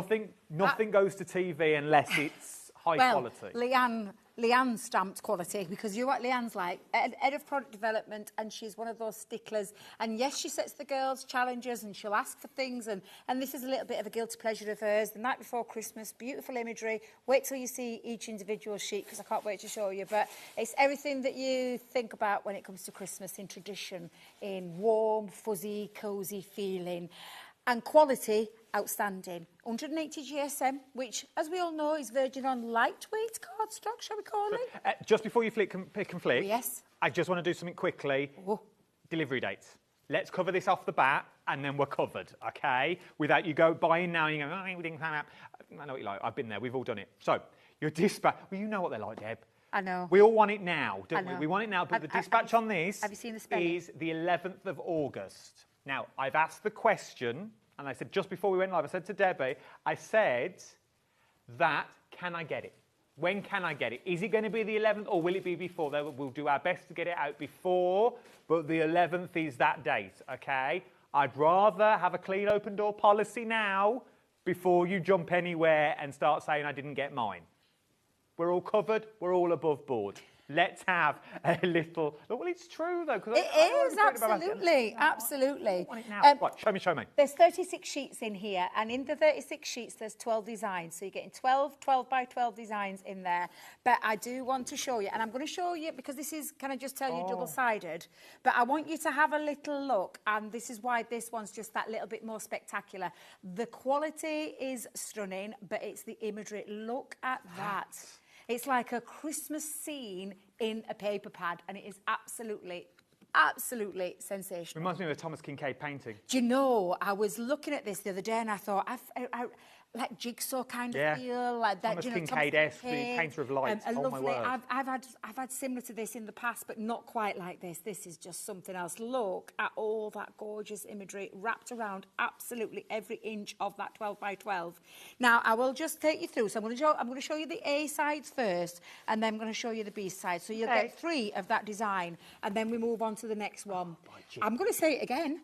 Nothing goes to TV unless it's high quality. Leanne stamped quality, because you're what Leanne's like, head of product development, and she's one of those sticklers. And yes, she sets the girls challenges and she'll ask for things, and this is a little bit of a guilty pleasure of hers. The night before Christmas, beautiful imagery. Wait till you see each individual sheet, because I can't wait to show you. But it's everything that you think about when it comes to Christmas, in tradition, in warm, fuzzy, cosy feeling. And quality, outstanding. 180 GSM, which, as we all know, is verging on lightweight cardstock, shall we call it? Just before you pick and flick, yes. I just want to do something quickly. Delivery dates. Let's cover this off the bat, and then we're covered, okay? Without you buying now and you go, we didn't come out. I know what you like. I've been there. We've all done it. So, your dispatch. Well, you know what they're like, Deb. I know. We all want it now, don't we? We want it now, but the dispatch on this have you seen the spelling? Is the 11th of August. Now, I've asked the question, and I said, just before we went live, I said to Debbie, I said that, can I get it? When can I get it? Is it going to be the 11th or will it be before? We'll do our best to get it out before, but the 11th is that date, okay? I'd rather have a clean open door policy now before you jump anywhere and start saying I didn't get mine. We're all covered, we're all above board. Let's have a little... Well, it's true, though. It is, absolutely, absolutely. I want it now. Right, show me. There's 36 sheets in here, and in the 36 sheets, there's 12 designs. So you're getting 12 by 12 designs in there. But I do want to show you, and I'm going to show you, because this is, can I just tell you, double-sided? But I want you to have a little look, and this is why this one's just that little bit more spectacular. The quality is stunning, but it's the imagery. Look at that. It's like a Christmas scene in a paper pad, and it is absolutely sensational. Reminds me of a Thomas Kincaid painting. Do you know, I was looking at this the other day, and I thought, I like jigsaw kind of feel, like that. Thomas Kincaid-esque, the painter of light. Lovely. My word. I've had similar to this in the past, but not quite like this. This is just something else. Look at all that gorgeous imagery wrapped around absolutely every inch of that 12 by 12. Now, I will just take you through. So I'm going to show you the A sides first, and then I'm going to show you the B side. So you'll get 3 of that design, and then we move on to the next one. I'm going to say it again.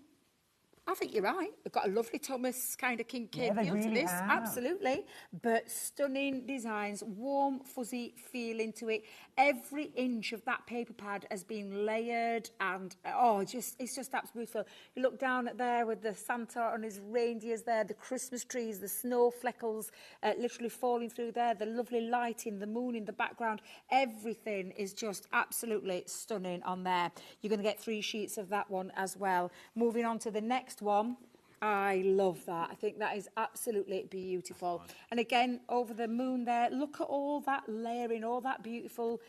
I think you're right. We've got a lovely Thomas kind of kinky Yeah, they feel to really this. have. Absolutely. But stunning designs, warm, fuzzy feel into it. Every inch of that paper pad has been layered and, it's just absolutely beautiful. You look down at there with the Santa on his reindeers there, the Christmas trees, the snow fleckles literally falling through there, the lovely lighting, the moon in the background. Everything is just absolutely stunning on there. You're going to get 3 sheets of that one as well. Moving on to the next one. I love that. I think that is absolutely beautiful. And again, over the moon there, look at all that layering, all that beautiful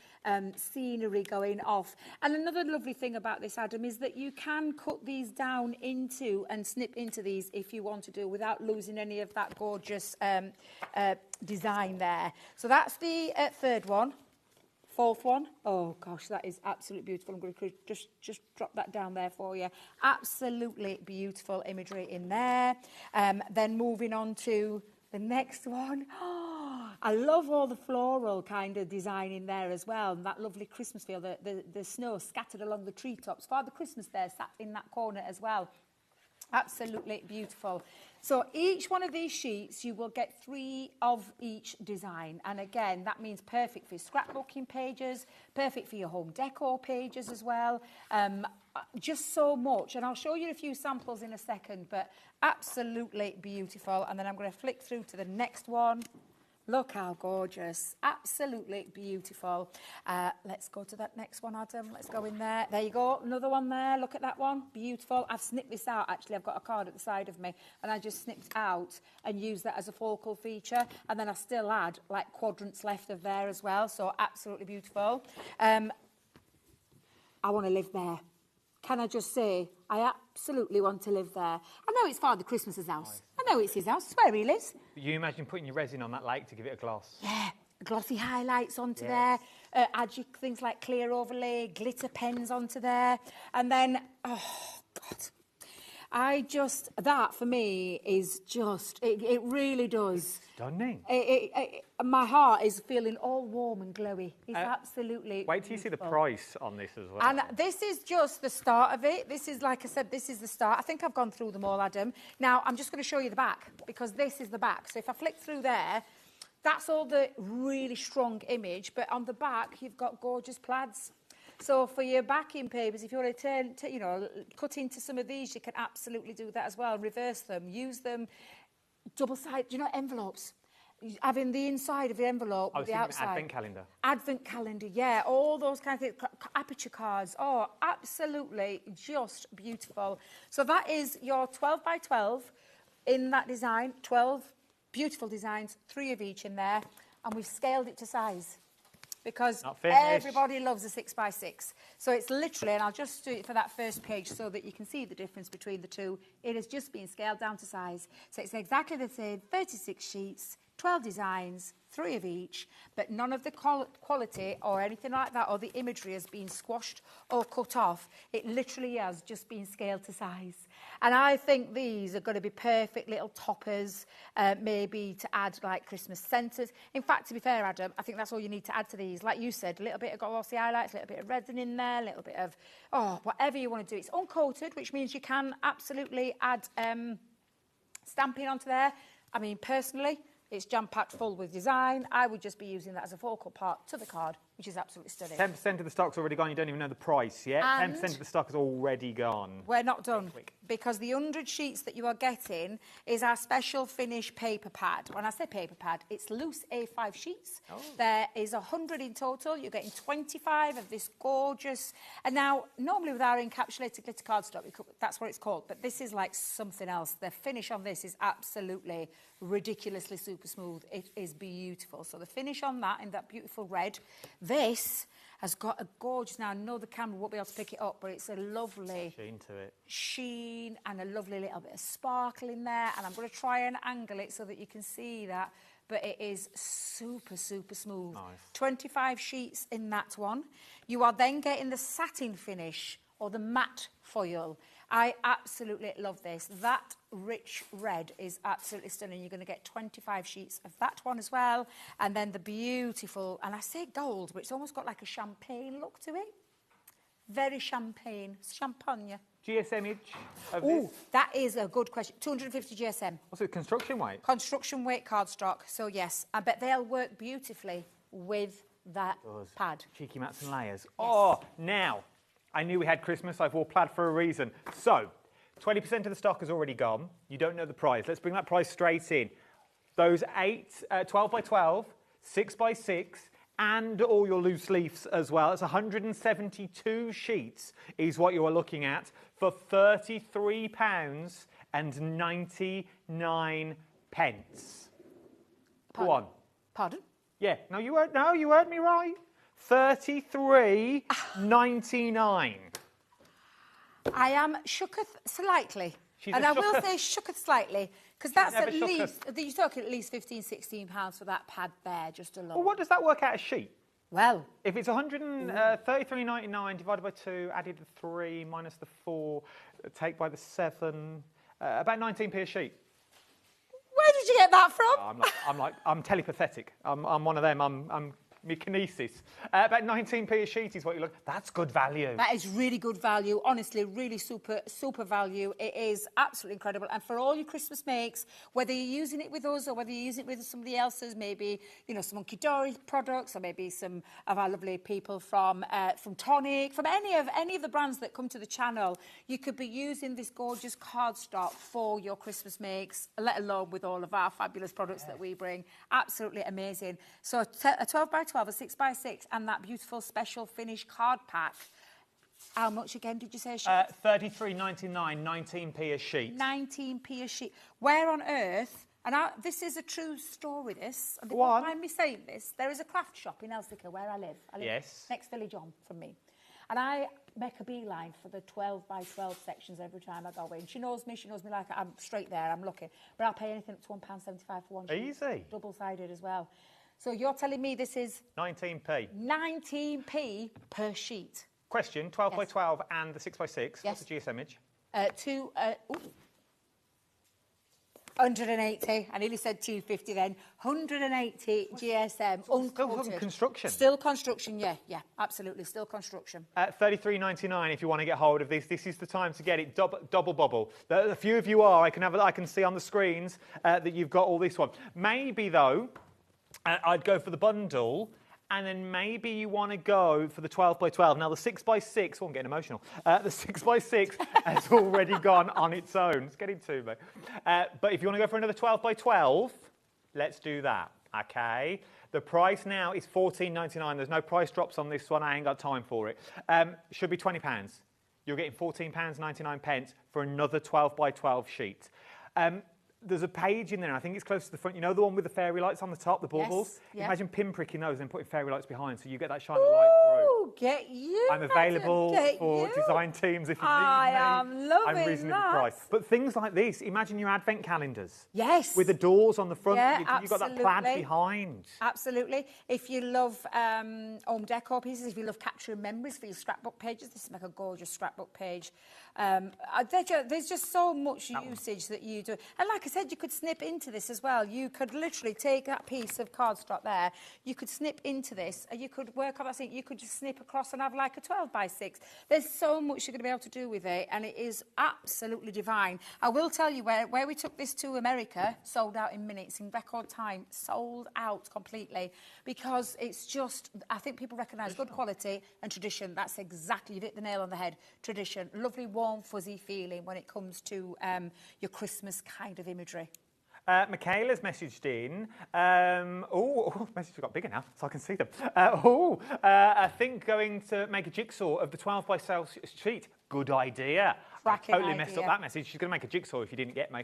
scenery going off. And another lovely thing about this, Adam, is that you can cut these down into and snip into these if you want to do without losing any of that gorgeous design there. So that's the third one. Fourth one, oh gosh, that is absolutely beautiful. I'm going to just drop that down there for you. Absolutely beautiful imagery in there. Then moving on to the next one. Oh, I love all the floral kind of design in there as well. And that lovely Christmas feel, the snow scattered along the treetops. Father Christmas there sat in that corner as well. Absolutely beautiful. So each one of these sheets, you will get 3 of each design. And again, that means perfect for your scrapbooking pages, perfect for your home decor pages as well. Just so much. And I'll show you a few samples in a second, but absolutely beautiful. And then I'm going to flick through to the next one. Look how gorgeous. Absolutely beautiful. Let's go to that next one, Adam. Let's go in there. There you go. Another one there. Look at that one. Beautiful. I've snipped this out, actually. I've got a card at the side of me, and I just snipped out and used that as a focal feature. And then I still had, like, quadrants left of there as well. So absolutely beautiful. I want to live there. Can I just say, I absolutely want to live there. I know it's Father Christmas's house. I know it's his house. It's where he lives. You imagine putting your resin on that lake to give it a gloss? Yeah, glossy highlights onto Yes. there. Add things like clear overlay, glitter pens onto there. And then, oh, God. That for me is just, it really does. Stunning. My heart is feeling all warm and glowy. It's absolutely Wait till you see the beautiful. price on this as well. And this is just the start of it. This is, like I said, this is the start. I think I've gone through them all, Adam. Now, I'm just going to show you the back, because this is the back. So if I flick through there, that's all the really strong image. But on the back, you've got gorgeous plaids. So for your backing papers, if you want to cut into some of these, you can absolutely do that as well. Reverse them, use them, double-sided, envelopes. Having the inside of the envelope with the outside. Advent calendar. Advent calendar, yeah. All those kind of things. Aperture cards. Oh, absolutely just beautiful. So that is your 12 by 12 in that design. 12 beautiful designs, 3 of each in there. And we've scaled it to size, because everybody loves a 6 by 6. So it's literally, and I'll just do it for that first page so that you can see the difference between the two. It has just been scaled down to size. So it's exactly the same, 36 sheets, 12 designs, 3 of each, but none of the quality or anything like that, or the imagery has been squashed or cut off. It literally has just been scaled to size. And I think these are going to be perfect little toppers, maybe to add like Christmas centres. In fact, to be fair, Adam, I think that's all you need to add to these. Like you said, a little bit of glossy highlights, a little bit of resin in there, a little bit of, whatever you want to do. It's uncoated, which means you can absolutely add stamping onto there. I mean, personally, it's jam-packed full with design. I would just be using that as a focal part to the card, which is absolutely stunning. 10% of the stock's already gone. You don't even know the price yet. And 10% of the stock is already gone. We're not done, because the 100 sheets that you are getting is our special finish paper pad. When I say paper pad, it's loose A5 sheets. There is 100 in total. You're getting 25 of this gorgeous. And now, normally with our encapsulated glitter card stock, that's what it's called. But this is like something else. The finish on this is absolutely ridiculously super smooth. It is beautiful. So the finish on that, in that beautiful red. This has got a gorgeous, now I know the camera won't be able to pick it up, but it's a lovely sheen to it. Sheen and a lovely little bit of sparkle in there. And I'm going to try and angle it so that you can see that. But it is super, super smooth. Nice. 25 sheets in that one. You are then getting the satin finish or the matte foil. I absolutely love this. That rich red is absolutely stunning. You're going to get 25 sheets of that one as well. And then the beautiful, and I say gold, but it's almost got like a champagne look to it. Very champagne. GSM of Oh, this? that is a good question. 250 GSM. What's it, construction weight? Construction weight cardstock. So, yes, I bet they'll work beautifully with that pad. Cheeky mats and layers. Yes. Oh, now, I knew we had Christmas. I wore plaid for a reason. So, 20% of the stock has already gone. You don't know the price. Let's bring that price straight in. Those 12 by 12, 6 by 6, and all your loose leaves as well. It's 172 sheets is what you are looking at for £33.99. Go on. Pardon? Yeah. No, you heard me right. £33.99. I am shooketh slightly. She's and a I will shooketh. say shooketh slightly, because that's never at shooketh. least, you're talking at least £15, £16 for that pad there, just alone. Well, what does that work out a sheet? Well, if it's 133.99 divided by 2, added the 3, minus the 4, take by the 7, about 19p a sheet. Where did you get that from? I'm telepathic. I'm one of them. I'm kinesis. About 19p a sheet is what you look. That's good value. That is really good value. Honestly, really super value. It is absolutely incredible. And for all your Christmas makes, whether you're using it with us or whether you're using it with somebody else's, maybe some Monkey Dory products, or maybe some of our lovely people from Tonic, from any of the brands that come to the channel, you could be using this gorgeous cardstock for your Christmas makes, let alone with all of our fabulous products that we bring. Absolutely amazing. So a 12 by 12, a 6 by 6, and that beautiful special finish card pack. How much again did you say? £33.99, 19p a sheet. 19p a sheet. Where on earth? And this is a true story. This. And Go on. Don't mind me saying this. There is a craft shop in Elsica where I live. Yes. Next village on from me, and I make a beeline for the 12 by 12 sections every time I go in. She knows me like I'm straight there. I'm looking, but I'll pay anything up to £1.75 for one sheet. Easy. Double-sided as well. So you're telling me this is 19p. 19p per sheet. Question: 12 by 12 and the 6 by 6. Yes. What's the GS image? 180. I nearly said 250 then. 180 GSM. Still construction. Still construction. Yeah, absolutely. Still construction. £33.99 if you want to get hold of this. This is the time to get it. Double bubble. A few of you are. I can see on the screens that you've got all this one. Maybe though, I'd go for the bundle. And then maybe you want to go for the 12 by 12. Now, the 6 by 6, I'm getting emotional. The 6 by 6 has already gone on its own. It's getting to me. But if you want to go for another 12 by 12, let's do that, okay? The price now is £14.99. There's no price drops on this one. I ain't got time for it. Should be £20. You're getting £14.99 for another 12 by 12 sheet. There's a page in there, I think it's close to the front. You know the one with the fairy lights on the top, the baubles? Yes, yeah. Imagine pinpricking those and putting fairy lights behind so you get that shining light through. Get you. I'm available for design teams if you need me. I am loving I'm reasonably that. priced. But things like this, imagine your advent calendars. Yes. With the doors on the front, Yeah, you've got that plaid behind. Absolutely. If you love home decor pieces, if you love capturing memories for your scrapbook pages, this is like a gorgeous scrapbook page. There's just so much usage that you do. And like I said, you could snip into this as well. You could literally take that piece of cardstock there, you could snip into this, and you could work on that thing. You could just snip across and have like a 12 by 6. There's so much you're going to be able to do with it, and it is absolutely divine. I will tell you where we took this to America, sold out in minutes, in record time, sold out completely, because it's just, I think people recognise good quality and tradition. That's exactly, you've hit the nail on the head. Tradition, lovely, warm, fuzzy feeling when it comes to your Christmas kind of imagery. Michaela's messaged in. Messages got bigger now, so I can see them. I think going to make a jigsaw of the 12 by 12 sheet. Good idea. Cracking Totally idea. messed up that message. She's going to make a jigsaw if you didn't get me.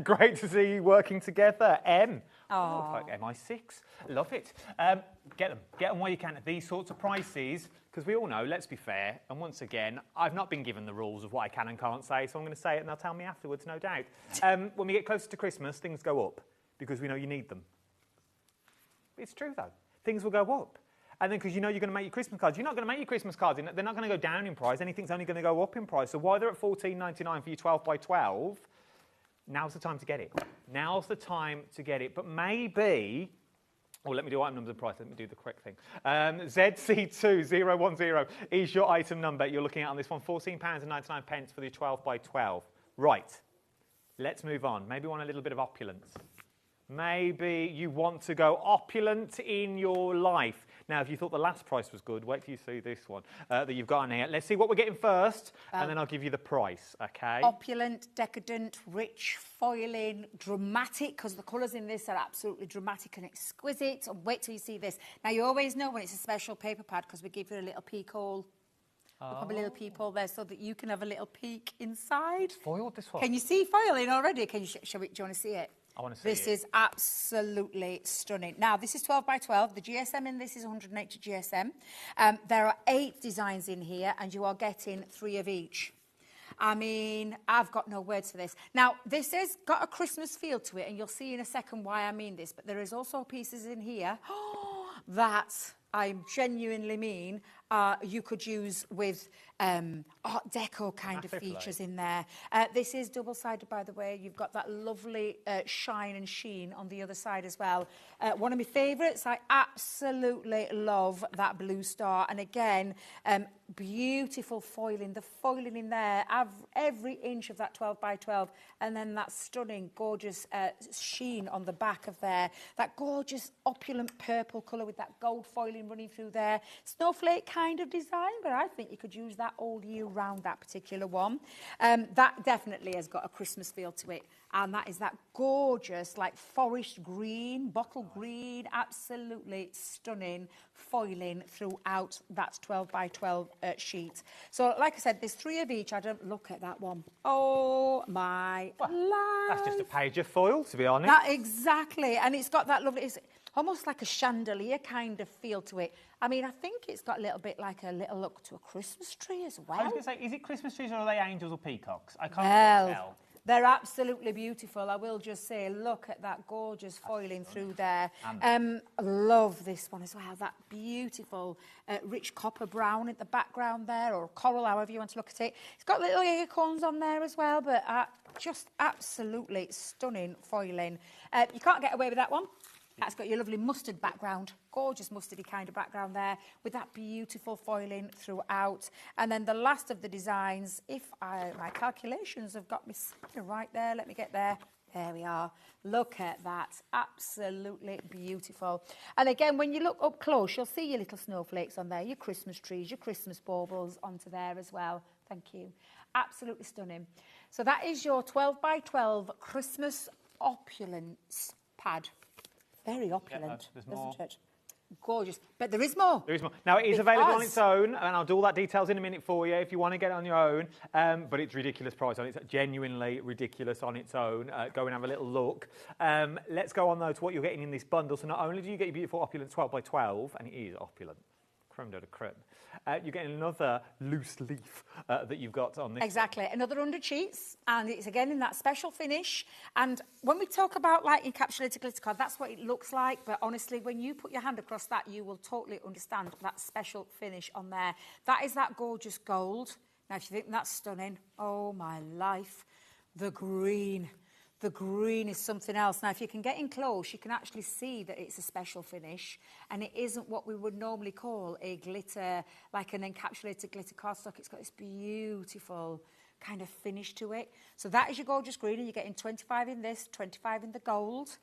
Great to see you working together. Like MI6. Love it. Get them while you can at these sorts of prices, because we all know, let's be fair, and once again, I've not been given the rules of what I can and can't say, so I'm going to say it and they'll tell me afterwards, no doubt. When we get closer to Christmas, things go up, because we know you need them. It's true, though. Things will go up. And then because you know you're going to make your Christmas cards, you're not going to make your Christmas cards. They're not going to go down in price. Anything's only going to go up in price. So while they're at $14.99 for your 12 by 12, now's the time to get it. Now's the time to get it. But maybe Oh, let me do item numbers and price. Let me do the correct thing. ZC2010 is your item number. You're looking at on this one, £14.99 for the 12 by 12. Right, let's move on. Maybe you want a little bit of opulence. Maybe you want to go opulent in your life. Now, if you thought the last price was good, wait till you see this one that you've got on here. Let's see what we're getting first, and then I'll give you the price, okay? Opulent, decadent, rich, foiling, dramatic, because the colours in this are absolutely dramatic and exquisite. And wait till you see this. Now, you always know when it's a special paper pad because we give you a little peek hole. We'll put a little peephole there so that you can have a little peek inside. It's foiled, this one. Can you see foiling already? Can you do you want to see it? I want to see This is absolutely stunning. Now, this is 12 by 12. The GSM in this is 180 GSM. There are 8 designs in here, and you are getting 3 of each. I mean, I've got no words for this. Now, this has got a Christmas feel to it, and you'll see in a second why I mean this, but there is also pieces in here that I genuinely mean you could use with Art Deco kind of features in there. This is double-sided, by the way. You've got that lovely shine and sheen on the other side as well. One of my favourites, I absolutely love that blue star. And again, beautiful foiling. The foiling in there, every inch of that 12 by 12. And then that stunning, gorgeous sheen on the back of there. That gorgeous, opulent purple colour with that gold foiling running through there. Snowflake kind of design, but I think you could use that all year round, that particular one. That definitely has got a Christmas feel to it. And that is that gorgeous, like forest green, bottle green, absolutely stunning foiling throughout that 12 by 12 sheet. So, like I said, there's 3 of each. I don't look at that one. Oh, my life. That's just a page of foil, to be honest. That, exactly. And it's got that lovely... It's almost like a chandelier kind of feel to it. I mean, I think it's got a little bit like a little look to a Christmas tree as well. I was going to say, is it Christmas trees or are they angels or peacocks? I can't tell. They're absolutely beautiful. I will just say, look at that gorgeous foiling through there. Love this one as well. That beautiful rich copper brown at the background there, or coral, however you want to look at it. It's got little acorns on there as well, but just absolutely stunning foiling. You can't get away with that one. That's got your lovely mustard background, gorgeous mustardy kind of background there, with that beautiful foiling throughout. And then the last of the designs, if my calculations have got me right there, let me get there. There we are. Look at that. Absolutely beautiful. And again, when you look up close, you'll see your little snowflakes on there, your Christmas trees, your Christmas baubles onto there as well. Thank you. Absolutely stunning. So that is your 12 by 12 Christmas opulence pad. Very opulent, isn't it? Gorgeous. But there is more. There is more. Now, it is available on its own, and I'll do all that details in a minute for you if you want to get it on your own. But it's ridiculous price on it. It's genuinely ridiculous on its own. Go and have a little look. Let's go on, though, to what you're getting in this bundle. So not only do you get your beautiful opulent 12 by 12, and it is opulent, creme de la creme, you're getting another loose leaf that you've got on this. Exactly. Another 100 sheets, and it's again in that special finish. And when we talk about like encapsulated glitter card, that's what it looks like. But honestly, when you put your hand across that, you will totally understand that special finish on there. That is that gorgeous gold. Now, if you think that's stunning, oh my life, the green. The green is something else. Now, if you can get in close, you can actually see that it's a special finish, and it isn't what we would normally call a glitter, like an encapsulated glitter cardstock. It's got this beautiful kind of finish to it. So that is your gorgeous green, and you're getting 25 in this, 25 in the gold.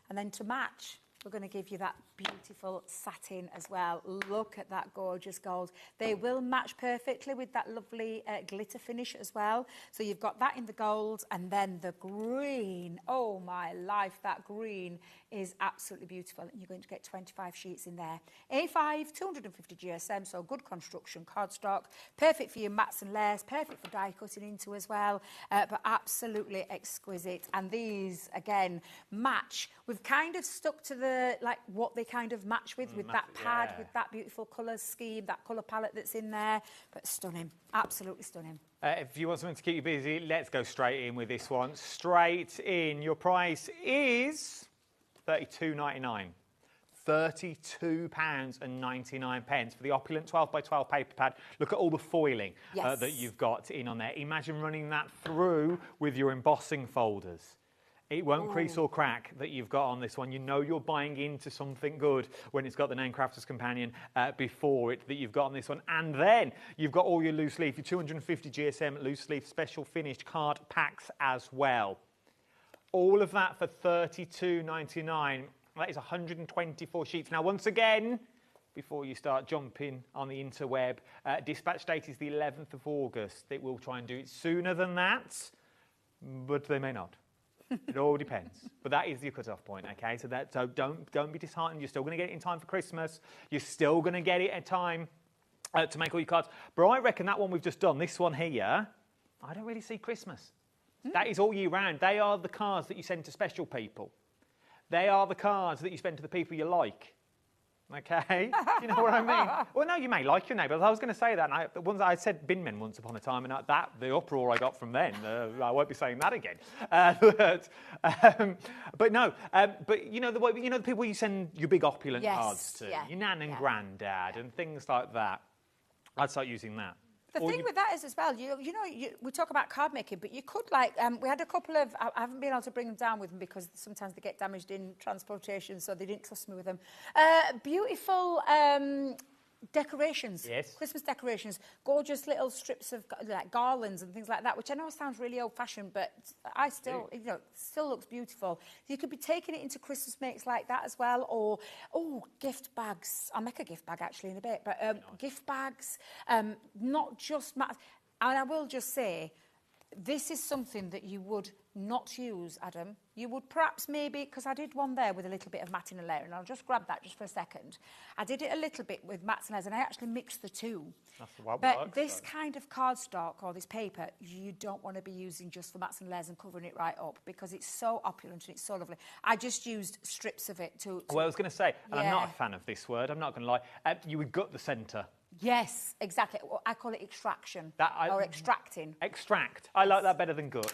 And then to match, we're going to give you that beautiful satin as well. Look at that gorgeous gold. They will match perfectly with that lovely glitter finish as well. So you've got that in the gold, and then the green. Oh my life, that green is absolutely beautiful. And you're going to get 25 sheets in there. A5, 250 GSM, so good construction cardstock. Perfect for your mats and layers, perfect for die cutting into as well, but absolutely exquisite. And these, again, match. We've kind of stuck to the, like, what they kind of match with that pad, with that beautiful colour scheme, that colour palette that's in there. But stunning, absolutely stunning. If you want something to keep you busy, let's go straight in with this one. Straight in. Your price is £32.99. £32.99 for the opulent 12 by 12 paper pad. Look at all the foiling that you've got in on there. Imagine running that through with your embossing folders. It won't crease or crack that you've got on this one. You know you're buying into something good when it's got the name Crafter's Companion before it that you've got on this one. And then you've got all your loose leaf, your 250 GSM loose leaf special finished card packs as well. All of that for $32.99. That is 124 sheets. Now, once again, before you start jumping on the interweb, dispatch date is the 11th of August. They will try and do it sooner than that, but they may not. It all depends. But that is your cut-off point, okay? So don't be disheartened. You're still going to get it in time for Christmas. You're still going to get it at time to make all your cards. But I reckon that one we've just done, this one here, I don't really see Christmas. That is all year round. They are the cards that you send to special people. They are the cards that you send to the people you like. Okay? You know what I mean? Well, no, you may like your neighbours. I was going to say that. And I said bin men once upon a time, and the uproar I got from then, I won't be saying that again. But no, but you know the people you send your big opulent cards to, your nan and granddad, and things like that. I'd start using that. The thing with that is as well, we talk about card making, but you could we had a couple of, I haven't been able to bring them down with them because sometimes they get damaged in transportation, so they didn't trust me with them. Beautiful decorations, Christmas decorations, gorgeous little strips of like garlands and things like that, which I know sounds really old-fashioned, but I still, still looks beautiful. You could be taking it into Christmas makes like that as well, or gift bags. I'll make a gift bag actually in a bit, but gift bags, not just and I will just say, this is something that you would not use, Adam. You would perhaps maybe, because I did one there with a little bit of matting and layer, and I'll just grab that just for a second. I did it a little bit with mats and layers, and I actually mixed the two. That's the one. But this kind of cardstock or this paper, you don't want to be using just for mats and layers and covering it right up because it's so opulent and it's so lovely. I just used strips of it to well, I was going to say, and I'm not a fan of this word, I'm not going to lie, you would gut the centre. Yes, exactly. I call it extraction or extracting. Extract. I like that better than guts.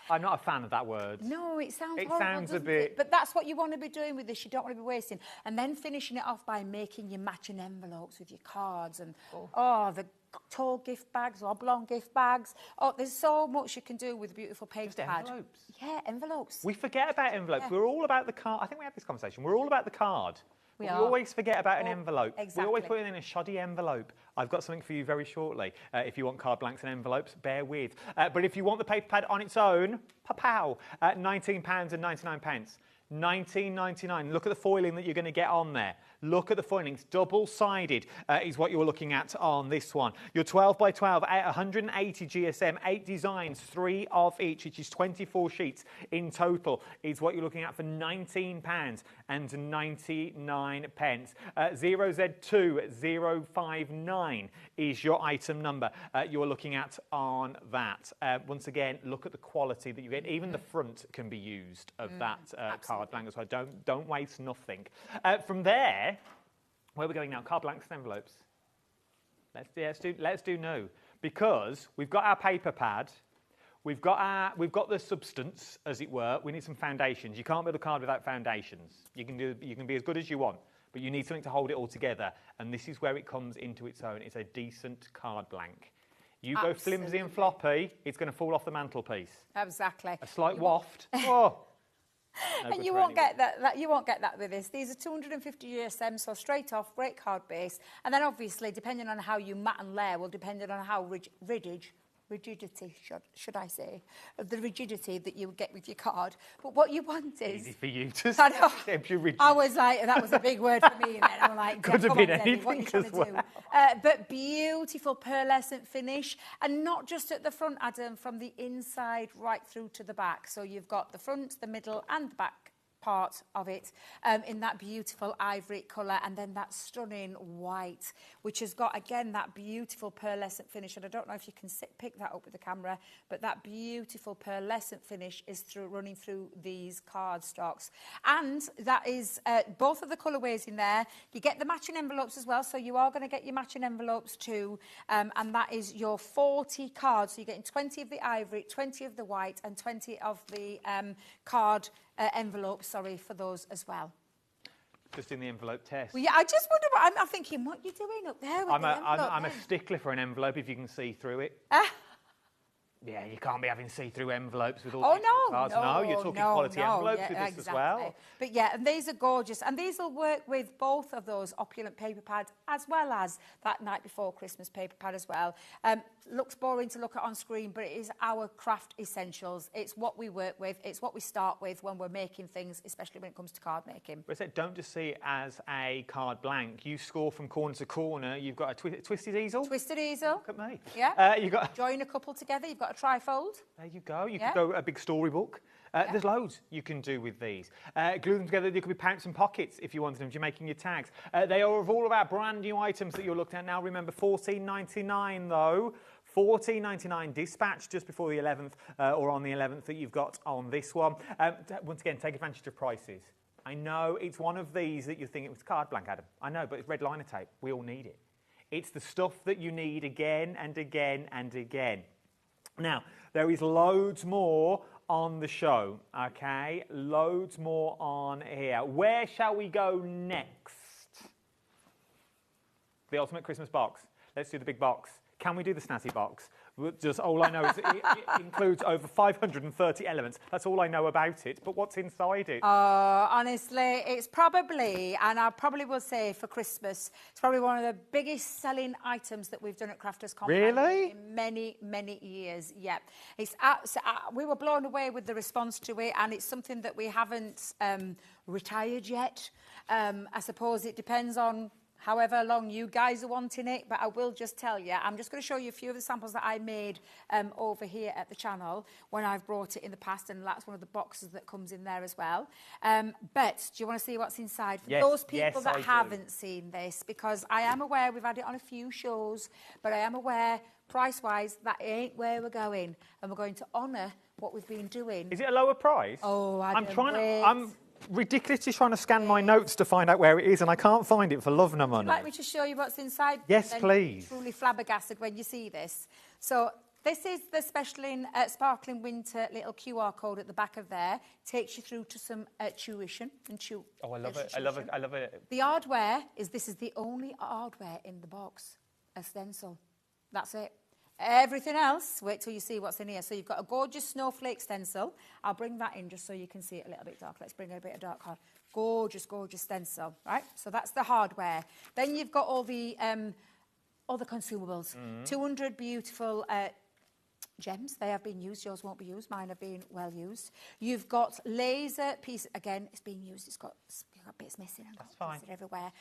I'm not a fan of that word. No, it sounds horrible, sounds a bit... But that's what you want to be doing with this. You don't want to be wasting. And then finishing it off by making your matching envelopes with your cards and, the tall gift bags, oblong gift bags. Oh, there's so much you can do with a beautiful paper pad. Envelopes. Yeah, envelopes. We forget about envelopes. Yeah. We're all about the card. I think we had this conversation. We're all about the card. We always forget about an envelope. Exactly. We always put it in a shoddy envelope. I've got something for you very shortly. If you want card blanks and envelopes, bear with. But if you want the paper pad on its own, pow, £19.99. $19.99. Look at the foiling that you're going to get on there. Look at the foiling. It's double-sided is what you're looking at on this one. Your 12 by 12, 180 GSM, 8 designs, 3 of each, which is 24 sheets in total, is what you're looking at for £19.99. 0Z2059 is your item number you're looking at on that. Once again, look at the quality that you get. Even the front can be used of that card blank as well. Don't waste nothing. From there, where are we going now? Card blanks and envelopes. Let's do no, because we've got our paper pad. We've got the substance, as it were. We need some foundations. You can't build a card without foundations. You can be as good as you want, but you need something to hold it all together. And this is where it comes into its own. It's a decent card blank. You go flimsy and floppy, it's going to fall off the mantelpiece. Exactly. A slight waft. Oh. No, and you won't get that. You won't get that with this. These are 250 GSM, so straight off, great card base. And then obviously, depending on how you mat and layer, will depend on how rigidity, should I say, of the rigidity that you get with your card. But what you want is... Easy for you to I know. say. I was like, that was a big word for me. And then I'm like, could have been anything as well. But beautiful pearlescent finish. And not just at the front, Adam, from the inside right through to the back. So you've got the front, the middle and the back part of it in that beautiful ivory colour, and then that stunning white, which has got again that beautiful pearlescent finish. And I don't know if you can pick that up with the camera, but that beautiful pearlescent finish is running through these card stocks. And that is both of the colourways in there. You get the matching envelopes as well, so you are going to get your matching envelopes too, and that is your 40 cards. So you're getting 20 of the ivory, 20 of the white, and 20 of the card envelopes, for those as well. Just in the envelope test. Well, yeah, I just wonder what I'm thinking. What you're doing up there with I'm a stickler for an envelope if you can see through it. Yeah, you can't be having see-through envelopes with all Oh, these no, cards. no, No, you're talking quality envelopes with this as well. But yeah, and these are gorgeous. And these will work with both of those opulent paper pads as well as that Night Before Christmas paper pad as well. Looks boring to look at on screen, but it is our craft essentials. It's what we work with. It's what we start with when we're making things, especially when it comes to card making. But I said, don't just see it as a card blank. You score from corner to corner. You've got a twisted easel. Twisted easel. Look at me. Yeah. You've got join a couple together. You've got a trifold. There you go. You can go a big storybook. There's loads you can do with these. Glue them together. They could be pouches and pockets if you wanted them. If you're making your tags. They are of all of our brand new items that you're looking at now. Remember, $14.99 though. $14.99 dispatch just before the 11th or on the 11th that you've got on this one. Once again, take advantage of prices. I know it's one of these that you think it was card blank, Adam. I know, but it's red liner tape. We all need it. It's the stuff that you need again and again and again. Now, there is loads more on the show, okay? Loads more on here. Where shall we go next? The ultimate Christmas box. Let's do the big box. Can we do the snazzy box? Just all I know is it includes over 530 elements. That's all I know about it. But what's inside it? Honestly, it's probably, and I probably will say for Christmas, it's probably one of the biggest selling items that we've done at Crafters Compound really? in many, many years. Yeah, we were blown away with the response to it, and it's something that we haven't retired yet. I suppose it depends on however long you guys are wanting it, but I will just tell you, I'm just going to show you a few of the samples that I made over here at the channel when I've brought it in the past, and that's one of the boxes that comes in there as well. But do you want to see what's inside? For those people that haven't seen this, because I am aware we've had it on a few shows, but I am aware, price-wise, that ain't where we're going, and we're going to honour what we've been doing. Is it a lower price? Oh, I'm ridiculously trying to scan my notes to find out where it is, and I can't find it for love nor money. Would you like me to show you what's inside? Yes, please. Truly flabbergasted when you see this. So this is the Sparkling Winter little QR code at the back of there. Takes you through to some tuition. Oh, I love it. I love it. I love it. The hardware this is the only hardware in the box. A stencil. That's it. Everything else, wait till you see what's in here. So you've got a gorgeous snowflake stencil. I'll bring that in just so you can see it a little bit dark. Let's bring a bit of dark card. Gorgeous, gorgeous stencil, right? So that's the hardware. Then you've got all the consumables. 200 beautiful gems. They have been used. Yours won't be used. Mine have been well used. You've got laser piece. Again, it's been used. You've got bits missing. That's fine. Everywhere.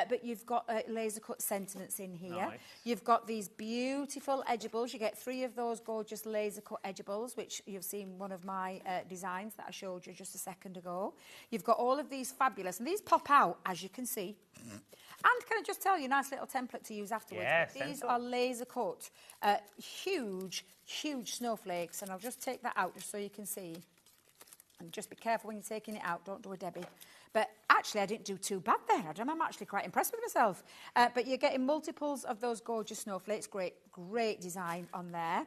But you've got laser cut sentiments in here. Nice. You've got these beautiful edgeables. You get 3 of those gorgeous laser cut edgeables, which you've seen one of my designs that I showed you just a second ago. You've got all of these fabulous, and these pop out, as you can see. And can I just tell you, nice little template to use afterwards. Yes, these are laser cut, huge, huge snowflakes. And I'll just take that out just so you can see. And just be careful when you're taking it out. Don't do a Debbie. But actually, I didn't do too bad there, Adam. I'm actually quite impressed with myself. But you're getting multiples of those gorgeous snowflakes. Great design on there.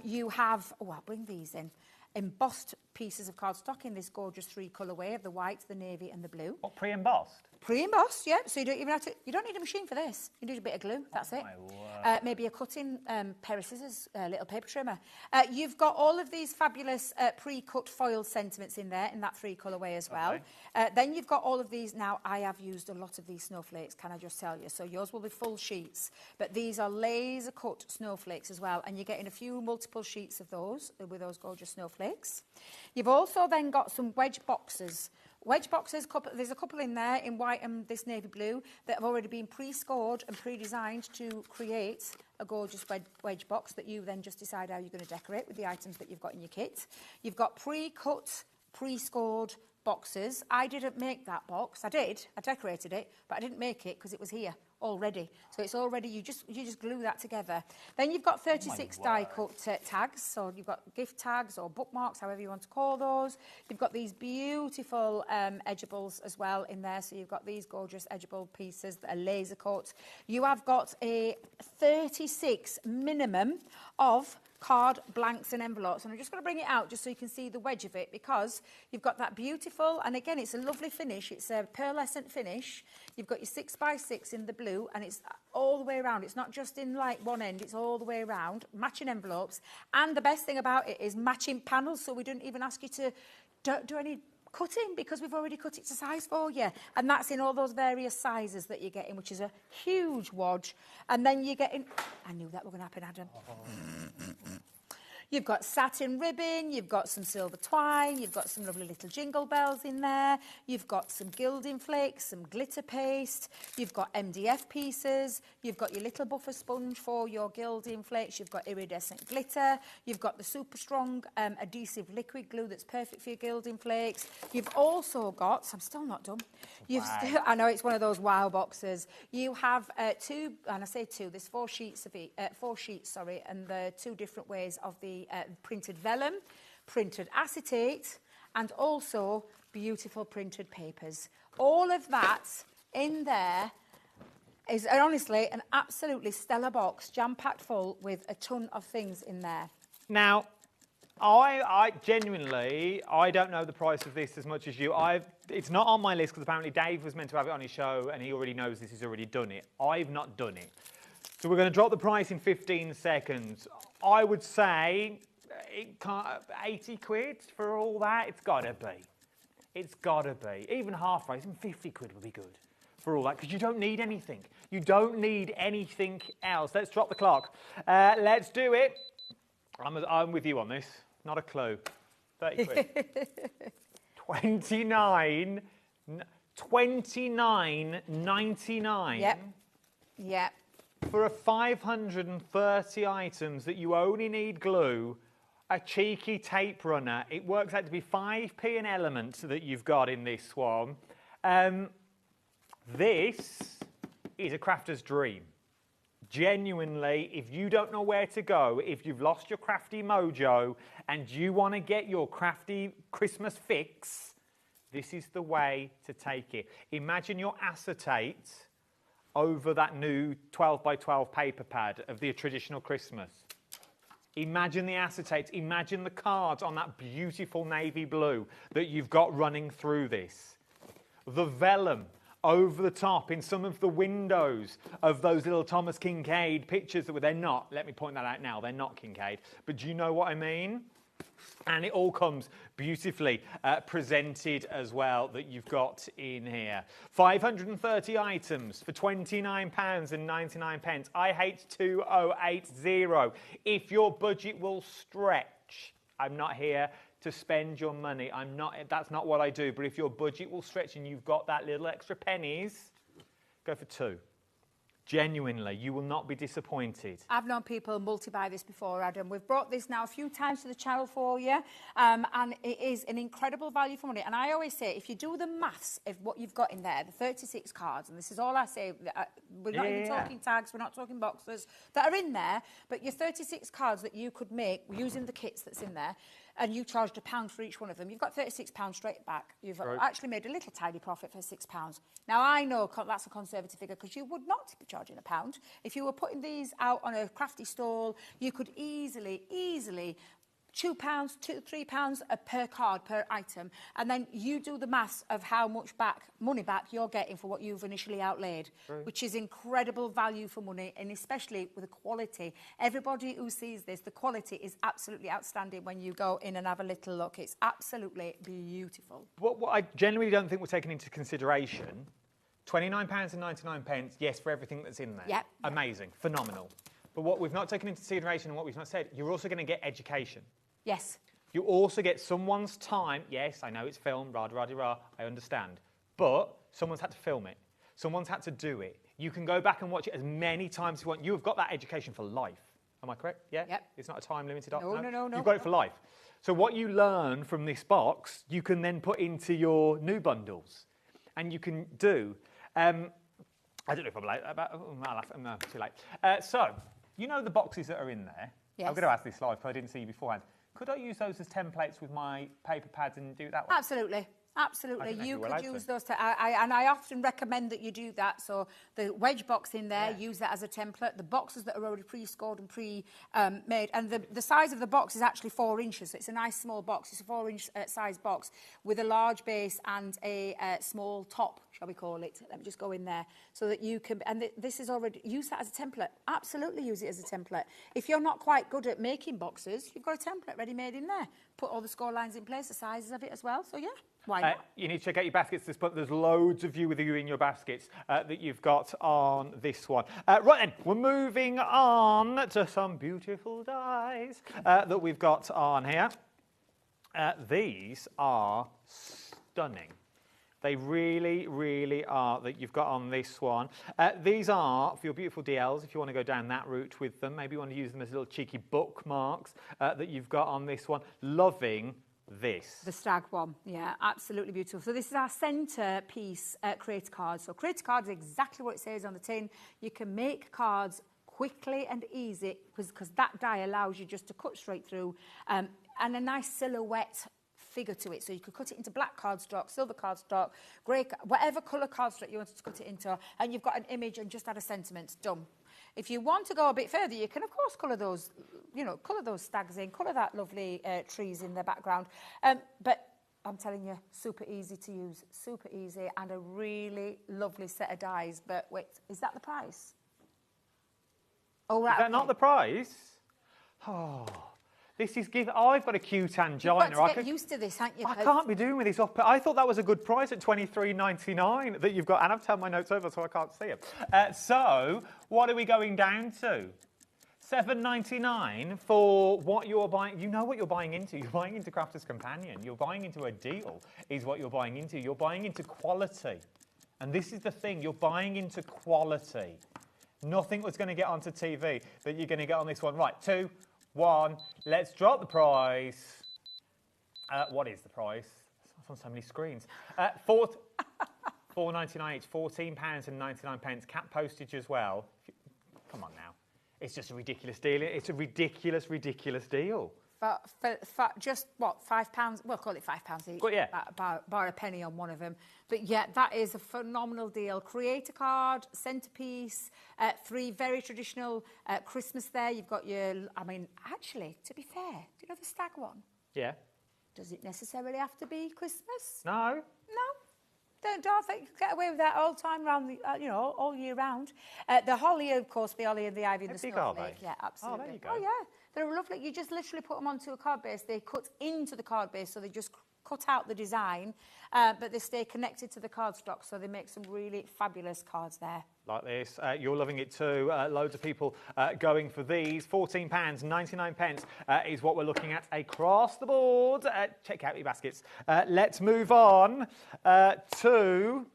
You have, I'll bring these in. Embossed pieces of cardstock in this gorgeous 3 colourway of the white, the navy and the blue. What, pre-embossed? Pre-embossed, yeah. So you don't even have to, you don't need a machine for this. You need a bit of glue, that's it. Maybe a cutting pair of scissors, a little paper trimmer. You've got all of these fabulous pre-cut foil sentiments in there in that 3 colourway as well. Then you've got all of these. Now, I have used a lot of these snowflakes, can I just tell you? So yours will be full sheets, but these are laser cut snowflakes as well, and you're getting a few multiple sheets of those with those gorgeous snowflakes. You've also then got some wedge boxes. Wedge boxes, there's a couple in there in white and this navy blue that have already been pre-scored and pre-designed to create a gorgeous wedge box that you then just decide how you're going to decorate with the items that you've got in your kit. You've got pre-cut, pre-scored boxes. I didn't make that box. I decorated it, but I didn't make it because it was here already. So it's already, you just glue that together. Then you've got 36 die cut tags. So you've got gift tags or bookmarks, however you want to call those. You've got these beautiful edgeables as well in there. So you've got these gorgeous edgeable pieces that are laser cut. You have got a 36 minimum of card, blanks and envelopes. And I'm just going to bring it out just so you can see the wedge of it, because you've got that beautiful, and again, it's a lovely finish. It's a pearlescent finish. You've got your 6x6 in the blue, and it's all the way around. It's not just in like one end, it's all the way around. Matching envelopes. And the best thing about it is matching panels, so we didn't even ask you to do any cutting, because we've already cut it to size for you. And that's in all those various sizes that you're getting, which is a huge wad. And then you're getting... I knew that were going to happen, Adam. You've got satin ribbon, you've got some silver twine, you've got some lovely little jingle bells in there, you've got some gilding flakes, some glitter paste, you've got MDF pieces, you've got your little buffer sponge for your gilding flakes, you've got iridescent glitter, you've got the super strong adhesive liquid glue that's perfect for your gilding flakes. You've also got, I'm still not done, I know it's one of those wow boxes. You have two, and I say two, there's 4 sheets of it, 4 sheets, sorry, and the 2 different ways of the printed vellum, printed acetate, and also beautiful printed papers. All of that in there is honestly an absolutely stellar box, jam-packed full with a ton of things in there. Now, I genuinely, I don't know the price of this as much as you. It's not on my list because apparently Dave was meant to have it on his show and he already knows this, he's already done it. I've not done it. So we're going to drop the price in 15 seconds. I would say 80 quid for all that. It's got to be. It's got to be. Even half price, even 50 quid would be good for all that, because you don't need anything. You don't need anything else. Let's drop the clock. Let's do it. I'm with you on this. Not a clue. 30 quid. 29.99. Yep. Yep. For a 530 items that you only need glue, a cheeky tape runner, it works out to be 5p an element that you've got in this one. This is a crafter's dream. Genuinely, if you don't know where to go, if you've lost your crafty mojo and you want to get your crafty Christmas fix, this is the way to take it. Imagine your acetate over that new 12 by 12 paper pad of the traditional Christmas. Imagine the acetates, imagine the cards on that beautiful navy blue that you've got running through this. The vellum over the top in some of the windows of those little Thomas Kincaid pictures that they're not, let me point that out now, they're not Kincaid, but do you know what I mean? And it all comes beautifully presented as well that you've got in here. 530 items for £29.99. I hate 2080. If your budget will stretch, I'm not here to spend your money. That's not what I do. But if your budget will stretch and you've got that little extra pennies, go for 2. Genuinely, you will not be disappointed. I've known people multi-buy this before, Adam. We've brought this now a few times to the channel for you, and it is an incredible value for money. And I always say, if you do the maths of what you've got in there, the 36 cards, and this is all I say, we're not even talking tags, we're not talking boxes, that are in there, but your 36 cards that you could make using the kits that's in there, and you charged £1 for each one of them, you've got £36 straight back. You've actually made a little tiny profit for £6. Now, I know that's a conservative figure because you would not be charging £1. If you were putting these out on a crafty stall, you could easily £2, £3 per card per item, and then you do the maths of how much money back you're getting for what you've initially outlaid, which is incredible value for money, and especially with the quality. Everybody who sees this, the quality is absolutely outstanding when you go in and have a little look. It's absolutely beautiful. What I generally don't think we're taking into consideration, £29.99, yes, for everything that's in there. Yep. Amazing, phenomenal. But what we've not taken into consideration and what we've not said, you're also going to get education. Yes. You also get someone's time. Yes, I know it's filmed, rah-rah-rah, I understand. But someone's had to film it. Someone's had to do it. You can go back and watch it as many times as you want. You have got that education for life. Am I correct? Yeah? Yep. It's not a time-limited option? No. You've got it for life. So what you learn from this box, you can then put into your new bundles. And you can do... I don't know if I'm late. No, too late. So, you know the boxes that are in there? Yes. I'm going to ask this live because I didn't see you beforehand. Could I use those as templates with my paper pads and do it that way? Absolutely. Absolutely, you could use those. And I often recommend that you do that. So the wedge box in there, use that as a template. The boxes that are already pre-scored and pre-made, and the size of the box is actually 4 inches. So it's a nice small box. It's a 4-inch size box with a large base and a small top, shall we call it? Let me just go in there so that you can. And this is already use that as a template. Absolutely, use it as a template. If you're not quite good at making boxes, you've got a template ready made in there. Put all the score lines in place, the sizes of it as well. So yeah. Why not? You need to check out your baskets this month. There's loads of you in your baskets that you've got on this one. Right then, we're moving on to some beautiful dies that we've got on here. These are stunning. They really, really are that you've got on this one. These are for your beautiful DLs, if you want to go down that route with them. Maybe you want to use them as little cheeky bookmarks that you've got on this one. Loving this. The stag one, yeah, absolutely beautiful. So this is our centrepiece creator card. So creator card is exactly what it says on the tin. You can make cards quickly and easy because that die allows you just to cut straight through and a nice silhouette figure to it. So you could cut it into black cardstock, silver cardstock, grey, whatever colour cardstock you wanted to cut it into, and you've got an image and just add a sentiment. Done. If you want to go a bit further, you can, of course, colour those, colour those stags in, colour that lovely trees in the background. But I'm telling you, super easy to use, super easy, and a really lovely set of dies. But wait, is that the price? Oh, right. Is that not the price? Oh, this is give. Oh, I've got a cute angina. You've got to get used to this, haven't you? I can't be doing with this off. I thought that was a good price at $23.99 that you've got, and I've turned my notes over so I can't see it. So, what are we going down to? $7.99 for what you're buying. You know what you're buying into. You're buying into Crafter's Companion. You're buying into a deal is what you're buying into. You're buying into quality. And this is the thing. You're buying into quality. Nothing was going to get onto TV that you're going to get on this one. Right, 2, 1, let's drop the price. What is the price? It's on so many screens. $4.99 each, £14.99. Cap postage as well. Come on now. It's just a ridiculous deal. It's a ridiculous, ridiculous deal. For just, what, £5? We'll call it £5 each. Well, yeah. Bar a penny on one of them. But yeah, that is a phenomenal deal. Creator card, centrepiece, 3 very traditional Christmas there. You've got your, I mean, actually, to be fair, do you know the stag one? Yeah. Does it necessarily have to be Christmas? No. No. Don't think you can get away with that all time round, all year round. The holly, of course, the holly and the ivy and the snowflake. Yeah, absolutely. Oh, there you go. Oh, yeah. They're lovely. You just literally put them onto a card base. They cut into the card base, so they just cut out the design, but they stay connected to the cardstock, so they make some really fabulous cards there. Like this. You're loving it too. Loads of people going for these. £14.99 is what we're looking at across the board. Check out your baskets. Let's move on to...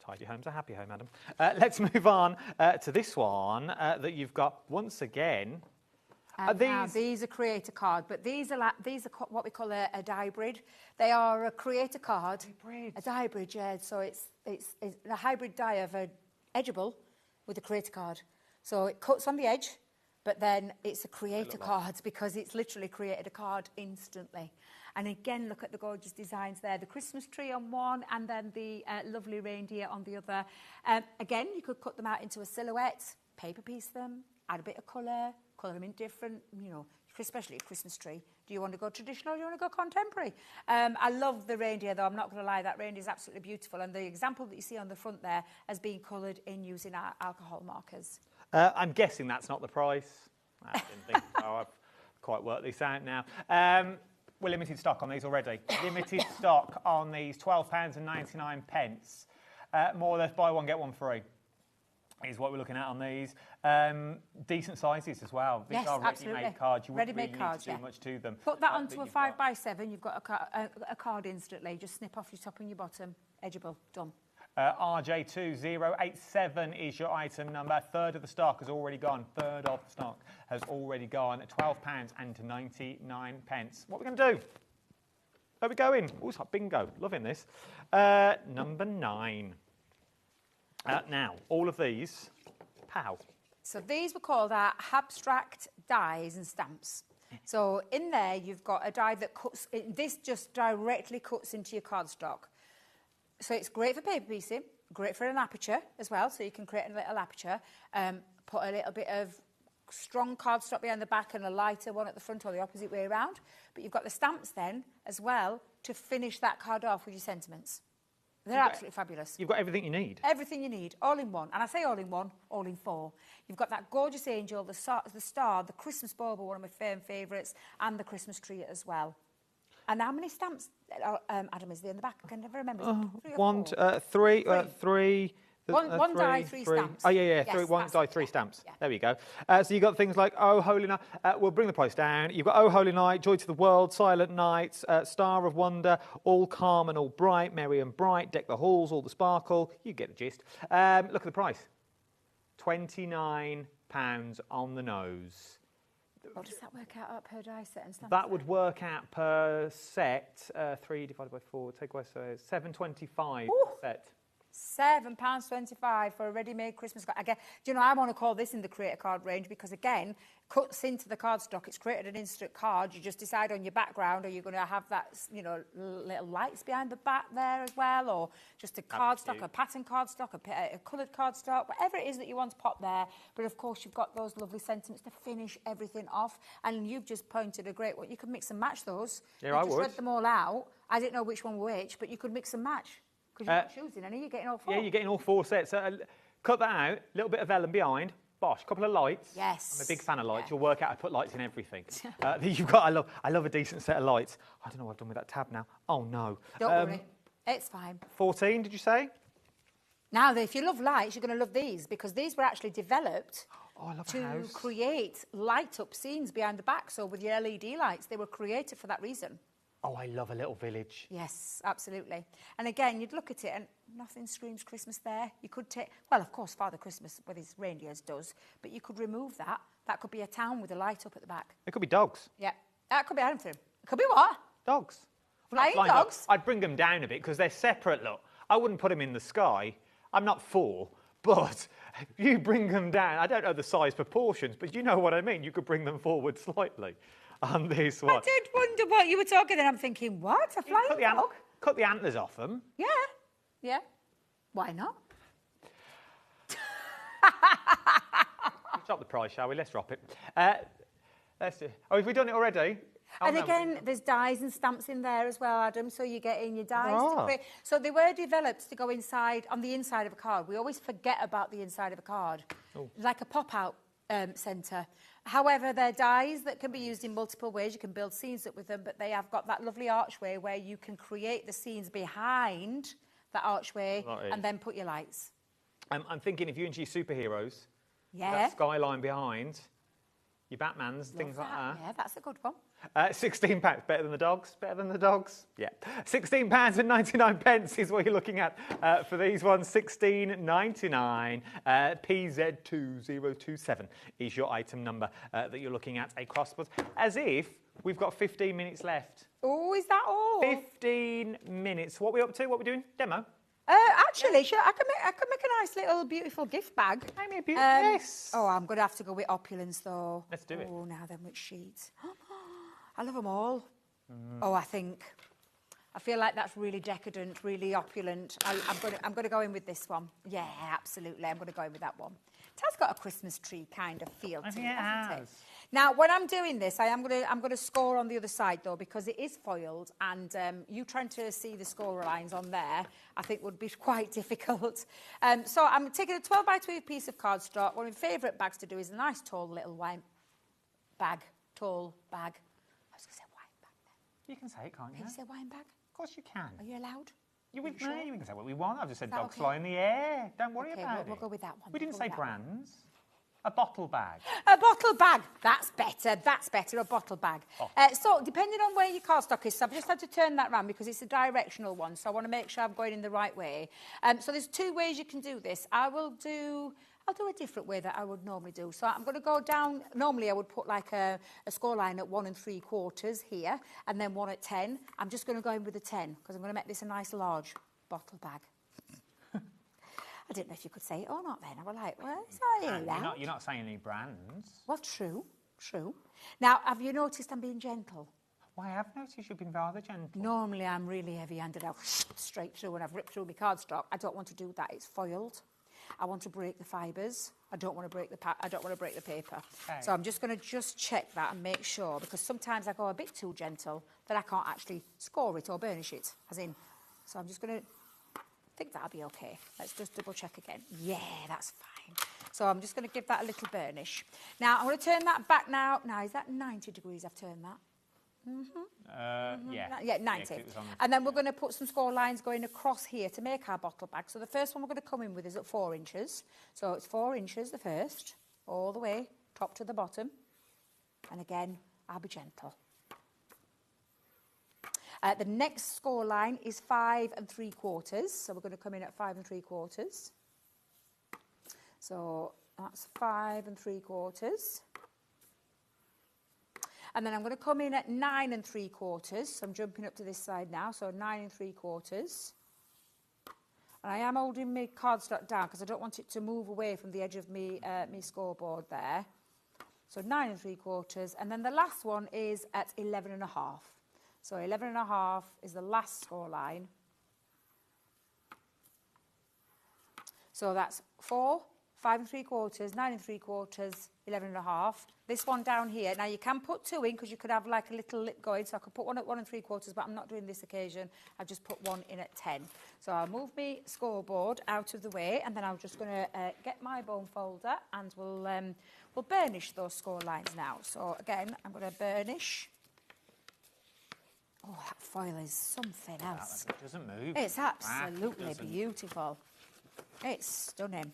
Tidy home's a happy home, Adam. Let's move on to this one that you've got once again. These are creator card, but these are what we call a hybrid. They are a creator card. A hybrid, yeah. So it's a hybrid die of a edgeable with a creator card. So it cuts on the edge, but then it's a creator card because it's literally created a card instantly. And again, look at the gorgeous designs there. The Christmas tree on one and then the lovely reindeer on the other. Again, you could cut them out into a silhouette, paper piece them, add a bit of colour them in different, especially a Christmas tree. Do you want to go traditional or do you want to go contemporary? I love the reindeer, though. I'm not going to lie. That reindeer is absolutely beautiful. And the example that you see on the front there has been coloured in using our alcohol markers. I'm guessing that's not the price. I didn't think so. I've quite worked this out now. We're limited stock on these already. Limited stock on these, £12.99. More or less buy one, get one free is what we're looking at on these. Decent sizes as well. These are ready-made cards. You wouldn't really need to do much to them. Put that onto a 5x7. You've got a card instantly. Just snip off your top and your bottom. Edgeable. Done. RJ2087 is your item number. Third of the stock has already gone. Third of the stock has already gone. £12.99. What are we going to do? Where are we going? Oh, it's like bingo. Loving this. Number 9. Now, all of these, pow. So these were called our abstract dies and stamps. So in there, you've got a die that cuts, this just directly cuts into your cardstock. So it's great for paper piecing, great for an aperture as well, so you can create a little aperture. Put a little bit of strong cardstock behind the back and a lighter one at the front or the opposite way around. But you've got the stamps then as well to finish that card off with your sentiments. They're absolutely fabulous. You've got everything you need. Everything you need, all in one. And I say all in one, all in four. You've got that gorgeous angel, the star, the Christmas bauble, one of my firm favourites, and the Christmas tree as well. And how many stamps, Adam, is there in the back? I can never remember. Three. One die, three stamps. Oh, yeah. Yes, one die, three yeah, stamps. yeah. There we go. So you've got things like Oh Holy Night. We'll bring the price down. You've got Oh Holy Night, Joy to the World, Silent Night, Star of Wonder, All Calm and All Bright, Merry and Bright, Deck the Halls, All the Sparkle. You get the gist. Look at the price. £29 on the nose. What does that work out per die set and stamps? That would work out per set, 3 divided by 4, take away, so £7.25 set. £7.25 for a ready-made Christmas card. Again, do you know, I want to call this in the Creator Card range because, again, cuts into the cardstock. It's created an instant card. You just decide on your background, are you going to have that, you know, little lights behind the back there as well, or just a cardstock, a pattern cardstock, a coloured cardstock, whatever it is that you want to pop there. But, of course, you've got those lovely sentiments to finish everything off. And you've just pointed a great one. You could mix and match those. Yeah, I would. Just read them all out. I didn't know which one which, but you could mix and match. Because you're not choosing any, you're getting all four. Yeah, you're getting all four sets. Cut that out, a little bit of vellum behind. Bosh, a couple of lights. Yes. I'm a big fan of lights. You'll work out I put lights in everything. You've got. I love a decent set of lights. I don't know what I've done with that tab now. Oh no. Don't worry, it's fine. 14, did you say? Now, if you love lights, you're going to love these because these were actually developed to create light-up scenes behind the back. So with your LED lights, they were created for that reason. Oh, I love a little village. Yes, absolutely. And again, you'd look at it and nothing screams Christmas there. You could take, well, of course, Father Christmas with his reindeers does, but you could remove that. That could be a town with a light up at the back. It could be dogs. Yeah, that could be anything. It could be what? Dogs. Flying dogs? I'd bring them down a bit because they're separate, look. I wouldn't put them in the sky. I'm not for, but you bring them down. I don't know the size proportions, but you know what I mean. You could bring them forward slightly. On this one. I did wonder what you were talking, and I'm thinking, what? A flying dog? Cut the antlers off them. Yeah. Yeah. Why not? Drop the price, shall we? Let's drop it. Let's do. Oh, have we done it already? And again, there's dies and stamps in there as well, Adam, so you get in your dies to create. So they were developed to go inside, on the inside of a card. We always forget about the inside of a card. Like a pop-out centre. However, they're dies that can be used in multiple ways. You can build scenes up with them, but they have got that lovely archway where you can create the scenes behind that archway and then put your lights. I'm thinking if you're into your superheroes, yeah, that skyline behind, your Batmans, things like that. Yeah, that's a good one. £16, better than the dogs, better than the dogs. Yeah, £16.99 is what you're looking at for these ones. £16.99. PZ2027 is your item number that you're looking at across the board. As if we've got 15 minutes left. Oh, is that all? 15 minutes. What are we up to? What are we doing? Demo? Actually, sure, I could make a nice little beautiful gift bag. Yes. Oh, I'm going to have to go with opulence though. Let's do it. Oh, now then, which sheets? I love them all. Oh, I feel like that's really decadent, really opulent. I'm going to go in with this one. Yeah, absolutely. I'm going to go in with that one. It has got a Christmas tree kind of feel to it, hasn't it? Now, when I'm doing this, I'm going to score on the other side though, because it is foiled, and you trying to see the score lines on there, I think would be quite difficult. So I'm taking a 12 by 2 piece of cardstock. One of my favourite bags to do is a nice tall little wine bag, tall bag. I was going to say wine bag then. You can say it, can't you? Can you say wine bag? Of course you can. Are you allowed? You with me? We can say what we want. I've just said dogs fly in the air. Don't worry about it. We'll go with that one. We didn't say brands. A bottle bag. A bottle bag. That's better. That's better. A bottle bag. So depending on where your cardstock is, so I've just had to turn that round because it's a directional one. So I want to make sure I'm going in the right way. So there's two ways you can do this. I'll do a different way that I would normally do. So I'm going to go down. Normally I would put like a score line at 1 3/4 here, and then 1 at 10. I'm just going to go in with a 10 because I'm going to make this a nice large bottle bag. I didn't know if you could say it or not then. I was like, well, it's not allowed. You're not saying any brands. Well, true. True. Now, have you noticed I'm being gentle? Well, I have noticed you've been rather gentle. Normally, I'm really heavy-handed. I'll straight through when I've ripped through my cardstock. I don't want to do that. It's foiled. I want to break the fibres. I don't want to break the paper. Okay. So I'm just going to check that and make sure, because sometimes I go a bit too gentle that I can't actually score it or burnish it, as in. So I'm just going to think that'll be okay. Let's just double check again. Yeah, that's fine. So I'm just going to give that a little burnish. Now I'm going to turn that back now. Now, is that 90 degrees I've turned that? Yeah, 90. Yeah, and then we're going to put some score lines going across here to make our bottle bag. So the first one we're going to come in with is at 4 inches. So it's 4 inches the first, all the way, top to the bottom. And again, I'll be gentle. The next score line is 5 3/4. So we're going to come in at 5 3/4. So that's 5 3/4. And then I'm going to come in at 9 3/4. So I'm jumping up to this side now. So 9 3/4. And I am holding my cardstock down because I don't want it to move away from the edge of me scoreboard there. So 9 3/4. And then the last one is at 11 1/2. So 11 1/2 is the last score line. So that's 4, 5 3/4, 9 3/4, 11 1/2. This one down here. Now you can put 2 in because you could have like a little lip going. So I could put one at 1 3/4, but I'm not doing this occasion. I've just put one in at 10. So I'll move my scoreboard out of the way, and then I'm just going to get my bone folder, and we'll burnish those score lines now. So again, I'm going to burnish. Oh, that foil is something else. It doesn't move. It's absolutely beautiful. It's stunning.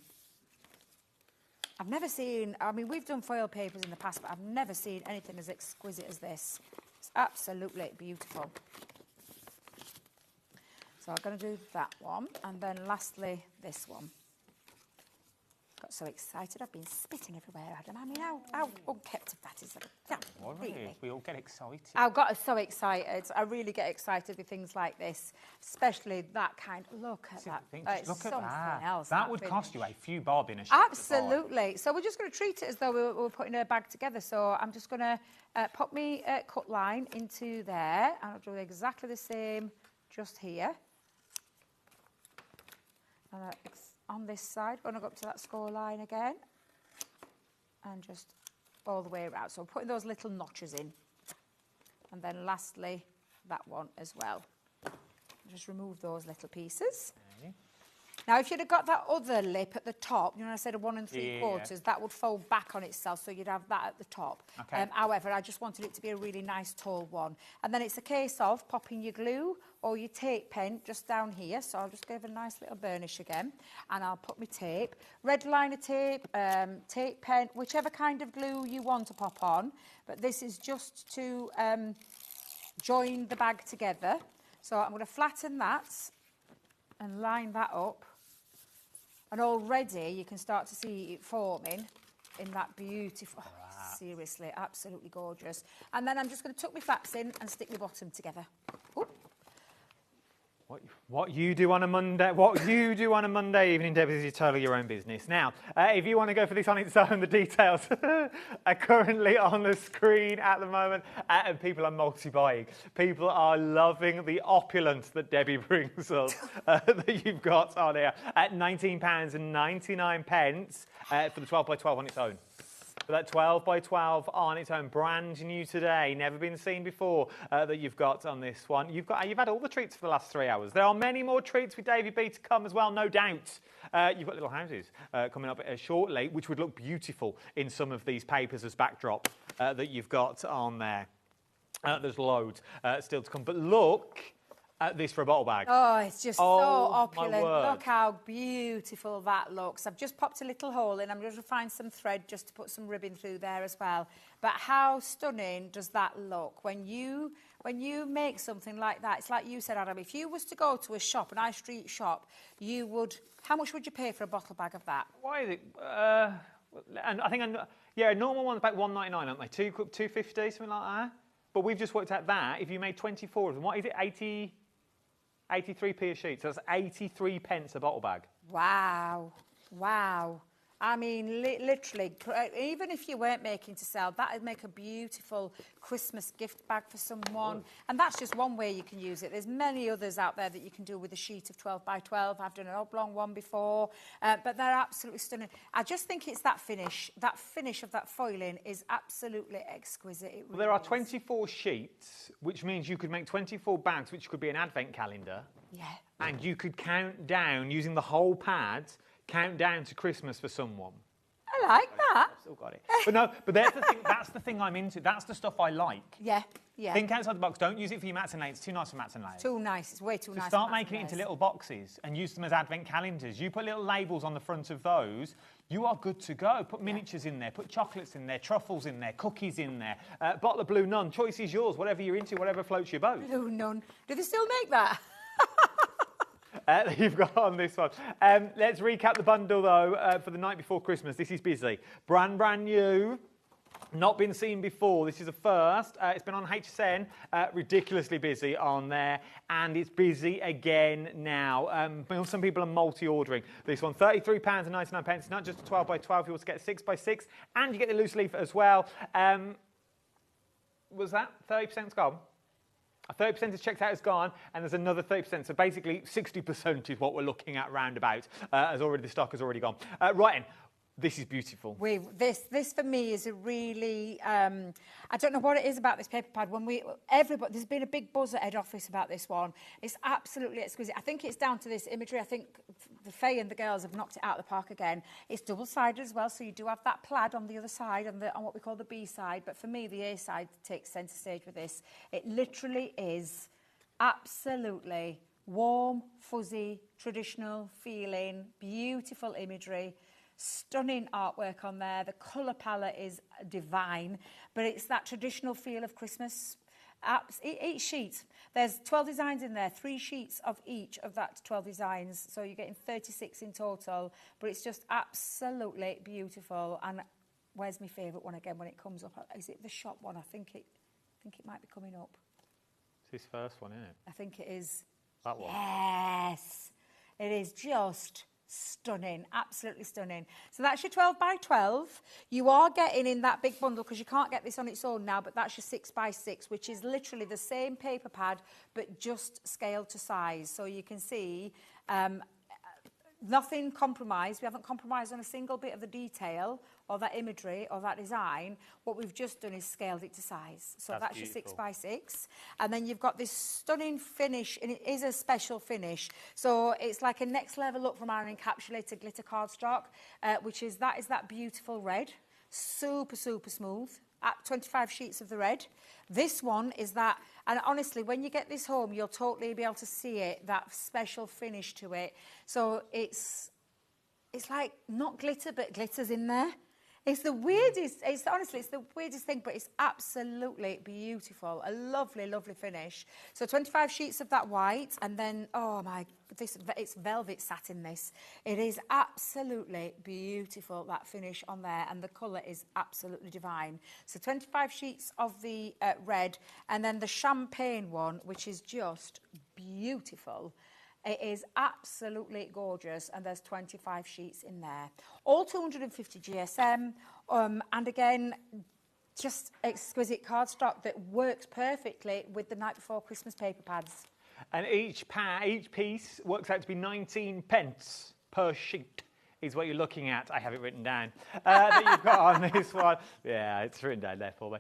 I've never seen, I mean, we've done foil papers in the past, but I've never seen anything as exquisite as this. It's absolutely beautiful. So I'm going to do that one, and then lastly, this one. Got so excited, I've been spitting everywhere, Adam. I mean, how unkept of that is that? Really? We all get excited. I got so excited. I really get excited with things like this, especially that kind. Look at that. It's Look at something that. else. That would cost you a few bob in a shop. Absolutely. So we're just going to treat it as though we're putting a bag together. So I'm just going to pop my cut line into there, and I'll do exactly the same just here. And on this side, going to go up to that score line again, and just all the way around. So putting those little notches in, and then lastly that one as well. Just remove those little pieces. Okay. Now, if you'd have got that other lip at the top, you know, I said a 1 3/4, that would fold back on itself, so you'd have that at the top. Okay. However, I just wanted it to be a really nice tall one. And then it's a case of popping your glue or your tape pen just down here. So I'll just give a nice little burnish again, and I'll put my tape, red liner tape, tape pen, whichever kind of glue you want to pop on. But this is just to join the bag together. So I'm going to flatten that and line that up. And already you can start to see it forming in that beautiful, seriously, absolutely gorgeous. And then I'm just going to tuck my flaps in and stick my bottom together. Ooh. What you do on a Monday evening, Debbie, is totally your own business. Now, if you want to go for this on its own, the details are currently on the screen at the moment, and people are multi-buying. People are loving the opulence that Debbie brings us, that you've got on here, at £19.99 for the 12 by 12 on its own. For that 12 by 12 on its own, brand new today, never been seen before, that you've got on this one. You've had all the treats for the last 3 hours. There are many more treats with Davey B to come as well, no doubt. You've got little houses coming up shortly, which would look beautiful in some of these papers as backdrop that you've got on there. There's loads still to come, but look at this for a bottle bag. Oh, it's just so opulent. My word. Look how beautiful that looks. I've just popped a little hole in. I'm going to find some thread just to put some ribbon through there as well. But how stunning does that look when you make something like that? It's like you said, Adam, if you was to go to a shop, an high street shop, you would, how much would you pay for a bottle bag of that? Why is it? And I think, a normal one's about $1.99, aren't they? $2.50, something like that. But we've just worked out that if you made 24 of them, what is it? 83p a sheet. So that's 83 pence a bottle bag. Wow. Wow. I mean, literally, even if you weren't making to sell, that would make a beautiful Christmas gift bag for someone. And that's just one way you can use it. There's many others out there that you can do with a sheet of 12 by 12. I've done an oblong one before, but they're absolutely stunning. I just think it's that finish of that foiling is absolutely exquisite. It really there are 24 sheets, which means you could make 24 bags, which could be an advent calendar. Yeah. And you could count down, using the whole pad, count down to Christmas for someone. I like that. I've still got it. But no, but that's the thing. That's the thing I'm into. That's the stuff I like. Yeah, yeah. Think outside the box. Don't use it for your mats and layers. It's too nice for mats and layers. Too nice. It's way too nice. Start making it into little boxes and use them as advent calendars. You put little labels on the front of those. You are good to go. Put miniatures in there. Put chocolates in there. Truffles in there. Cookies in there. Bottle of Blue Nun. Choice is yours. Whatever you're into. Whatever floats your boat. Blue Nun. Do they still make that? That you've got on this one. Let's recap the bundle though for the night before Christmas. This is busy. Brand new. Not been seen before. This is a first. It's been on HSN. Ridiculously busy on there. And it's busy again now. Some people are multi-ordering. This one, £33.99. It's not just a 12 by 12. You also get a 6 by 6. And you get the loose leaf as well. Was that 30%'s gone? 30% is checked out, is gone, and there's another 30%. So basically, 60% is what we're looking at roundabout. The stock has already gone. Right in. This is beautiful. This for me is a really, I don't know what it is about this paper pad. There's been a big buzz at head office about this one. It's absolutely exquisite. I think it's down to this imagery. I think the Faye and the girls have knocked it out of the park again. It's double-sided as well, so you do have that plaid on the other side, on what we call the B side. But for me, the A side takes centre stage with this. It literally is absolutely warm, fuzzy, traditional feeling, beautiful imagery. Stunning artwork on there. The colour palette is divine, but it's that traditional feel of Christmas. Each sheet, there's 12 designs in there, 3 sheets of each of that 12 designs, so you're getting 36 in total, but it's just absolutely beautiful. And where's my favourite one again when it comes up? Is it the shop one? I think it might be coming up. It's his first one, isn't it? I think it is. That one? Yes. It is just stunning, absolutely stunning. So that's your 12 by 12. You are getting in that big bundle, because you can't get this on its own now, but that's your 6 by 6, which is literally the same paper pad, but just scaled to size. So you can see nothing compromised. We haven't compromised on a single bit of the detail or that imagery or that design. What we've just done is scaled it to size. So that's your 6 by 6. And then you've got this stunning finish, and it is a special finish. So it's like a next level up from our encapsulated glitter cardstock, which is that beautiful red. Super, super smooth. 25 sheets of the red. This one is that, and honestly, when you get this home, you'll totally be able to see it, that special finish to it. So it's like not glitter, but glitter's in there. It's the weirdest, honestly, it's the weirdest thing, but it's absolutely beautiful. A lovely, lovely finish. So 25 sheets of that white, and then, it's velvet satin, this. It is absolutely beautiful, that finish on there, and the colour is absolutely divine. So 25 sheets of the red, and then the champagne one, which is just beautiful. It is absolutely gorgeous, and there's 25 sheets in there. All 250 GSM, and again, just exquisite cardstock that works perfectly with the night before Christmas paper pads. And each piece works out to be 19p per sheet. Is what you're looking at. I have it written down. That you've got on this one. Yeah, it's written down there for me.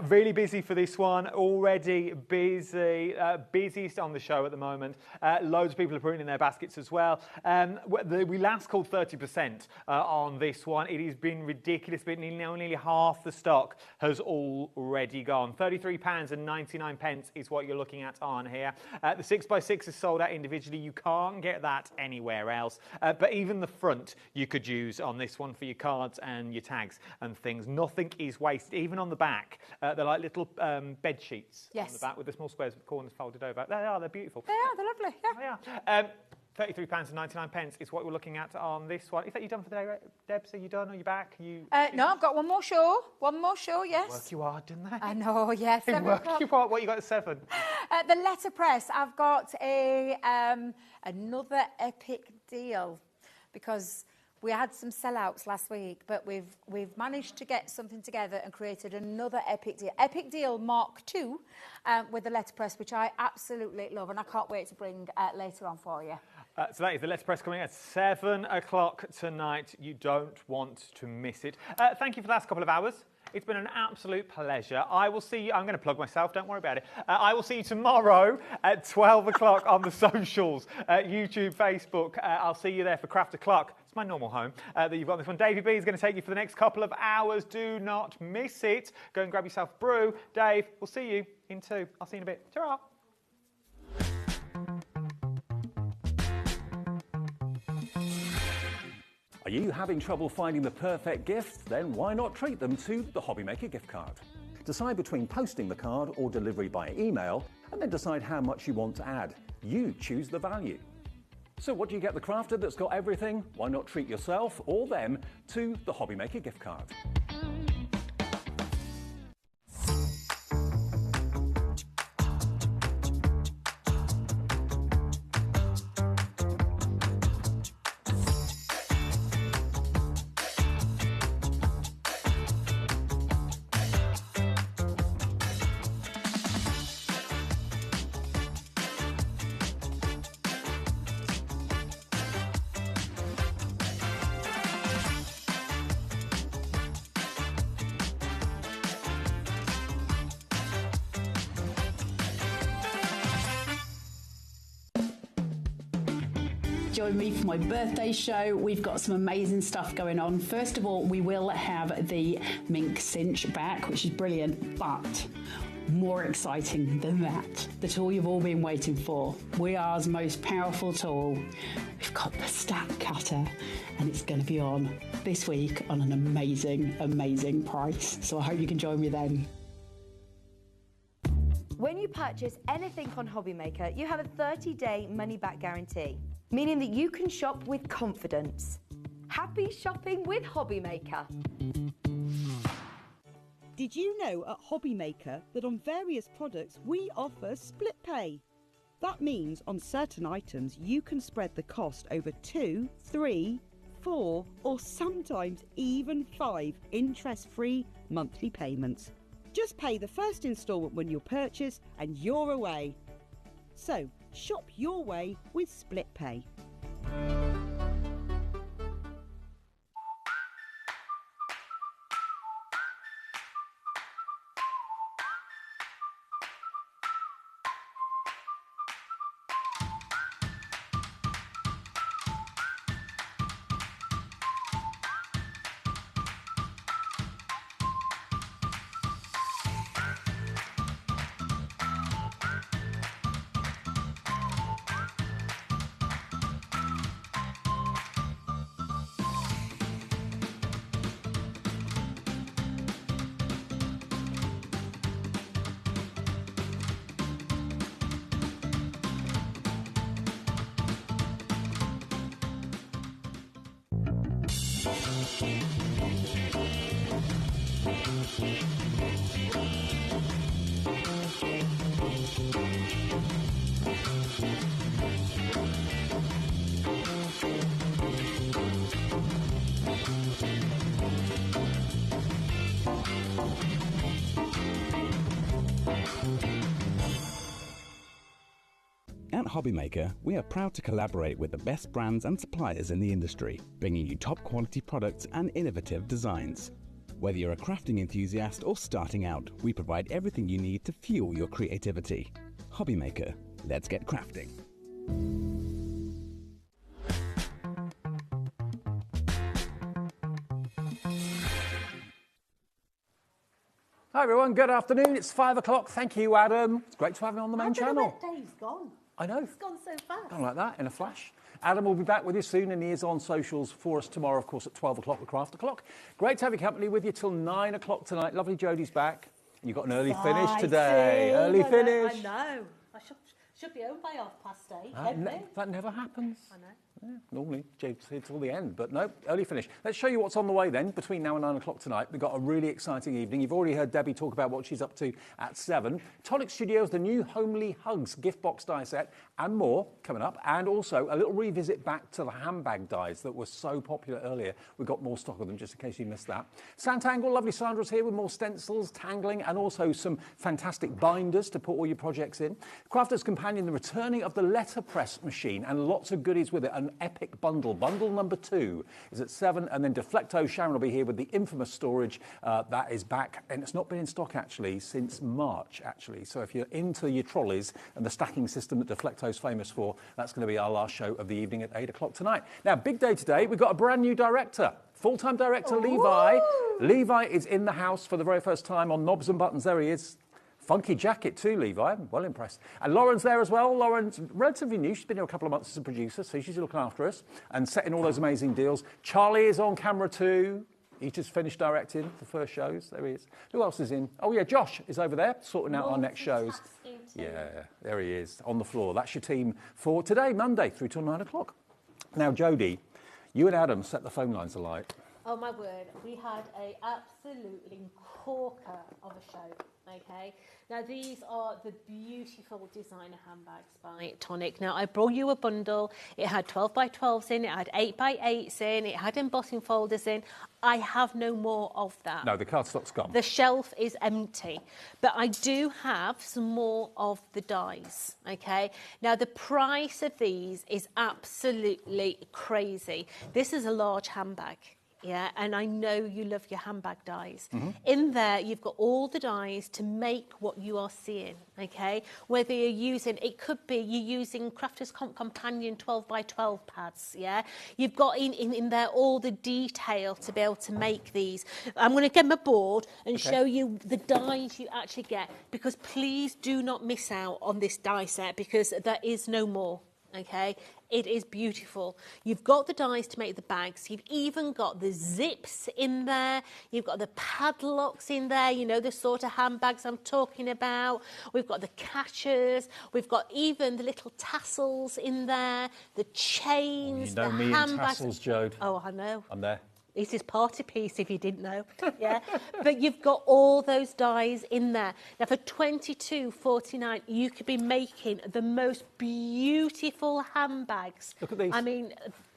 Really busy for this one. Already busy. Busiest on the show at the moment. Loads of people are putting in their baskets as well. We last called 30% on this one. It has been ridiculous, but nearly half the stock has already gone. £33.99 is what you're looking at on here. The 6 by 6 is sold out individually. You can't get that anywhere else. But even the front, you could use on this one for your cards and your tags and things. Nothing is wasted. Even on the back, they're like little bed sheets on the back with the small squares with corners folded over. They're beautiful. They are, they're lovely, yeah. They are. £33.99 is what we're looking at on this one. Is that you done for the day, Debs? Are you done? Are you back? No, I've got one more show. One more show, yes. Work you hard, didn't they? I know, yes. They work you hard. What you got at 7? The letterpress. I've got another epic deal, because We had some sellouts last week, but we've managed to get something together and created another epic deal. Epic deal Mark II with the letterpress, which I absolutely love, and I can't wait to bring later on for you. So that is the letterpress coming at 7 o'clock tonight. You don't want to miss it. Thank you for the last couple of hours. It's been an absolute pleasure. I will see you. I'm going to plug myself. Don't worry about it. I will see you tomorrow at 12 o'clock on the socials, YouTube, Facebook. I'll see you there for Craft O'Clock. It's my normal home that you've got this one. Davey B is going to take you for the next couple of hours. Do not miss it. Go and grab yourself a brew. Dave, we'll see you in 2. I'll see you in a bit. Ta-ra. Are you having trouble finding the perfect gift? Then why not treat them to the HobbyMaker gift card? Decide between posting the card or delivery by email, and then decide how much you want to add. You choose the value. So what do you get the crafter that's got everything? Why not treat yourself or them to the HobbyMaker gift card? Join me for my birthday show. We've got some amazing stuff going on. First of all, we will have the mink cinch back, which is brilliant, but more exciting than that, the tool you've all been waiting for. WeAre's most powerful tool. We've got the stack cutter, and it's going to be on this week on an amazing, amazing price. So I hope you can join me then. When you purchase anything on HobbyMaker, you have a 30-day money-back guarantee, meaning that you can shop with confidence. Happy shopping with HobbyMaker. Did you know at HobbyMaker that on various products we offer split pay? That means on certain items you can spread the cost over 2, 3, 4 or sometimes even 5 interest-free monthly payments. Just pay the first instalment when you purchase and you're away. So, shop your way with split pay. At HobbyMaker, we are proud to collaborate with the best brands and suppliers in the industry, bringing you top quality products and innovative designs. Whether you're a crafting enthusiast or starting out, we provide everything you need to fuel your creativity. HobbyMaker, let's get crafting. Hi everyone, good afternoon. It's 5 o'clock. Thank you, Adam. It's great to have you on the main channel. Dave's gone. I know. It's gone so fast. Gone like that in a flash. Adam will be back with you soon, and he is on socials for us tomorrow, of course, at 12 o'clock with Craft O'Clock. Great to have your company with you till 9 o'clock tonight. Lovely Jodie's back. And you've got an early finish today. Early finish. I know. I should be home by 8:30. That never happens. I know. Normally, Jake's here till the end, but no, early finish. Let's show you what's on the way then, between now and 9 o'clock tonight. We've got a really exciting evening. You've already heard Debbie talk about what she's up to at 7. Tonic Studios, the new Homely Hugs gift box die set, and more coming up. And also a little revisit back to the handbag dies that were so popular earlier. We've got more stock of them, just in case you missed that. Santangle, lovely Sandra's here with more stencils, tangling, and also some fantastic binders to put all your projects in. Crafter's Companion, the returning of the letterpress machine, and lots of goodies with it. An epic bundle. Bundle number 2 is at 7, and then Deflecto, Sharon will be here with the infamous storage. That is back, and it's not been in stock actually since March actually. So if you're into your trolleys and the stacking system that Deflecto's famous for, that's going to be our last show of the evening at 8 o'clock tonight. Now, big day today. We've got a brand new director. Full-time director, Levi. Levi is in the house for the very first time on Knobs and Buttons. There he is. Funky jacket too, Levi. I'm well impressed. And Lauren's there as well. Lauren's relatively new. She's been here a couple of months as a producer, so she's looking after us and setting all those amazing deals. Charlie is on camera too. He just finished directing the first shows. There he is. Who else is in? Oh, yeah, Josh is over there sorting out our next shows. Yeah, there he is on the floor. That's your team for today, Monday, through till 9 o'clock. Now, Jodie, you and Adam set the phone lines alight. Oh, my word. We had a absolutely corker of a show. Okay, now these are the beautiful designer handbags by Tonic. Now I brought you a bundle. It had 12 by 12s in, it had 8 by 8s in, it had embossing folders in. I have no more of that. No, the cardstock's gone. The shelf is empty, but I do have some more of the dies. Okay, now the price of these is absolutely crazy. This is a large handbag. Yeah, and I know you love your handbag dies. In there, you've got all the dies to make what you are seeing, okay? Whether you're using, it could be you're using Crafter's Companion 12 by 12 pads, yeah? You've got in there all the detail to be able to make these. I'm going to get my board and show you the dies you actually get, because please do not miss out on this die set, because there is no more. Okay, it is beautiful. You've got the dies to make the bags. You've even got the zips in there. You've got the padlocks in there, you know, the sort of handbags I'm talking about. We've got the catchers. We've got even the little tassels in there, the chains, you know the me handbags. and tassels, Jode. Oh, I know. I'm there. It's his party piece, if you didn't know. Yeah, but you've got all those dies in there. Now, for $22.49, you could be making the most beautiful handbags. Look at these. I mean,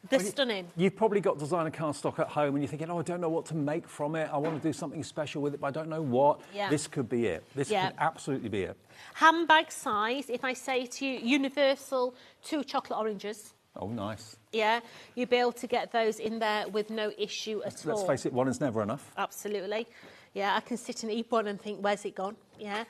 they're stunning. You've probably got designer cardstock at home and you're thinking, oh, I don't know what to make from it. I want to do something special with it, but I don't know what. Yeah. This could be it. This could absolutely be it. Handbag size, if I say to you, universal 2 chocolate oranges. Oh, nice. Yeah, you'll be able to get those in there with no issue at all. Let's face it, one is never enough. Absolutely. Yeah, I can sit and eat one and think, where's it gone? Yeah,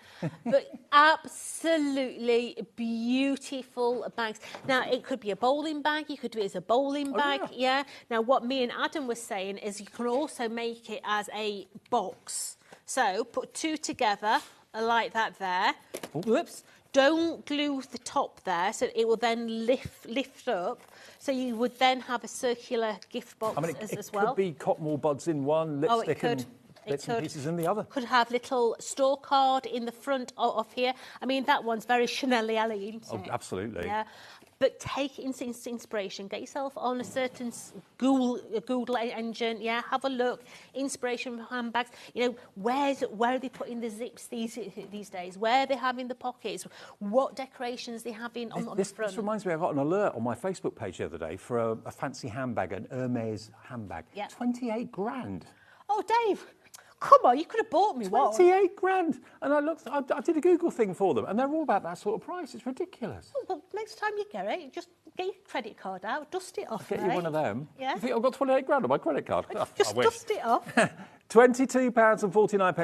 but absolutely beautiful bags. Now, it could be a bowling bag. You could do it as a bowling bag. Yeah. Now, what me and Adam were saying is you can also make it as a box. So put 2 together like that there. Whoops. Don't glue the top there, so it will then lift up. So you would then have a circular gift box as well. It could be cotton wool buds in one, lipstick and bits and pieces in the other. Could have little store card in the front of here. I mean, that one's very Chanel-y, isn't it? Oh, absolutely. Yeah. But take inspiration. Get yourself on a certain Google engine. Yeah, have a look. Inspiration for handbags. You know, where are they putting the zips these days? Where are they having the pockets? What decorations they having on the front? This reminds me, I got an alert on my Facebook page the other day for a fancy handbag, an Hermes handbag. Yeah. 28 grand. Oh, Dave. Come on, you could have bought me one. 28 grand. And I did a Google thing for them, and they're all about that sort of price. It's ridiculous. Oh, well, next time you get it, just get your credit card out, dust it off. Get you one of them. Yeah. You think I've got 28 grand on my credit card? Just dust it off. £22.49. I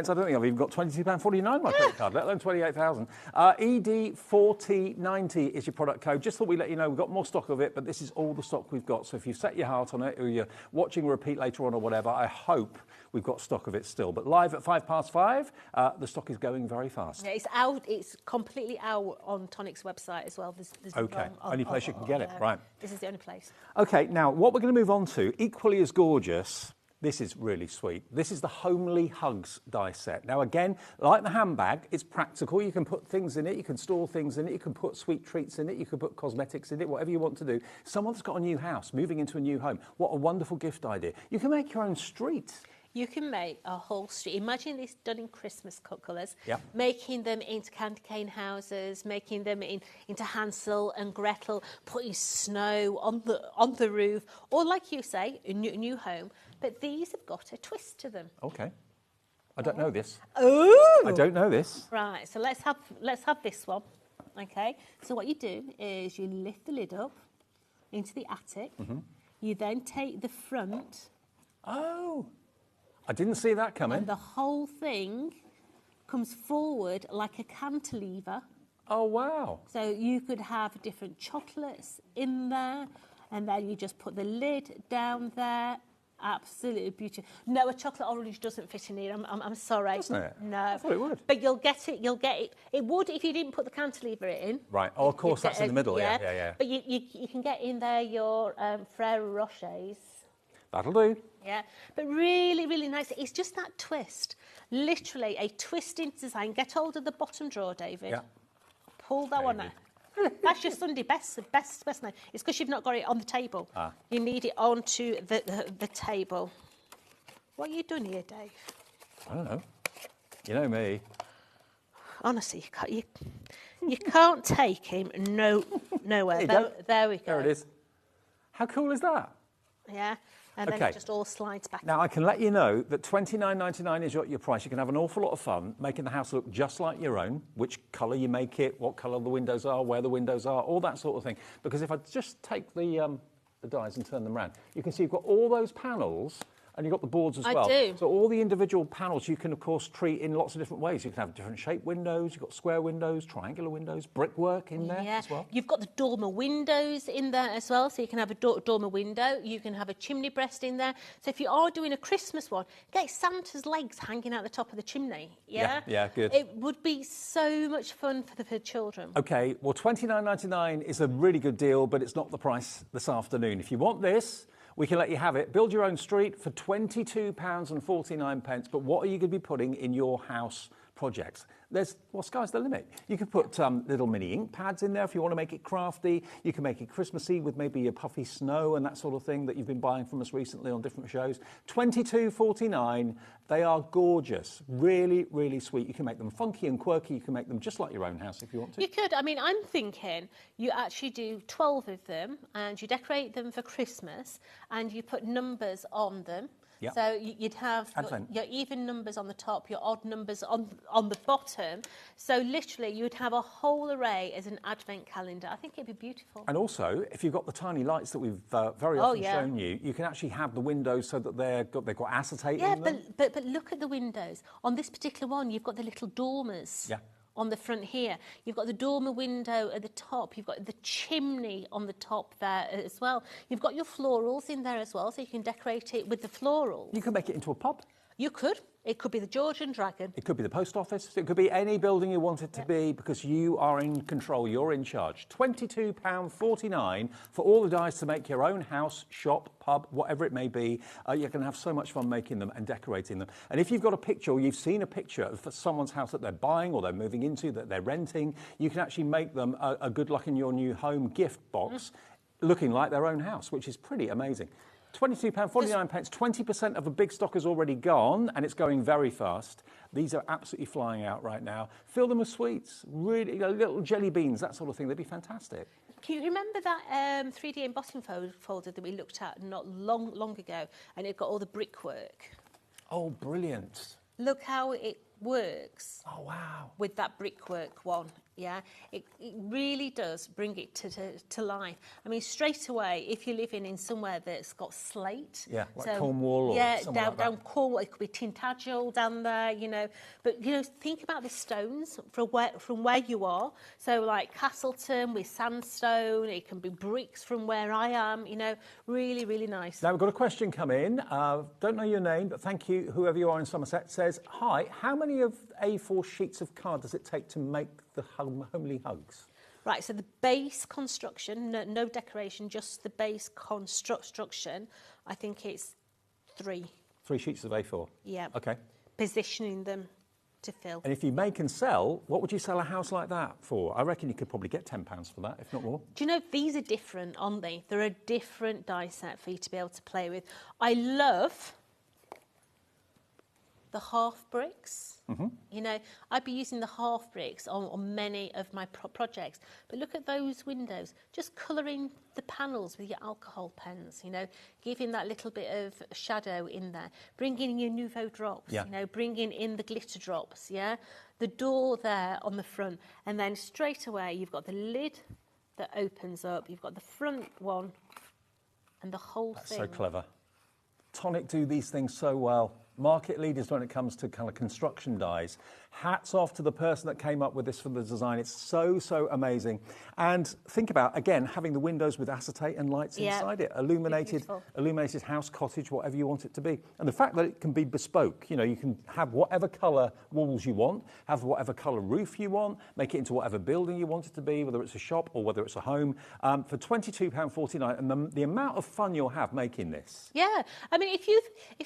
don't think I've even got £22.49 on my credit card, let alone 28,000. ED4090 is your product code. Just thought we'd let you know we've got more stock of it, but this is all the stock we've got. So if you've set your heart on it, or you're watching a repeat later on or whatever, I hope we've got stock of it still. But live at 5:05, the stock is going very fast. Yeah, it's out. It's completely out on Tonic's website as well. There's okay, only place you can get it, right. This is the only place. Okay, now what we're going to move on to, equally as gorgeous, This is really sweet. This is the Homely Hugs die set. Now again, like the handbag, it's practical. You can put things in it, you can store things in it, you can put sweet treats in it, you can put cosmetics in it, whatever you want to do. Someone that's got a new house, moving into a new home, what a wonderful gift idea. You can make your own street. You can make a whole street. Imagine this done in Christmas colours. Yep. Making them into candy cane houses, making them into Hansel and Gretel, putting snow on the roof, or like you say, a new home. But these have got a twist to them. Okay. I don't know this. Oh! I don't know this. Right. So let's have this one. Okay. So what you do is you lift the lid up into the attic. Mm-hmm. You then take the front. Oh. I didn't see that coming. And the whole thing comes forward like a cantilever. Oh, wow. So you could have different chocolates in there, and then you just put the lid down there. Absolutely beautiful. No, a chocolate orange doesn't fit in here. I'm sorry. Doesn't it? No. I thought it would. But you'll get it. You'll get it. It would if you didn't put the cantilever in. Right. Oh, of course, that's in the middle. Yeah. But you can get in there your Frere Rochers. That'll do. Yeah, but really, really nice. It's just that twist. Literally a twist in design. Get hold of the bottom drawer, David. Yeah. Pull that one out. That's your Sunday best night. It's because you've not got it on the table. You need it onto the table. What are you doing here, Dave? I don't know. You know me. Honestly, you can't take him nowhere. There we go. There it is. How cool is that? Yeah. And then it just all slides back. Now, I can let you know that $29.99 is your price. You can have an awful lot of fun making the house look just like your own, which colour you make it, what colour the windows are, where the windows are, all that sort of thing. Because if I just take the dies and turn them around, you can see you've got all those panels and you've got the boards as well. I do. So all the individual panels you can, of course, treat in lots of different ways. You can have different shaped windows, you've got square windows, triangular windows, brickwork in there as well. You've got the dormer windows in there as well, so you can have a dormer window. You can have a chimney breast in there. So if you are doing a Christmas one, get Santa's legs hanging out the top of the chimney. Yeah, good. It would be so much fun for the children. OK, well, $29.99 is a really good deal, but it's not the price this afternoon. If you want this, we can let you have it. Build your own street for £22.49. But what are you going to be putting in your house projects? Sky's the limit. You could put little mini ink pads in there if you want to make it crafty. You can make it Christmassy with maybe a puffy snow and that sort of thing that you've been buying from us recently on different shows. $22.49. They are gorgeous. Really, really sweet. You can make them funky and quirky. You can make them just like your own house if you want to. You could. I mean, I'm thinking you actually do 12 of them and you decorate them for Christmas and you put numbers on them. Yep. So you'd have your even numbers on the top, your odd numbers on the bottom. So literally you'd have a whole array as an advent calendar. I think it'd be beautiful. And also, if you've got the tiny lights that we've very often shown you, you can actually have the windows so that they've got acetate in them. But look at the windows. On this particular one, you've got the little dormers. Yeah. On the front here. You've got the dormer window at the top. You've got the chimney on the top there as well. You've got your florals in there as well, so you can decorate it with the florals. You can make it into a pub. You could. It could be the Georgian Dragon. It could be the post office. It could be any building you want it to be because you are in control. You're in charge. £22.49 for all the dies to make your own house, shop, pub, whatever it may be. You can have so much fun making them and decorating them. And if you've got a picture or you've seen a picture of someone's house that they're buying or they're moving into, that they're renting, you can actually make them a good luck in your new home gift box looking like their own house, which is pretty amazing. £22.49, 20% of a big stock has already gone, and it's going very fast. These are absolutely flying out right now. Fill them with sweets, really little jelly beans, that sort of thing. They'd be fantastic. Can you remember that 3D embossing folder that we looked at not long ago, and it got all the brickwork? Oh, brilliant. Look how it works. Oh, wow. With that brickwork one. Yeah, it really does bring it to life. I mean, straight away, if you're living in somewhere that's got slate, like Cornwall or somewhere like down Cornwall, it could be Tintagel down there, you know. But think about the stones from where you are. So like Castleton with sandstone, it can be bricks from where I am. You know, really, really nice. Now we've got a question come in. Don't know your name, but thank you. Whoever you are in Somerset says, "Hi, how many of A4 sheets of card does it take to make the homely hugs?" Right, so the base construction, no decoration, just the base construction, I think it's 3. 3 sheets of A4? Yeah. Okay. Positioning them to fill. And if you make and sell, what would you sell a house like that for? I reckon you could probably get £10 for that, if not more. Do you know, these are different, aren't they? They're a different die set for you to be able to play with. I love the half bricks. You know, I'd be using the half bricks on many of my projects. But look at those windows. Just colouring the panels with your alcohol pens, you know, giving that little bit of shadow in there. Bringing in your Nouveau drops, you know, bringing in the glitter drops, yeah? The door there on the front. And then straight away, you've got the lid that opens up. You've got the front one and the whole thing. So clever. Tonic do these things so well. Market leaders when it comes to kind of construction dies. Hats off to the person that came up with this for the design. It's so, so amazing. And think about, again, having the windows with acetate and lights inside it. Illuminated house, cottage, whatever you want it to be. And the fact that it can be bespoke, you know, you can have whatever colour walls you want, have whatever colour roof you want, make it into whatever building you want it to be, whether it's a shop or whether it's a home, for £22.49. And the amount of fun you'll have making this. Yeah. I mean, if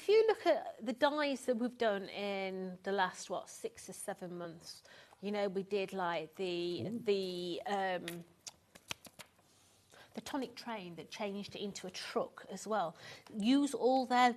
you look at the dies that we've done in the last, 6 or 7 months, you know, we did like the tonic train that changed it into a truck as well. Use all their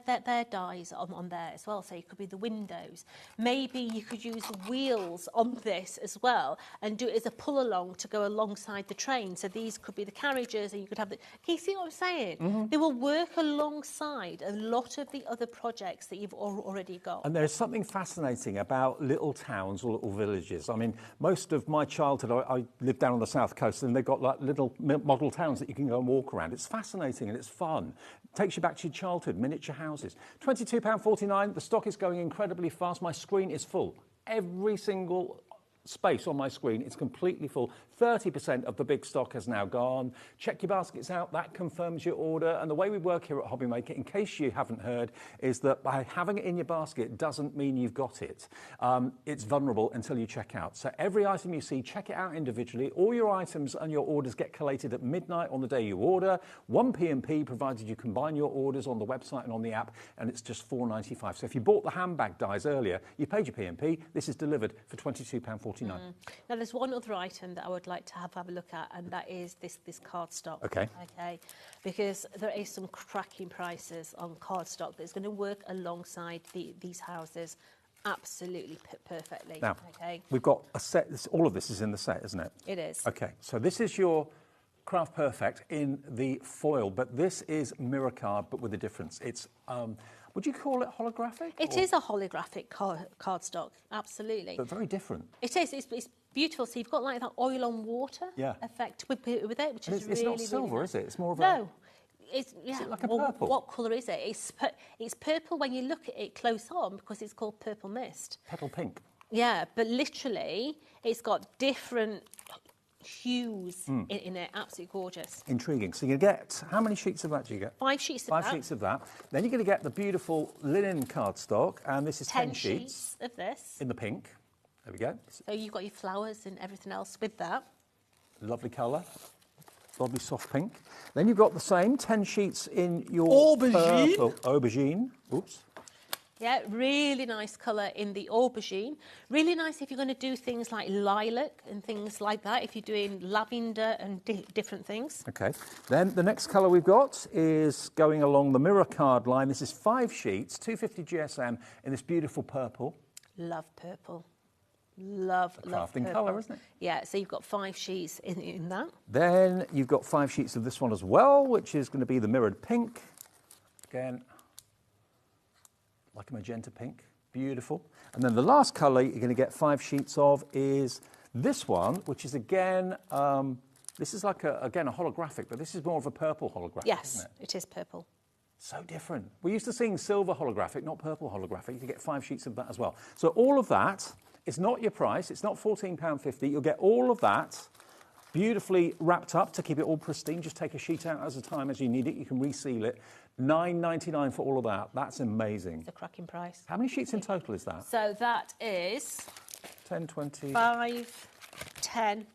dies on there as well. So it could be the windows. Maybe you could use wheels on this as well and do it as a pull along to go alongside the train. So these could be the carriages and you could have the... Can you see what I'm saying? They will work alongside a lot of the other projects that you've already got. And there's something fascinating about little towns or little villages. I mean, most of my childhood, I lived down on the south coast and they've got like little model towns that you can go and walk around. It's fascinating and it's fun. It takes you back to your childhood, miniature houses. £22.49. The stock is going incredibly fast. My screen is full. Every single space on my screen is completely full. 30% of the big stock has now gone. Check your baskets out. That confirms your order. And the way we work here at HobbyMaker, in case you haven't heard, is that by having it in your basket doesn't mean you've got it. It's vulnerable until you check out. So every item you see, check it out individually. All your items and your orders get collated at midnight on the day you order. 1 P&P, provided you combine your orders on the website and on the app, and it's just $4.95. So if you bought the handbag dies earlier, you paid your P&P. This is delivered for £22.49. Now, there's one other item that I would like to have a look at, and that is this cardstock. Okay. Okay. Because there is some cracking prices on cardstock that's going to work alongside these houses absolutely perfectly. Now, okay. We've got a set. All of this is in the set, isn't it? It is. Okay. So this is your Craft Perfect in the foil, but this is mirror card, but with a difference. It's would you call it holographic? It is a holographic cardstock, absolutely. But very different. It is. It's beautiful. So you've got like that oil on water effect with it, which is really, it's not silver, really nice. Is it? It's more of no. Is it like a purple? What colour is it? It's purple when you look at it close on because it's called purple mist. Petal pink. Yeah, but literally it's got different hues in it. Absolutely gorgeous. Intriguing. So you get, how many sheets of that do you get? 5 sheets of that. 5 sheets of that. Then you're going to get the beautiful linen cardstock, and this is 10 sheets of this. In the pink. There we go. So you've got your flowers and everything else with that. Lovely colour. Lovely soft pink. Then you've got the same 10 sheets in your Aubergine. Aubergine. Oops. Yeah, really nice colour in the aubergine. Really nice if you're going to do things like lilac and things like that, if you're doing lavender and different things. Okay. Then the next colour we've got is going along the mirror card line. This is 5 sheets, 250 GSM in this beautiful purple. Love purple. Love crafting purple. colour, isn't it? Yeah, so you've got 5 sheets in that. Then you've got 5 sheets of this one as well, which is going to be the mirrored pink. Again, like a magenta pink. Beautiful. And then the last colour you're going to get 5 sheets of is this one, which is again, this is like, again, a holographic, but this is more of a purple holographic, yes, isn't it? It is purple. So different. We're used to seeing silver holographic, not purple holographic. You can get 5 sheets of that as well. So all of that, it's not your price. It's not £14.50. You'll get all of that beautifully wrapped up to keep it all pristine. Just take a sheet out at a time as you need it. You can reseal it. $9.99 for all of that. That's amazing. It's a cracking price. How many sheets in total is that? So that is 10, 20... 5, 10,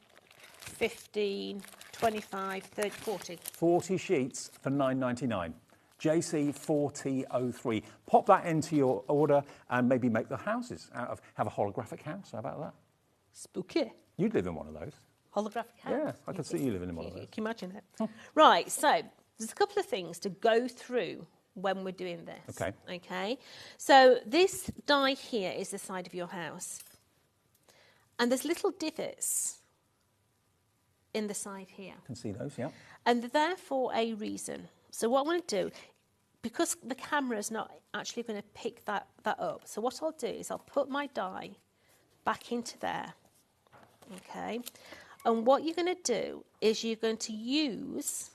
15, 25, 30, 40. 40 sheets for $9.99. JC4003. Pop that into your order and maybe make the houses out of, have a holographic house. How about that? Spooky. You'd live in one of those. Holographic house. Yeah, I could see you living in one of those. Can you imagine it? Right, so there's a couple of things to go through when we're doing this. Okay. Okay. So this die here is the side of your house. And there's little divots in the side here. Can see those, yeah. And they're there for a reason. So what I'm going to do, because the camera is not actually going to pick that up, so what I'll do is I'll put my die back into there. Okay. And what you're going to do is you're going to use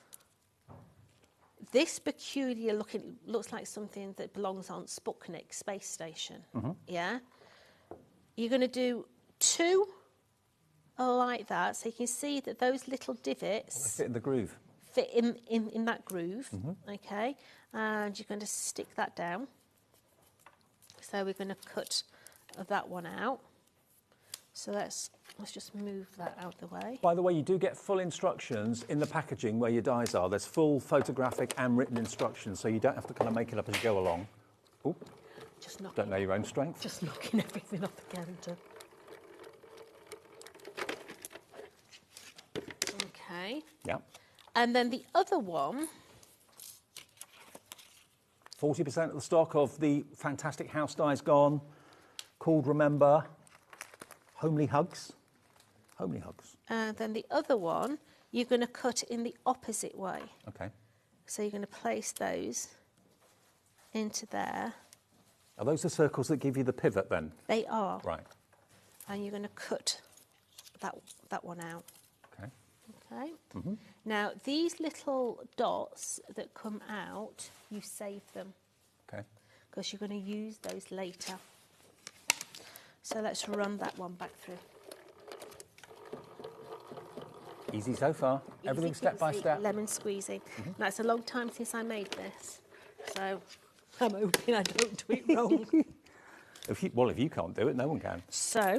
this peculiar looking, looks like something that belongs on Sputnik space station. Yeah. You're going to do 2 like that, so you can see that those little divots fit in the groove. Fit in that groove. Okay. And you're going to stick that down. So we're going to cut that one out. So let's just move that out the way. By the way, you do get full instructions in the packaging where your dies are. There's full photographic and written instructions, so you don't have to kind of make it up as you go along. Oop. Don't know your own strength. Just knocking everything off the counter. Okay. Yeah. And then the other one. 40% of the stock of the fantastic house dies gone. Called Remember. Homely Hugs. Homely Hugs. And then the other one, you're going to cut in the opposite way. Okay. So you're going to place those into there. Are those the circles that give you the pivot then? They are. Right. And you're going to cut that one out. Okay. Okay. Now, these little dots that come out, you save them. Okay. Because you're going to use those later. So let's run that one back through. Easy so far. Everything step by step. Lemon squeezy. Now, it's a long time since I made this, so I'm hoping I don't do it wrong. If you can't do it, no one can. So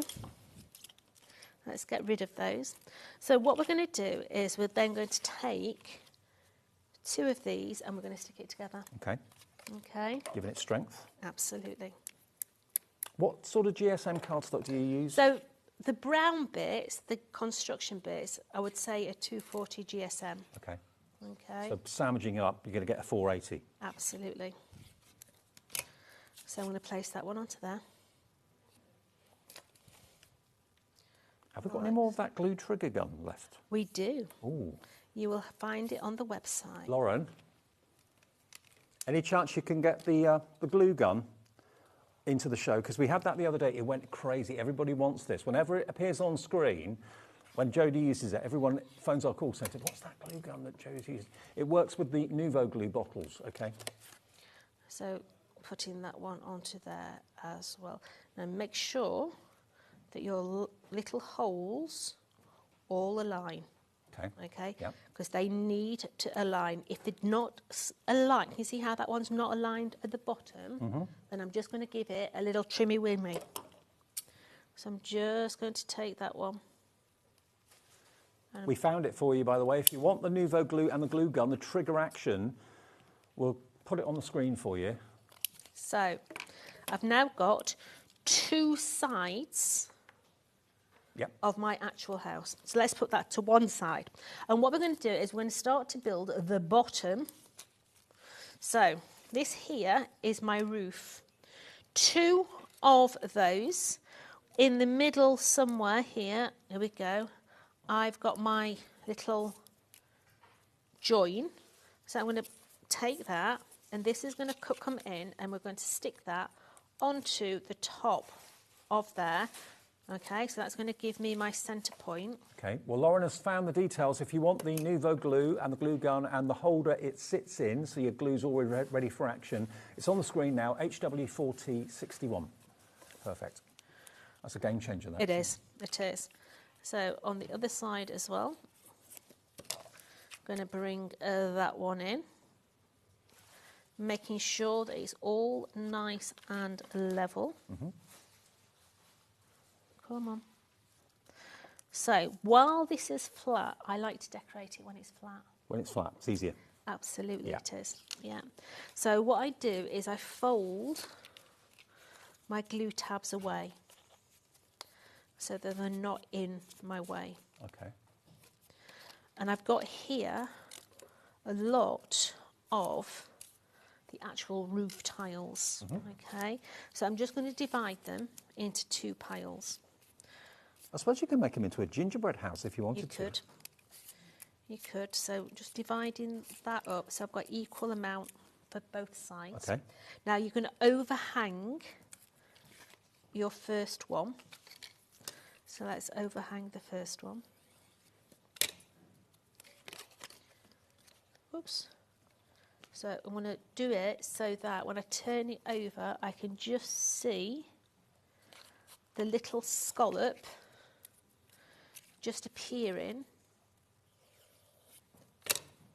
let's get rid of those. So what we're going to do is we're then going to take 2 of these and we're going to stick it together. Okay. Okay. Giving it strength. Absolutely. What sort of GSM cardstock do you use? So the brown bits, the construction bits, I would say a 240 GSM. Okay. Okay. So sandwiching up, you're going to get a 480. Absolutely. So I'm going to place that one onto there. Have we got any more of that glue trigger gun left? We do. Ooh. You will find it on the website. Lauren, any chance you can get the glue gun into the show? Because we had that the other day. It went crazy. Everybody wants this. Whenever it appears on screen, when Jodie uses it, everyone phones our call centre. What's that glue gun that Jodie's using? It works with the Nouveau glue bottles, okay? So putting that one onto there as well. Now make sure that your little holes all align. Okay. Okay? Yep. Because they need to align. If they're not aligned, can you see how that one's not aligned at the bottom? Then I'm just going to give it a little trimmy wimmy. So I'm just going to take that one. We found it for you, by the way. If you want the Nouveau glue and the glue gun, the trigger action, we'll put it on the screen for you. So I've now got 2 sides of my actual house. So let's put that to one side. And what we're going to do is we're going to start to build the bottom. So this here is my roof. 2 of those. In the middle somewhere here we go, I've got my little join. So I'm going to take that, and this is going to come in, and we're going to stick that onto the top of there. Okay, so that's going to give me my centre point. Okay, well, Lauren has found the details. If you want the Nouveau glue and the glue gun and the holder it sits in, so your glue's already ready for action, it's on the screen now, HW4061. Perfect. That's a game changer, that. It is, it is. So on the other side as well, I'm going to bring that one in, making sure that it's all nice and level. Come on. So while this is flat, I like to decorate it when it's flat. When it's flat, it's easier. Absolutely Yeah. it is. Yeah. So what I do is I fold my glue tabs away so that they're not in my way. Okay. And I've got here a lot of the actual roof tiles. Okay. So I'm just going to divide them into 2 piles. I suppose you can make them into a gingerbread house if you wanted to. You could. So just dividing that up. So I've got equal amount for both sides. Okay. Now you're going to overhang your first one. So let's overhang the first one. Oops. So I'm going to do it so that when I turn it over, I can just see the little scallop just appearing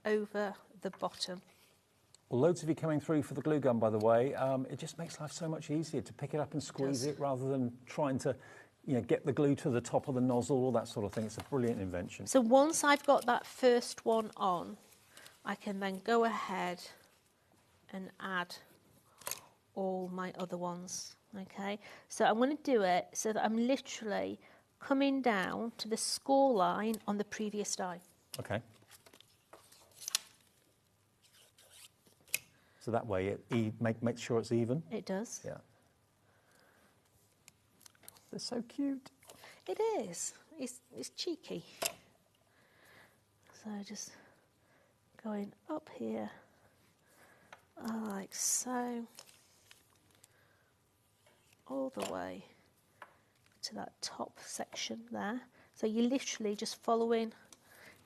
over the bottom. Well, loads of you coming through for the glue gun, by the way. It just makes life so much easier to pick it up and squeeze it rather than trying to, get the glue to the top of the nozzle, all that sort of thing. It's a brilliant invention. So once I've got that first one on, I can then go ahead and add all my other ones. Okay, so I'm going to do it so that I'm literally coming down to the score line on the previous die. Okay. So that way it make sure it's even. It does. Yeah. They're so cute. It is. It's cheeky. So just going up here, like so, all the way to that top section there. So you're literally just following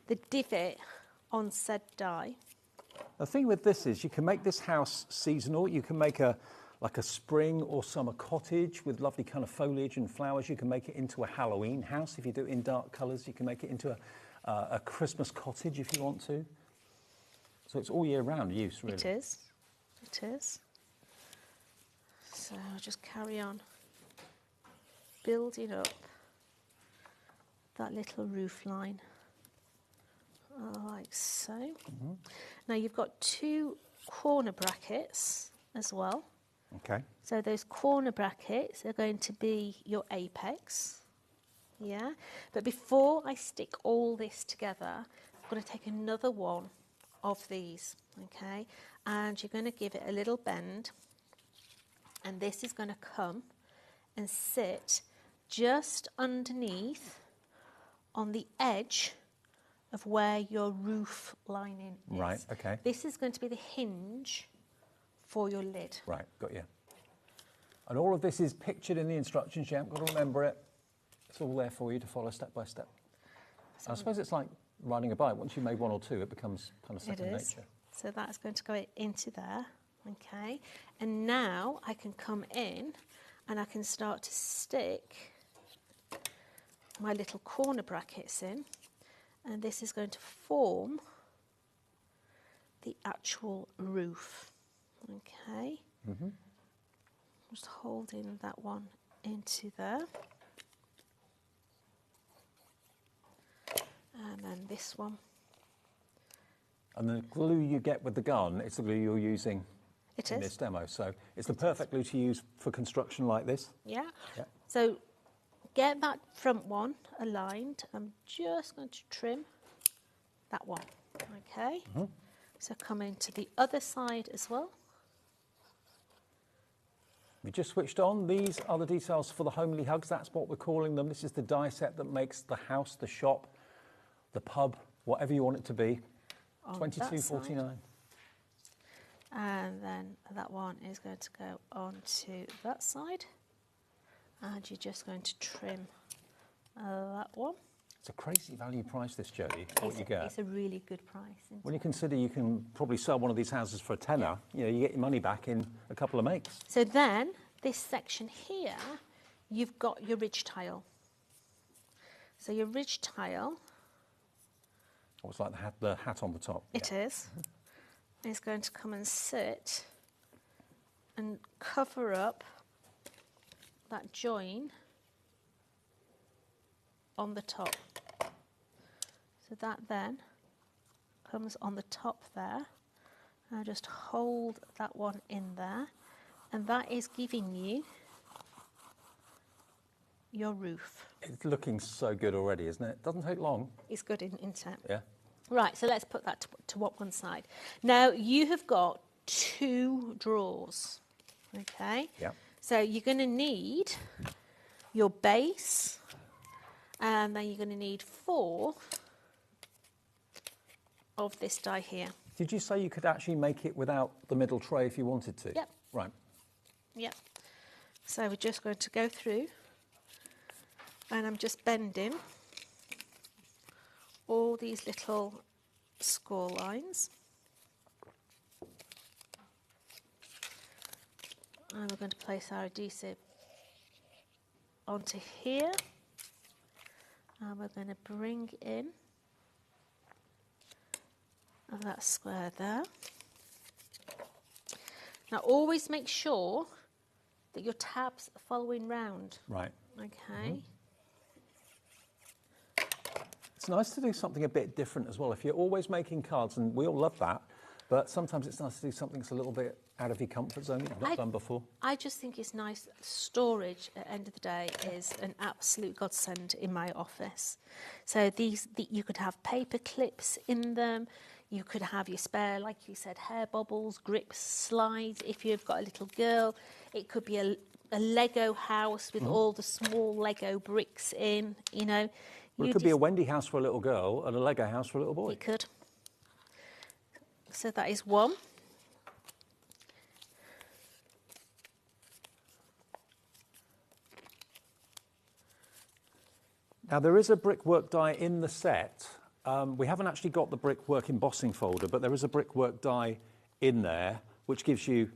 the divot on said die. The thing with this is you can make this house seasonal. You can make like a spring or summer cottage with lovely kind of foliage and flowers. You can make it into a Halloween house if you do it in dark colours. You can make it into a Christmas cottage if you want to. So it's all year round use, really. It is. It is. So I'll just carry on building up that little roof line, like so. Now you've got 2 corner brackets as well. Okay. So those corner brackets are going to be your apex. Yeah. But before I stick all this together, I'm going to take another one of these. Okay. And you're going to give it a little bend. And this is going to come and sit just underneath on the edge of where your roof lining is. Right, okay. This is going to be the hinge for your lid. Right, got you. And all of this is pictured in the instructions. You haven't got to remember it. It's all there for you to follow step by step. I suppose it's like riding a bike. Once you made 1 or 2, it becomes kind of second nature. So that's going to go into there. Okay. And now I can come in and I can start to stick my little corner brackets in. And this is going to form the actual roof. Okay. Just holding that one into there. And then this one. And the glue you get with the gun, it's the glue you're using in this demo. So it's the perfect glue to use for construction like this. Yeah. So get that front one aligned. I'm just going to trim that one. Okay. So come into the other side as well. We just switched on. These are the details for the homely hugs. That's what we're calling them. This is the die set that makes the house, the shop, the pub, whatever you want it to be. $22.49. And then that one is going to go onto that side. And you're just going to trim that one. It's a crazy value price, this, Jodie, what you get. It's a really good price. When you consider you can probably sell one of these houses for a tenner, you get your money back in a couple of makes. So then, this section here, you've got your ridge tile. So your ridge tile... Oh, it's like the hat on the top. It is. It's going to come and sit and cover up that join on the top. So that then comes on the top there. I'll just hold that one in there, and that is giving you your roof. It's looking so good already, isn't it? Doesn't take long. It's good, isn't it? Yeah. Right, so let's put that to one side. Now, you have got 2 drawers, okay? Yeah. So you're going to need your base, and then you're going to need 4 of this die here. Did you say you could actually make it without the middle tray if you wanted to? Yep. Right. Yep. So we're just going to go through, and I'm just bending all these little score lines. And we're going to place our adhesive onto here, and we're going to bring in that square there. Now always make sure that your tabs are following round. Right. Okay. It's nice to do something a bit different as well. If you're always making cards, and we all love that, but sometimes it's nice to do something that's a little bit out of your comfort zone that you've not done before. I just think it's nice. Storage at the end of the day is an absolute godsend in my office. So you could have paper clips in them. You could have your spare, like you said, hair bobbles, grips, slides. If you've got a little girl, it could be a Lego house with all the small Lego bricks in, you know. Well, it could be a Wendy house for a little girl and a Lego house for a little boy. It could. So that is one. Now, there is a brickwork die in the set. We haven't actually got the brickwork embossing folder, but there is a brickwork die in there, which gives you,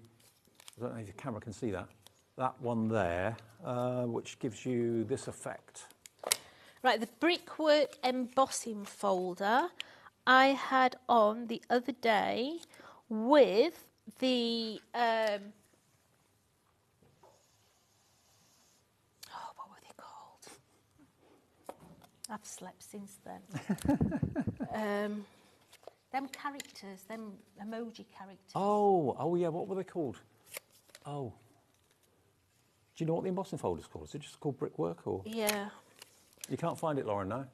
I don't know if the camera can see that one there, which gives you this effect. Right, the brickwork embossing folder I had on the other day with the, what were they called? I've slept since then. Them characters, them emoji characters. Oh yeah, what were they called? Oh. Do you know what the embossing folder is called? Is it just called brickwork or? Yeah. You can't find it, Lauren, no?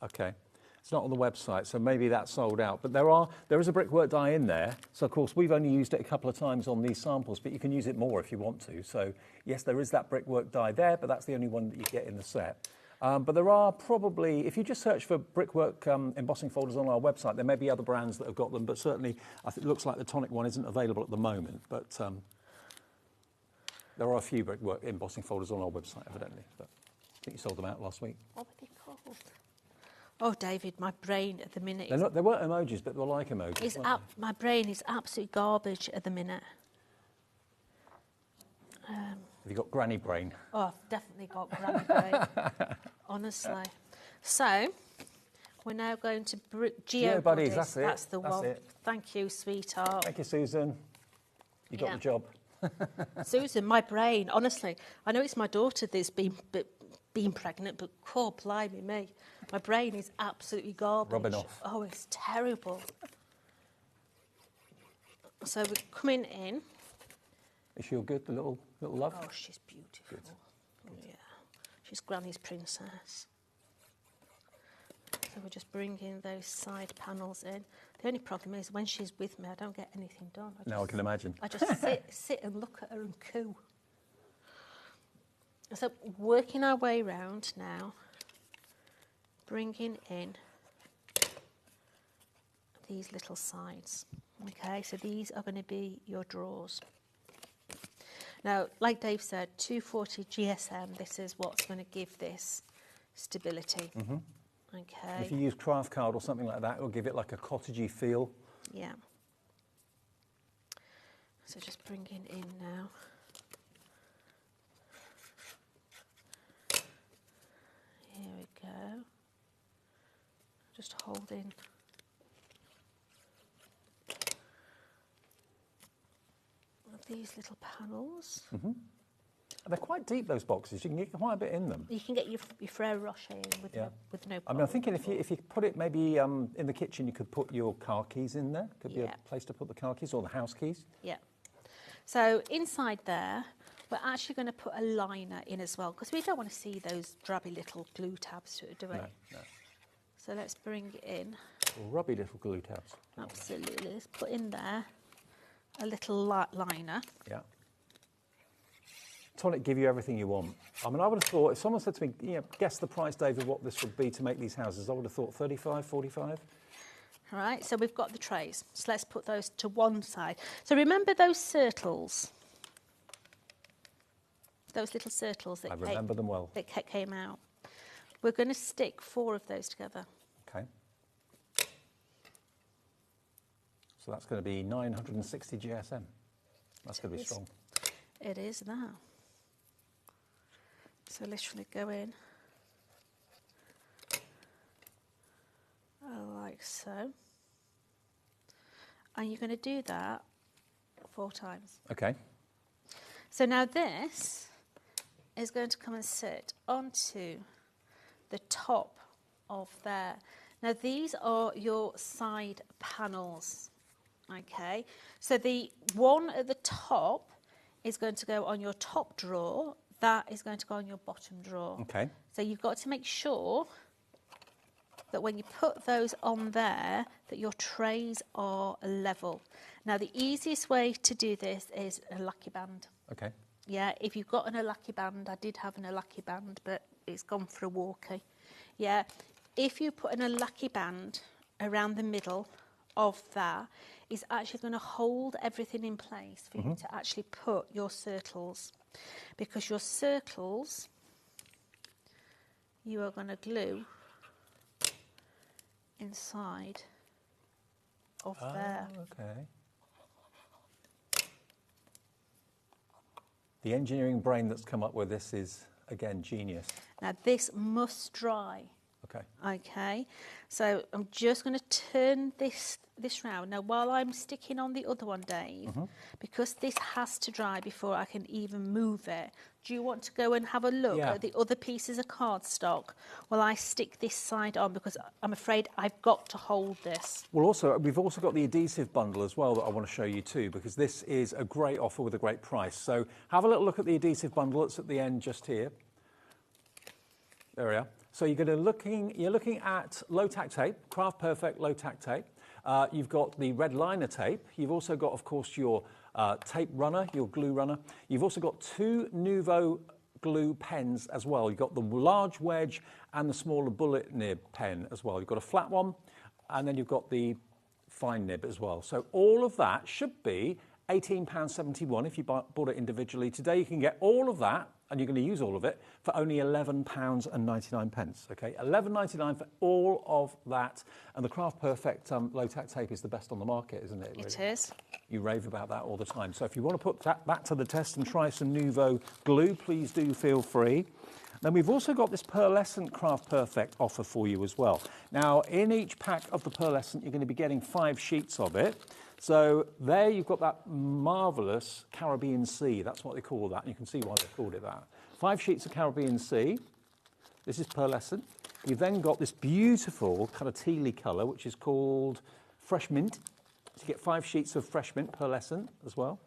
Okay. It's not on the website, so maybe that's sold out. But there is a brickwork die in there. So, of course, we've only used it a couple of times on these samples, but you can use it more if you want to. So, yes, there is that brickwork die there, but that's the only one that you get in the set. But there are probably, if you just search for brickwork embossing folders on our website, there may be other brands that have got them, but certainly it looks like the Tonic one isn't available at the moment. But there are a few brickwork embossing folders on our website, evidently. But I think you sold them out last week. What were they called? Oh, David, my brain at the minute. They weren't emojis, but they're like emojis. My brain is absolute garbage at the minute. Have you got granny brain? Oh, I've definitely got granny brain. Honestly. So, we're now going to Geo Buddies. That's it. That's the one. It. Thank you, sweetheart. Thank you, Susan. You got the job. Susan, my brain, honestly, I know it's my daughter that's been pregnant, but core blimey me. My brain is absolutely garbage. Rubbing off. Oh, it's terrible. So we're coming in. Is she all good, the little love? Oh, she's beautiful. Good. Yeah. She's Granny's princess. So we're just bringing those side panels in. The only problem is when she's with me, I don't get anything done. I can imagine. I just sit and look at her and coo. So working our way round now, bringing in these little sides. Okay, so these are going to be your drawers. Now, like Dave said, 240 GSM, this is what's going to give this stability. Mm-hmm. Okay. If you use craft card or something like that, it'll give it like a cottagey feel. Yeah. So just bringing in now. Here we go. Just holding. These little panels. Mm-hmm. They're quite deep, those boxes. You can get quite a bit in them. You can get your Frere Rocher in with, with no problem. I mean, I'm thinking if you put it maybe in the kitchen, you could put your car keys in there. Could be a place to put the car keys or the house keys. Yeah. So inside there, we're actually going to put a liner in as well, because we don't want to see those drabby little glue tabs, do we? No. So let's bring it in. Rubby little glue tabs. Absolutely. Let's put in there a little liner. Yeah. Tonic give you everything you want. I mean, I would have thought, if someone said to me, guess the price, David, what this would be to make these houses, I would have thought 35, 45. All right, so we've got the trays. So let's put those to one side. So remember those circles? Those little circles that I remember them well. That came out. We're going to stick 4 of those together. Okay. So that's going to be 960 GSM. That's going to be strong. It is now. So literally go in like so. And you're going to do that 4 times. Okay. So now this is going to come and sit onto the top of there. Now these are your side panels, okay? So the one at the top is going to go on your top drawer, that is going to go on your bottom drawer. Okay. So you've got to make sure that when you put those on there, that your trays are level. Now the easiest way to do this is a lucky band. Okay. Yeah, if you've got an Alaki band, I did have an Alaki band, but it's gone for a walkie. Yeah, if you put an Alaki band around the middle of that, it's actually going to hold everything in place for you to actually put your circles. Because your circles, you are going to glue inside of there. Okay. The engineering brain that's come up with this is, again, genius. Now, this must dry. Okay. Okay. So I'm just going to turn this round. Now, while I'm sticking on the other one, Dave, because this has to dry before I can even move it, do you want to go and have a look at the other pieces of cardstock while I stick this side on? Because I'm afraid I've got to hold this. Well, we've also got the adhesive bundle as well that I want to show you too, because this is a great offer with a great price. So have a little look at the adhesive bundle. It's at the end just here. There we are. So you're looking at low-tack tape, Craft Perfect low-tack tape. You've got the red liner tape. You've also got, of course, your tape runner, your glue runner. You've also got 2 Nuvo glue pens as well. You've got the large wedge and the smaller bullet nib pen as well. You've got a flat one, and then you've got the fine nib as well. So all of that should be £18.71 if you bought it individually. Today you can get all of that, and you're going to use all of it, for only £11.99. Okay, $11.99 for all of that. And the Craft Perfect low-tack tape is the best on the market, isn't it? Really? It is. You rave about that all the time. So if you want to put that to the test and try some Nuvo glue, please do feel free. Then we've also got this pearlescent Craft Perfect offer for you as well. Now, in each pack of the pearlescent, you're going to be getting 5 sheets of it. So there you've got that marvellous Caribbean Sea. That's what they call that. And you can see why they called it that. 5 sheets of Caribbean Sea. This is pearlescent. You've then got this beautiful kind of tealy colour, which is called Fresh Mint. So you get 5 sheets of Fresh Mint pearlescent as well.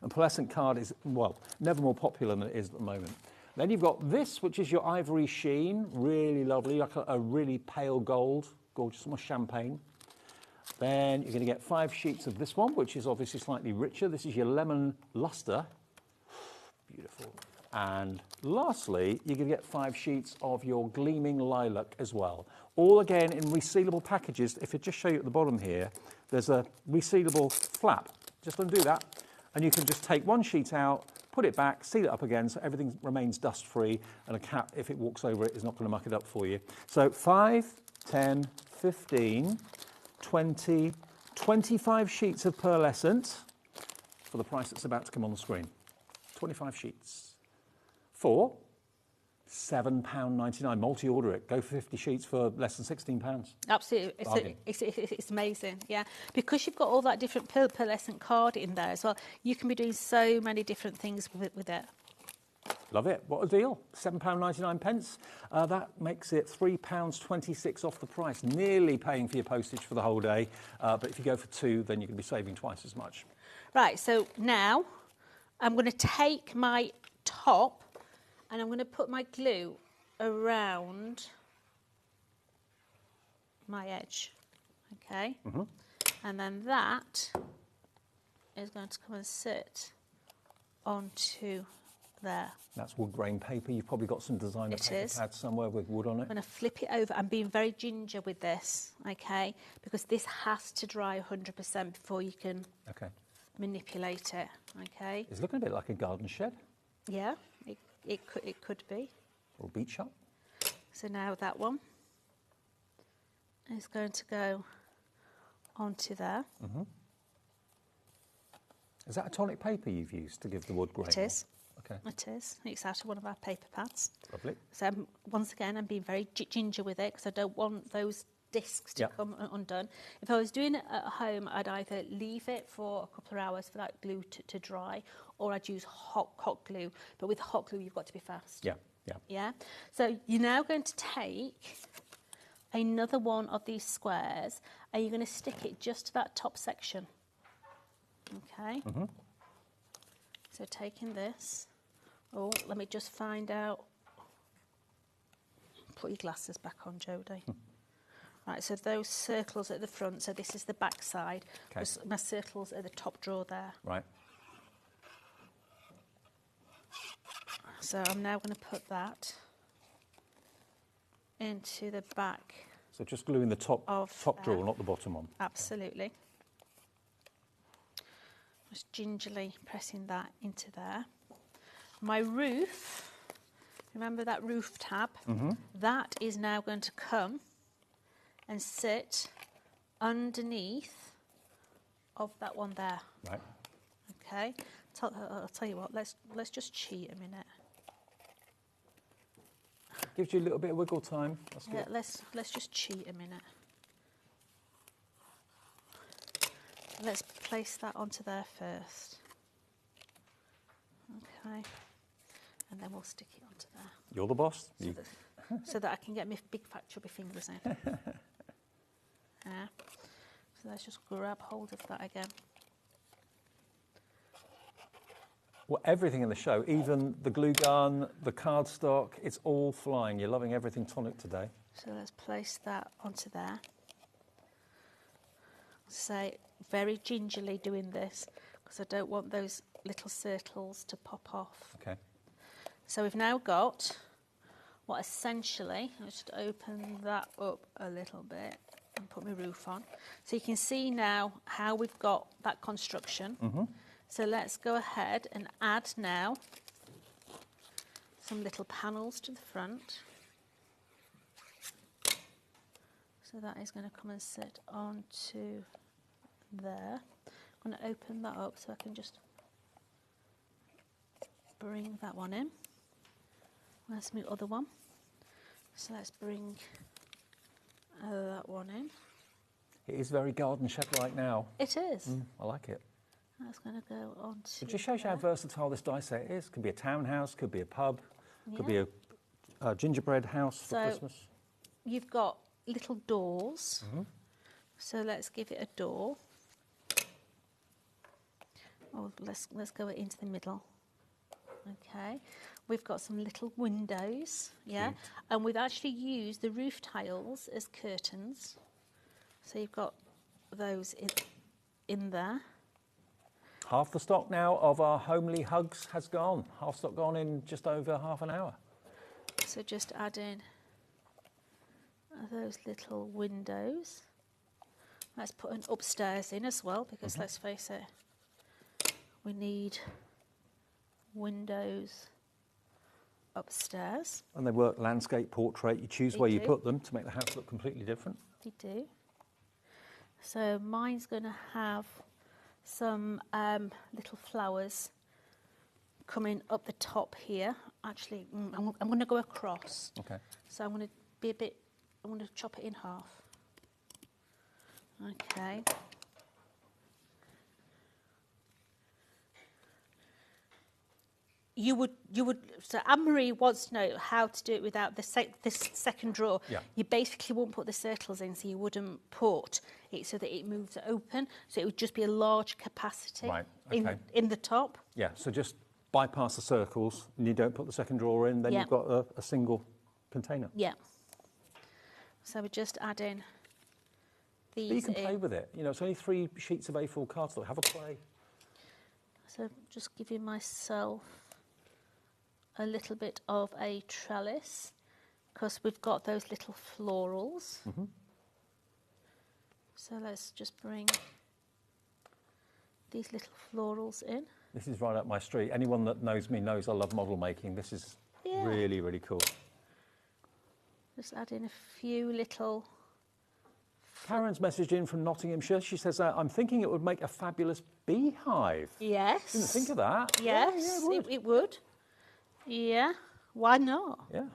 And pearlescent card is, well, never more popular than it is at the moment. Then you've got this, which is your ivory sheen. Really lovely, like a really pale gold. Gorgeous, almost champagne. Then you're going to get 5 sheets of this one, which is obviously slightly richer. This is your lemon luster. Beautiful. And lastly, you're going to get 5 sheets of your gleaming lilac as well. All again in resealable packages. If I just show you at the bottom here, there's a resealable flap. Just undo that, and you can just take 1 sheet out, put it back, seal it up again so everything remains dust-free, and a cat, if it walks over it, is not going to muck it up for you. So 5, 10, 15... 20, 25 sheets of pearlescent for the price that's about to come on the screen. 25 sheets for £7.99. Multi-order it. Go for 50 sheets for less than £16. Absolutely. It's amazing, yeah. Because you've got all that different pearlescent card in there as well, you can be doing so many different things with it. Love it. What a deal. £7.99. That makes it £3.26 off the price, nearly paying for your postage for the whole day. But if you go for 2, then you're going to be saving twice as much. Right, so now I'm going to take my top and I'm going to put my glue around my edge, okay? And then that is going to come and sit onto there. That's wood grain paper. You've probably got some designer paper pads somewhere with wood on it. I'm going to flip it over. I'm being very ginger with this, okay? Because this has to dry 100% before you can manipulate it, okay? It's looking a bit like a garden shed. Yeah, it could be. Or a beach shop. So now that one is going to go onto there. Is that a tonic paper you've used to give the wood grain? It is. Okay. It is. It's out of one of our paper pads. Lovely. So once again, I'm being very ginger with it because I don't want those discs to come undone. If I was doing it at home, I'd either leave it for a couple of hours for that glue to dry, or I'd use hot glue. But with hot glue, you've got to be fast. Yeah. So you're now going to take another one of these squares and you're going to stick it just to that top section. Okay. So taking this, let me just find out. Put your glasses back on, Jodie. Right, so those circles at the front, so this is the back side. My circles are the top drawer there. Right. So I'm now going to put that into the back. So just gluing the top drawer, not the bottom one. Absolutely. Just gingerly pressing that into there. My roof, remember that roof tab? That is now going to come and sit underneath of that one there. Right. Okay. I'll tell you what. Let's just cheat a minute. Gives you a little bit of wiggle time. That's good. Let's just cheat a minute. Let's place that onto there first. Okay. And then we'll stick it onto there. You're the boss. So that I can get my big fat chubby fingers in. Yeah. So let's just grab hold of that again. Well, everything in the show, even the glue gun, the cardstock, it's all flying. You're loving everything tonic today. So let's place that onto there. So very gingerly doing this because I don't want those little circles to pop off. Okay. So we've now got what essentially, let's just open that up a little bit and put my roof on. So you can see now how we've got that construction. So let's go ahead and add now some little panels to the front. So that is going to come and sit onto there. I'm going to open that up so I can just bring that one in. Where's my other one? So let's bring that one in. It is very garden shed-like now. It is. I like it. That's going to go on to It just shows you how versatile this die set is. Could be a townhouse, could be a pub, could be a gingerbread house for Christmas. You've got little doors. So let's give it a door. Oh, let's go into the middle. Okay. We've got some little windows, yeah, and we've actually used the roof tiles as curtains. So you've got those in there. Half the stock now of our homely hugs has gone. Half stock gone in just over half an hour. So just add in those little windows. Let's put an upstairs in as well because let's face it, we need windows upstairs. And they work landscape, portrait. You choose where you put them to make the house look completely different. They do. So mine's going to have some little flowers coming up the top here. Actually, I'm going to go across. Okay. So I'm going to chop it in half. Okay. So Anne-Marie wants to know how to do it without this second drawer. Yeah. You basically wouldn't put the circles in, so you wouldn't put it so that it moves open. So it would just be a large capacity Right, okay. in the top. Yeah, so just bypass the circles and you don't put the second drawer in, then Yeah. you've got a single container. Yeah. So we're just adding these But you can play in. with it. You know, it's only 3 sheets of A4 cardstock. Have a play. So just giving myself a little bit of a trellis because we've got those little florals. Mm-hmm. So let's just bring these little florals in. This is right up my street. Anyone that knows me knows I love model making. This is really, really cool. Just add in a few little... Karen's messaged in from Nottinghamshire. She says, I'm thinking it would make a fabulous beehive. Yes. Didn't think of that. Yes, it would. Yeah, why not? Yeah.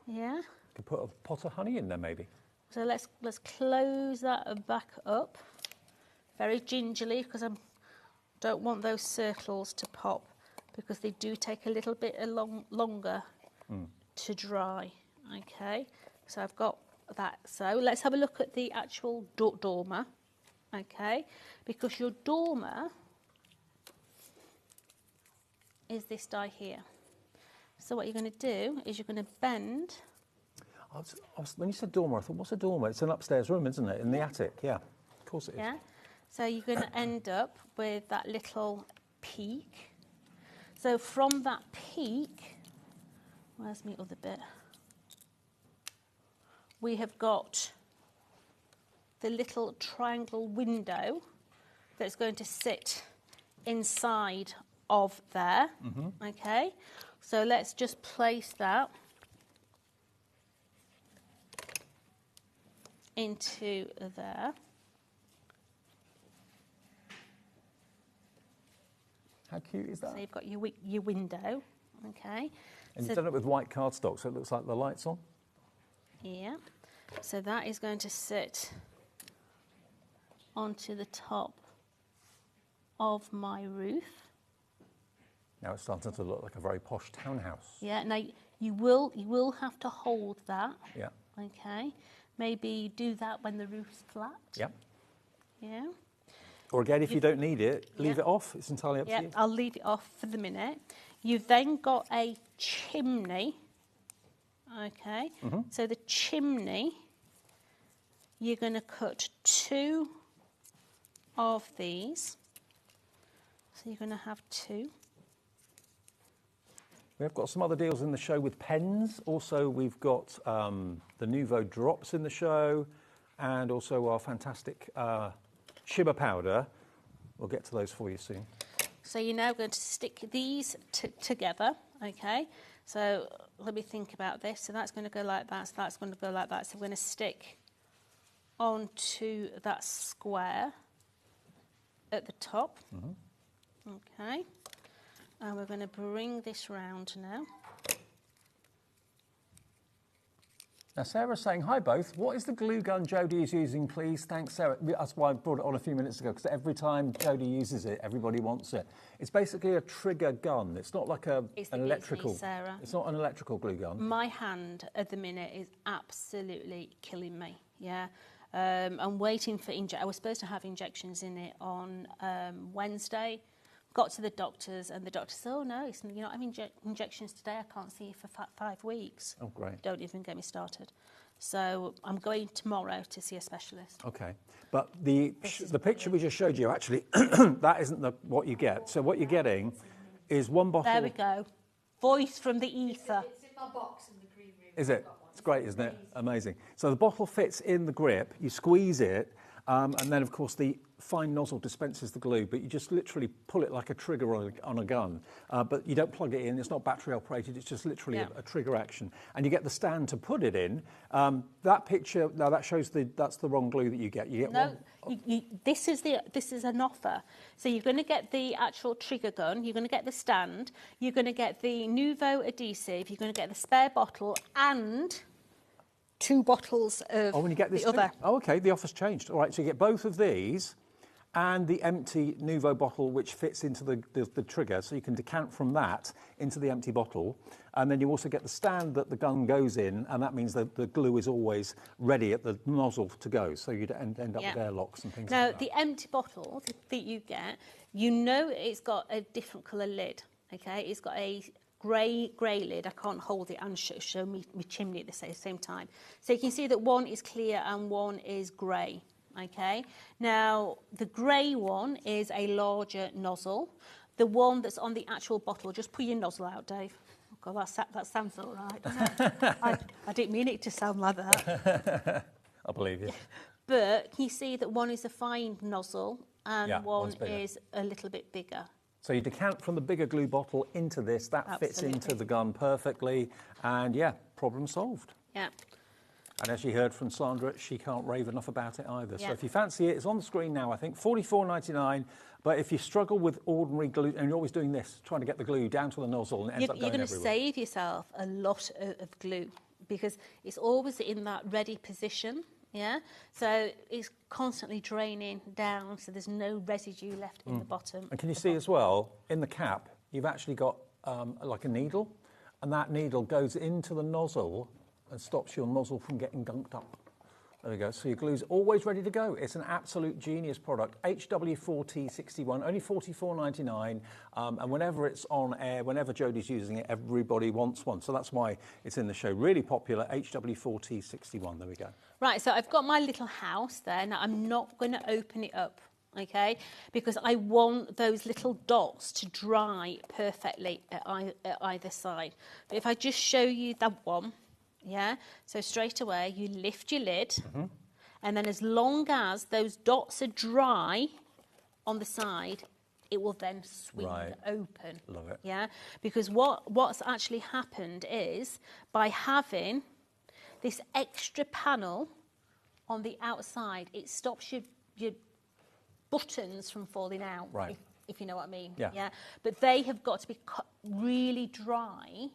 Yeah. Could put a pot of honey in there, maybe. So let's close that back up very gingerly because I don't want those circles to pop because they do take a little bit longer to dry. Okay, so I've got that. So let's have a look at the actual dormer. Okay, because your dormer is this die here. So what you're going to do is you're going to bend. When you said dormer, I thought, what's a dormer? It's an upstairs room, isn't it? In the attic, yeah. Of course it is. Yeah. So you're going to end up with that little peak. So from that peak, where's my other bit? We have got the little triangle window that's going to sit inside of there. Mm-hmm. Okay. So let's just place that into there. How cute is that? So you've got your window, okay. And you've done it with white cardstock, so it looks like the light's on. Yeah. So that is going to sit onto the top of my roof. Now it's starting to look like a very posh townhouse. Yeah. Now you will have to hold that. Yeah. Okay. Maybe do that when the roof's flat. Yep. Yeah. Or again, if you don't need it, leave it off. It's entirely up to you. I'll leave it off for the minute. You've then got a chimney. Okay. Mm-hmm. So the chimney, you're going to cut 2 of these. So you're going to have 2. We've got some other deals in the show with pens. Also, we've got the Nouveau drops in the show, and also our fantastic shimmer powder. We'll get to those for you soon. So you're now going to stick these together, okay? So let me think about this. So that's going to go like that, so that's going to go like that. So we're going to stick onto that square at the top. Mm-hmm. Okay. And we're going to bring this round now. Now, Sarah's saying, hi both. What is the glue gun Jodie is using, please? Thanks, Sarah. That's why I brought it on a few minutes ago, because every time Jodie uses it, everybody wants it. It's basically a trigger gun. It's not like an electrical. Sarah. It's not an electrical glue gun. My hand at the minute is absolutely killing me. Yeah. I'm waiting for I was supposed to have injections in it on Wednesday. Got to the doctors, and the doctor said, oh, no, you're not having injections today. I can't see you for 5 weeks. Oh, great. Don't even get me started. So I'm going tomorrow to see a specialist. OK. But the picture we just showed you, actually, that isn't what you get. So what you're getting is one bottle. There we go. Voice from the ether. It's in my box in the green room. Is it? It's great, isn't it? Amazing. So the bottle fits in the grip. You squeeze it. And then, of course, the fine nozzle dispenses the glue, but you just literally pull it like a trigger on a gun. But you don't plug it in. It's not battery operated. It's just literally a trigger action. And you get the stand to put it in. That picture, now that shows that's the wrong glue that you get. You get no, this is an offer. So you're going to get the actual trigger gun. You're going to get the stand. You're going to get the Nouveau adhesive. You're going to get the spare bottle and 2 bottles of when you get this the other. Oh, OK, the offer's changed. All right, so you get both of these, and the empty Nuvo bottle which fits into the trigger, so you can decant from that into the empty bottle. And then you also get the stand that the gun goes in, and that means that the glue is always ready at the nozzle to go, so you end up with airlocks and things now, like that. the empty bottle that you get, you know it's got a different colour lid, okay? It's got a grey lid. I can't hold it and show me chimney at the same time. So you can see that one is clear and one is grey. Okay, now the grey one is a larger nozzle. The one that's on the actual bottle, just pull your nozzle out, Dave. Oh God, that sounds all right, doesn't it? I didn't mean it to sound like that. I believe you. But can you see that one is a fine nozzle and one bigger. is a little bit bigger? So you decant from the bigger glue bottle into this, that fits into the gun perfectly, and yeah, problem solved. Yeah. And as you heard from Sandra, she can't rave enough about it either. Yeah. So if you fancy it, it's on the screen now, I think, $44.99. But if you struggle with ordinary glue, and you're always doing this, trying to get the glue down to the nozzle, and it ends up going You're going everywhere. to save yourself a lot of glue because it's always in that ready position, yeah? So it's constantly draining down, so there's no residue left in the bottom. And can you see as well, in the cap, you've actually got like a needle, and that needle goes into the nozzle and stops your nozzle from getting gunked up. There we go. So your glue's always ready to go. It's an absolute genius product. HW4T61, only $44.99. And whenever it's on air, whenever Jodie's using it, everybody wants one. So that's why it's in the show. Really popular, HW4T61. There we go. Right, so I've got my little house there. Now, I'm not going to open it up, okay, because I want those little dots to dry perfectly at either side. But if I just show you that one, yeah, so straight away you lift your lid, and then as long as those dots are dry on the side, it will then swing open. Love it. Yeah, because what's actually happened is by having this extra panel on the outside, it stops your buttons from falling out. Right. If you know what I mean. Yeah. But they have got to be really dry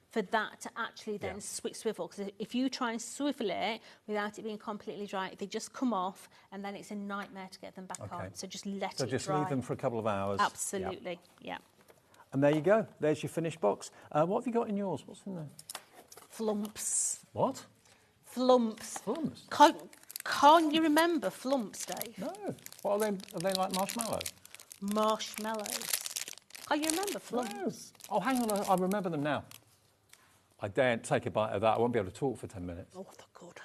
for that to actually then swivel. Because if you try and swivel it without it being completely dry, they just come off, and then it's a nightmare to get them back on. So just let it dry. So just leave them for a couple of hours. Absolutely, yeah. And there you go. There's your finished box. What have you got in yours? What's in there? Flumps. What? Flumps. Flumps? Can't you remember flumps, Dave? No. What are they? Are they like marshmallow? Marshmallows. Can't you remember flumps? No. Oh, hang on. I remember them now. I daren't take a bite of that. I won't be able to talk for 10 minutes. Oh, they're good.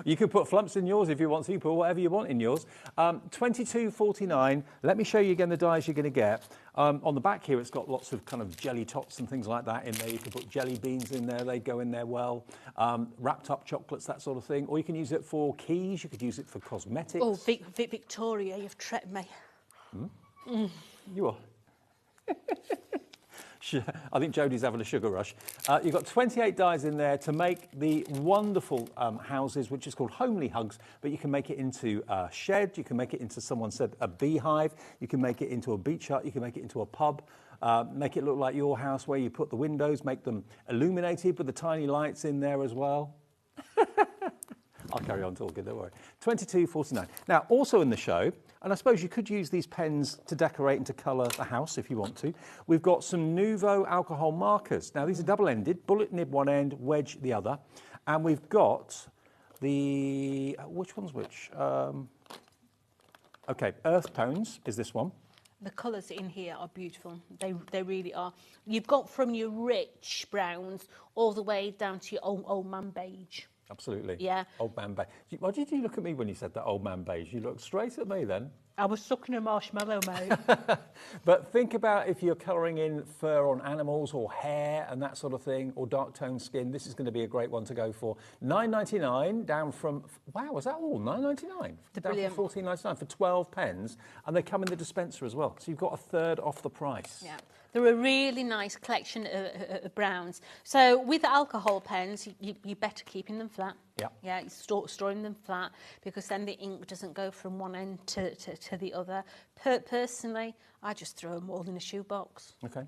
You can put flumps in yours if you want to. You put whatever you want in yours. $22.49. Let me show you again the dies you're going to get. On the back here, it's got lots of kind of jelly tots and things like that in there. You can put jelly beans in there. They go in there well. Wrapped up chocolates, that sort of thing. Or you can use it for keys. You could use it for cosmetics. Oh, Victoria, you've tricked me. You are. I think Jodie's having a sugar rush. You've got 28 dies in there to make the wonderful houses, which is called Homely Hugs, but you can make it into a shed, you can make it into, someone said, a beehive, you can make it into a beach hut, you can make it into a pub, make it look like your house where you put the windows, make them illuminated with the tiny lights in there as well. I'll carry on talking, don't worry. $22.49. Now, also in the show, and I suppose you could use these pens to decorate and to colour the house if you want to, we've got some Nuvo alcohol markers. Now, these are double-ended, bullet nib one end, wedge the other. And we've got the... which one's which? OK, Earth Tones is this one. The colours in here are beautiful. They really are. You've got from your rich browns all the way down to your old man beige. Absolutely. Yeah. Old man beige. Why did you look at me when you said that, old man beige? You looked straight at me then. I was sucking a marshmallow, mate. But think about if you're colouring in fur on animals or hair and that sort of thing, or dark toned skin. This is going to be a great one to go for. $9.99 down from, wow, was that all? $9.99? Down from $14.99 for 12 pens. And they come in the dispenser as well. So you've got a third off the price. Yeah. They're a really nice collection of browns. So with alcohol pens, you're better keeping them flat. Yeah. Yeah, storing them flat because then the ink doesn't go from one end to the other. Personally, I just throw them all in a shoebox. Okay.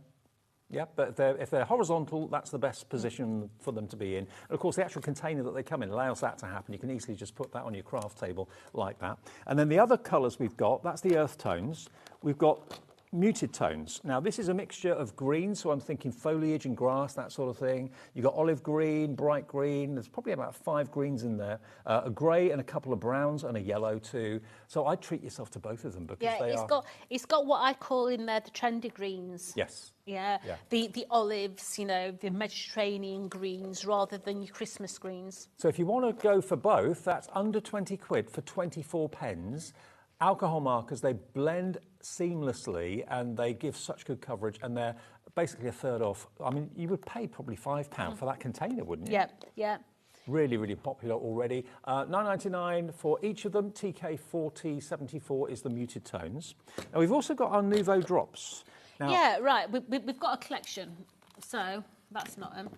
Yeah, but if they're horizontal, that's the best position for them to be in. And of course, the actual container that they come in allows that to happen. You can easily just put that on your craft table like that. And then the other colours we've got, that's the earth tones. We've got muted tones. Now, this is a mixture of greens, so I'm thinking foliage and grass, that sort of thing. You've got olive green, bright green. There's probably about 5 greens in there. A grey and a couple of browns and a yellow too. So I'd treat yourself to both of them because it's got what I call in there the trendy greens. Yes. Yeah. The olives, you know, the Mediterranean greens rather than your Christmas greens. So if you want to go for both, that's under 20 quid for 24 pens. Alcohol markers, they blend seamlessly and they give such good coverage, and they're basically a third off. I mean, you would pay probably £5 for that container, wouldn't you? Yeah, yeah. Really, really popular already. $9.99 for each of them. TK4074 is the muted tones. Now, we've also got our Nouveau drops. Now, yeah, right. We've got a collection. So, that's not them.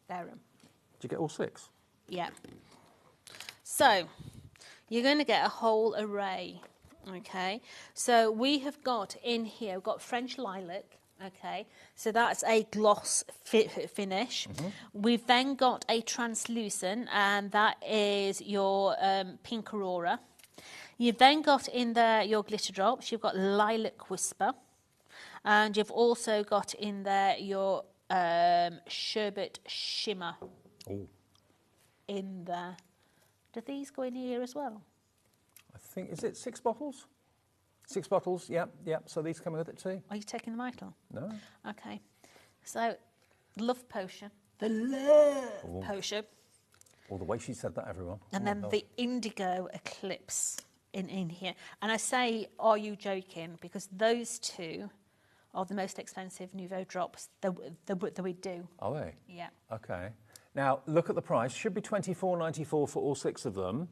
They're them. Did you get all 6? Yeah. So, you're going to get a whole array. Okay, so we have got in here, we've got French lilac, okay, so that's a gloss finish. We've then got a translucent, and that is your pink aurora. You've then got in there your glitter drops, you've got lilac whisper, and you've also got in there your sherbet shimmer. Ooh. In there. Do these go in here as well? I think, is it 6 bottles? 6 bottles, yep. So these come with it too. Are you taking the Michael? No. Okay. So, love potion. The love potion. Well, the way she said that, everyone. And then the indigo eclipse in here. And I say, are you joking? Because those two are the most expensive Nouveau drops that we do. Are they? Yeah. Okay. Now, look at the price. Should be $24.94 for all 6 of them.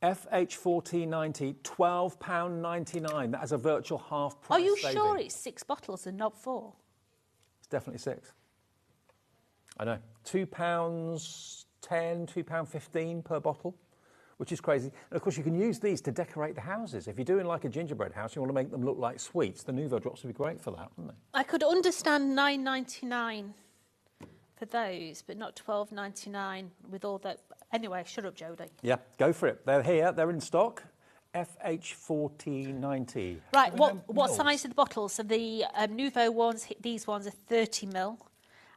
FH1490, £12.99. That is a virtual half price. Are you saving. sure it's 6 bottles and not 4? It's definitely 6. I know. £2.10, £2.15 per bottle, which is crazy. And of course, you can use these to decorate the houses. If you're doing like a gingerbread house, you want to make them look like sweets, the Nouveau drops would be great for that, wouldn't they? I could understand $9.99 for those, but not $12.99 with all that. Anyway, shut up, Jodie. Yeah, go for it. They're here. They're in stock. FH1490. Right, what size are the bottles? So the Nouveau ones, these ones are 30 ml,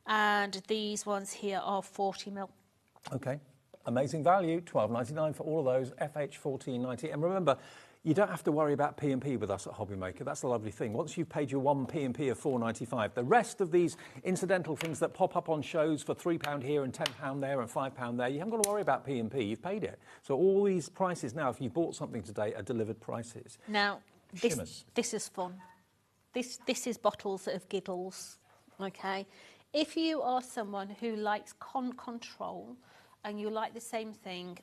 and these ones here are 40 ml. Okay, amazing value. $12.99 for all of those. FH1490. And remember, you don't have to worry about P&P with us at HobbyMaker. That's the lovely thing. Once you've paid your one P&P of $4.95, the rest of these incidental things that pop up on shows for £3 here and £10 there and £5 there, you haven't got to worry about P&P. You've paid it. So all these prices now, if you bought something today, are delivered prices. Now, this is fun. This is bottles of giggles, okay? If you are someone who likes control and you like the same thing,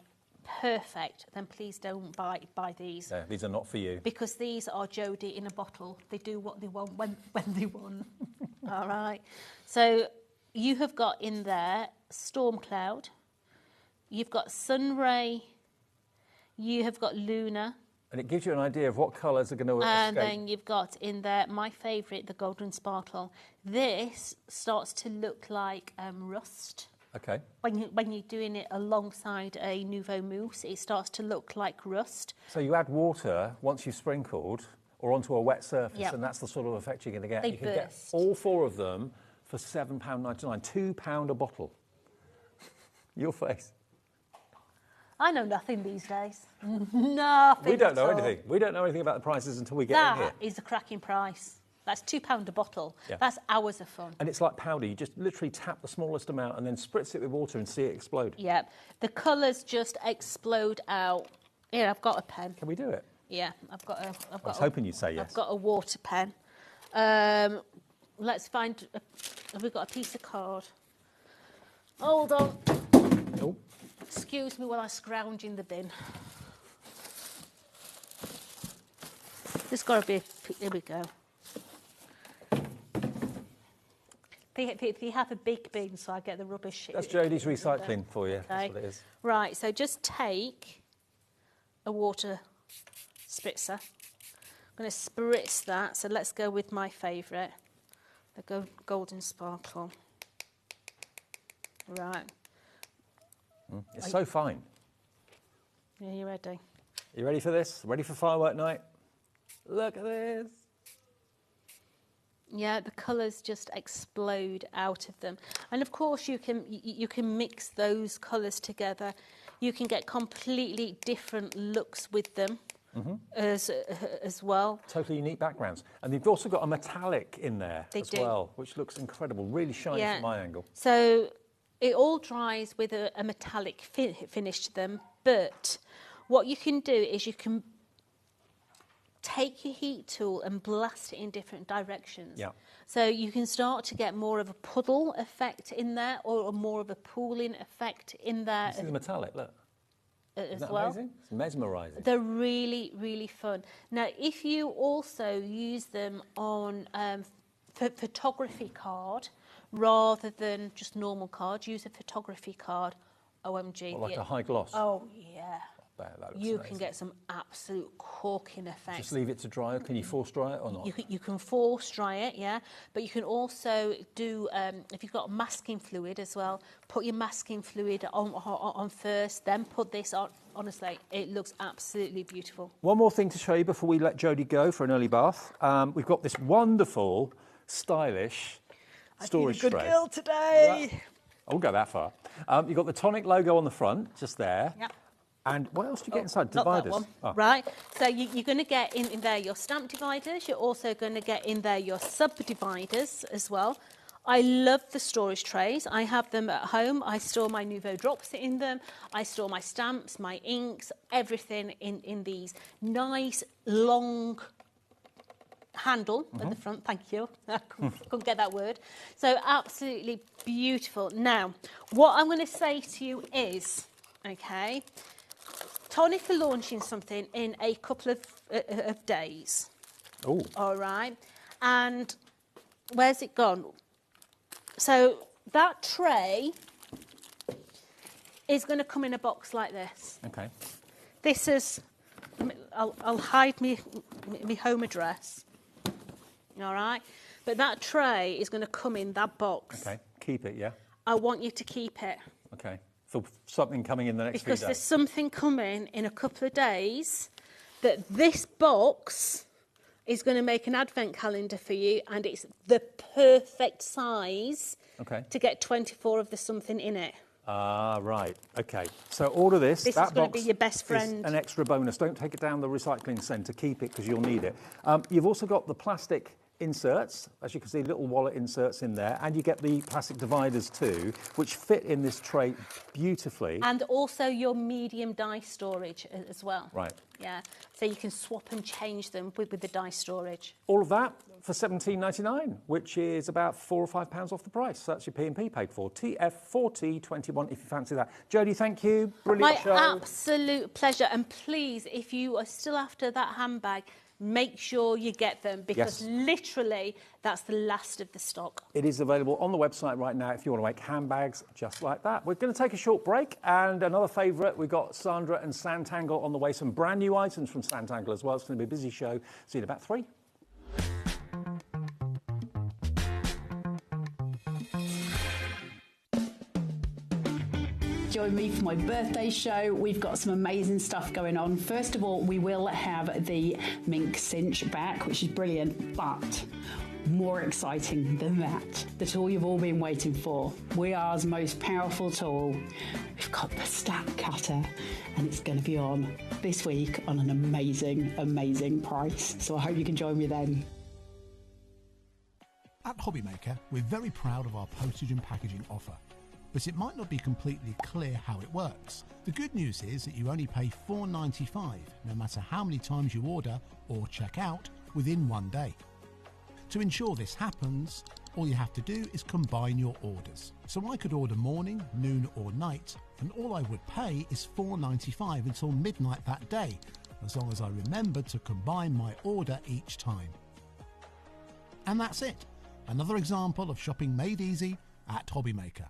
perfect, then please don't buy these. Yeah, these are not for you. Because these are Jodie in a bottle. They do what they want when they want. All right. So you have got in there Storm Cloud. You've got Sunray. You have got Luna. And it gives you an idea of what colours are going to escape. And then you've got in there, my favourite, the Golden Sparkle. This starts to look like rust. Okay. When you're doing it alongside a Nouveau Mousse, it starts to look like rust. So you add water once you've sprinkled or onto a wet surface, Yep. and that's the sort of effect you're going to get. They You can get burst. all 4 of them for £7.99, £2 a bottle. Your face. I know nothing these days. Nothing. We don't at know all. anything. We don't know anything about the prices until we get in here. That is a cracking price. That's £2 a bottle. Yeah. That's hours of fun. And it's like powder. You just literally tap the smallest amount and then spritz it with water and see it explode. Yeah. The colours just explode out. Here, I've got a pen. Can we do it? Yeah, I've got a... I was hoping you'd say yes. I've got a water pen. Let's find... Have we got a piece of card? Hold on. Oh. Excuse me while I scrounge in the bin. There's got to be... Here we go. They have a big bin, so I get the rubbish. That's Jodie's recycling for you. Okay. That's what it is. Right, so just take a water spritzer. I'm going to spritz that, so let's go with my favourite. the golden sparkle. Right. It's so fine. Yeah, you ready? You ready for this? Ready for firework night? Look at this. Yeah, the colours just explode out of them. And of course you can mix those colours together. You can get completely different looks with them as well. Totally unique backgrounds. And they've also got a metallic in there as well, which looks incredible, really shiny from my angle. So it all dries with a metallic finish to them, but what you can do is you can take your heat tool and blast it in different directions. Yeah. So you can start to get more of a puddle effect in there or more of a pooling effect in there. You see the metallic, look. As Isn't that well. amazing? It's mesmerising. They're really, really fun. Now, if you also use them on photography card rather than just normal cards, use a photography card, OMG. Like a high gloss? Oh, yeah. That looks You amazing. can get some absolute corking effects. Just leave it to dry. Can you force dry it or not? You can force dry it, yeah. But you can also do, if you've got masking fluid as well, put your masking fluid on first, then put this on. Honestly, it looks absolutely beautiful. One more thing to show you before we let Jodie go for an early bath. We've got this wonderful, stylish storage tray. Good girl today. I won't go that far. You've got the Tonic logo on the front, just there. Yeah. And what else do you get inside? Not that Dividers. one. Oh. Right. So you're going to get in there your stamp dividers. You're also going to get in there your subdividers as well. I love the storage trays. I have them at home. I store my Nouveau Drops in them. I store my stamps, my inks, everything in these. Nice, long handle at the front. Thank you. I couldn't get that word. So absolutely beautiful. Now, what I'm going to say to you is, okay, Tonic are launching something in a couple of days. Oh. All right. And where's it gone? So that tray is going to come in a box like this. Okay. This is, I'll hide me home address. All right. But that tray is going to come in that box. Okay. Keep it, yeah? I want you to keep it. Okay. For something coming in the next few Because days. there's something coming in a couple of days that this box is going to make an advent calendar for you, and it's the perfect size to get 24 of the something in it. Ah, right. Okay. So order this. This that is going to box be your best friend. is an extra bonus. Don't take it down the recycling centre. Keep it because you'll need it. You've also got the plastic inserts, as you can see, little wallet inserts in there, and you get the plastic dividers too, which fit in this tray beautifully. And also your medium die storage as well. Right. Yeah, so you can swap and change them with the die storage. All of that for $17.99, which is about £4 or £5 off the price. So that's your P&P paid for. TF4021 if you fancy that. Jodie, thank you. Brilliant show. My absolute pleasure. And please, if you are still after that handbag, make sure you get them, because literally that's the last of the stock. It is available on the website right now if you want to make handbags just like that. We're going to take a short break, and another favourite, we've got Sandra and Santangle on the way. Some brand new items from Santangle as well. It's going to be a busy show. See you in about 3. Join me for my birthday show. We've got some amazing stuff going on. First of all, we will have the mink cinch back, which is brilliant, but more exciting than that, the tool you've all been waiting for. WeAre's most powerful tool. We've got the Stat Cutter, and it's going to be on this week on an amazing, amazing price. So I hope you can join me then. At HobbyMaker, we're very proud of our postage and packaging offer, but it might not be completely clear how it works. The good news is that you only pay $4.95 no matter how many times you order or check out within 1 day. To ensure this happens, all you have to do is combine your orders. So I could order morning, noon or night, and all I would pay is $4.95 until midnight that day, as long as I remembered to combine my order each time. And that's it. Another example of shopping made easy at HobbyMaker.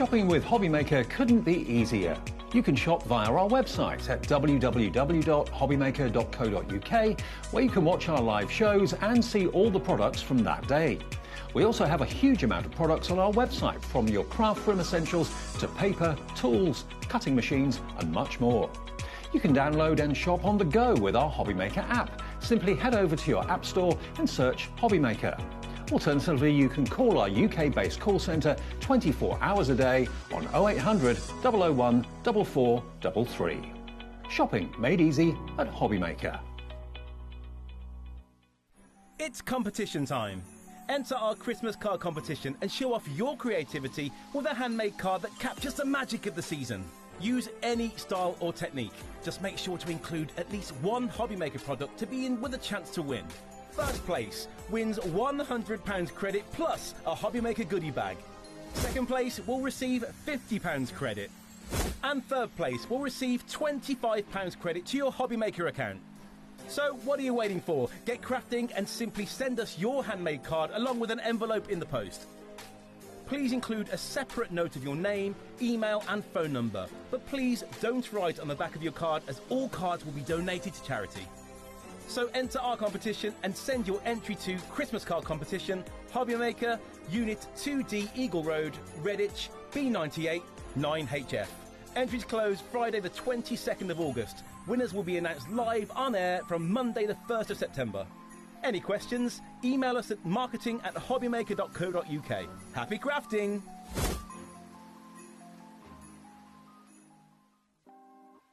Shopping with HobbyMaker couldn't be easier. You can shop via our website at www.hobbymaker.co.uk, where you can watch our live shows and see all the products from that day. We also have a huge amount of products on our website, from your craft room essentials to paper, tools, cutting machines and much more. You can download and shop on the go with our HobbyMaker app. Simply head over to your app store and search HobbyMaker. Alternatively, you can call our UK-based call centre 24 hours a day on 0800 001 4433. Shopping made easy at HobbyMaker. It's competition time. Enter our Christmas card competition and show off your creativity with a handmade card that captures the magic of the season. Use any style or technique. Just make sure to include at least one HobbyMaker product to be in with a chance to win. First place wins £100 credit plus a HobbyMaker goodie bag. Second place will receive £50 credit. And third place will receive £25 credit to your HobbyMaker account. So what are you waiting for? Get crafting and simply send us your handmade card along with an envelope in the post. Please include a separate note of your name, email and phone number. But please don't write on the back of your card, as all cards will be donated to charity. So enter our competition and send your entry to Christmas Card Competition, HobbyMaker, Unit 2D Eagle Road, Redditch, B98 9HF. Entries close Friday the 22nd of August. Winners will be announced live on air from Monday the 1st of September. Any questions? Email us at marketing@hobbymaker.co.uk. Happy crafting!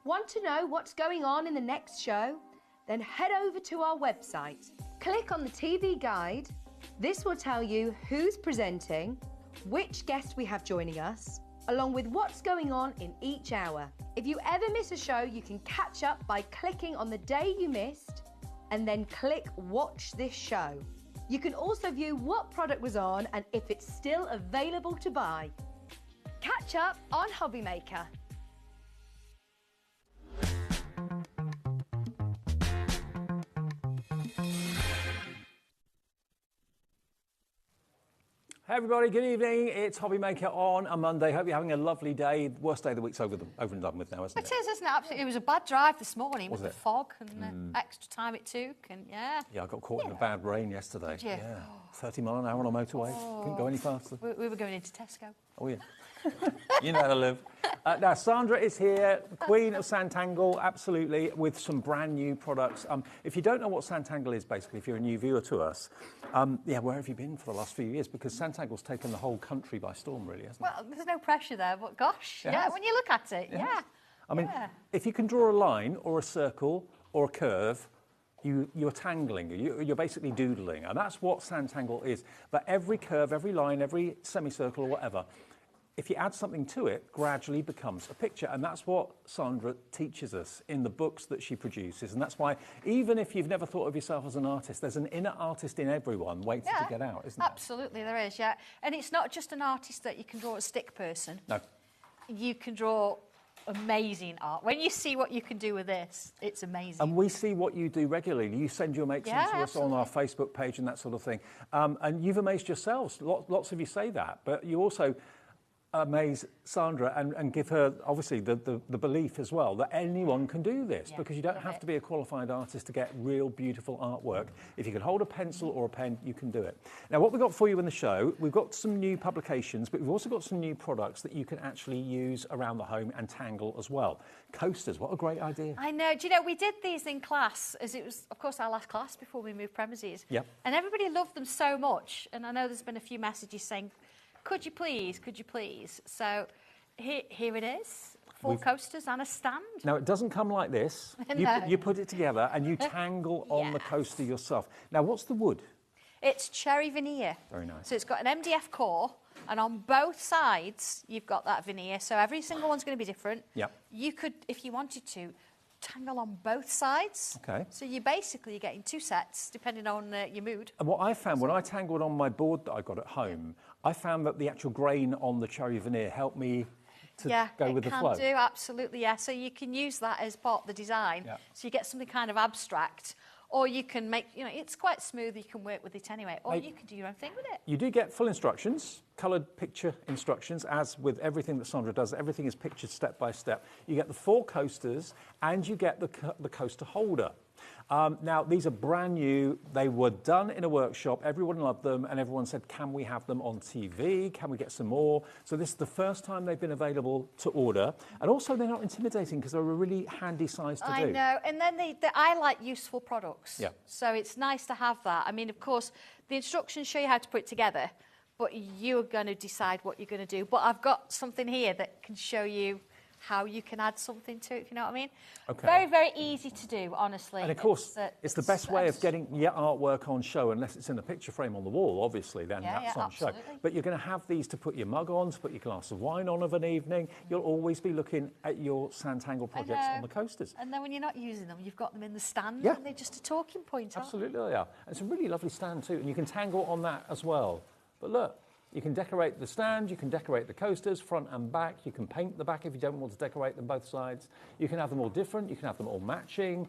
Want to know what's going on in the next show? Then head over to our website. Click on the TV guide. This will tell you who's presenting, which guest we have joining us, along with what's going on in each hour. If you ever miss a show, you can catch up by clicking on the day you missed and then click Watch This Show. You can also view what product was on and if it's still available to buy. Catch up on HobbyMaker. Hey everybody, good evening. It's HobbyMaker on a Monday. Hope you're having a lovely day. Worst day of the week's over and done with now, isn't it? It is, isn't it? Absolutely. It was a bad drive this morning Was with it? the fog and the extra time it took, and yeah. Yeah, I got caught in a bad rain yesterday. Did you? Yeah, 30 mile an hour on a motorway. Couldn't go any faster. We were going into Tesco. Oh yeah. You know how to live. Now, Sandra is here, Queen of Santangle, absolutely, with some brand new products. If you don't know what Santangle is, basically, if you're a new viewer to us, yeah, where have you been for the last few years? Because Santangle's taken the whole country by storm, really, hasn't it? Well, there's no pressure there, but gosh, It yeah, has. when you look at it, yeah. I mean, if you can draw a line or a circle or a curve, you're tangling, you're basically doodling, and that's what Santangle is. But every curve, every line, every semicircle or whatever, if you add something to it, gradually becomes a picture. And that's what Sandra teaches us in the books that she produces. And that's why, even if you've never thought of yourself as an artist, there's an inner artist in everyone waiting to get out, isn't there? Absolutely, there is, yeah. And it's not just an artist that you can draw a stick person. No. You can draw amazing art. When you see what you can do with this, it's amazing. And we see what you do regularly. You send your makes Yeah, into us on our Facebook page and that sort of thing. And you've amazed yourselves. Lots of you say that. But you also amaze Sandra and give her, obviously, the belief as well that anyone can do this, because you don't have to be a qualified artist to get real, beautiful artwork. If you can hold a pencil or a pen, you can do it. Now, what we've got for you in the show, we've got some new publications, but we've also got some new products that you can actually use around the home and tangle as well. Coasters, what a great idea. I know. Do you know, we did these in class, as it was, of course, our last class before we moved premises. Yep. And everybody loved them so much. And I know there's been a few messages saying, could you please, could you please? So here it is, 4 coasters and a stand. Now, it doesn't come like this. No. You put it together and you tangle on the coaster yourself. Now, what's the wood? It's cherry veneer. Very nice. So it's got an MDF core, and on both sides, you've got that veneer. So every single one's going to be different. Yep. You could, if you wanted to, tangle on both sides. Okay. So you're getting 2 sets, depending on your mood. And what I found when I tangled on my board that I got at home, I found that the actual grain on the cherry veneer helped me to go with the flow. Yeah, it can do, absolutely, yeah. So you can use that as part of the design. Yeah. So you get something kind of abstract, or you can make, it's quite smooth, you can work with it anyway, or you can do your own thing with it. You do get full instructions. coloured picture instructions, as with everything that Sandra does. Everything is pictured step by step. You get the 4 coasters and you get the coaster holder. Now, these are brand new. They were done in a workshop. Everyone loved them, and everyone said, can we have them on TV? Can we get some more? So this is the first time they've been available to order. And also, they're not intimidating because they're a really handy size to do. I know. And then I like useful products. Yeah. So it's nice to have that. I mean, of course, the instructions show you how to put it together, but you're going to decide what you're going to do. But I've got something here that can show you how you can add something to it, if you know what I mean. Okay. Very, very easy to do, honestly. And of course, it's the best way of getting your artwork on show, unless it's in a picture frame on the wall, obviously, then that's on show. But you're going to have these to put your mug on, to put your glass of wine on of an evening. You'll always be looking at your Santangle projects on the coasters. And then when you're not using them, you've got them in the stand, Yeah. and they're just a talking point, aren't Absolutely, they are. And it's a really lovely stand too, and you can tangle on that as well. But look, you can decorate the stand, you can decorate the coasters, front and back. You can paint the back if you don't want to decorate them both sides. You can have them all different, you can have them all matching.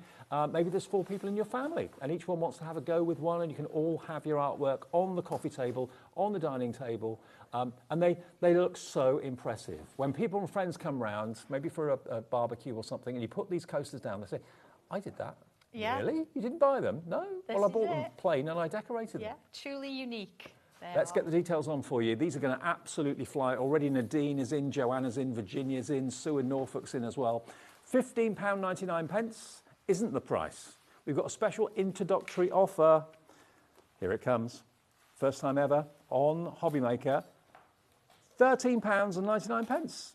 Maybe there's 4 people in your family, and each one wants to have a go with one, and you can all have your artwork on the coffee table, on the dining table, and they look so impressive. When people and friends come round, maybe for a barbecue or something, and you put these coasters down, they say, I did that. Yeah. Really? You didn't buy them? No? Well, I bought them plain and I decorated them. Yeah, truly unique. Let's get the details on for you. These are going to absolutely fly. Already Nadine is in, Joanna's in, Virginia's in, Sue in Norfolk's in as well. £15.99 isn't the price. We've got a special introductory offer. Here it comes. First time ever on HobbyMaker. £13.99.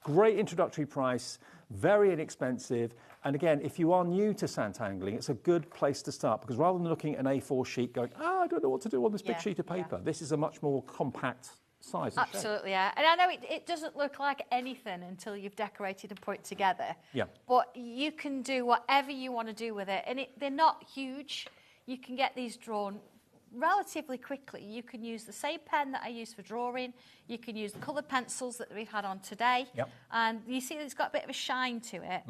Great introductory price, very inexpensive. And again, if you are new to Santangling, it's a good place to start, because rather than looking at an A4 sheet going, I don't know what to do on this big sheet of paper, this is a much more compact size. Absolutely, yeah. And I know it doesn't look like anything until you've decorated and put it together. Yeah. But you can do whatever you want to do with it. And they're not huge. You can get these drawn relatively quickly. You can use the same pen that I use for drawing. You can use the coloured pencils that we've had on today. Yep. And you see it's got a bit of a shine to it.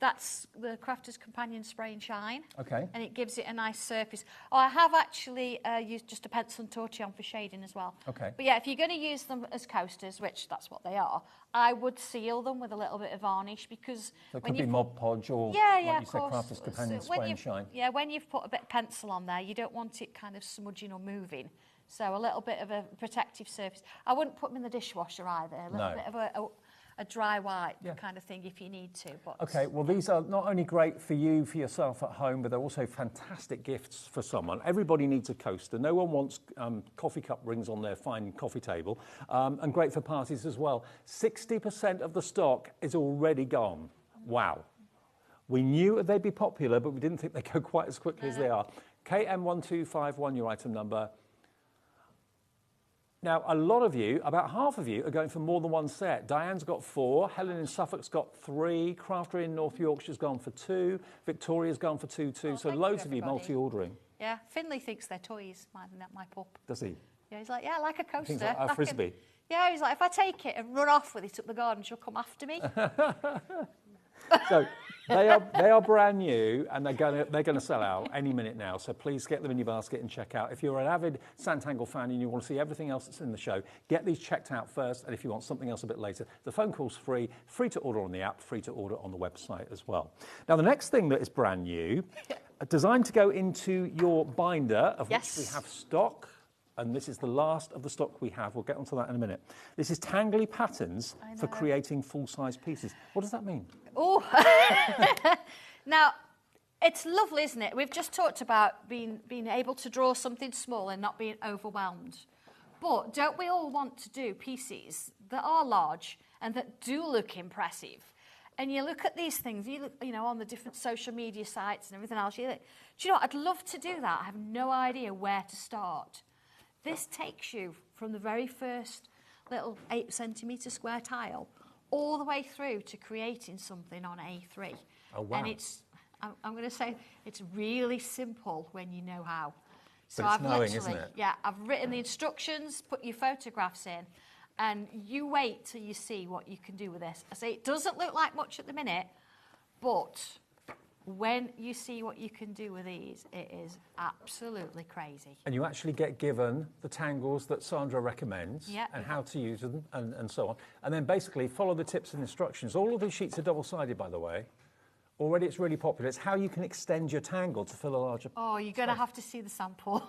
That's the Crafter's Companion Spray and Shine. Okay. And it gives it a nice surface. Oh, I have actually used just a pencil and torchon for shading as well. Okay. But yeah, if you're going to use them as coasters, which that's what they are, I would seal them with a little bit of varnish, because So it could be Mod Podge or, like you said, Crafter's Companion Spray and Shine. Yeah, when you've put a bit of pencil on there, you don't want it kind of smudging or moving. So a little bit of a protective surface. I wouldn't put them in the dishwasher either. A little bit of a dry wipe kind of thing if you need to. But Okay, well, these are not only great for you, for yourself at home, but they're also fantastic gifts for someone. Everybody needs a coaster. No one wants coffee cup rings on their fine coffee table, and great for parties as well. 60% of the stock is already gone. Wow. We knew they'd be popular, but we didn't think they'd go quite as quickly as they are. KM1251, your item number. Now, a lot of you, about half of you, are going for more than one set. Diane's got 4, Helen in Suffolk's got 3, Crafter in North Yorkshire's gone for 2, Victoria's gone for 2 too, so loads of you multi-ordering. Yeah, Finley thinks they're toys, my pup. Does he? Yeah, he's like, yeah, I like a coaster. Things like a frisbee. Yeah, he's like, if I take it and run off with it up the garden, she'll come after me. So they are brand new, and they're going to sell out any minute now. So please get them in your basket and check out. If you're an avid Santangle fan and you want to see everything else that's in the show, get these checked out first. And if you want something else a bit later, the phone call's free to order on the app, free to order on the website as well. Now, the next thing that is brand new, designed to go into your binder, of which we have stock. And this is the last of the stock we have. We'll get onto that in a minute. This is Tangly Patterns for creating full-size pieces. What does that mean? Oh, now, it's lovely, isn't it? We've just talked about being able to draw something small and not being overwhelmed. But don't we all want to do pieces that are large and that do look impressive? And you look at these things, you look, on the different social media sites and everything else, you think, do you know what, I'd love to do that. I have no idea where to start. This takes you from the very first little 8 centimetre square tile all the way through to creating something on A3. Oh, wow. And it's, I'm going to say, it's really simple when you know how. So But it's knowing, isn't it? Yeah, I've written the instructions, put your photographs in, and you wait till you see what you can do with this. I say it doesn't look like much at the minute, but when you see what you can do with these, it is absolutely crazy. And you actually get given the tangles that Sandra recommends and how to use them and so on. And then basically follow the tips and instructions. All of these sheets are double-sided, by the way. Already it's really popular. It's how you can extend your tangle to fill a larger... Oh, you're going to have to see the sample.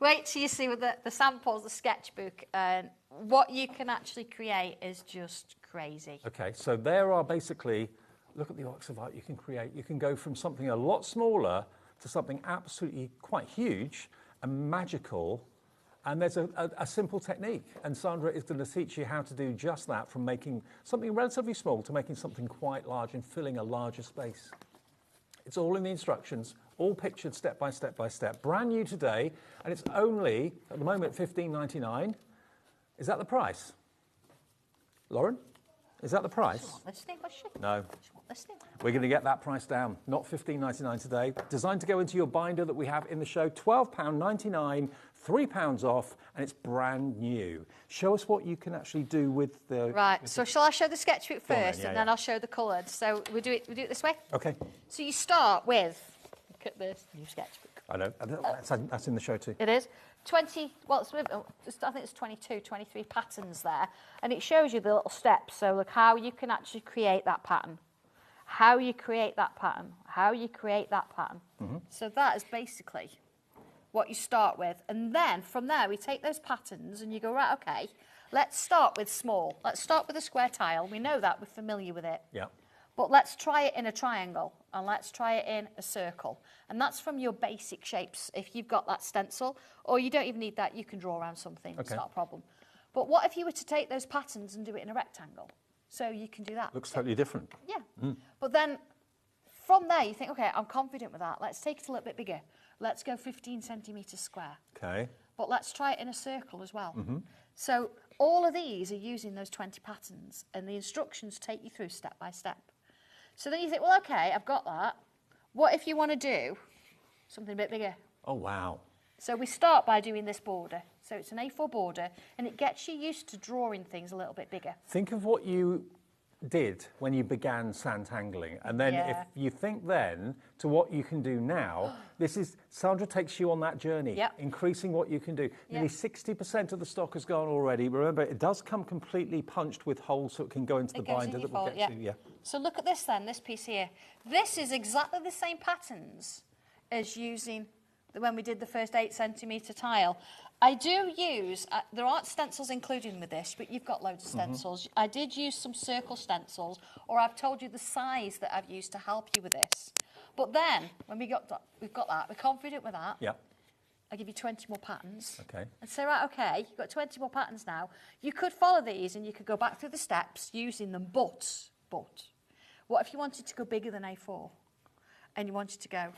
Wait till you see the samples, the sketchbook, and what you can actually create is just crazy. Okay, so there are basically... Look at the works of art you can create. You can go from something a lot smaller to something absolutely quite huge and magical. And there's a simple technique. And Sandra is going to teach you how to do just that, from making something relatively small to making something quite large and filling a larger space. It's all in the instructions, all pictured step by step by step. Brand new today, and it's only, at the moment, $15.99. Is that the price? Lauren? Is that the price? No. We're going to get that price down. Not $15.99 today. Designed to go into your binder that we have in the show. £12.99, £3 off, and it's brand new. Show us what you can actually do with the... Right, so shall I show the sketchbook first, and then I'll show the coloured? So we do it this way? Okay. So you start with, look at this new sketchbook. I know. That's in the show too. It is. 20, well, I think it's 22, 23 patterns there. And it shows you the little steps. So look how you can actually create that pattern. How you create that pattern. How you create that pattern. So that is basically what you start with. And then from there, we take those patterns and you go, right, okay, let's start with small. Let's start with a square tile. We know that. We're familiar with it. Yeah. But let's try it in a triangle, and let's try it in a circle. And that's from your basic shapes, if you've got that stencil. Or you don't even need that, you can draw around something, it's not a problem. But what if you were to take those patterns and do it in a rectangle? So you can do that. Looks totally different. Yeah. But then, from there, you think, OK, I'm confident with that. Let's take it a little bit bigger. Let's go 15 centimetres square. OK. But let's try it in a circle as well. So all of these are using those 20 patterns, and the instructions take you through step by step. So then you think, well, OK, I've got that. What if you want to do something a bit bigger? Oh, wow. So we start by doing this border. So it's an A4 border, and it gets you used to drawing things a little bit bigger. Think of what you did when you began Santangling, and then if you think then to what you can do now, this is, Sandra takes you on that journey, increasing what you can do. Nearly 60% of the stock has gone already. Remember, it does come completely punched with holes so it can go into the binder that we'll get to. So look at this then, this piece here. This is exactly the same patterns as using when we did the first 8 centimetre tile. I do use, there aren't stencils included with this, but you've got loads of stencils. I did use some circle stencils, or I've told you the size that I've used to help you with this. But then, when we've got that, we're confident with that. Yeah. I give you 20 more patterns. Okay. And say, right, okay, you've got 20 more patterns now. You could follow these and you could go back through the steps using them, but, what if you wanted to go bigger than A4? And you wanted to go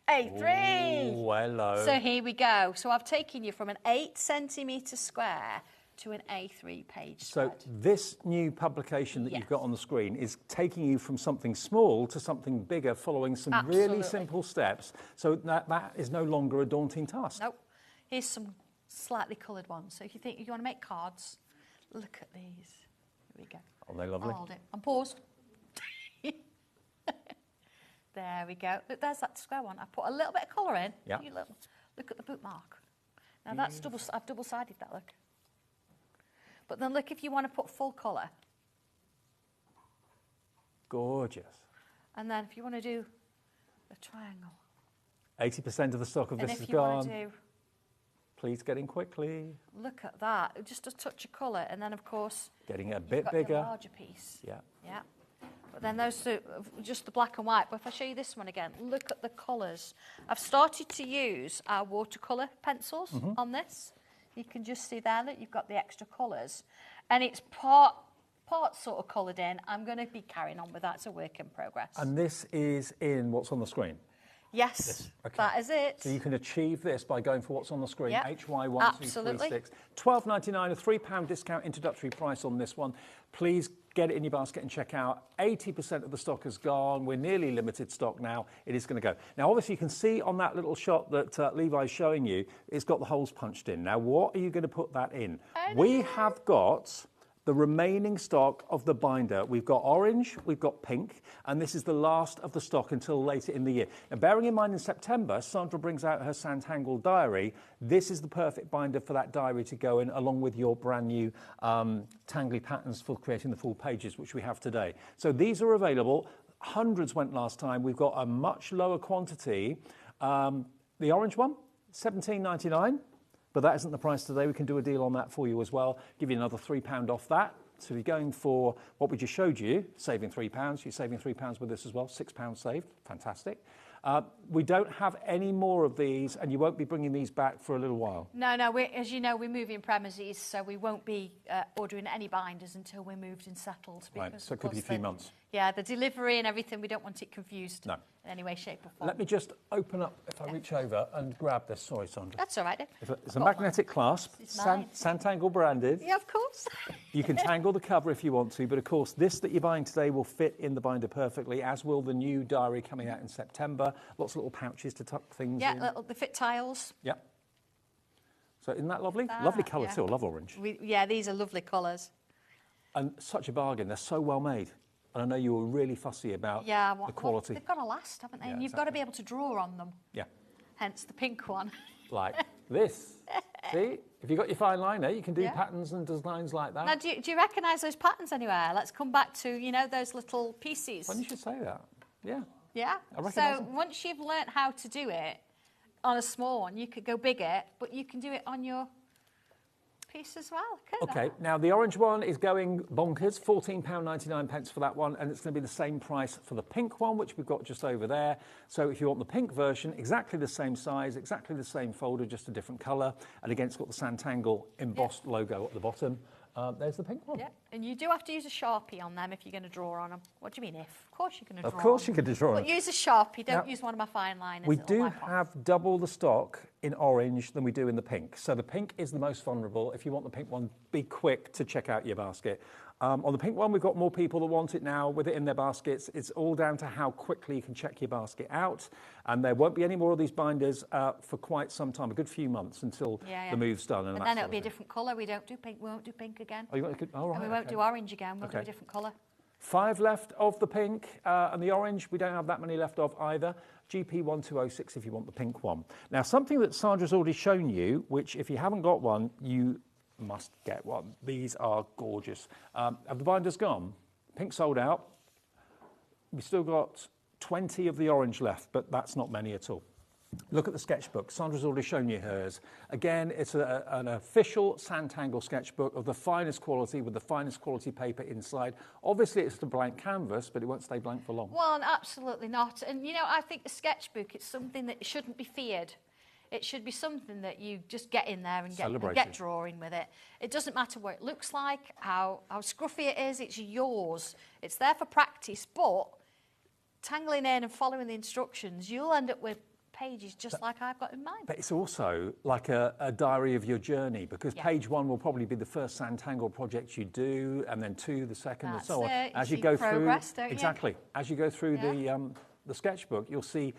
A3. Oh, hello. So here we go. So I've taken you from an 8 centimetre square to an A3 page spread. So this new publication that you've got on the screen is taking you from something small to something bigger, following some really simple steps. So that is no longer a daunting task. Nope. Here's some slightly coloured ones. So if you think you want to make cards, look at these. Here we go. Oh, they're lovely. I'll hold it. And pause. There we go. Look, there's that square one. I put a little bit of colour in. Yeah. Look at the bookmark. Now that's I've double-sided that, look. But then look if you want to put full colour. Gorgeous. And then if you want to do a triangle. 80% of the stock of this is gone. Please get in quickly. Look at that. Just a touch of colour. And then, of course, getting it a bit got bigger. Your larger piece. Yeah. Yeah. But then those two, just the black and white. But if I show you this one again, look at the colours. I've started to use our watercolour pencils on this. You can just see there that you've got the extra colours. And it's part sort of coloured in. I'm going to be carrying on with that. It's a work in progress. And this is in what's on the screen? Yes, that is it. So you can achieve this by going for what's on the screen, HY1236. £12.99, a £3 discount introductory price on this one. Please get it in your basket and check out. 80% of the stock has gone. We're nearly limited stock now. It is going to go. Now, obviously, you can see on that little shot that Levi's showing you, it's got the holes punched in. Now, what are you going to put that in? We have got the remaining stock of the binder. We've got orange, we've got pink, and this is the last of the stock until later in the year. And bearing in mind in September, Sandra brings out her Santangle diary. This is the perfect binder for that diary to go in, along with your brand new Tangly patterns for creating the full pages, which we have today. So these are available. Hundreds went last time. We've got a much lower quantity. The orange one, $17.99. But that isn't the price today. We can do a deal on that for you as well. Give you another £3 off that. So if you're going for what we just showed you, saving £3, you're saving £3 with this as well. £6 saved. Fantastic. We don't have any more of these, and you won't be bringing these back for a little while. No, as you know, we're moving premises, so we won't be ordering any binders until we're moved and settled. Right, so it could be a few months. Yeah, the delivery and everything, we don't want it confused in any way, shape or form. Let me just open up, if I reach over and grab this. Sorry, Sandra. That's all right, then. It's a magnetic clasp, Santangle branded. Yeah, of course. You can tangle the cover if you want to, but of course this that you're buying today will fit in the binder perfectly, as will the new diary coming out in September. Lots of little pouches to tuck things in. Yeah, the fit tiles. Yeah. So isn't that lovely? Lovely colour too. I love orange. Yeah, these are lovely colours. And such a bargain. They're so well made. And I know you were really fussy about the quality. They've got to last, haven't they? Yeah, and you've got to be able to draw on them. Yeah. Hence the pink one. Like this. See? If you've got your fine liner, you can do patterns and designs like that. Now, do you recognise those patterns anywhere? Let's come back to, you know, those little pieces. Well, you should say that. Yeah. Yeah? So once you've learnt how to do it on a small one, you could go bigger, but you can do it on your piece as well. Okay, now the orange one is going bonkers, £14.99 for that one, and it's going to be the same price for the pink one, which we've got just over there. So if you want the pink version, exactly the same size, exactly the same folder, just a different colour, and again, it's got the Santangle embossed logo at the bottom. There's the pink one. Yeah, and you do have to use a Sharpie on them if you're going to draw on them. What do you mean if? Of course you're going to draw Of course on you're going to draw on them. But use a Sharpie, don't use one of my fine liners. We do have double the stock in orange than we do in the pink. So the pink is the most vulnerable. If you want the pink one, be quick to check out your basket. On the pink one, we've got more people that want it now with it in their baskets. It's all down to how quickly you can check your basket out. And there won't be any more of these binders for quite some time, a good few months until the move's done. And then it'll be a different colour. We don't do pink. We won't do pink again. Oh, right, and we won't do orange again. We'll do a different colour. 5 left of the pink and the orange. We don't have that many left of either. GP1206 if you want the pink one. Now, something that Sandra's already shown you, which if you haven't got one, you must get one. These are gorgeous. Have the binders gone? Pink sold out. We've still got 20 of the orange left, but that's not many at all. Look at the sketchbook. Sandra's already shown you hers. Again, it's an official Santangle sketchbook of the finest quality with the finest quality paper inside. Obviously, it's a blank canvas, but it won't stay blank for long. Well, absolutely not. And, you know, I think the sketchbook, it's something that shouldn't be feared. It should be something that you just get in there and get drawing with it. It doesn't matter what it looks like, how scruffy it is, it's yours. It's there for practice, but tangling in and following the instructions, you'll end up with pages just like I've got in mine. But it's also like a diary of your journey, because page 1 will probably be the first Santangle project you do, and then 2 the second, and so on. As you go through, exactly. As you go through the sketchbook, you'll see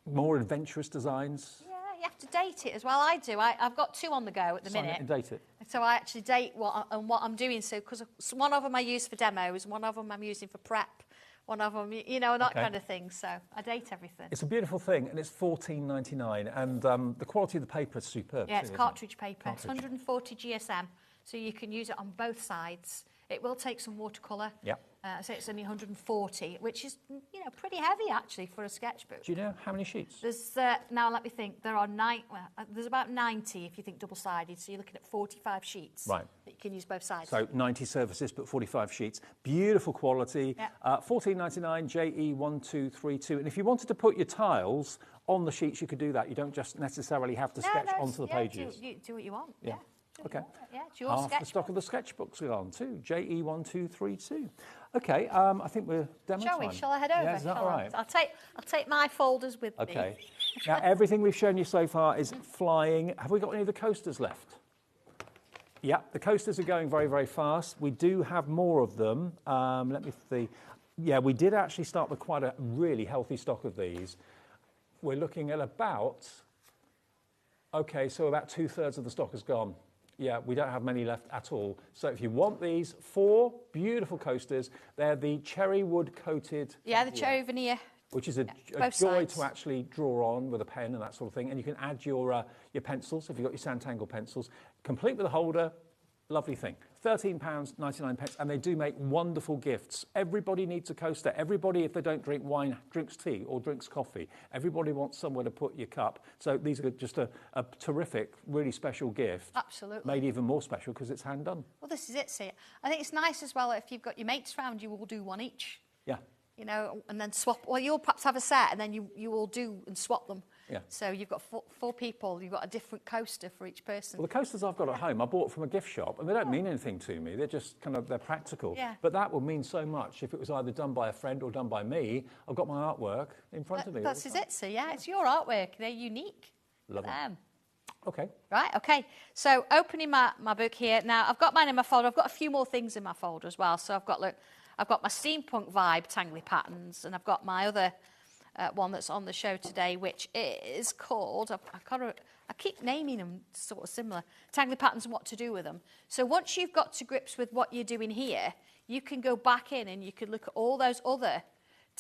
more adventurous designs. Yeah, you have to date it as well. I do. I've got 2 on the go at the minute. Sign it and date it. So I actually date what I'm doing. So because one of them I use for demos, one of them I'm using for prep, one of them, you know, that kind of thing. So I date everything. It's a beautiful thing, and it's $14.99, and the quality of the paper is superb. Yeah, it's cartridge paper. It's 140 GSM, so you can use it on both sides. It will take some watercolour. Yeah. So it's only 140, which is, you know, pretty heavy actually for a sketchbook. Do you know how many sheets? There's now let me think. There are there's about 90 if you think double-sided. So you're looking at 45 sheets. Right. That you can use both sides. So 90 surfaces, but 45 sheets. Beautiful quality. Yeah. $14.99 JE1232. And if you wanted to put your tiles on the sheets, you could do that. You don't just necessarily have to sketch onto the pages. Do what you want. Yeah. Okay. Yeah, it's your Half the stock of the sketchbooks are on too. JE1232. Okay, I think we're demo time. Shall I head over? Yeah, is that all right? I'll take my folders with me. Okay. Now, everything we've shown you so far is flying. Have we got any of the coasters left? Yeah, the coasters are going very, very fast. We do have more of them. Let me see. Yeah, we did actually start with quite a really healthy stock of these. We're looking at about 2/3 of the stock is gone. Yeah, we don't have many left at all. So if you want these 4 beautiful coasters, they're the cherry wood coated. Yeah, the cherry veneer. Which is a joy sides. to actually draw on with a pen and that sort of thing. And you can add your pencils, if you've got your Santangle pencils, complete with a holder. Lovely thing. £13.99, and they do make wonderful gifts. Everybody needs a coaster. Everybody, if they don't drink wine, drinks tea or drinks coffee. Everybody wants somewhere to put your cup. So these are just a terrific, really special gift. Absolutely. Made even more special because it's hand done. Well, this is it, see. I think it's nice as well if you've got your mates round, you all do one each. Yeah. You know, and then swap. Well, you'll perhaps have a set, and then you all do and swap them. Yeah. So you've got four people. You've got a different coaster for each person. Well, the coasters I've got at home, I bought from a gift shop, and they don't mean anything to me. They're just they're practical. Yeah. But that would mean so much if it was either done by a friend or done by me. I've got my artwork in front of me. That's it, so yeah, it's your artwork. They're unique. Love them. Okay. Right, okay. So opening my book here. Now, I've got mine in my folder. I've got a few more things in my folder as well. So I've got my steampunk vibe Tangly patterns, and I've got my other one that's on the show today, which is called, I keep naming them sort of similar, Tangly patterns and what to do with them. So once you've got to grips with what you're doing here, you can go back in and you can look at all those other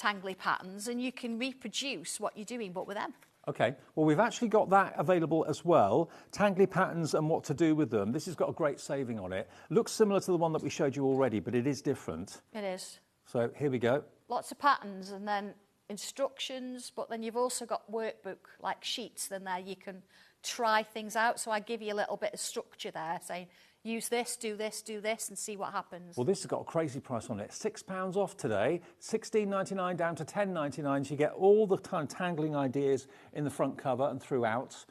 Tangly patterns and you can reproduce what you're doing, but with them. Okay, well, we've actually got that available as well. Tangly patterns and what to do with them. This has got a great saving on it. Looks similar to the one that we showed you already, but it is different. It is. So here we go. Lots of patterns and then instructions, but then you've also got workbook like sheets. Then there you can try things out. So I give you a little bit of structure there, saying use this, do this, and see what happens. Well, this has got a crazy price on it. £6 off today, $16.99 down to $10.99. So you get all the kind of tangling ideas in the front cover and throughout,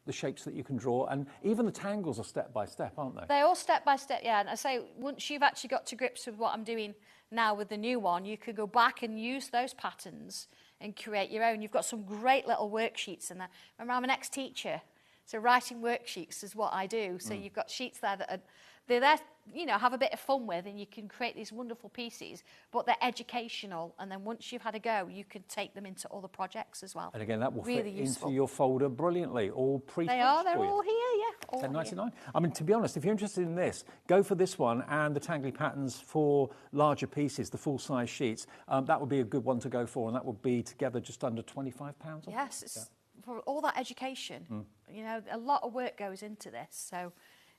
the shapes that you can draw, and even the tangles are step by step, aren't they? They're all step by step, yeah. And I say once you've actually got to grips with what I'm doing now with the new one, you could go back and use those patterns and create your own. You've got some great little worksheets in there. Remember, I'm an ex-teacher. So writing worksheets is what I do. So you've got sheets there that they're there, you know, have a bit of fun with, and you can create these wonderful pieces, but they're educational. And then once you've had a go, you can take them into other projects as well. And again, that will really fit useful. into your folder brilliantly, all pre-punched. They are, they're all here, yeah. $10.99. I mean, to be honest, if you're interested in this, go for this one and the Tangly patterns for larger pieces, the full-size sheets. That would be a good one to go for, and that would be together just under £25. Yes, it's for all that education. You know, a lot of work goes into this, so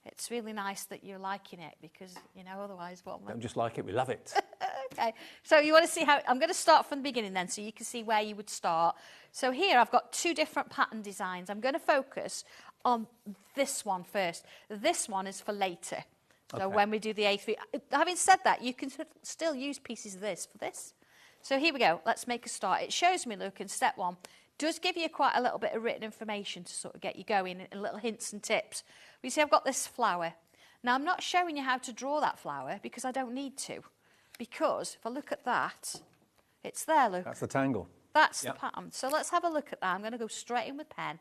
it's really nice that you're liking it, because, you know, otherwise what... Don't just like it, we love it. Okay, so you want to see how... I'm going to start from the beginning then, so you can see where you would start. So here I've got 2 different pattern designs. I'm going to focus on this one first. This one is for later. So when we do the A3... Having said that, you can still use pieces of this for this. So here we go. Let's make a start. It shows me, look, in step 1, does give you quite a little bit of written information to sort of get you going, and little hints and tips. You see, I've got this flower. Now, I'm not showing you how to draw that flower because I don't need to. Because if I look at that, it's there, look. That's the tangle. That's the pattern. So let's have a look at that. I'm going to go straight in with pen.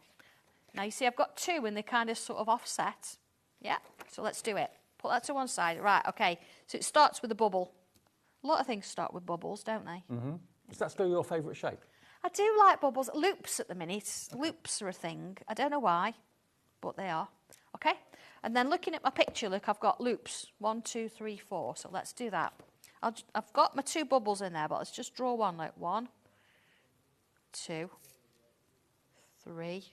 Now, you see, I've got 2 and they kind of sort of offset. Yeah, so let's do it. Put that to one side. Right, okay. So it starts with a bubble. A lot of things start with bubbles, don't they? Mm-hmm. Is that still your favourite shape? I do like bubbles. Loops at the minute. Loops are a thing. I don't know why, but they are. Okay? And then looking at my picture, look, I've got loops. 1, 2, 3, 4. So let's do that. I've got my 2 bubbles in there, but let's just draw one. Like 1, 2, 3,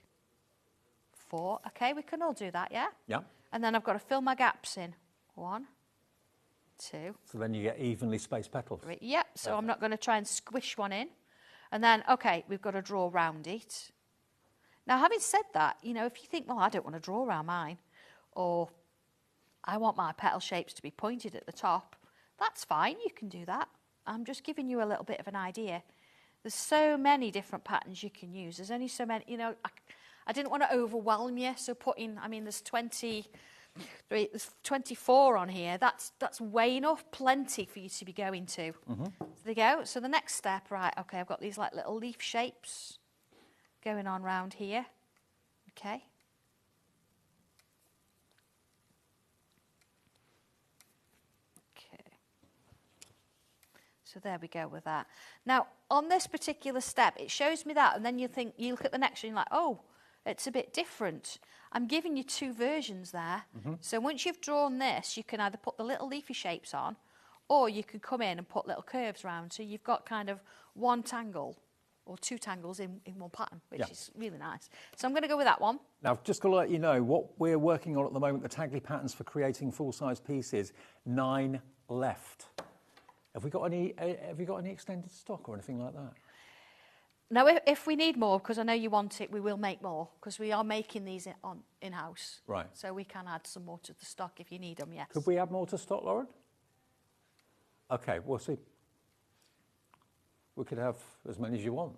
4. Okay, we can all do that, yeah? Yeah. And then I've got to fill my gaps in. 1, 2. So then you get evenly spaced petals. 3. Yep, so I'm not going to try and squish one in. And then, okay, we've got to draw around it. Now, having said that, you know, if you think, well, I don't want to draw around mine, or I want my petal shapes to be pointed at the top, that's fine, you can do that. I'm just giving you a little bit of an idea. There's so many different patterns you can use. There's only so many, you know, I didn't want to overwhelm you, so putting, I mean, there's 24 on here. That's way enough, plenty for you to be going to. Mm-hmm. So there you go. So the next step, right, okay, I've got these like little leaf shapes going on round here. Okay. Okay. So there we go with that. Now, on this particular step, it shows me that, and then you look at the next one, you're like, oh, it's a bit different. I'm giving you two versions there. So once you've drawn this, you can either put the little leafy shapes on, or you can come in and put little curves around. So you've got kind of one tangle or two tangles in one pattern, which is really nice. So I'm going to go with that one. Now, I've just got to let you know what we're working on at the moment, the Tangling patterns for creating full-size pieces, 9 left. Have we got any extended stock or anything like that? Now, if we need more, because I know you want it, we will make more, because we are making these in-house. Right. So we can add some more to the stock if you need them, yes. Could we add more to stock, Lauren? OK, we'll see. We could have as many as you want.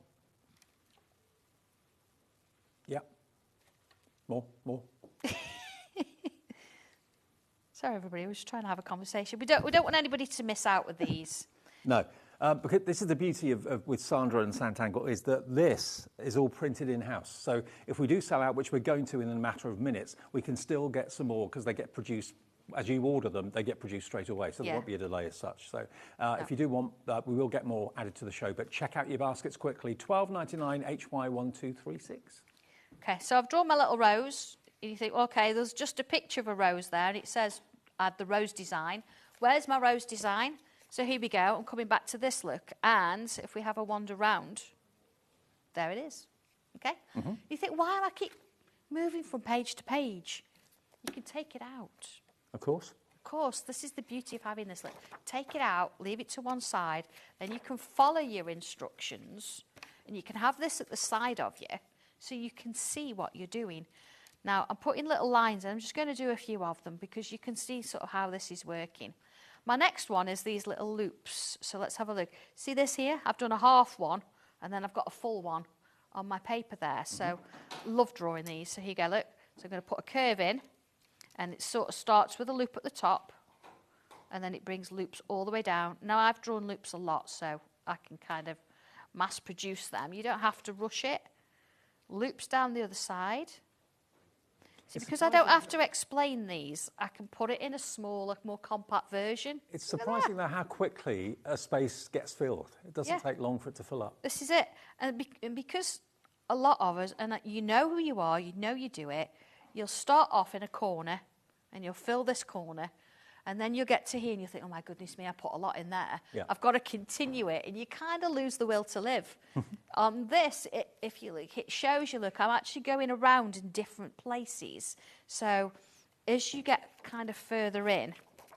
Yeah. More. Sorry, everybody, we're just trying to have a conversation. We don't want anybody to miss out with these. No. Because this is the beauty of with Sandra and Santangle, is that this is all printed in-house. So if we do sell out, which we're going to in a matter of minutes, we can still get some more because they get produced, as you order them, they get produced straight away. So there won't be a delay as such. So if you do want that, we will get more added to the show. But check out your baskets quickly. $12.99 HY1236. Okay, so I've drawn my little rose. And you think, okay, there's just a picture of a rose there, and it says add the rose design. Where's my rose design? So here we go. I'm coming back to this look. And if we have a wander round, there it is. Okay? You think, why do I keep moving from page to page? You can take it out. Of course. Of course. This is the beauty of having this look. Take it out, leave it to one side, then you can follow your instructions, and you can have this at the side of you so you can see what you're doing. Now, I'm putting little lines in. I'm just going to do a few of them because you can see sort of how this is working. My next one is these little loops. So let's have a look. See this here? I've done a half one, and then I've got a full one on my paper there. So love drawing these. So here you go, look. So I'm going to put a curve in, and it sort of starts with a loop at the top, and then it brings loops all the way down. Now, I've drawn loops a lot, so I can kind of mass produce them. You don't have to rush it. Loops down the other side. See, because I don't have to explain these, I can put it in a smaller, more compact version. It's surprising though how quickly a space gets filled. It doesn't take long for it to fill up. This is it. And because a lot of us, and you know who you are, you know you do it, you'll start off in a corner and you'll fill this corner, and then you'll get to here and you'll think, oh my goodness me, I put a lot in there. Yeah. I've got to continue it, and you kind of lose the will to live. On this, if you look, it shows you, look, I'm actually going around in different places. So as you get kind of further in,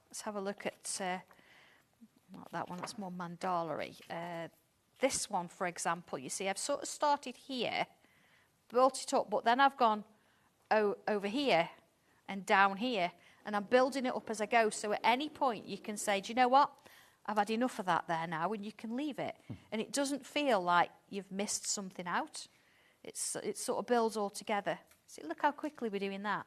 let's have a look at, not that one, that's more mandala-y. This one, for example, you see, I've sort of started here, built it up, but then I've gone over here and down here, and I'm building it up as I go. So at any point, you can say, do you know what? I've had enough of that there now, and you can leave it. And it doesn't feel like you've missed something out. It sort of builds all together. See, look how quickly we're doing that.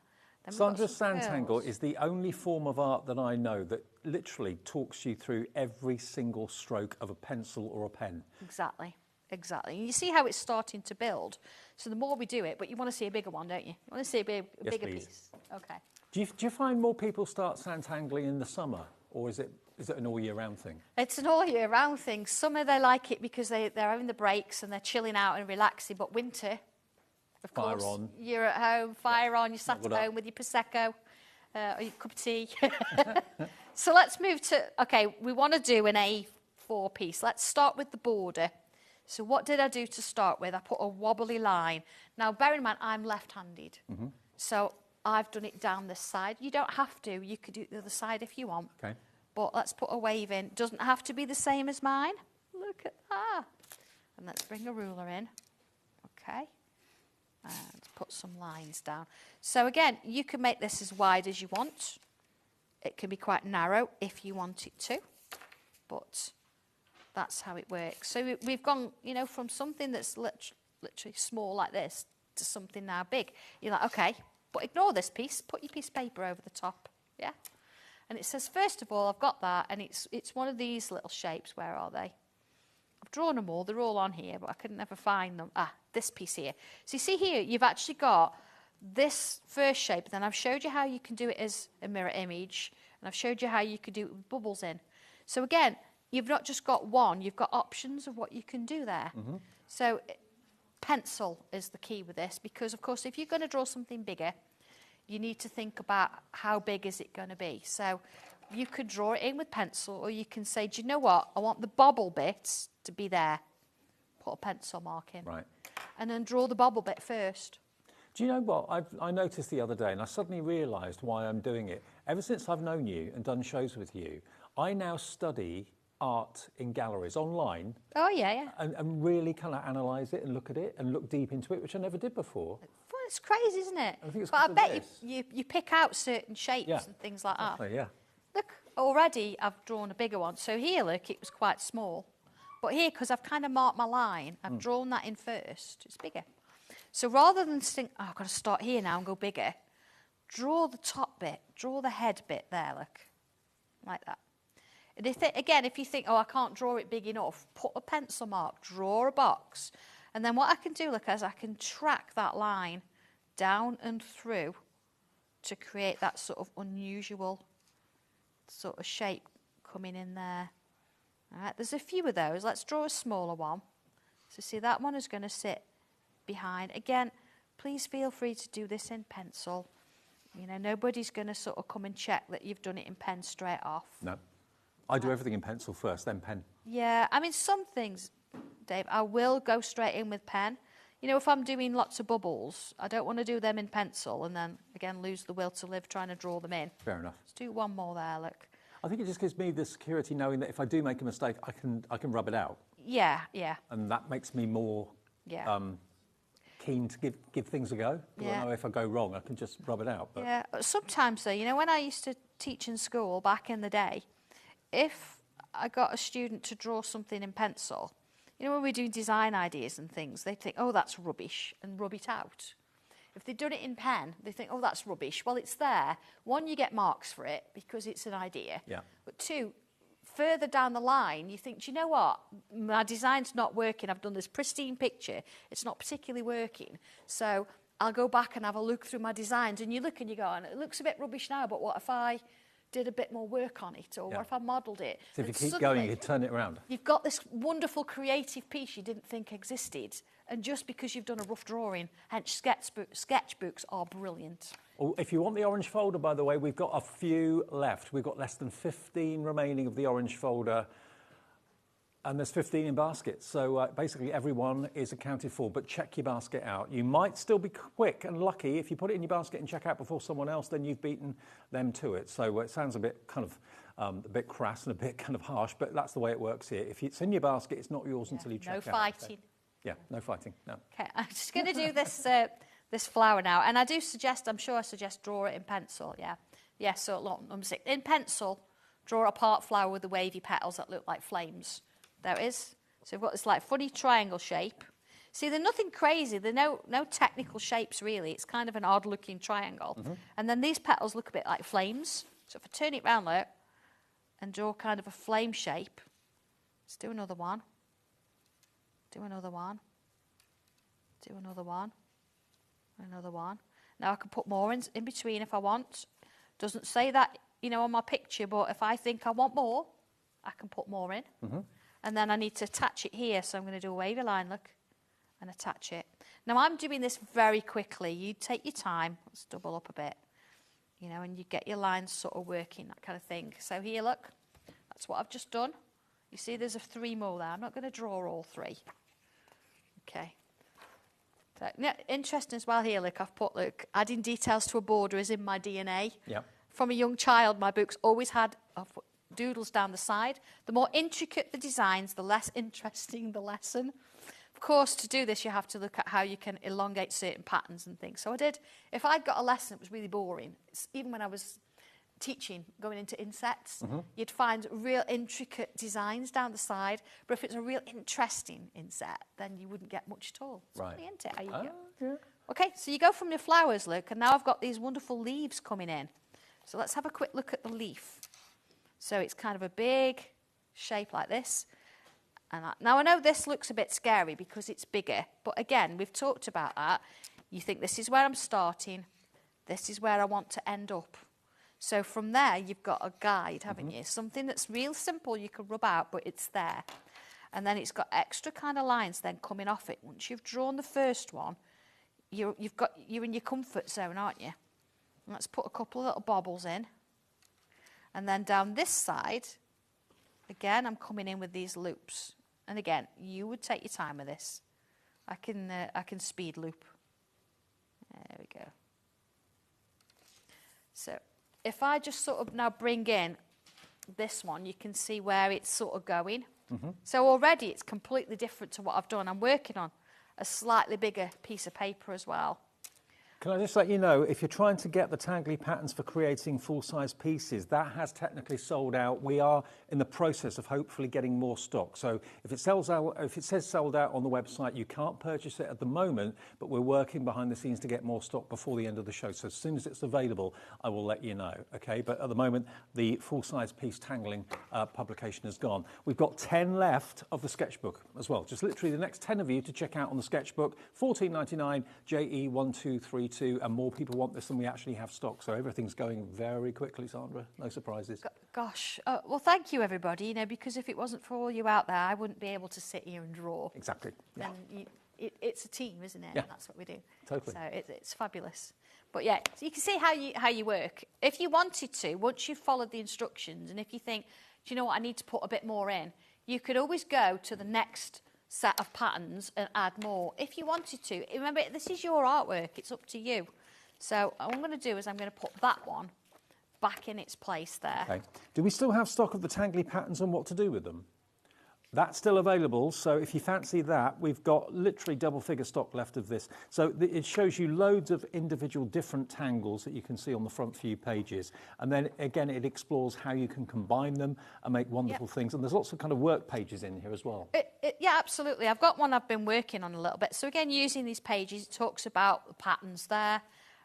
Sandra Santangle is the only form of art that I know that literally talks you through every single stroke of a pencil or a pen. Exactly. And you see how it's starting to build. So the more we do it, but you want to see a bigger one, don't you? You want to see a bigger piece. Okay. Do you find more people start Santangling in the summer, or is it an all-year-round thing? It's an all-year-round thing. Summer, they like it because they're having the breaks and they're chilling out and relaxing. But winter, of course, you're at home, fire on, you're sat at home with your Prosecco or your cup of tea. So let's move to, okay, we want to do an A4 piece. Let's start with the border. So what did I do to start with? I put a wobbly line. Now, bear in mind, I'm left-handed. So I've done it down this side. You don't have to. You could do it the other side if you want. Okay. But let's put a wave in. Doesn't have to be the same as mine. Look at that. And let's bring a ruler in. Okay. And put some lines down. So again, you can make this as wide as you want. It can be quite narrow if you want it to. But that's how it works. So we've gone, you know, from something that's literally small like this to something now big. You're like, okay, but ignore this piece. Put your piece of paper over the top. Yeah. And it says, first of all, I've got that, and it's one of these little shapes. Where are they? I've drawn them all. They're all on here, but I couldn't ever find them. Ah, this piece here. So you see here, you've actually got this first shape. Then I've showed you how you can do it as a mirror image, and I've showed you how you could do it with bubbles in. So again, you've not just got one. You've got options of what you can do there. So pencil is the key with this, because, of course, if you're going to draw something bigger, you need to think about how big is it going to be. So you could draw it in with pencil, or you can say, do you know what? I want the bobble bits to be there. Put a pencil mark in. Right. And then draw the bobble bit first. Do you know what? I noticed the other day, and I suddenly realised why I'm doing it. Ever since I've known you and done shows with you, I now study art in galleries online. Oh, yeah. And really kind of analyse it and look at it and look deep into it, which I never did before. Well, it's crazy, isn't it? I think it's but I because of bet this. you pick out certain shapes and things like that. Exactly, yeah. Look, already I've drawn a bigger one. So here, look, it was quite small. But here, because I've kind of marked my line, I've drawn that in first. It's bigger. So rather than think, oh, I've got to start here now and go bigger, draw the top bit, draw the head bit there, look, like that. And if you think, oh, I can't draw it big enough, put a pencil mark, draw a box. And then what I can do, look, is I can track that line down and through to create that sort of unusual sort of shape coming in there. All right, there's a few of those. Let's draw a smaller one. So see, that one is going to sit behind. Again, please feel free to do this in pencil. You know, nobody's going to sort of come and check that you've done it in pen straight off. No. I do everything in pencil first, then pen. Yeah, I mean, some things, Dave, I will go straight in with pen. You know, if I'm doing lots of bubbles, I don't want to do them in pencil and then, again, lose the will to live trying to draw them in. Fair enough. Let's do one more there, look. I think it just gives me the security knowing that if I do make a mistake, I can rub it out. Yeah. And that makes me more keen to give things a go. Because I know if I go wrong, I can just rub it out. But yeah, sometimes though, you know, when I used to teach in school back in the day, if I got a student to draw something in pencil, you know, when we're doing design ideas and things, they think, oh, that's rubbish, and rub it out. If they've done it in pen, they think, oh, that's rubbish. Well, it's there. One, you get marks for it because it's an idea. Yeah. But two, further down the line, you think, do you know what? My design's not working. I've done this pristine picture. It's not particularly working. So I'll go back and have a look through my designs. And you look and you go, and it looks a bit rubbish now, but what if I did a bit more work on it? Or what if I modelled it? So if you And keep going, you turn it around. You've got this wonderful creative piece you didn't think existed. And just because you've done a rough drawing, hence sketchbooks are brilliant. Oh, if you want the orange folder, by the way, we've got a few left. We've got less than 15 remaining of the orange folder. And there's 15 in baskets. So basically everyone is accounted for, but check your basket out. You might still be quick and lucky. If you put it in your basket and check out before someone else, then you've beaten them to it. So it sounds a bit kind of a bit crass and a bit kind of harsh, but that's the way it works here. If it's in your basket, it's not yours until you check out. No fighting. So, yeah, no fighting, no. Okay, I'm just going to do this this flower now. And I do suggest, I'm sure I suggest draw it in pencil, yeah. Yeah, so look, number 6. In pencil, draw a part flower with the wavy petals that look like flames. There it is. So we've got this like funny triangle shape. See, they're nothing crazy. They're no technical shapes, really. It's kind of an odd-looking triangle. Mm-hmm. And then these petals look a bit like flames. So if I turn it round, look, and draw kind of a flame shape. Let's do another one. Do another one. Do another one. Another one. Now I can put more in between if I want. Doesn't say that, you know, on my picture, but if I think I want more, I can put more in. Mm-hmm. And then I need to attach it here, so I'm going to do a wavy line, look, and attach it. Now, I'm doing this very quickly. You take your time. Let's double up a bit, you know, and you get your lines sort of working, that kind of thing. So here, look, that's what I've just done. You see there's 3 more there. I'm not going to draw all 3. Okay. So, interesting as well here, look, I've put, look, adding details to a border is in my DNA. Yep. From a young child, my books always had doodles down the side. The more intricate the designs, the less interesting the lesson. Of course, to do this, you have to look at how you can elongate certain patterns and things. So I did. If I'd got a lesson that was really boring, even when I was teaching, going into insects, you'd find real intricate designs down the side. But if it's a real interesting insect, then you wouldn't get much at all. It's funny, isn't it? How you go. Yeah. Okay, so you go from your flowers, look, and now I've got these wonderful leaves coming in. So let's have a quick look at the leaf. So it's kind of a big shape like this. And now I know this looks a bit scary because it's bigger. But again, we've talked about that. You think this is where I'm starting. This is where I want to end up. So from there, you've got a guide, haven't you? Something that's real simple you can rub out, but it's there. And then it's got extra kind of lines then coming off it. Once you've drawn the first one, you're in your comfort zone, aren't you? And let's put a couple of little bobbles in. And then down this side, again, I'm coming in with these loops. And again, you would take your time with this. I can speed loop. There we go. So if I just sort of now bring in this one, you can see where it's sort of going. So already it's completely different to what I've done. I'm working on a slightly bigger piece of paper as well. Can I just let you know, if you're trying to get the Tangling patterns for creating full-size pieces, that has technically sold out. We are in the process of hopefully getting more stock. So if it sells out, if it says sold out on the website, you can't purchase it at the moment, but we're working behind the scenes to get more stock before the end of the show. So as soon as it's available, I will let you know, okay? But at the moment, the full-size piece Tangling publication is gone. We've got 10 left of the sketchbook as well. Just literally the next 10 of you to check out on the sketchbook, $14.99, JE1232. And more people want this than we actually have stock. So everything's going very quickly, Sandra. No surprises. Gosh. Well, thank you, everybody. You know, because if it wasn't for all you out there, I wouldn't be able to sit here and draw. Exactly. Yeah. And it's a team, isn't it? Yeah. And that's what we do. Totally. So it's fabulous. But yeah, so you can see how you work. If you wanted to, once you've followed the instructions, and if you think, do you know what, I need to put a bit more in, you could always go to the next set of patterns and add more if you wanted to. Remember, this is your artwork, it's up to you. So what I'm going to do is I'm going to put that one back in its place there. Okay. Do we still have stock of the Tangling patterns and what to do with them? That's still available, so if you fancy that, we've got literally double figure stock left of this. So it shows you loads of individual different tangles that you can see on the front few pages. And then again, it explores how you can combine them and make wonderful things. And there's lots of kind of work pages in here as well. Yeah, absolutely. I've got one I've been working on a little bit. So again, using these pages, it talks about the patterns there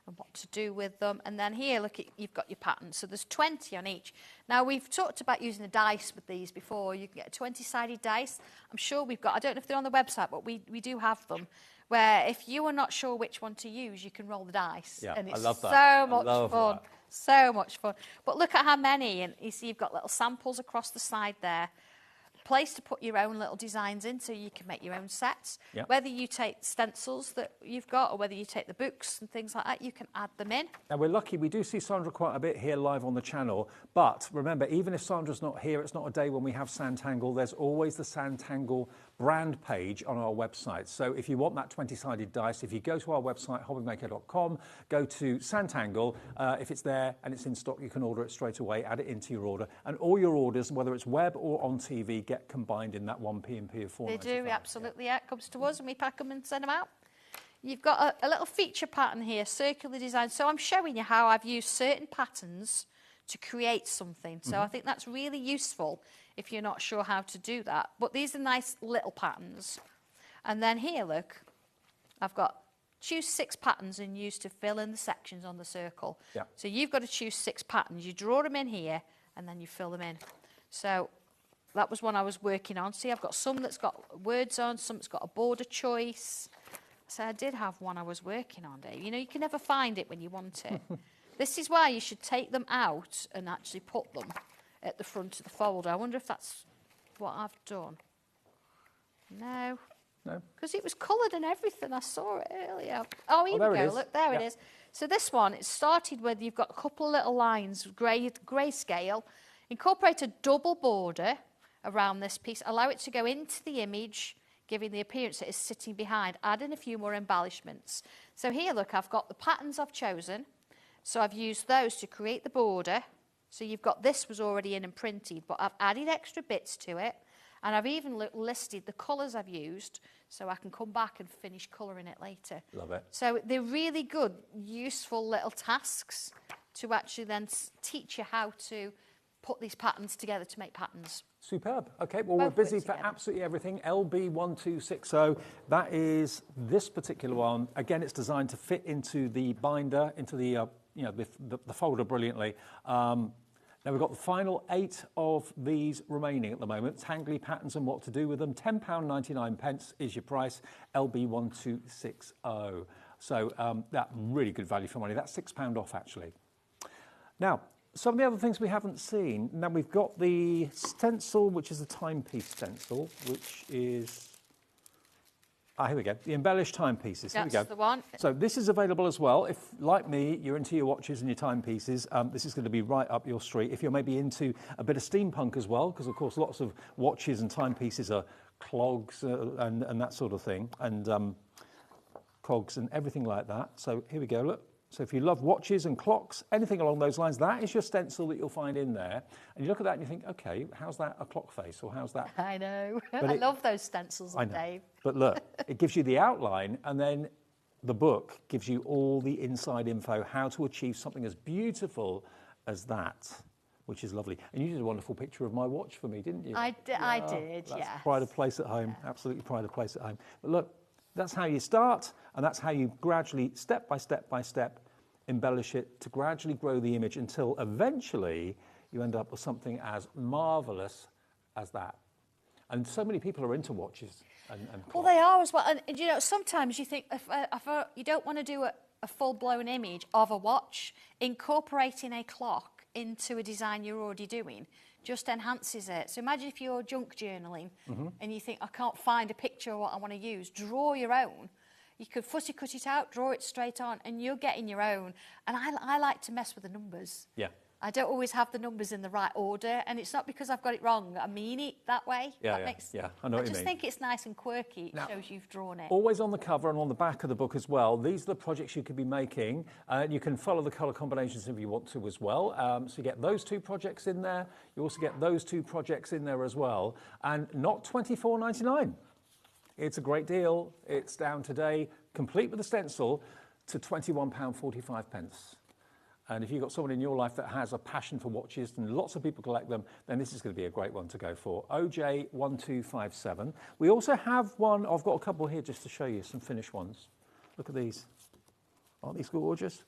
and what to do with them. And then here, look, you've got your patterns. So there's 20 on each. Now, we've talked about using a dice with these before. You can get a 20-sided dice. I'm sure we've got, I don't know if they're on the website, but we do have them, where if you are not sure which one to use, you can roll the dice. Yeah, and it's I love that. so much fun. That. So much fun. But look at how many. And you see you've got little samples across the side there. Place to put your own little designs in so you can make your own sets. Yep. Whether you take stencils that you've got or whether you take the books and things like that, you can add them in. Now, we're lucky. We do see Sandra quite a bit here live on the channel. But remember, even if Sandra's not here, it's not a day when we have Santangle. There's always the Santangle brand page on our website. So if you want that 20-sided dice, if you go to our website, hobbymaker.com, go to Santangle. If it's there and it's in stock, you can order it straight away, add it into your order. And all your orders, whether it's web or on TV, get combined in that one P&P of $4.95. They do, absolutely. Yeah. It comes to us and we pack them and send them out. You've got a little feature pattern here, circular design. So I'm showing you how I've used certain patterns to create something. So I think that's really useful if you're not sure how to do that. But these are nice little patterns. And then here, look, I've got choose 6 patterns and use to fill in the sections on the circle. Yeah. So you've got to choose 6 patterns. You draw them in here and then you fill them in. So that was one I was working on. See, I've got some that's got words on, some that's got a border choice. So I did have one I was working on, Dave. You know, you can never find it when you want it. This is why you should take them out and actually put them at the front of the folder. I wonder if that's what I've done. No. No. Because it was coloured and everything. I saw it earlier. Oh, here we go. Look, there it is. So this one, it started with, you've got a couple of little lines, grayscale. Incorporate a double border around this piece. Allow it to go into the image, giving the appearance that it's sitting behind. Add in a few more embellishments. So here, look, I've got the patterns I've chosen. So I've used those to create the border. So you've got this was already in and printed, but I've added extra bits to it. And I've even listed the colours I've used so I can come back and finish colouring it later. Love it. So they're really good, useful little tasks to actually then teach you how to put these patterns together to make patterns. Superb. Okay, well, we're busy for absolutely everything. LB1260, that is this particular one. Again, it's designed to fit into the binder, into the the folder brilliantly. Now we've got the final 8 of these remaining at the moment. Tangling patterns and what to do with them. £10.99 is your price. LB1260. So that really good value for money. That's £6 off actually. Now, some of the other things we haven't seen. Now, we've got the stencil, which is the timepiece stencil, which is... here we go. The embellished timepieces. Here we go. That's the one. So this is available as well. If, like me, you're into your watches and your timepieces, this is going to be right up your street. If you're maybe into a bit of steampunk as well, because, of course, lots of watches and timepieces are clogs and that sort of thing, and cogs and everything like that. So here we go, look. So if you love watches and clocks, anything along those lines, that is your stencil that you'll find in there. And you look at that and you think, OK, how's that a clock face, or how's that? I know. I love those stencils, Dave. But look, it gives you the outline, and then the book gives you all the inside info, how to achieve something as beautiful as that, which is lovely. And you did a wonderful picture of my watch for me, didn't you? I did, that's pride of place at home, absolutely pride of place at home. But look, that's how you start, and that's how you gradually, step by step by step, embellish it to gradually grow the image until eventually you end up with something as marvellous as that. And so many people are into watches and clocks. Well, they are as well. And you know, sometimes you think if you don't want to do a full-blown image of a watch, incorporating a clock into a design you're already doing just enhances it. So imagine if you're junk journaling and you think, I can't find a picture of what I want to use, draw your own. You could fussy cut it out, draw it straight on, and you're getting your own. And I like to mess with the numbers. Yeah. I don't always have the numbers in the right order, and it's not because I've got it wrong. I mean it that way. Yeah, I know what you mean. I just think it's nice and quirky. It shows you've drawn it. Always on the cover and on the back of the book as well. These are the projects you could be making. You can follow the colour combinations if you want to as well. So you get those two projects in there. You also get those two projects in there as well. And not $24.99. It's a great deal. It's down today, complete with the stencil, to £21.45. And if you've got someone in your life that has a passion for watches, and lots of people collect them, then this is going to be a great one to go for. OJ1257. We also have one, I've got a couple here just to show you, some finished ones. Look at these. Aren't these gorgeous?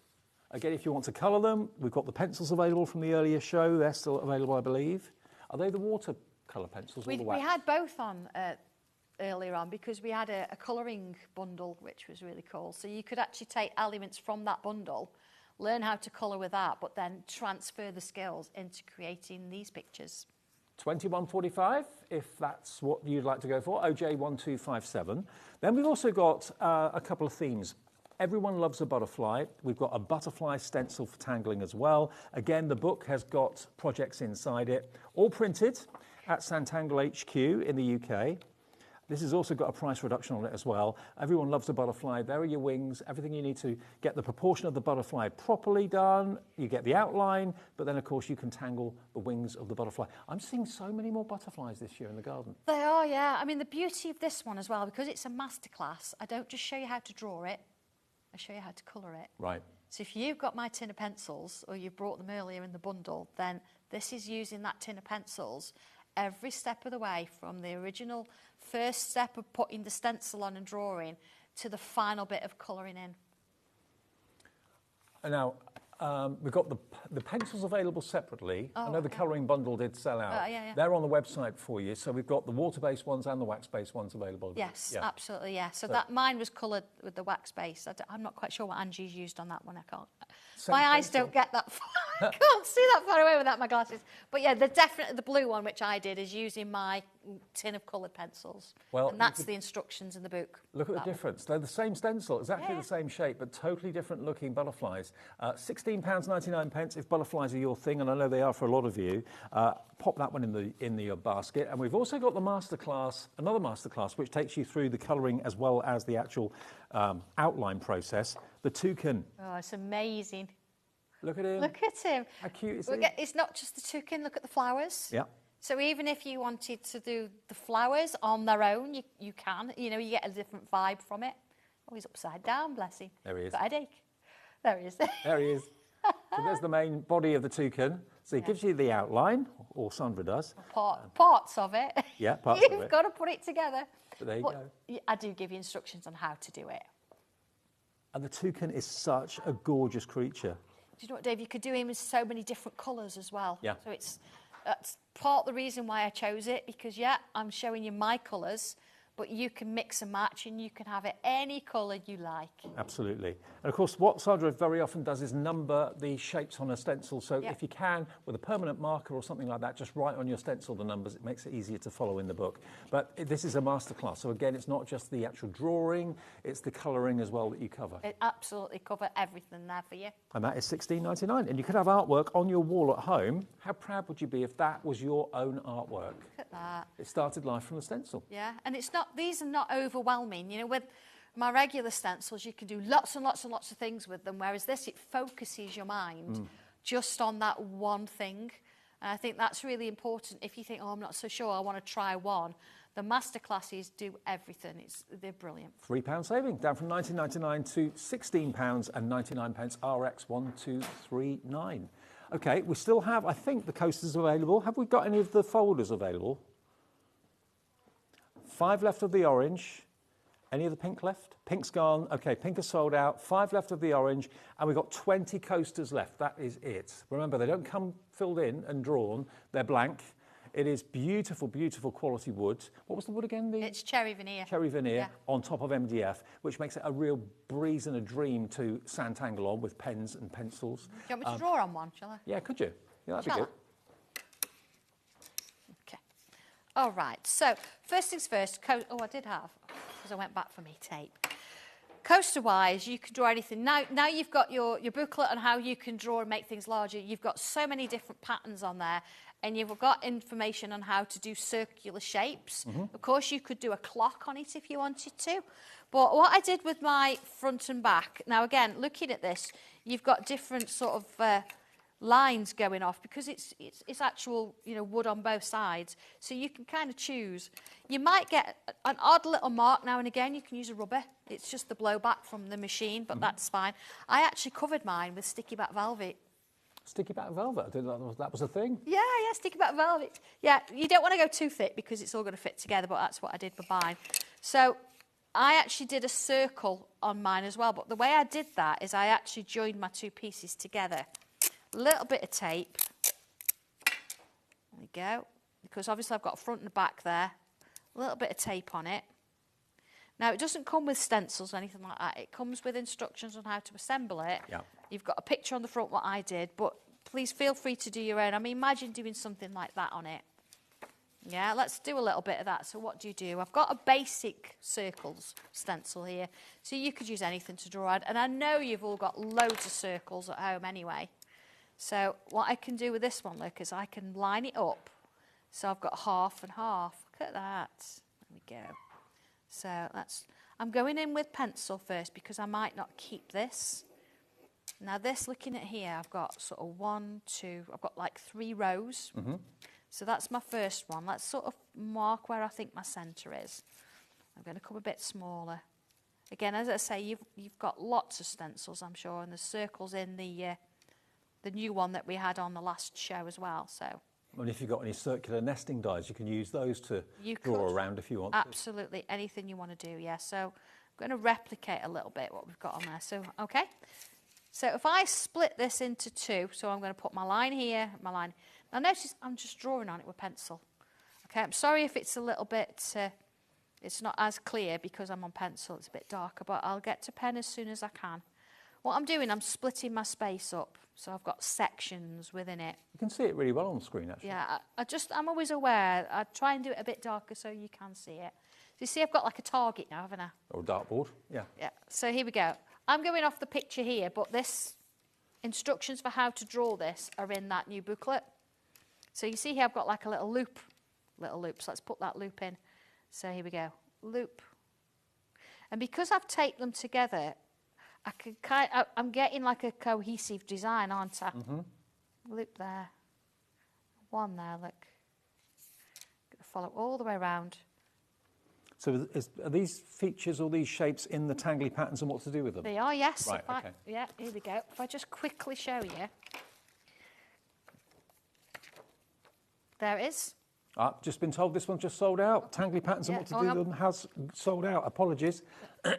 Again, if you want to colour them, we've got the pencils available from the earlier show. They're still available, I believe. Are they the watercolour pencils or the wax? We had both on earlier on because we had a colouring bundle, which was really cool. So you could actually take elements from that bundle, learn how to colour with that, but then transfer the skills into creating these pictures. $21.45, if that's what you'd like to go for, OJ1257. Then we've also got a couple of themes. Everyone loves a butterfly. We've got a butterfly stencil for tangling as well. Again, the book has got projects inside it, all printed at Santangle HQ in the UK. This has also got a price reduction on it as well. Everyone loves a butterfly. There are your wings, everything you need to get the proportion of the butterfly properly done. You get the outline, but then, of course, you can tangle the wings of the butterfly. I'm seeing so many more butterflies this year in the garden. They are, yeah. I mean, the beauty of this one as well, because it's a masterclass, I don't just show you how to draw it, I show you how to colour it. Right. So if you've got my tin of pencils, or you brought them earlier in the bundle, then this is using that tin of pencils every step of the way, from the original first step of putting the stencil on and drawing to the final bit of colouring in. And now, we've got the pencils available separately. I know the colouring bundle did sell out. Yeah. They're on the website for you. So we've got the water-based ones and the wax-based ones available. Yes, absolutely, yeah. So that mine was coloured with the wax base. I'm not quite sure what Angie's used on that one. I can't. My eyes don't get that far. I can't see that far away without my glasses. But yeah, the blue one, which I did, is using my tin of coloured pencils. Well, and that's the instructions in the book. Look at the difference. They're the same stencil, exactly the same shape, but totally different looking butterflies. £16.99 if butterflies are your thing, and I know they are for a lot of you. Pop that one in the basket. And we've also got the masterclass, another masterclass, which takes you through the colouring as well as the actual outline process. The toucan. Oh, it's amazing. Look at him. Look at him. How cute is he? It's not just the toucan. Look at the flowers. Yeah. So even if you wanted to do the flowers on their own, you can. You know, you get a different vibe from it. Oh, he's upside down, bless him. There he is. Got a headache. There he is. There he is. So there's the main body of the toucan. So it gives you the outline, or Sandra does. Parts of it. Yeah, parts of it. You've got to put it together. But there you go. I do give you instructions on how to do it. And the toucan is such a gorgeous creature. Do you know what, Dave? You could do him in so many different colours as well. Yeah. So that's part of the reason why I chose it, because, I'm showing you my colours, but you can mix and match and you can have it any colour you like. Absolutely. And of course, what Sandra very often does is number the shapes on a stencil. So if you can, with a permanent marker or something like that, just write on your stencil the numbers. It makes it easier to follow in the book. But this is a masterclass. So again, it's not just the actual drawing, it's the colouring as well that you cover. It absolutely cover everything there for you. And that is $16.99. And you could have artwork on your wall at home. How proud would you be if that was your own artwork? Look at that. It started life from the stencil. Yeah, and it's not, these are not overwhelming. You know, with my regular stencils, you can do lots and lots and lots of things with them, whereas this, it focuses your mind just on that one thing. And I think that's really important. If you think, oh, I'm not so sure, I want to try one, the masterclasses do everything. They're brilliant. £3 saving, down from £19.99 to £16.99 RX1239. Okay, we still have, I think, the coasters available. Have we got any of the folders available? 5 left of the orange. Any of the pink left? Pink's gone. Okay, pink is sold out. 5 left of the orange, and we've got 20 coasters left. That is it. Remember, they don't come filled in and drawn. They're blank. It is beautiful, beautiful quality wood. What was the wood again? It's cherry veneer. Cherry veneer on top of MDF, which makes it a real breeze and a dream to Santangle on with pens and pencils. Do you want me to draw on one, shall I? Yeah, could you? Yeah, that'd be good. Okay. All right, so first things first. Oh, I did have, because I went back for me tape. Coaster-wise, you can draw anything. Now you've got your booklet on how you can draw and make things larger. You've got so many different patterns on there, and you've got information on how to do circular shapes. Of course, you could do a clock on it if you wanted to. But what I did with my front and back, now again, looking at this, you've got different sort of lines going off because it's actual, you know, wood on both sides. So you can kind of choose. You might get an odd little mark now and again. You can use a rubber. It's just the blowback from the machine, but that's fine. I actually covered mine with sticky back velvet. Sticky back velvet? I didn't know that was a thing. Yeah, sticky back velvet. Yeah, you don't want to go too thick because it's all going to fit together, but that's what I did with mine. So I actually did a circle on mine as well, but the way I did that is I actually joined my two pieces together. A little bit of tape. There we go. Because obviously I've got front and back there. A little bit of tape on it. Now, it doesn't come with stencils or anything like that. It comes with instructions on how to assemble it. Yeah. You've got a picture on the front, what I did, but please feel free to do your own. I mean, imagine doing something like that on it. Yeah, let's do a little bit of that. So what do? I've got a basic circles stencil here. So you could use anything to draw on. And I know you've all got loads of circles at home anyway. So what I can do with this one, look, is I can line it up. So I've got half and half. Look at that. There we go. So I'm going in with pencil first because I might not keep this. Now this, looking at here, I've got sort of 1, 2, I've got like 3 rows. So that's my first one. Let's sort of mark where I think my centre is. I'm going to come a bit smaller. Again, as I say, you've got lots of stencils, I'm sure, and there's circles in the new one that we had on the last show as well. So. And if you've got any circular nesting dies, you can use those to draw around if you want. Absolutely, anything you want to do, yeah. So I'm going to replicate a little bit what we've got on there. So, okay. So if I split this into 2, so I'm going to put my line here, my line. Now notice I'm just drawing on it with pencil. Okay, I'm sorry if it's a little bit, it's not as clear because I'm on pencil, it's a bit darker, but I'll get to pen as soon as I can. What I'm doing, I'm splitting my space up, so I've got sections within it. You can see it really well on the screen, actually. Yeah, I'm always aware. I try and do it a bit darker so you can see it. So you see I've got like a target now, haven't I? Or a dartboard, yeah. Yeah, so here we go. I'm going off the picture here, but this instructions for how to draw this are in that new booklet. So you see here I've got like a little loop. So let's put that loop in. So here we go, loop. And because I've taped them together, I'm getting like a cohesive design, aren't I? Loop there. One there, look. Follow all the way around. So are these features or these shapes in the Tangly patterns and what to do with them? They are, yes. Right, okay. Yeah, here we go. If I just quickly show you. There it is. I've just been told this one's just sold out. Tangly patterns and what to do with them has sold out. Apologies.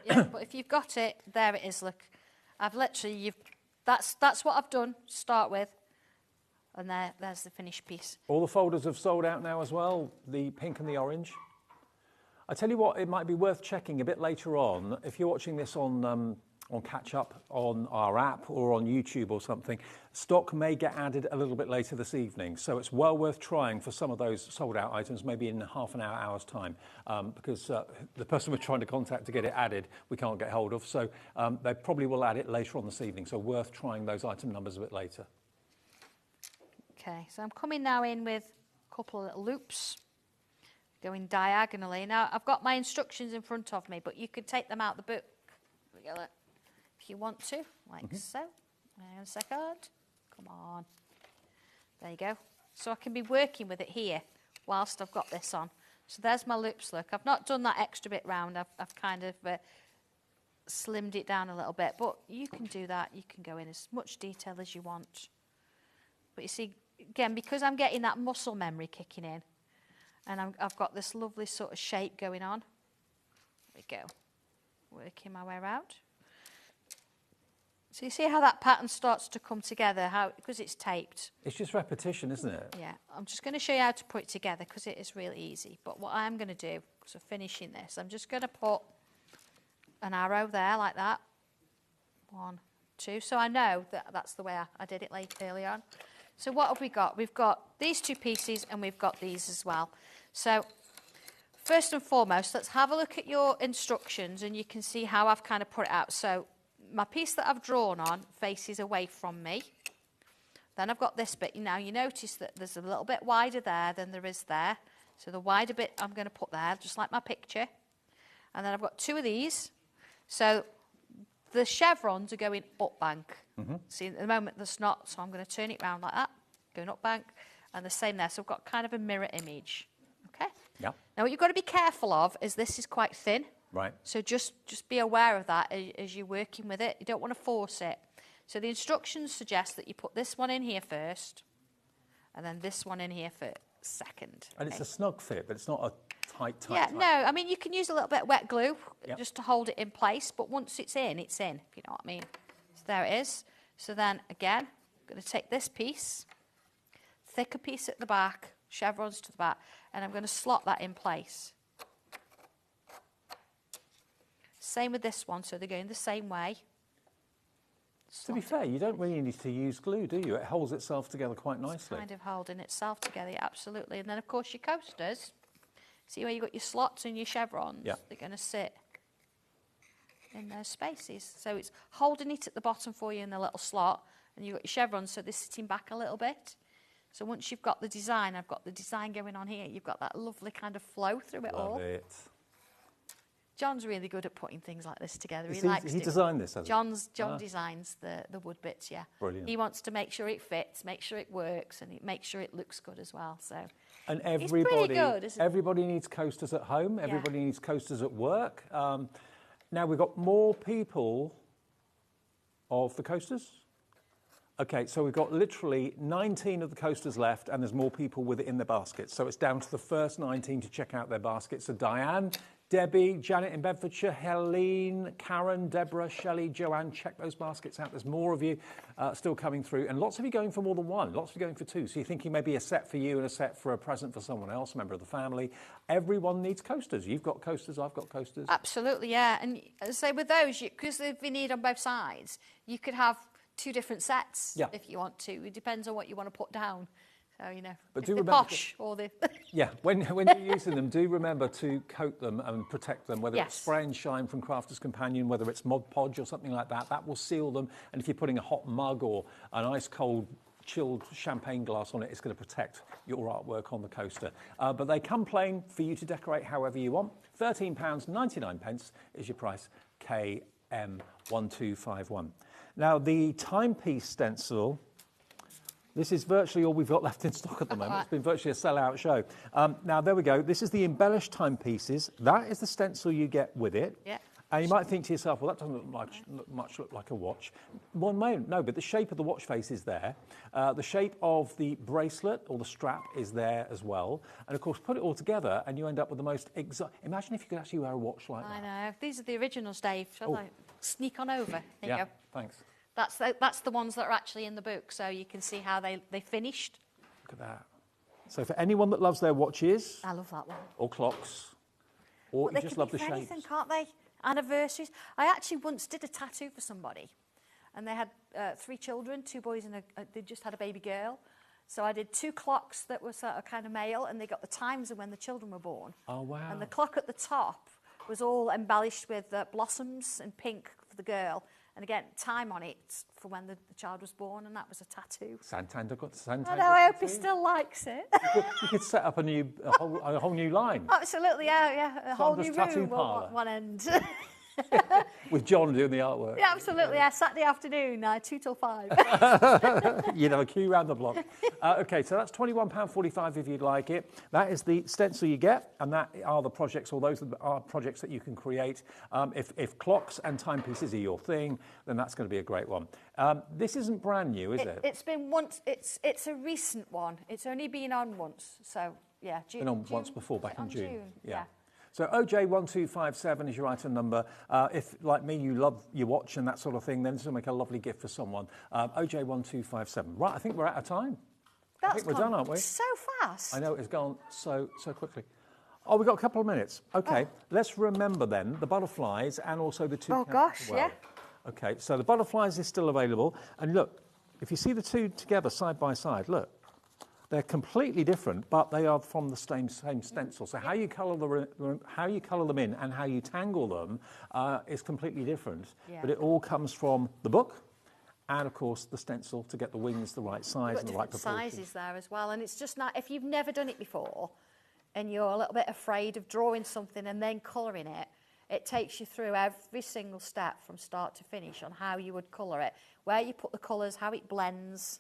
Yeah, but if you've got it, there it is, look. I've literally, that's what I've done to start with. And there's the finished piece. All the folders have sold out now as well, the pink and the orange. I tell you what, it might be worth checking a bit later on. If you're watching this on Catch Up on our app or on YouTube or something, stock may get added a little bit later this evening. So it's well worth trying for some of those sold out items, maybe in half an hour's time, because the person we're trying to contact to get it added, we can't get hold of. So they probably will add it later on this evening. So worth trying those item numbers a bit later. Okay, so I'm coming now in with a couple of little loops, going diagonally. Now, I've got my instructions in front of me, but you could take them out the book if you want to, like so. Hang on a second. Come on. There you go. So I can be working with it here whilst I've got this on. So there's my loops, look. I've not done that extra bit round. I've kind of slimmed it down a little bit, but you can do that. You can go in as much detail as you want. But you see, again, because I'm getting that muscle memory kicking in, and I've got this lovely sort of shape going on. There we go. Working my way around. So you see how that pattern starts to come together, because it's taped. It's just repetition, isn't it? Yeah. I'm just going to show you how to put it together because it is really easy. But what I'm going to do, because we're finishing this, I'm just going to put an arrow there like that. 1, 2. So I know that that's the way I did it early on. So what have we got? We've got these 2 pieces and we've got these as well. So first and foremost, let's have a look at your instructions and you can see how I've kind of put it out. So my piece that I've drawn on faces away from me. Then I've got this bit. Now you notice that there's a little bit wider there than there is there. So the wider bit I'm going to put there, just like my picture. And then I've got 2 of these. So the chevrons are going up bank. See, at the moment there's not, so I'm going to turn it round like that, going up bank, and the same there. So I've got kind of a mirror image. Okay? Yeah. Now what you've got to be careful of is this is quite thin. Right. So just be aware of that as you're working with it. You don't want to force it. So the instructions suggest that you put this one in here first, and then this one in here for second. And it's a snug fit, but it's not a tight. Yeah, no, I mean, you can use a little bit of wet glue just to hold it in place, but once it's in, if you know what I mean. So there it is. So then, again, I'm going to take this piece, thicker piece at the back, chevrons to the back, and I'm going to slot that in place. Same with this one, so they're going the same way. To be fair, you don't really need to use glue, do you? It holds itself together quite nicely. It's kind of holding itself together, absolutely. And then, of course, your coasters. See where you've got your slots and your chevrons? Yeah. They're going to sit in those spaces. So it's holding it at the bottom for you in the little slot, and you've got your chevrons, so they're sitting back a little bit. So once you've got the design, I've got the design going on here, you've got that lovely kind of flow through it all. Love it. John's really good at putting things like this together. He designed this, has he? John designs the wood bits, yeah. Brilliant. He wants to make sure it fits, make sure it works, and make sure it looks good as well. So and it's pretty good, isn't it? Everybody needs coasters at home. Everybody needs coasters at work. Now we've got more people of the coasters. Okay, so we've got literally 19 of the coasters left, and there's more people with it in their baskets. So it's down to the first 19 to check out their baskets. So Diane, Debbie, Janet in Bedfordshire, Helene, Karen, Deborah, Shelley, Joanne, check those baskets out. There's more of you still coming through, and lots of you going for more than one. Lots of you going for 2. So you're thinking maybe a set for you and a set for a present for someone else, a member of the family. Everyone needs coasters. You've got coasters, I've got coasters. Absolutely, yeah. And say with those, because they've been needed on both sides, you could have 2 different sets if you want to. It depends on what you want to put down. So, you know, but do remember posh or the... Yeah, when you're using them, do remember to coat them and protect them, whether it's spray and shine from Crafter's Companion, whether it's Mod Podge or something like that. That will seal them. And if you're putting a hot mug or an ice cold chilled champagne glass on it, it's going to protect your artwork on the coaster. But they come plain for you to decorate however you want. £13.99 is your price, KM1251. Now, the timepiece stencil, this is virtually all we've got left in stock at the moment. It's been virtually a sell-out show. Now, there we go. This is the embellished timepieces. That is the stencil you get with it. Yeah. And you might think to yourself, well, that doesn't look like a watch. Well, no, but the shape of the watch face is there. The shape of the bracelet or the strap is there as well. And, of course, put it all together and you end up with the most Imagine if you could actually wear a watch like that. I know. These are the originals, Dave. Shall I sneak on over? There you go. Thanks. That's the ones that are actually in the book, so you can see how they finished. Look at that. So for anyone that loves their watches... I love that one. Or clocks, Or But you they just can love be the for shapes. anything, can't they? Anniversaries. I actually once did a tattoo for somebody, and they had 3 children, 2 boys and they just had a baby girl. So I did 2 clocks that were sort of kind of male, and they got the times of when the children were born. Oh, wow. And the clock at the top was all embellished with blossoms and pink for the girl. And again, time on it for when the child was born, and that was a tattoo. Santangle got I Santangle. know, I hope he still likes it. You could set up a whole new line. Absolutely, yeah. A whole new Sandra's tattoo room parlour. one end. With John doing the artwork. Yeah, absolutely, yeah. Saturday afternoon, 2 till 5. You'd have a queue round the block. Okay, so that's £21.45 if you'd like it. That is the stencil you get, and that are the projects, or those are projects that you can create. If clocks and timepieces are your thing, then that's going to be a great one. This isn't brand new, is it? It's been once. It's a recent one. It's only been on once, so yeah. Been on once before, back in June. Yeah. So OJ1257 is your item number. If, like me, you love your watch and that sort of thing, then this will make a lovely gift for someone. OJ1257. Right, I think we're out of time. I think we're done, aren't we? So fast. I know, it's gone so quickly. Oh, we've got a couple of minutes. Okay, let's remember then the butterflies and also the two. Oh, gosh, well. yeah. Okay, so the butterflies is still available. And look, if you see the two together side by side, look. They're completely different, but they are from the same stencil. So how you colour them in and how you tangle them is completely different. Yeah. But it all comes from the book, and of course the stencil to get the wings the right size and the right proportion. Sizes there as well, and it's just not if you've never done it before, and you're a little bit afraid of drawing something and then colouring it. It takes you through every single step from start to finish on how you would colour it, where you put the colours, how it blends.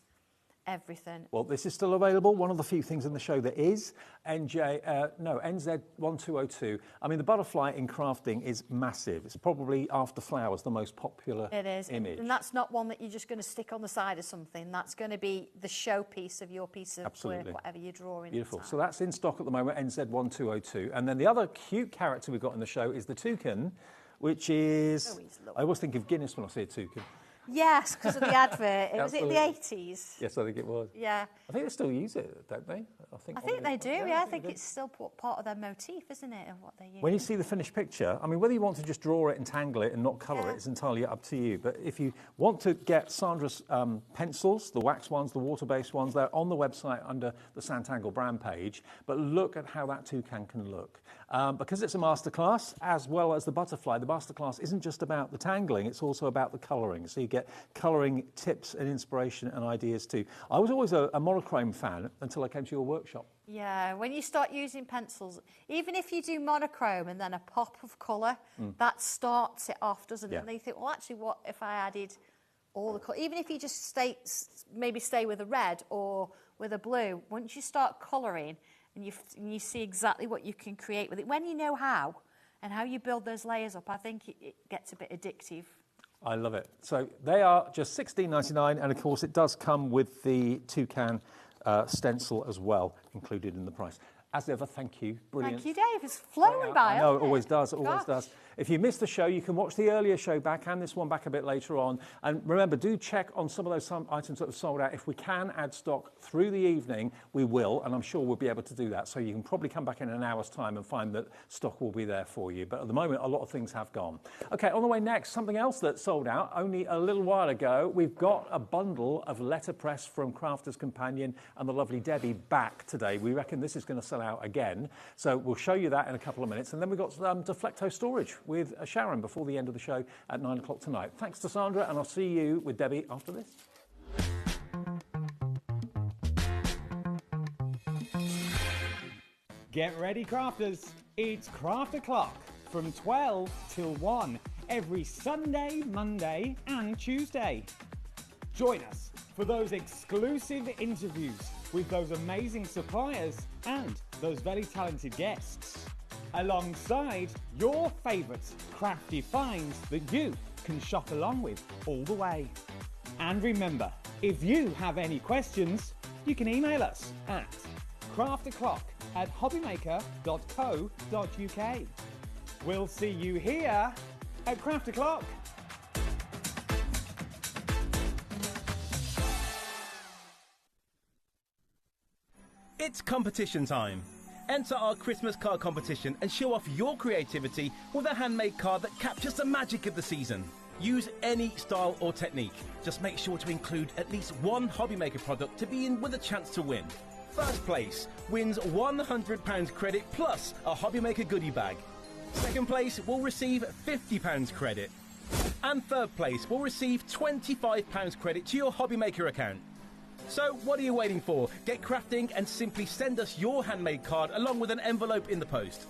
Everything. Well, this is still available. One of the few things in the show that is NZ1202. I mean, the butterfly in crafting is massive. It's probably after flowers the most popular image. And that's not one that you're just going to stick on the side of something. That's going to be the showpiece of your piece of work, whatever you're drawing. Beautiful. So that's in stock at the moment, NZ1202. And then the other cute character we've got in the show is the toucan, which is... I always think of Guinness when I see a toucan. Yes, because of the advert. Was it the 80s? Yes, I think it was. Yeah. I think they still use it, don't they? I think they do, yeah. I think it's still part of their motif, isn't it, of what they use. When you see the finished picture, I mean, whether you want to just draw it and tangle it and not colour it, it's entirely up to you. But if you want to get Sandra's pencils, the wax ones, the water-based ones, they're on the website under the Santangle brand page. But look at how that toucan can look. Because it's a masterclass, as well as the butterfly, the masterclass isn't just about the tangling, it's also about the colouring. So you get colouring tips and inspiration and ideas too. I was always a monochrome fan until I came to your workshop. Yeah, when you start using pencils, even if you do monochrome and then a pop of colour, that starts it off, doesn't it? And then you think, well, actually, what if I added all the colour? Even if you just maybe stay with a red or with a blue, once you start colouring and you see exactly what you can create with it, when you know how and how you build those layers up, I think it gets a bit addictive. I love it. So they are just $16.99, and of course it does come with the toucan stencil as well, included in the price. As ever, thank you. Brilliant. Thank you, Dave. It's flowing by. I know, it always does. It always does. If you missed the show, you can watch the earlier show back and this one back a bit later on. And remember, do check on some of those items that have sold out. If we can add stock through the evening, we will, and I'm sure we'll be able to do that. So you can probably come back in an hour's time and find that stock will be there for you. But at the moment, a lot of things have gone. Okay, on the way next, something else that sold out only a little while ago. We've got a bundle of letterpress from Crafter's Companion and the lovely Debbie back today. We reckon this is going to sell out again. So we'll show you that in a couple of minutes. And then we've got Deflecto storage with Sharon before the end of the show at 9 o'clock tonight. Thanks to Sandra, and I'll see you with Debbie after this. Get ready, crafters. It's Craft O'Clock from 12 till 1 every Sunday, Monday and Tuesday. Join us for those exclusive interviews with those amazing suppliers and those very talented guests, alongside your favourite crafty finds that you can shop along with all the way. And remember, if you have any questions, you can email us at craftoclock@hobbymaker.co.uk. We'll see you here at Craft O'Clock. It's competition time. Enter our Christmas card competition and show off your creativity with a handmade card that captures the magic of the season. Use any style or technique. Just make sure to include at least one HobbyMaker product to be in with a chance to win. First place wins £100 credit plus a HobbyMaker goodie bag. Second place will receive £50 credit. And third place will receive £25 credit to your HobbyMaker account. So what are you waiting for? Get crafting and simply send us your handmade card along with an envelope in the post.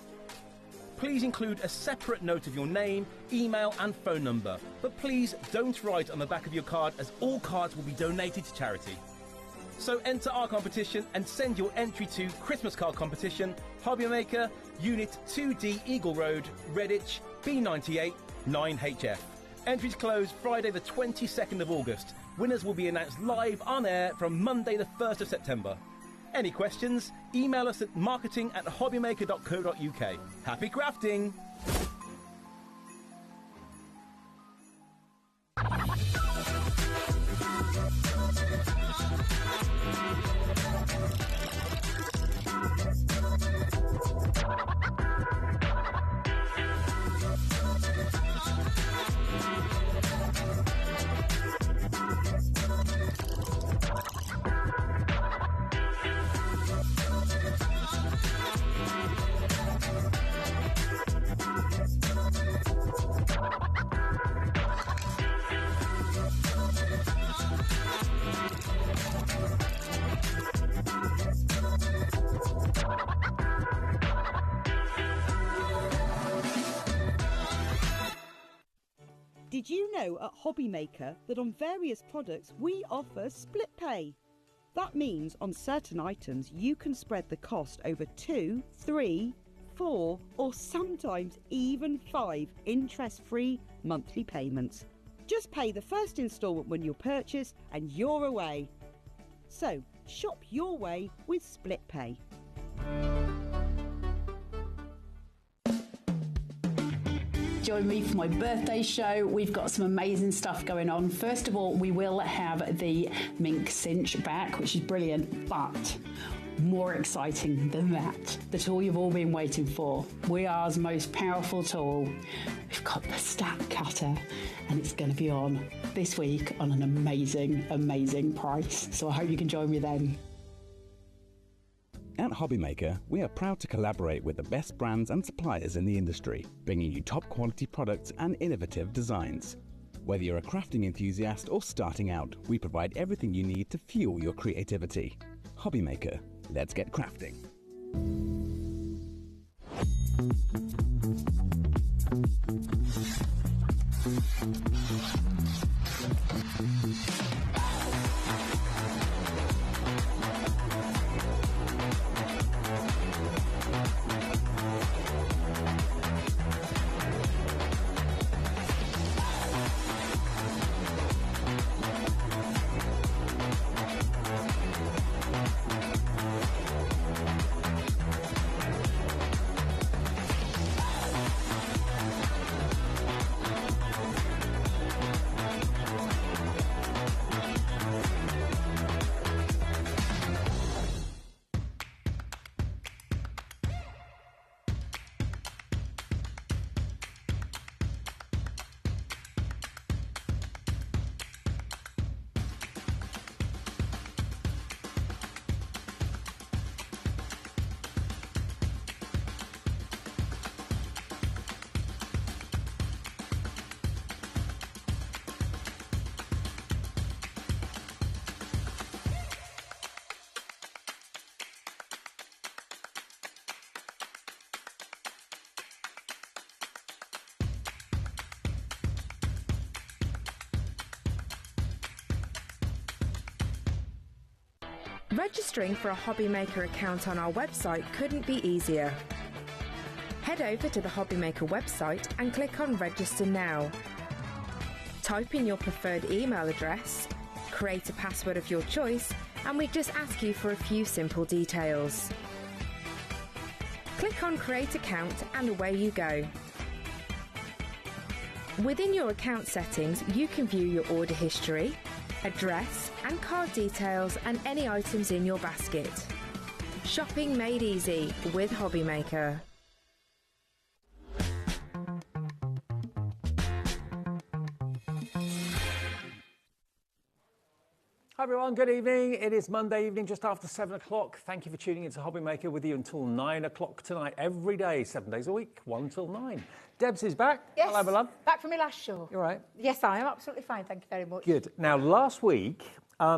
Please include a separate note of your name, email and phone number. But please don't write on the back of your card, as all cards will be donated to charity. So enter our competition and send your entry to Christmas Card Competition, HobbyMaker, Unit 2D Eagle Road, Redditch, B98 9HF. Entries close Friday the 22nd of August. Winners will be announced live on air from Monday the 1st of September. Any questions? Email us at marketing@hobbymaker.co.uk. Happy crafting! Did you know at HobbyMaker that on various products we offer split pay? That means on certain items you can spread the cost over 2, 3, 4 or sometimes even 5 interest-free monthly payments. Just pay the first instalment when you purchase and you're away. So shop your way with split pay. Join me for my birthday show. We've got some amazing stuff going on. First of all, we will have the mink cinch back, which is brilliant, but more exciting than that, the tool you've all been waiting for. WeAre's most powerful tool. We've got the Stat Cutter, and it's going to be on this week on an amazing, amazing price. So I hope you can join me then. At HobbyMaker, we are proud to collaborate with the best brands and suppliers in the industry, bringing you top quality products and innovative designs. Whether you're a crafting enthusiast or starting out, we provide everything you need to fuel your creativity. HobbyMaker, let's get crafting. Registering for a HobbyMaker account on our website couldn't be easier. Head over to the HobbyMaker website and click on Register Now. Type in your preferred email address, create a password of your choice, and we just ask you for a few simple details. Click on Create Account and away you go. Within your account settings, you can view your order history, address and card details and any items in your basket. Shopping made easy with HobbyMaker. Hi everyone, good evening. It is Monday evening, just after 7 o'clock. Thank you for tuning into HobbyMaker with you until 9 o'clock tonight, every day, 7 days a week, 1 till 9. Debs is back. Yes, hello, my love. Back from my last show. You all right? Yes, I am absolutely fine. Thank you very much. Good. Now, last week,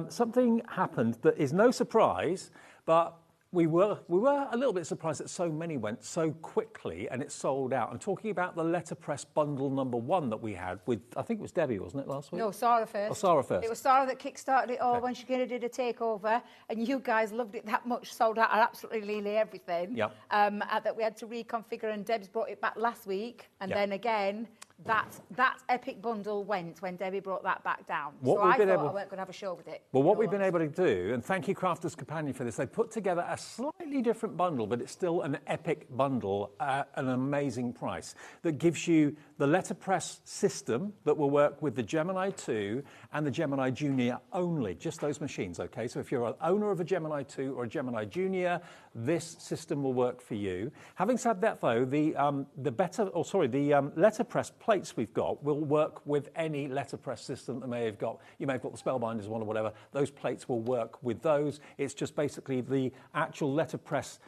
something happened that is no surprise, but we were a little bit surprised that so many went so quickly and it sold out. I'm talking about the letterpress bundle number 1 that we had with, I think it was Debbie, wasn't it, last week? No, Sarah first. Oh, Sarah first. It was Sarah that kick-started it all when she did a takeover, and you guys loved it that much, sold out absolutely everything. Yep. That we had to reconfigure, and Deb's brought it back last week, and then again, that epic bundle went when Debbie brought that back down. So I thought I weren't going to have a show with it. Well, what we've been able to do, and thank you Crafters Companion for this, they put together a slightly different bundle, but it's still an epic bundle at an amazing price that gives you the letterpress system that will work with the Gemini 2 and the Gemini Junior only, just those machines, okay? So if you're an owner of a Gemini 2 or a Gemini Junior, this system will work for you. Having said that, though, the letterpress plates we've got will work with any letterpress system that may have got. You may have got the Spellbinders one or whatever. Those plates will work with those. It's just basically the actual letterpress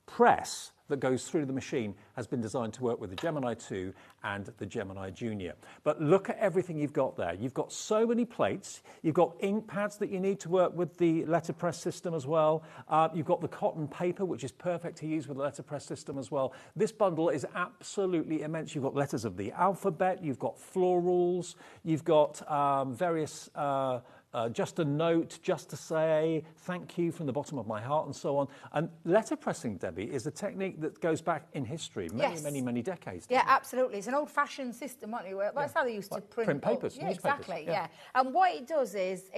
press that goes through the machine has been designed to work with the Gemini 2 and the Gemini Junior. But look at everything you've got there. You've got so many plates. You've got ink pads that you need to work with the letterpress system as well. You've got the cotton paper, which is perfect to use with the letterpress system as well. This bundle is absolutely immense. You've got letters of the alphabet. You've got florals. You've got various... just a note, just to say thank you from the bottom of my heart and so on. And letterpressing, Debbie, is a technique that goes back in history, many decades. Yeah, absolutely. It's an old-fashioned system, wasn't it? That's how they used to print papers. Yeah, exactly, yeah. And what it does is,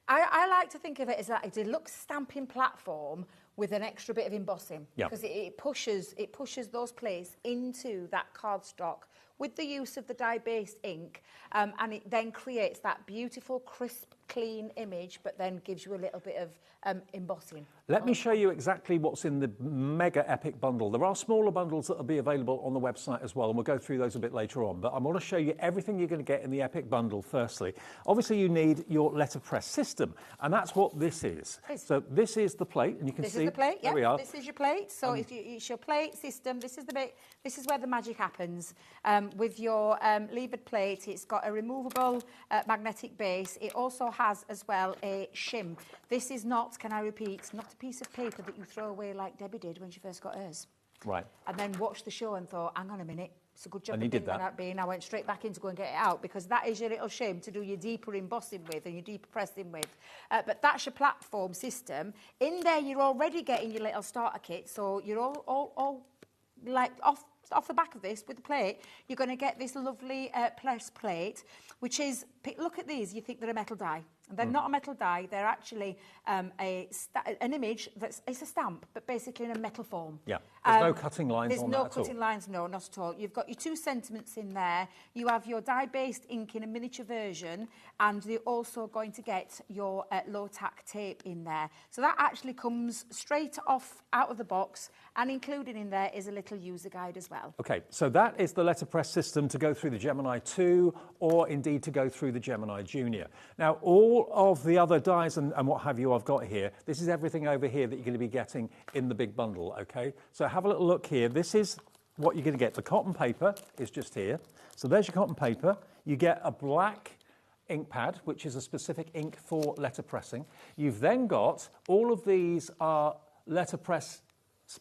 I like to think of it as like a deluxe stamping platform with an extra bit of embossing. Because it pushes those plates into that cardstock with the use of the dye-based ink, and it then creates that beautiful, crisp, clean image, but then gives you a little bit of embossing. Let me show you exactly what's in the mega epic bundle. There are smaller bundles that will be available on the website as well, and we'll go through those a bit later on. But I want to show you everything you're going to get in the epic bundle firstly. Obviously, you need your letterpress system, and that's what this is. So this is the plate, and you can see... This is the plate, there we are. This is your plate. So it's your plate system. This is the bit. This is where the magic happens. With your levered plate, it's got a removable magnetic base. It also has as well a shim. This is not, can I repeat, not a piece of paper that you throw away like Debbie did when she first got hers. Right. And then watched the show and thought, hang on a minute, it's a good job and I you did didn't that. And I went straight back in to go and get it out, because that is your little shim to do your deeper embossing with and your deeper pressing with. But that's your platform system. In there, you're already getting your little starter kit, so you're all like off the back of this with the plate, you're going to get this lovely press plate, which is, look at these, you think they're a metal die. They're not a metal die, they're actually an image it's a stamp, but basically in a metal form. Yeah, there's no cutting lines on that at all. There's no cutting lines, no, not at all. You've got your 2 sentiments in there, you have your dye-based ink in a miniature version, and you're also going to get your low-tack tape in there. So that actually comes straight off out of the box, and included in there is a little user guide as well. Okay, so that is the letterpress system to go through the Gemini 2, or indeed to go through the Gemini Junior. Now, all of the other dies and what have you I've got here, this is everything over here that you're going to be getting in the big bundle, okay? So have a little look here. This is what you're going to get. The cotton paper is just here. So there's your cotton paper. You get a black ink pad, which is a specific ink for letterpressing. You've then got all of these are letterpress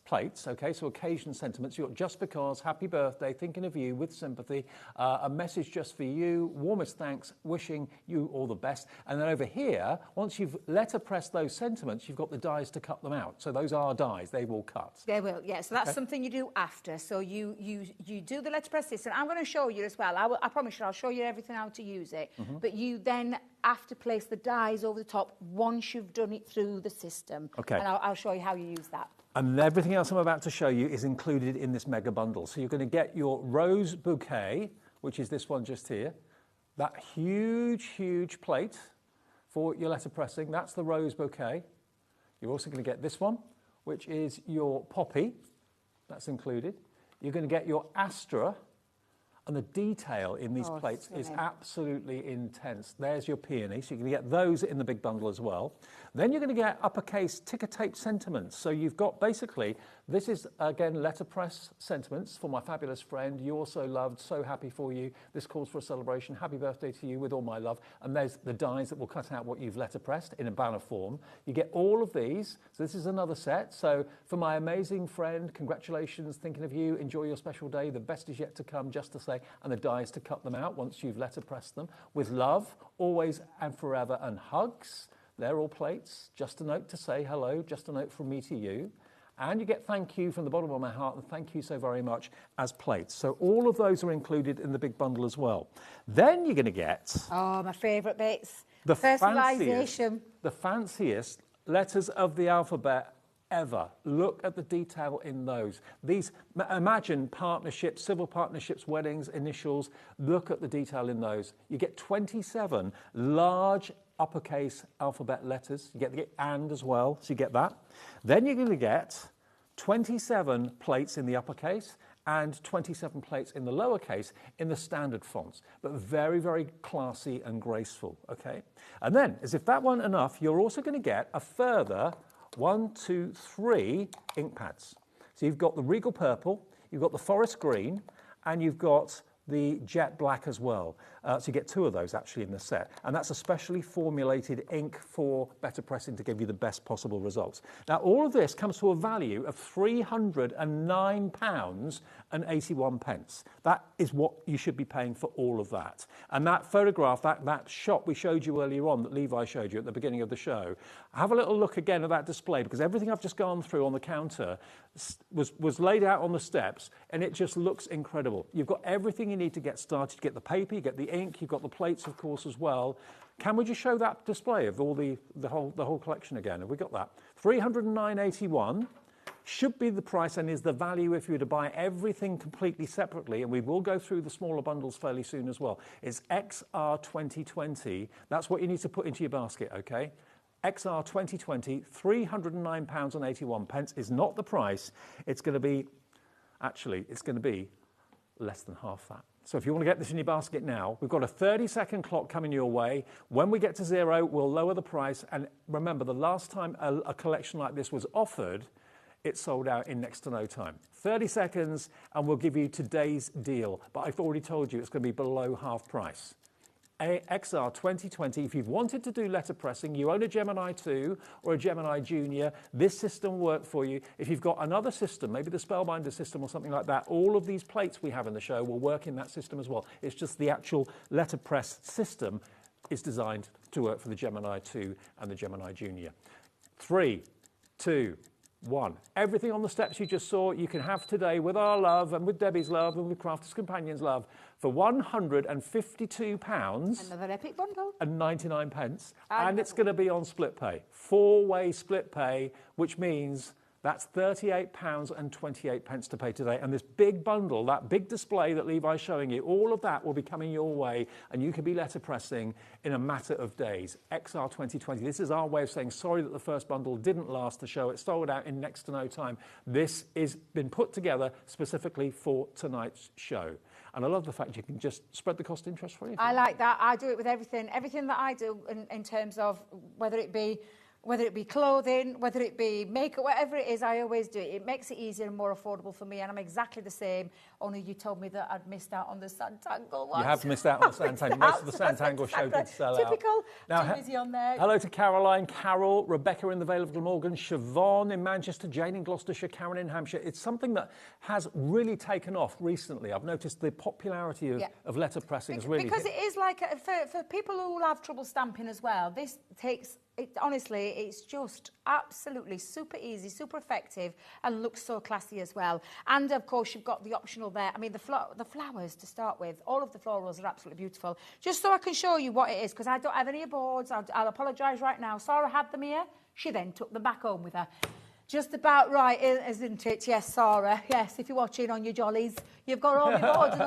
plates, okay, so occasion sentiments. You've got just because, happy birthday, thinking of you with sympathy, a message just for you, warmest thanks, wishing you all the best. And then over here, once you've letterpressed those sentiments, you've got the dies to cut them out. So those are dies, they will cut. They will, yeah. So that's something you do after. So you do the letterpress system. I'm going to show you as well. I promise you, I'll show you everything how to use it. But you then have to place the dies over the top once you've done it through the system. Okay. And I'll show you how you use that. And everything else I'm about to show you is included in this mega bundle. So you're going to get your rose bouquet, which is this one just here. That huge plate for your letterpressing, that's the rose bouquet. You're also going to get this one, which is your poppy. That's included. You're going to get your Astra, and the detail in these plates is absolutely intense. There's your peony, so you're going to get those in the big bundle as well. Then you're going to get uppercase ticker tape sentiments. So you've got basically, this is again letterpress sentiments for my fabulous friend. You also loved, so happy for you. This calls for a celebration. Happy birthday to you with all my love. And there's the dies that will cut out what you've letterpressed in a banner form. You get all of these. So this is another set. So for my amazing friend, congratulations, thinking of you. Enjoy your special day. The best is yet to come, just to say. And the dies to cut them out once you've letterpressed them. With love, always and forever, and hugs. They're all plates. Just a note to say hello. Just a note from me to you. And you get thank you from the bottom of my heart, and thank you so very much as plates. So all of those are included in the big bundle as well. Then you're going to get... Oh, my favourite bits. The personalisation. The fanciest letters of the alphabet ever. Look at the detail in those. These, imagine partnerships, civil partnerships, weddings, initials. Look at the detail in those. You get 27 large uppercase alphabet letters. You get the and as well, so you get that. Then you're going to get 27 plates in the uppercase and 27 plates in the lowercase in the standard fonts, but very, very classy and graceful, okay? And then, as if that weren't enough, you're also going to get a further 1, 2, 3 ink pads. So you've got the Regal Purple, you've got the Forest Green, and you've got the Jet Black as well. So you get 2 of those actually in the set. And that's a specially formulated ink for better pressing to give you the best possible results. Now, all of this comes to a value of £309.81. That is what you should be paying for all of that. And that photograph, that shot we showed you earlier on, that Levi showed you at the beginning of the show, have a little look again at that display, because everything I've just gone through on the counter was laid out on the steps, and it just looks incredible. You've got everything you need to get started. You get the paper, you get the ink, you've got the plates, of course, as well. Can we just show that display of all the whole collection again? Have we got that? $309.81 should be the price and is the value if you were to buy everything completely separately, and we will go through the smaller bundles fairly soon as well. It's XR 2020. That's what you need to put into your basket, okay? XR 2020, £309.81 is not the price. It's going to be, actually, it's going to be less than half that. So if you want to get this in your basket now, we've got a 30-second clock coming your way. When we get to 0, we'll lower the price. And remember, the last time a collection like this was offered, it sold out in next to no time. 30 seconds, and we'll give you today's deal. But I've already told you it's going to be below half price. XR 2020, if you've wanted to do letterpressing, you own a Gemini 2 or a Gemini Junior, this system will work for you. If you've got another system, maybe the Spellbinder system or something like that, all of these plates we have in the show will work in that system as well. It's just the actual letterpress system is designed to work for the Gemini 2 and the Gemini Junior. 3, 2, 1. Everything on the steps you just saw, you can have today with our love and with Debbie's love and with Crafters Companions love for £152. Another epic bundle. And 99 pence. And it's going to be on split pay. 4-way split pay, which means that's £38.28 to pay today. And this big bundle, that big display that Levi's showing you, all of that will be coming your way, and you can be letterpressing in a matter of days. XR 2020. This is our way of saying sorry that the first bundle didn't last the show. It sold out in next to no time. This has been put together specifically for tonight's show. And I love the fact you can just spread the cost interest for you. I like that. I do it with everything. Everything that I do in terms of whether it be clothing, whether it be makeup, whatever it is, I always do it. It makes it easier and more affordable for me, and I'm exactly the same, only you told me that I'd missed out on the Santangle one. You have missed out on the Santangle. Most of the Santangle show did sell out. Typical. Now, Too busy on there. Hello to Caroline, Carol, Rebecca in the Vale of Glamorgan, Siobhan in Manchester, Jane in Gloucestershire, Karen in Hampshire. It's something that has really taken off recently. I've noticed the popularity of letterpressing has really because it is like, for people who have trouble stamping as well, this takes... honestly, it's just absolutely super easy, super effective, and looks so classy as well. And of course, you've got the optional there. I mean, the flowers to start with, all of the florals are absolutely beautiful. Just so I can show you what it is, because I don't have any boards. I'll apologise right now. Sarah had them here. She then took them back home with her. Just about right, isn't it? Yes, Sarah. Yes, if you're watching on your jollies, you've got all my boards and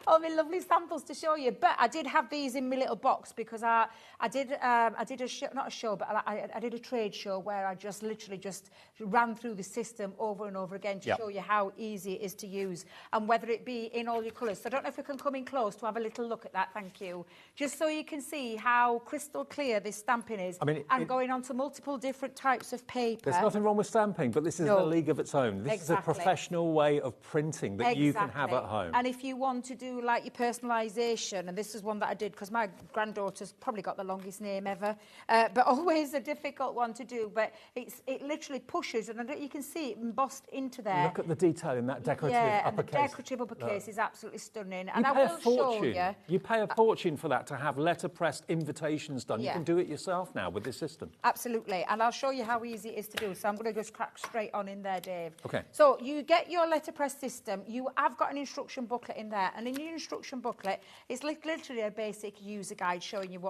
all my lovely samples to show you. But I did have these in my little box because I did a show, not a show, but I did a trade show where I just literally just ran through the system over and over again to show you how easy it is to use and whether it be in all your colours. So I don't know if we can come in close to have a little look at that. Thank you. Just so you can see how crystal clear this stamping is. I mean, going on to multiple different types of paper. There's nothing wrong with stamping, but this is a league of its own. This is a professional way of printing that you can have at home. And if you want to do like your personalisation, and this is one that I did because my granddaughter's probably got the longest name ever, but always a difficult one to do. But it literally pushes, and you can see it embossed into there. Look at the detail in that decorative uppercase. And the decorative uppercase is absolutely stunning. And I will show you. You pay a fortune for that to have letterpressed invitations done. You can do it yourself now with this system. Absolutely, and I'll show you how easy it is to do. So I'm going to just crack straight on in there, Dave. Okay. So you get your letterpress system. You have got an instruction booklet in there, and in your instruction booklet, it's literally a basic user guide showing you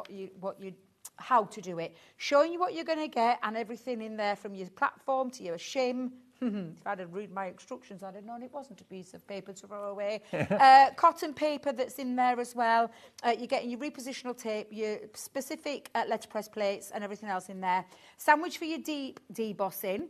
how to do it, showing you what you're going to get, and everything in there from your platform to your shim. If I'd read my instructions, I'd have known it wasn't a piece of paper to throw away. Cotton paper that's in there as well. You're getting your repositional tape, your specific letterpress plates and everything else in there. Sandwich for your deep debossing.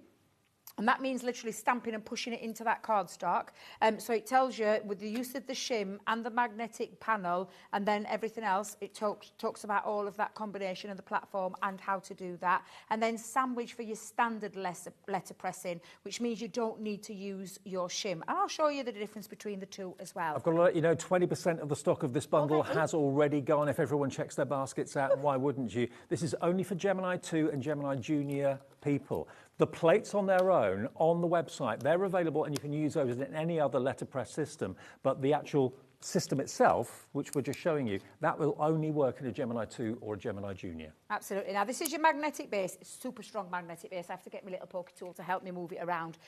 And that means literally stamping and pushing it into that cardstock. So it tells you with the use of the shim and the magnetic panel and then everything else, it talks about all of that combination of the platform and how to do that. And then sandwich for your standard letterpressing, which means you don't need to use your shim. And I'll show you the difference between the two as well. I've got to let you know 20% of the stock of this bundle has already gone if everyone checks their baskets out. And why wouldn't you? This is only for Gemini 2 and Gemini Junior people. The plates on their own on the website, they're available and you can use those in any other letterpress system, but the actual system itself, which we're just showing you, that will only work in a Gemini 2 or a Gemini Junior. Absolutely. Now, this is your magnetic base. It's super strong magnetic base. I have to get my little pokey tool to help me move it around.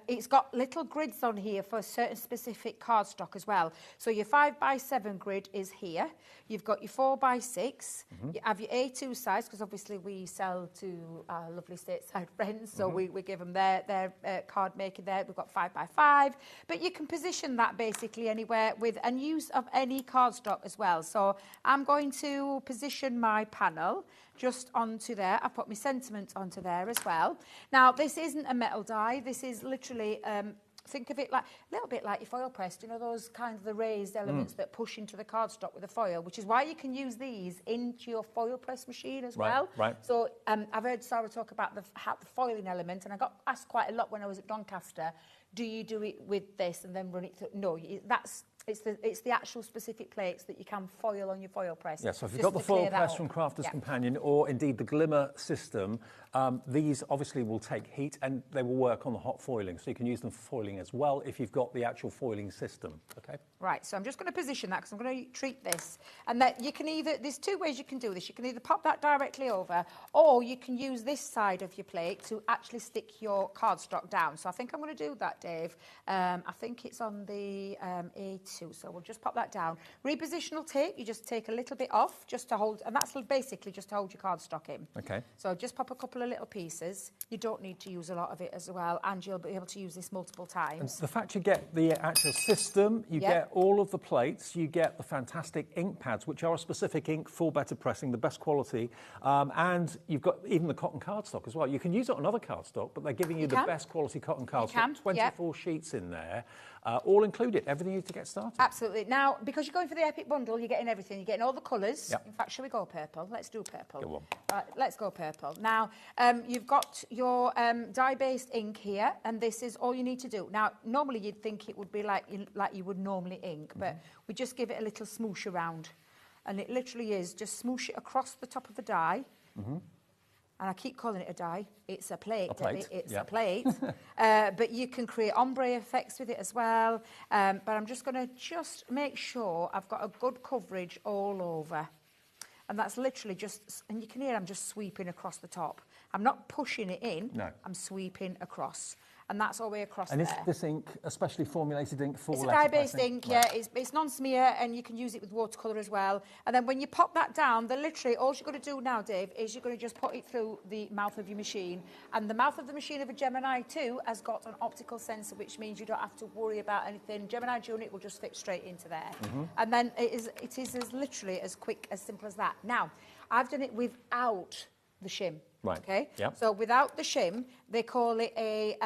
It's got little grids on here for certain specific cardstock as well. So your 5x7 grid is here. You've got your 4x6. You have your A2 size, because obviously we sell to our lovely stateside friends, so we give them their card maker there. We've got 5x5. But you can position that basically anywhere with and use of any cardstock as well. So I'm going to position my panel just onto there. I've put my sentiment onto there as well. Now, this isn't a metal die. This is literally, think of it like a little bit like your foil pressed, you know, those kind of the raised elements that push into the cardstock with the foil, which is why you can use these into your foil press machine as well. Right. So I've heard Sarah talk about the foiling element, and I got asked quite a lot when I was at Doncaster, do you do it with this and then run it through? No, it's the actual specific plates that you can foil on your foil press. Yeah, so if you've got the foil press from Crafter's Companion or indeed the Glimmer system, these obviously will take heat and they will work on the hot foiling. So you can use them for foiling as well if you've got the actual foiling system. Okay. Right, so I'm just going to position that because I'm going to treat this. And that you can there's two ways you can do this. You can either pop that directly over, or you can use this side of your plate to actually stick your cardstock down. So I think I'm going to do that, Dave. I think it's on the A2, so we'll just pop that down. Repositional tape, you just take a little bit off just to hold, and that's basically just to hold your cardstock in. Okay. So just pop a couple of little pieces. You don't need to use a lot of it as well, and you'll be able to use this multiple times. And the fact you get the actual system, you get all of the plates, you get the fantastic ink pads, which are a specific ink for better pressing, the best quality, and you've got even the cotton cardstock as well. You can use it on other cardstock, but they're giving you the best quality cotton cardstock. 24 sheets in there, all included, everything you need to get started. Absolutely. Now, because you're going for the epic bundle, you're getting everything. You're getting all the colours. In fact, shall we go purple? Let's do purple. Go on. Right, let's go purple. Now, you've got your dye-based ink here, and this is all you need to do. Now, normally you'd think it would be like you would normally ink, but we just give it a little smoosh around. And it literally is just smoosh it across the top of the die. And I keep calling it a die. It's a plate. It's a plate. But you can create ombre effects with it as well. But I'm just going to make sure I've got a good coverage all over. And that's literally just, and you can hear I'm just sweeping across the top. I'm not pushing it in. No. I'm sweeping across. and that's all the way across and there. is this ink a specially formulated ink for It's a letter dye-based pressing? ink, Right. yeah. It's non-smear, and you can use it with watercolour as well. And then when you pop that down, literally all you're going to do now, Dave, is you're going to just put it through the mouth of your machine. And the mouth of the machine of a Gemini 2 has got an optical sensor, which means you don't have to worry about anything. Gemini Junior will just fit straight into there. And then it is as literally as quick, as simple as that. Now, I've done it without the shim. Right. Okay. Yep. So without the shim, they call it a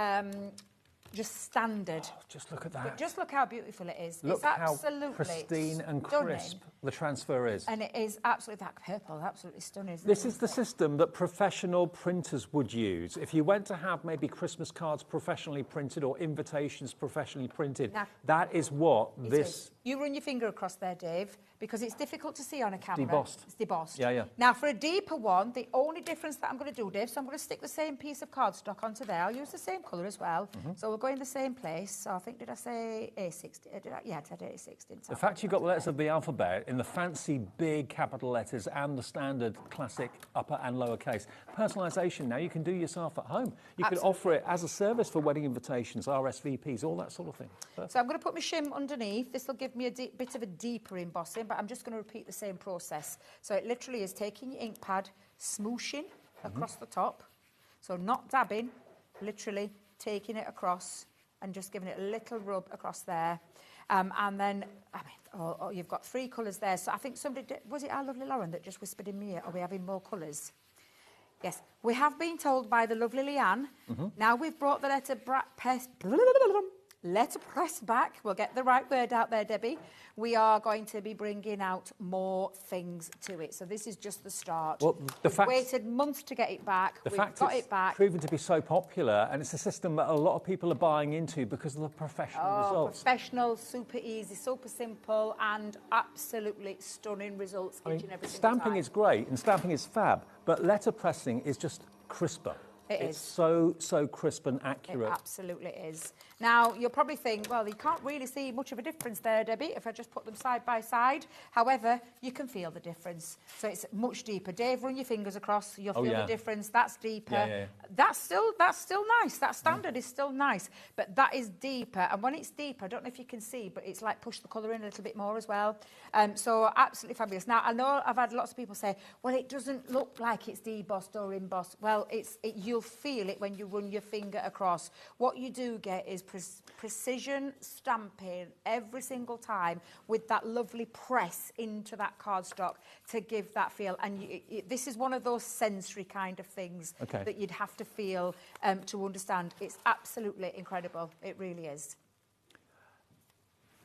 just standard. Oh, just look at that. But just look how beautiful it is. Look it's how absolutely pristine and stunning. crisp the transfer is. And it is absolutely, that purple, absolutely stunning. Isn't This it? is the system that professional printers would use. If you went to have maybe Christmas cards professionally printed or invitations professionally printed, Now, that is what It this... is. You run your finger across there, Dave, because it's difficult to see on a camera. Debossed. It's debossed. Yeah, yeah. Now, for a deeper one, the only difference that I'm going to do, Dave, so I'm going to stick the same piece of cardstock onto there. I'll use the same colour as well. So we'll go in the same place. So I think, did I say A60? Yeah, I said A60. Didn't I? The fact you've got the letters of the alphabet in the fancy big capital letters and the standard classic upper and lower case. Personalisation now you can do yourself at home. You can offer it as a service for wedding invitations, RSVPs, all that sort of thing. So I'm going to put my shim underneath. This will give me a bit of a deeper embossing, but I'm just going to repeat the same process. So it literally is taking your ink pad, smooshing across the top. So not dabbing, literally taking it across and just giving it a little rub across there. And then, you've got 3 colours there. So I think somebody, was it our lovely Lauren that just whispered in my ear, are we having more colours? Yes, we have been told by the lovely Leanne. Now we've brought the letterpress back. We'll get the right word out there, Debbie. We are going to be bringing out more things to it. So this is just the start. Well, We've waited months to get it back. We've got it back. Proven to be so popular, and it's a system that a lot of people are buying into because of the professional results. Professional, super easy, super simple, and absolutely stunning results each and every single Stamping time. is great and stamping is fab, but letterpressing is just crisper. It's so crisp and accurate. It absolutely is. Now, you'll probably think, well, you can't really see much of a difference there, Debbie, if I just put them side by side. However, you can feel the difference. So it's much deeper. Dave, run your fingers across. You'll feel the difference. That's deeper. Yeah. That's still nice. That standard is still nice. But that is deeper. And when it's deeper, I don't know if you can see, but it's like push the colour in a little bit more as well. So absolutely fabulous. Now, I know I've had lots of people say, well, it doesn't look like it's debossed or embossed. Well, you'll feel it when you run your finger across. What you do get is precision stamping every single time with that lovely press into that cardstock to give that feel. And this is one of those sensory kind of things that you'd have to feel to understand. It's absolutely incredible. It really is.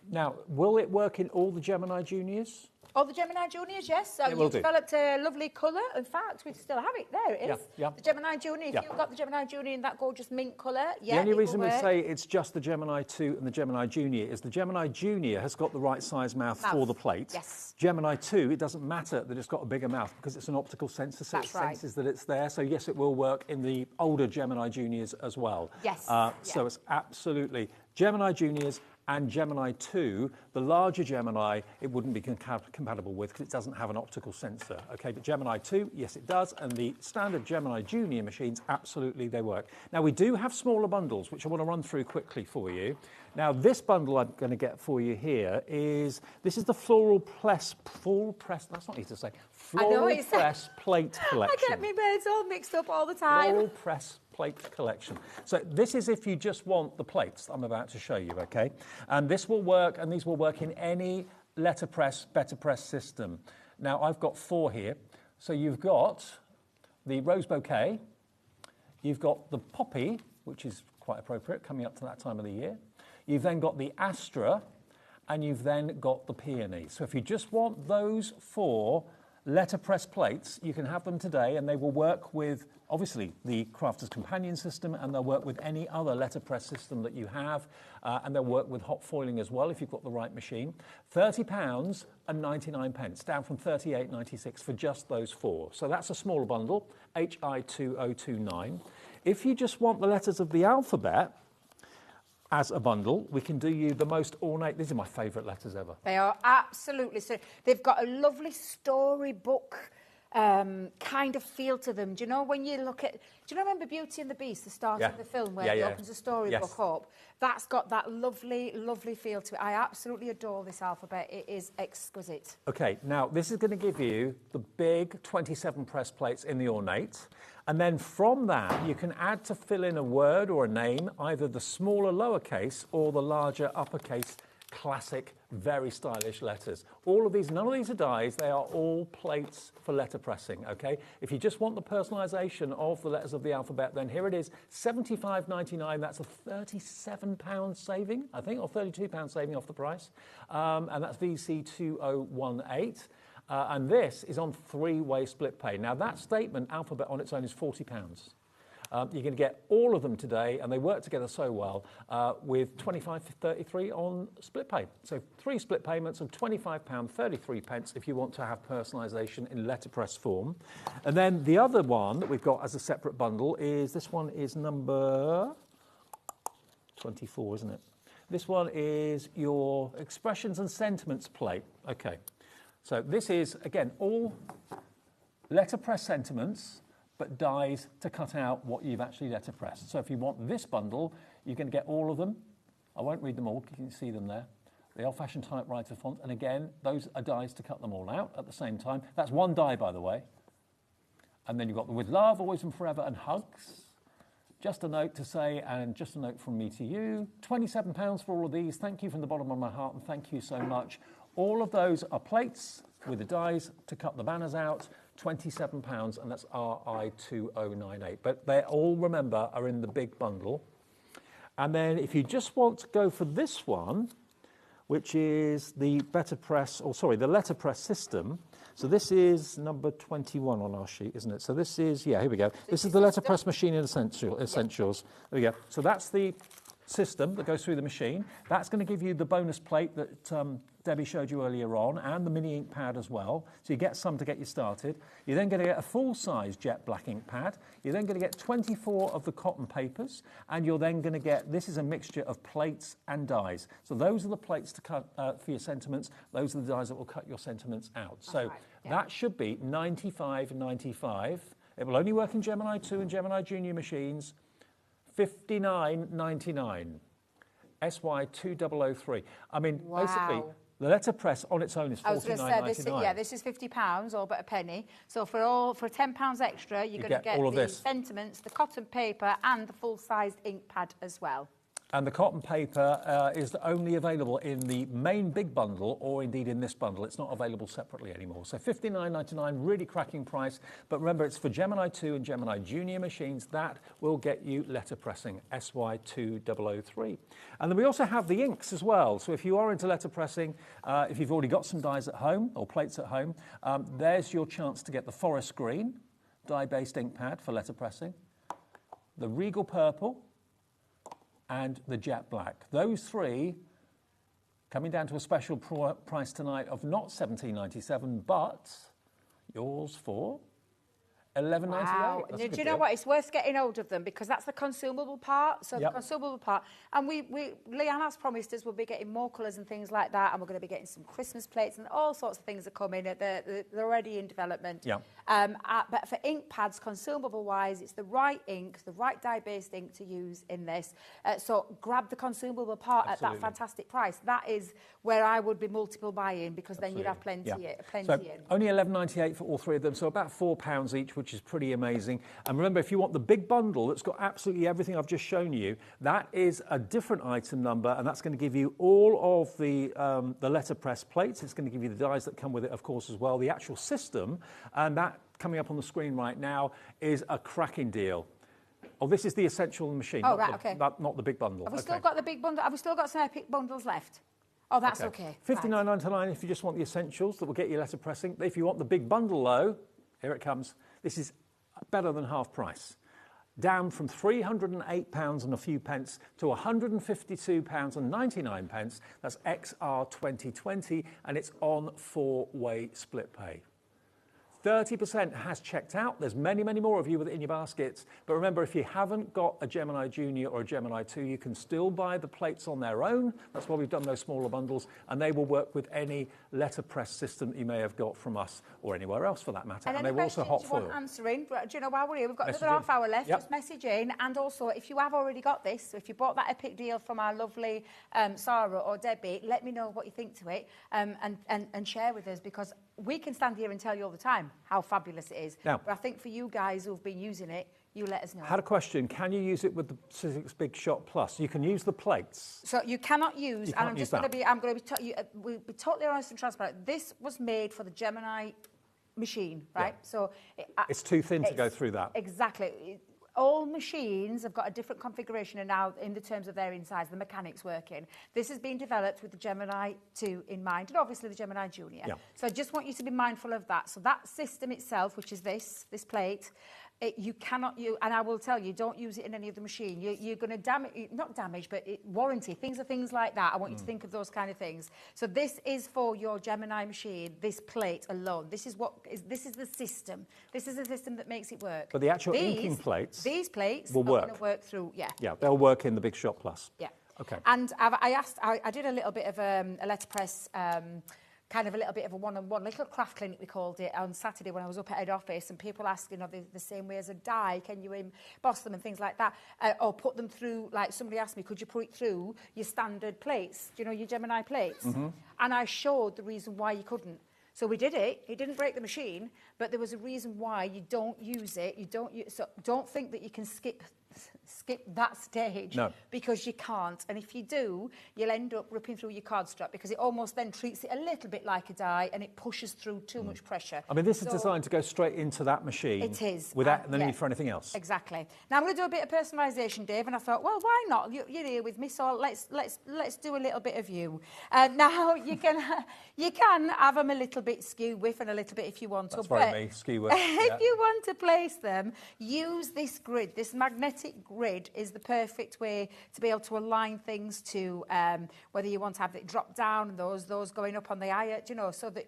Now, will it work in all the Gemini Juniors? All the Gemini Juniors, yes. So you've developed a lovely colour. In fact, we still have it. There it is. Yeah. The Gemini Junior. If you've got the Gemini Junior in that gorgeous mint colour, The only reason we say it's just the Gemini 2 and the Gemini Junior is the Gemini Junior has got the right size mouth for the plate. Yes. Gemini 2, it doesn't matter that it's got a bigger mouth because it's an optical sensor, so it senses that it's there. So yes, it will work in the older Gemini Juniors as well. Yes. So it's absolutely Gemini Juniors and Gemini 2, the larger Gemini, it wouldn't be compatible with because it doesn't have an optical sensor. Okay, but Gemini 2, yes, it does, and the standard Gemini Junior machines, absolutely, they work. Now, we do have smaller bundles, which I want to run through quickly for you. Now, this bundle I'm going to get for you here is the floral press, that's not easy to say, floral press plate collection. I get my words all mixed up all the time. Floral press plate collection. So this is if you just want the plates I'm about to show you, okay? And this will work, and these will work in any letterpress, better press system. Now, I've got 4 here. So you've got the rose bouquet, you've got the poppy, which is quite appropriate, coming up to that time of the year. You've then got the astra, and you've then got the peony. So if you just want those 4 letterpress plates, you can have them today, and they will work with, obviously, the Crafter's Companion system, and they'll work with any other letterpress system that you have, and they'll work with hot foiling as well if you've got the right machine. £30 and 99 pence, down from 38.96 for just those 4. So that's a smaller bundle, HI2029. If you just want the letters of the alphabet as a bundle, we can do you the most ornate. These are my favourite letters ever. They are absolutely so. They've got a lovely storybook kind of feel to them. Do you know when you look at... Do you remember Beauty and the Beast, the start of the film, where he opens a storybook up? That's got that lovely, lovely feel to it. I absolutely adore this alphabet. It is exquisite. Okay, now this is going to give you the big 27 press plates in the ornate. And then from that, you can add to fill in a word or a name, either the smaller lowercase or the larger uppercase classic, very stylish letters. All of these, none of these are dies, they are all plates for letter pressing, okay? If you just want the personalisation of the letters of the alphabet, then here it is, £75.99, that's a £37 saving, I think, or £32 saving off the price, and that's VC2018. And this is on 3-way split pay. Now that statement, alphabet on its own, is £40. You're going to get all of them today, and they work together so well, with £25.33 on split pay. So 3 split payments of £25.33 if you want to have personalisation in letterpress form. And then the other one that we've got as a separate bundle is, this one is number 24, isn't it? This one is your expressions and sentiments plate. Okay, so this is, again, all letterpress sentiments, but dies to cut out what you've actually letterpressed. So if you want this bundle, you're going to get all of them. I won't read them all, you can see them there. The old-fashioned typewriter font, and again, those are dies to cut them all out at the same time. That's one die, by the way. And then you've got the With Love, Always and Forever, and Hugs. Just a note to say, and just a note from me to you. £27 for all of these. Thank you from the bottom of my heart, and thank you so much. All of those are plates with the dies to cut the banners out. £27, and that's RI2098. But they all, remember, are in the big bundle. And then if you just want to go for this one, which is the the letterpress system. So this is number 21 on our sheet, isn't it? So this is, yeah, here we go. This is the letterpress machine in essentials. There we go. So that's the system that goes through the machine. That's going to give you the bonus plate that Debbie showed you earlier on, and the mini ink pad as well. So you get some to get you started. You're then going to get a full-size jet black ink pad. You're then going to get 24 of the cotton papers, and you're then going to get, this is a mixture of plates and dies. So those are the plates to cut for your sentiments. Those are the dies that will cut your sentiments out. So that should be $95.95. It will only work in Gemini 2 and Gemini Junior machines. $59.99. SY2003. I mean, basically, the letterpress on its own is $49.99. I was going to say, this is £50, all but a penny. So for £10 extra, you're going to get the sentiments, the cotton paper, and the full-sized ink pad as well. And the cotton paper is only available in the main big bundle, or indeed in this bundle. It's not available separately anymore. So $59.99, really cracking price. But remember, it's for Gemini 2 and Gemini Junior machines. That will get you letterpressing, SY2003. And then we also have the inks as well. So if you are into letterpressing, if you've already got some dies at home or plates at home, there's your chance to get the forest green dye-based ink pad for letterpressing, the regal purple, and the jet black. Those three coming down to a special price tonight of not $17.97, but yours for $11.98. Wow. Do you know what? It's worth getting hold of them because that's the consumable part. So the consumable part. And Leanne has promised us we'll be getting more colours and things like that, and we're going to be getting some Christmas plates and all sorts of things that come in. They're already in development. Yeah. But for ink pads, consumable-wise, it's the right ink, the right dye-based ink to use in this. So grab the consumable part at that fantastic price. That is where I would be multiple buying because then you'd have plenty in. So only $11.98 for all three of them, so about £4 each, which is pretty amazing. And remember, if you want the big bundle that's got absolutely everything I've just shown you, that is a different item number, and that's going to give you all of the letterpress plates. It's going to give you the dies that come with it, of course, as well, the actual system, and that coming up on the screen right now is a cracking deal. Oh, this is the essential machine, not the big bundle. Have we still got the big bundle? Have we still got some epic bundles left? Oh, that's okay. $59.99 if you just want the essentials that will get you letterpressing. If you want the big bundle, though, here it comes. This is better than half price. Down from £308 and a few pence to £152 and 99 pence. That's XR 2020, and it's on 4-way split pay. 30% has checked out. There's many, many more of you with it in your baskets. But remember, if you haven't got a Gemini Junior or a Gemini 2, you can still buy the plates on their own. That's why we've done those smaller bundles. And they will work with any letterpress system that you may have got from us or anywhere else for that matter. And they will also hot foil. Answering, do you know, while we're here, we've got Message another in. half hour left. Yep. Just message in. And also, if you have already got this, so if you bought that epic deal from our lovely Sarah or Debbie, let me know what you think to it and share with us, because we can stand here and tell you all the time how fabulous it is. Now, but I think for you guys who've been using it, you let us know. Had a question. Can you use it with the Sizzix Big Shot Plus? You can use the plates. So you cannot use, You and can't use I'm that. going to be, we'll be totally honest and transparent. This was made for the Gemini machine, right? Yeah. So It's too thin to go through that. Exactly. All machines have got a different configuration and now in the terms of their insides, the mechanics working. This has been developed with the Gemini 2 in mind and obviously the Gemini Junior. Yeah. So I just want you to be mindful of that. So that system itself, which is this plate, you cannot use, and I will tell you, don't use it in any other machine. You're going to damage, not damage, but warranty, things like that. I want you to think of those kind of things. So this is for your Gemini machine, this plate alone. This is the system. This is the system that makes it work. But the actual inking plates These plates will are work. going to work through, yeah. Yeah, they'll work in the Big Shot Plus. Yeah. Okay. And I did a little bit of a letterpress, kind of a little bit of a one-on-one, little craft clinic we called it, on Saturday when I was up at head office, and people asked, you know, the same way as a die, can you emboss them and things like that, or put them through, like somebody asked me, could you put it through your standard plates, you know, your Gemini plates? Mm-hmm. And I showed the reason why you couldn't. So we did it. It didn't break the machine, but there was a reason why you don't use it. So don't think that you can skip that stage, no, because you can't. And if you do, you'll end up ripping through your card strap, because it almost then treats it a little bit like a die and it pushes through too much pressure. I mean, this is designed to go straight into that machine. It is. Without the need for anything else. Exactly. Now I'm going to do a bit of personalisation, Dave, and I thought, well, why not? You're here with me, so let's do a little bit of you. Now you can have them a little bit skew with and a little bit if you want to. That's very me, skew with. If you want to place them, use this grid. This magnetic grid is the perfect way to be able to align things to whether you want to have it drop down and those going up on the eye, you know, so that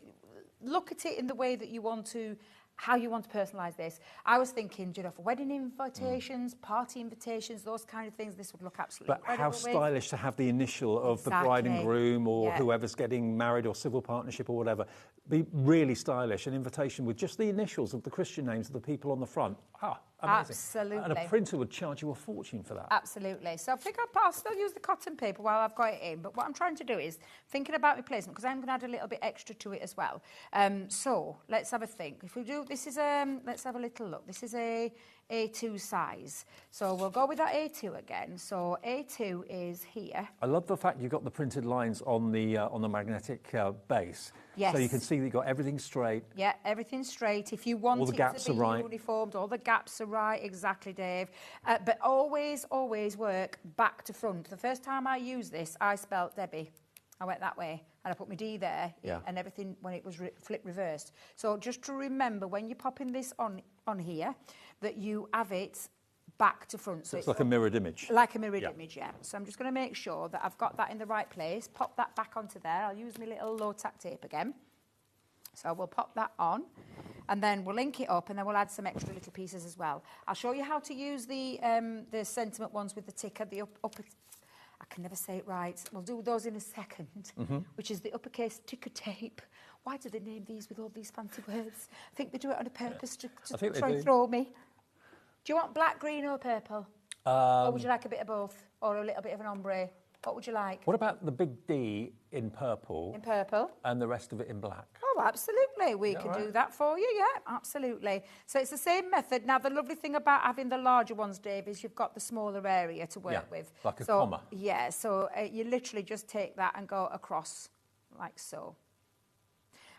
look at it in the way that you want to, how you want to personalise this. I was thinking, you know, for wedding invitations, party invitations, those kind of things, this would look absolutely But how stylish to have the initial of the bride and groom or whoever's getting married or civil partnership or whatever. Be really stylish. An invitation with just the initials of the Christian names of the people on the front. Ah, amazing. Absolutely. And a printer would charge you a fortune for that. Absolutely. So I think I'll still use the cotton paper while I've got it in. But what I'm trying to do is thinking about my placement, because I'm going to add a little bit extra to it as well. So let's have a think. If we do, this is let's have a little look. This is a A2 size. So we'll go with that A2 again. So A2 is here. I love the fact you've got the printed lines on the magnetic base. Yes. So you can see that you've got everything straight. Yeah, everything's straight. If you want all the gaps it to be are right. uniformed, all the gaps are right. Exactly, Dave. But always work back to front. The first time I used this, I spelt Debbie. I went that way and I put my D there and everything when it was flip reversed. So just to remember when you're popping this on here, that you have it back to front. So it's like a mirrored image. Like a mirrored image, yeah. So I'm just going to make sure that I've got that in the right place. Pop that back onto there. I'll use my little low tack tape again. So we'll pop that on and then we'll link it up and then we'll add some extra little pieces as well. I'll show you how to use the sentiment ones with the ticker, the upper, I can never say it right. We'll do those in a second, which is the uppercase ticker tape. Why do they name these with all these fancy words? I think they do it on purpose to try and throw me. Do you want black, green or purple? Or would you like a bit of both? Or a little bit of an ombre? What would you like? What about the big D in purple? In purple. And the rest of it in black? Oh, absolutely. We can do that for you, yeah, absolutely. So it's the same method. Now, the lovely thing about having the larger ones, Dave, is you've got the smaller area to work with. Like a comma. Yeah, so you literally just take that and go across like so.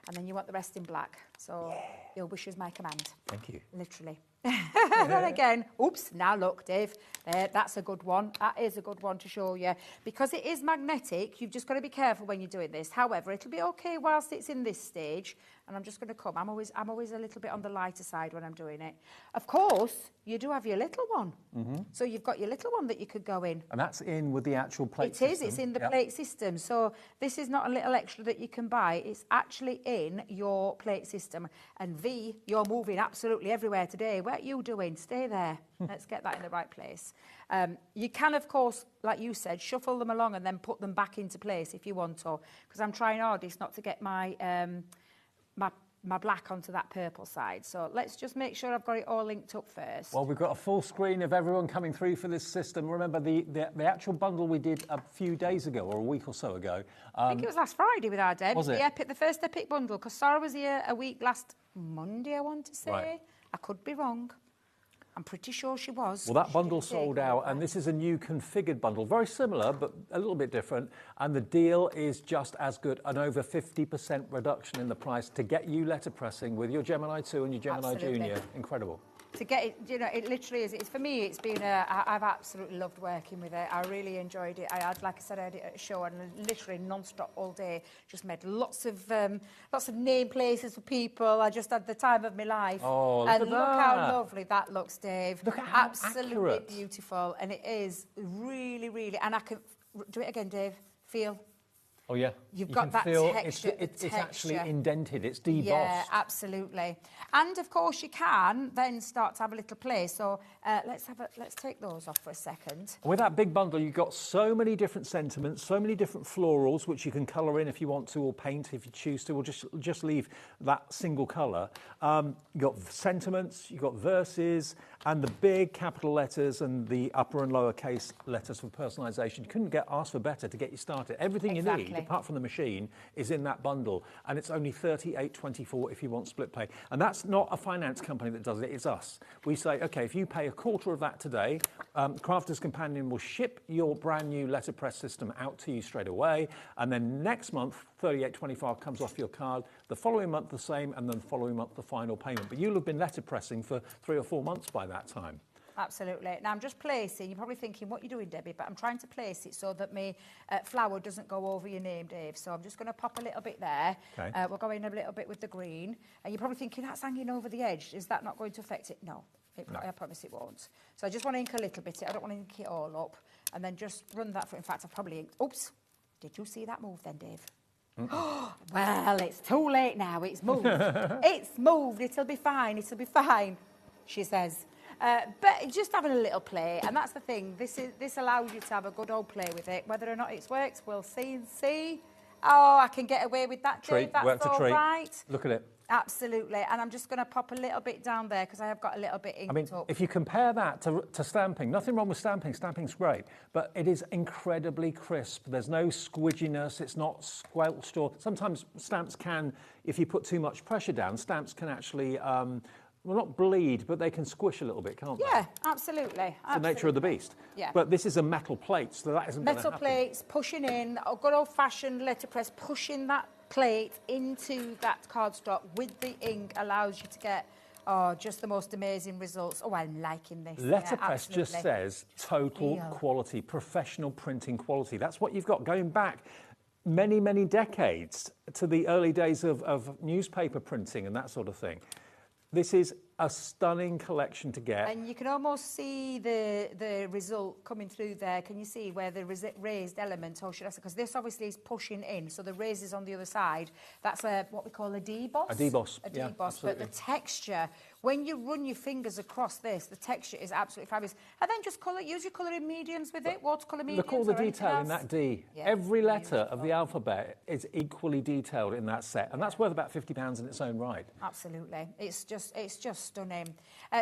And then you want the rest in black. So your wish is my command. Thank you. Literally. Then again, oops, now look, Dave, that's a good one. That is a good one to show you. Because it is magnetic, you've just got to be careful when you're doing this. However, it'll be okay whilst it's in this stage. and I'm just going to come. I'm always a little bit on the lighter side when I'm doing it. Of course, you do have your little one. So you've got your little one that you could go in. And that's in with the actual plate It system. is, it's in the plate system. So this is not a little extra that you can buy. It's actually in your plate system. And V, you're moving absolutely everywhere today. What are you doing? Stay there. Let's get that in the right place. You can, of course, like you said, shuffle them along and then put them back into place if you want to. Because I'm trying hardest not to get my my black onto that purple side. So let's just make sure I've got it all linked up first. Well, we've got a full screen of everyone coming through for this system. Remember the actual bundle we did a few days ago or a week or so ago. I think it was last Friday with our Deb. Was it? The first Epic bundle, because Sarah was here a week last Monday, I want to say. Right. I could be wrong. I'm pretty sure she was. Well, that bundle sold out, and this is a new configured bundle. Very similar, but a little bit different. And the deal is just as good, an over 50% reduction in the price to get you letterpressing with your Gemini 2 and your Gemini Junior. Incredible. To get it, you know, it literally is. It's for me. It's been I've absolutely loved working with it. I really enjoyed it. I had, like I said, I had it at a show and literally non-stop all day. Just made lots of name places for people. I just had the time of my life. Oh, look and at look that. how lovely that looks, Dave. Look at how absolutely accurate. Beautiful, and it is really, really. And I can do it again, Dave. Feel. Oh, yeah. You've You got can that feel texture. it's actually texture. indented. It's debossed. Yeah, absolutely. And of course, you can then start to have a little play. So let's take those off for a second. With that big bundle, you've got so many different sentiments, so many different florals, which you can colour in if you want to, or paint if you choose to, or just leave that single colour. You've got sentiments, you've got verses, and the big capital letters and the upper and lower case letters for personalisation. You couldn't ask for better to get you started. Everything you need, apart from the machine, is in that bundle, and it's only $38.24 if you want split pay. And that's not a finance company that does it, it's us. We say, okay, if you pay a quarter of that today, Crafter's Companion will ship your brand new letterpress system out to you straight away, and then next month, $38.25 comes off your card, the following month the same, and then the following month the final payment. But you'll have been letterpressing for 3 or 4 months by that time. Absolutely. Now, I'm just placing, you're probably thinking, what are you doing, Debbie? But I'm trying to place it so that my flower doesn't go over your name, Dave. So I'm just going to pop a little bit there. Okay. We'll go in a little bit with the green. And you're probably thinking, that's hanging over the edge. Is that not going to affect it? No. I promise it won't. So I just want to ink a little bit. I don't want to ink it all up. And then just run that through. In fact, I've probably inked... Oops. Did you see that move then, Dave? Well, it's too late now. It's moved. It's moved. It'll be fine. It'll be fine, she says. But just having a little play, and that's the thing. This allows you to have a good old play with it. Whether or not it works, we'll see. Oh, I can get away with that, Dave. That's all right. Look at it. Absolutely. And I'm just going to pop a little bit down there because I have got a little bit inked up. If you compare that to stamping, nothing wrong with stamping. Stamping's great, but it is incredibly crisp. There's no squidginess. It's not squelched. Or sometimes stamps can, if you put too much pressure down, stamps can actually... well, not bleed, but they can squish a little bit, can't they? Yeah, absolutely. It's the nature of the beast. Yeah. But this is a metal plate, so that isn't going to happen. Metal plates, pushing in, a good old-fashioned letterpress, pushing that plate into that cardstock with the ink allows you to get, just the most amazing results. Oh, I'm liking this. Letterpress just says total quality, professional printing quality. That's what you've got going back many, many decades to the early days of newspaper printing and that sort of thing. This is a stunning collection to get. And you can almost see the result coming through there. Can you see where the raised element, or should I say, because this obviously is pushing in, so the raise is on the other side. That's what we call a deboss. A deboss, A yeah, deboss, but the texture, when you run your fingers across this, the texture is absolutely fabulous. And then just use your colouring mediums with it, watercolour mediums. Look all the detail in that D. Yeah, every letter of the alphabet is equally detailed in that set, and that's worth about £50 in its own right. Absolutely. It's just stunning.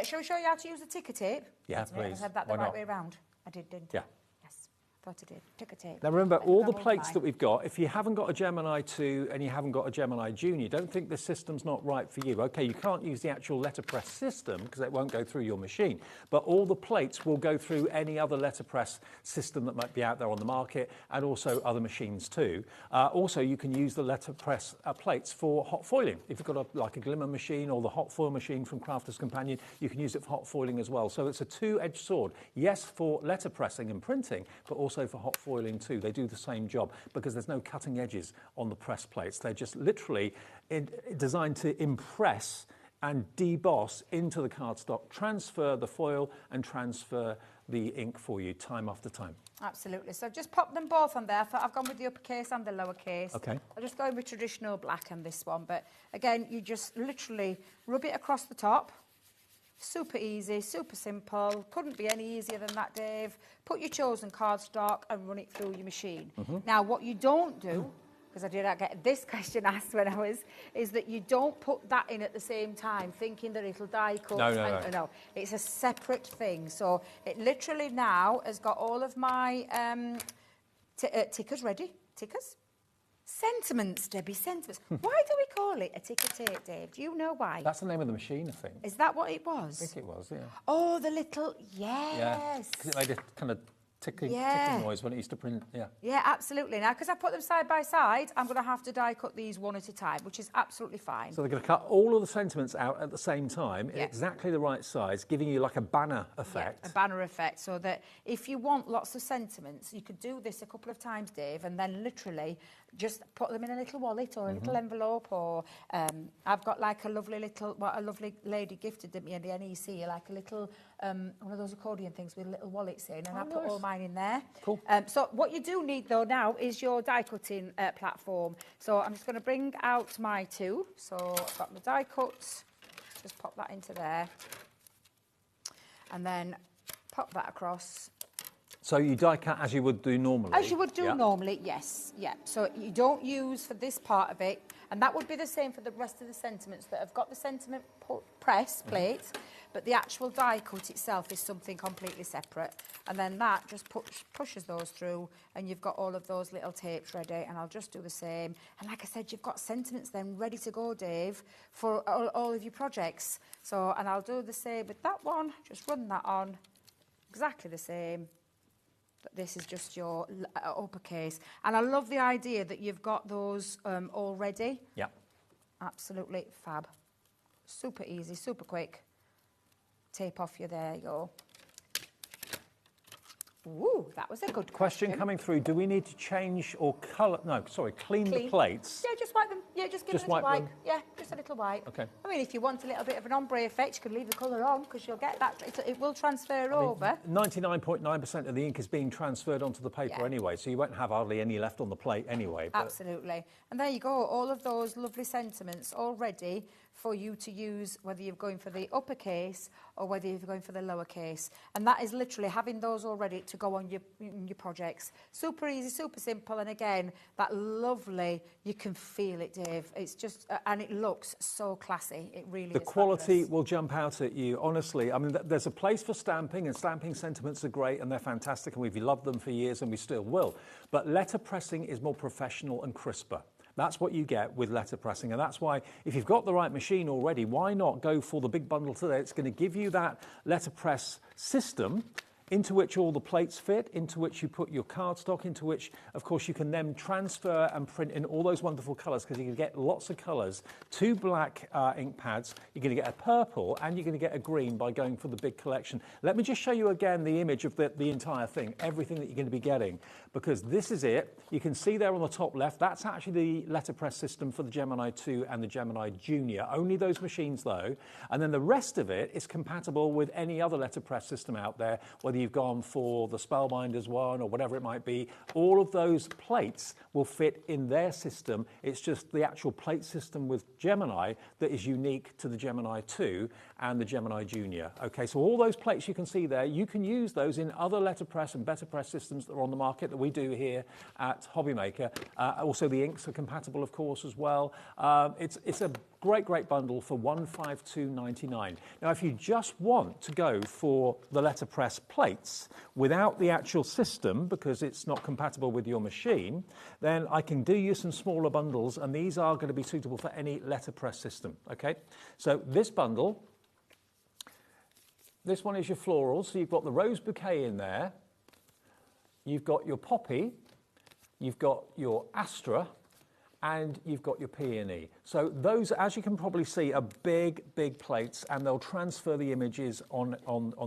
Shall we show you how to use the ticker tape? Yeah, I please. said that the Why right not? way around. I did, didn't I? Yeah. Yes, thought I did. Ticker tape. Now remember, all the plates that we've got, if you haven't got a Gemini 2 and you haven't got a Gemini Junior, don't think this system's not right for you. OK, you can't use the actual letterpress system because it won't go through your machine, but all the plates will go through any other letterpress system that might be out there on the market, and also other machines too. Also, you can use the letterpress plates for hot foiling. If you've got like a glimmer machine or the hot foil machine from Crafter's Companion, you can use it for hot foiling as well. So it's a two-edged sword. Yes, for letterpressing and printing, but also also for hot foiling too. They do the same job because there's no cutting edges on the press plates. They're just literally designed to impress and deboss into the cardstock, transfer the foil and transfer the ink for you time after time. Absolutely. So just pop them both on there. I've gone with the uppercase and the lowercase. Okay. I'll just go with traditional black on this one. But again, you just literally rub it across the top. Super easy, super simple. Couldn't be any easier than that, Dave. Put your chosen cardstock and run it through your machine. Now, what you don't do, because I did get this question asked when I was, is that you don't put that in at the same time, thinking that it'll die cut. No, it's a separate thing. So it literally now has got all of my tickers ready. Tickers? Sentiments, Debbie, sentiments. Why do we call it a ticker tape, Dave? Do you know why? That's the name of the machine, I think. Is that what it was? I think it was, yeah. Oh, the little, yes. Yeah, because it made a kind of ticking noise when it used to print, yeah. Yeah, absolutely. Now, because I put them side by side, I'm going to have to die cut these one at a time, which is absolutely fine. So they're going to cut all of the sentiments out at the same time in exactly the right size, giving you like a banner effect. Yeah, a banner effect, so that if you want lots of sentiments, you could do this a couple of times, Dave, and then literally just put them in a little wallet or a little envelope, or I've got like a lovely little, what a lovely lady gifted me in the NEC, like a little, one of those accordion things with little wallets in, and I put all mine in there. Cool. So what you do need though now is your die cutting platform. So I'm just going to bring out my two. So I've got my die cuts, just pop that into there, and then pop that across. So you die cut as you would do normally? As you would do normally, yes. Yeah. So you don't use for this part of it, and that would be the same for the rest of the sentiments that have got the sentiment press plate, but the actual die cut itself is something completely separate. And then that just pushes those through, and you've got all of those little tapes ready, and I'll just do the same. And like I said, you've got sentiments then ready to go, Dave, for all of your projects. So, and I'll do the same with that one, just run that on, exactly the same. But this is just your uppercase. And I love the idea that you've got those all ready. Yeah. Absolutely fab. Super easy, super quick. Tape off you, there you go. Ooh, that was a good question. Coming through, do we need to change or colour, clean the plates? Yeah, just wipe them. Yeah, just give them a little wipe. Yeah, just a little wipe. Okay. I mean, if you want a little bit of an ombre effect, you can leave the colour on, because you'll get that. It will transfer over. 99.9% of the ink is being transferred onto the paper anyway, so you won't have hardly any left on the plate anyway. Absolutely. And there you go, all of those lovely sentiments all ready for you to use, whether you're going for the uppercase or whether you're going for the lowercase. And that is literally having those all ready to go on your projects. Super easy, super simple, and again, that lovely, you can feel it, Dave. It's just, and it looks so classy. It really is. The quality will jump out at you, honestly. I mean, there's a place for stamping, and stamping sentiments are great, and they're fantastic, and we've loved them for years, and we still will. But letter pressing is more professional and crisper. That's what you get with letter pressing, and that's why if you've got the right machine already, why not go for the big bundle today? It's going to give you that letter press system into which all the plates fit, into which you put your cardstock, into which, of course, you can then transfer and print in all those wonderful colours, because you can get lots of colours. 2 black ink pads, you're going to get a purple, and you're going to get a green by going for the big collection. Let me just show you again the image of the entire thing, everything that you're going to be getting, because this is it. You can see there on the top left, that's actually the letterpress system for the Gemini 2 and the Gemini Junior. Only those machines, though. And then the rest of it is compatible with any other letterpress system out there, whether you've gone for the Spellbinders one or whatever it might be. All of those plates will fit in their system. It's just the actual plate system with Gemini that is unique to the Gemini 2 and the Gemini Junior. Okay, so all those plates you can see there, you can use those in other letterpress and better press systems that are on the market that we do here at HobbyMaker. Also, the inks are compatible, of course, as well. It's a great bundle for $152.99. Now, if you just want to go for the letterpress plates without the actual system, because it's not compatible with your machine, then I can do you some smaller bundles, and these are going to be suitable for any letterpress system. Okay, so this bundle, this one is your florals. So you've got the rose bouquet in there, you've got your poppy, you've got your astra, and you've got your P&E. So those, as you can probably see, are big, big plates, and they'll transfer the images on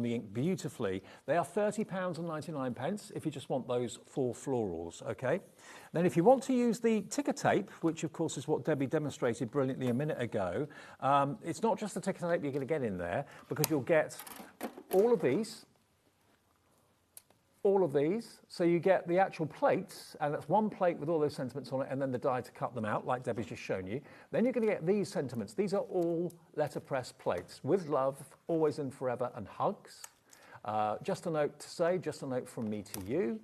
the ink beautifully. They are £30.99 if you just want those 4 florals, okay? Then if you want to use the ticker tape, which of course is what Debbie demonstrated brilliantly a minute ago, it's not just the ticker tape you're going to get in there, because you'll get all of these, so you get the actual plates, and that's one plate with all those sentiments on it, and then the die to cut them out, like Debbie's just shown you. Then you're going to get these sentiments. These are all letterpress plates. With love, always and forever, and hugs. Just a note to say, just a note from me to you.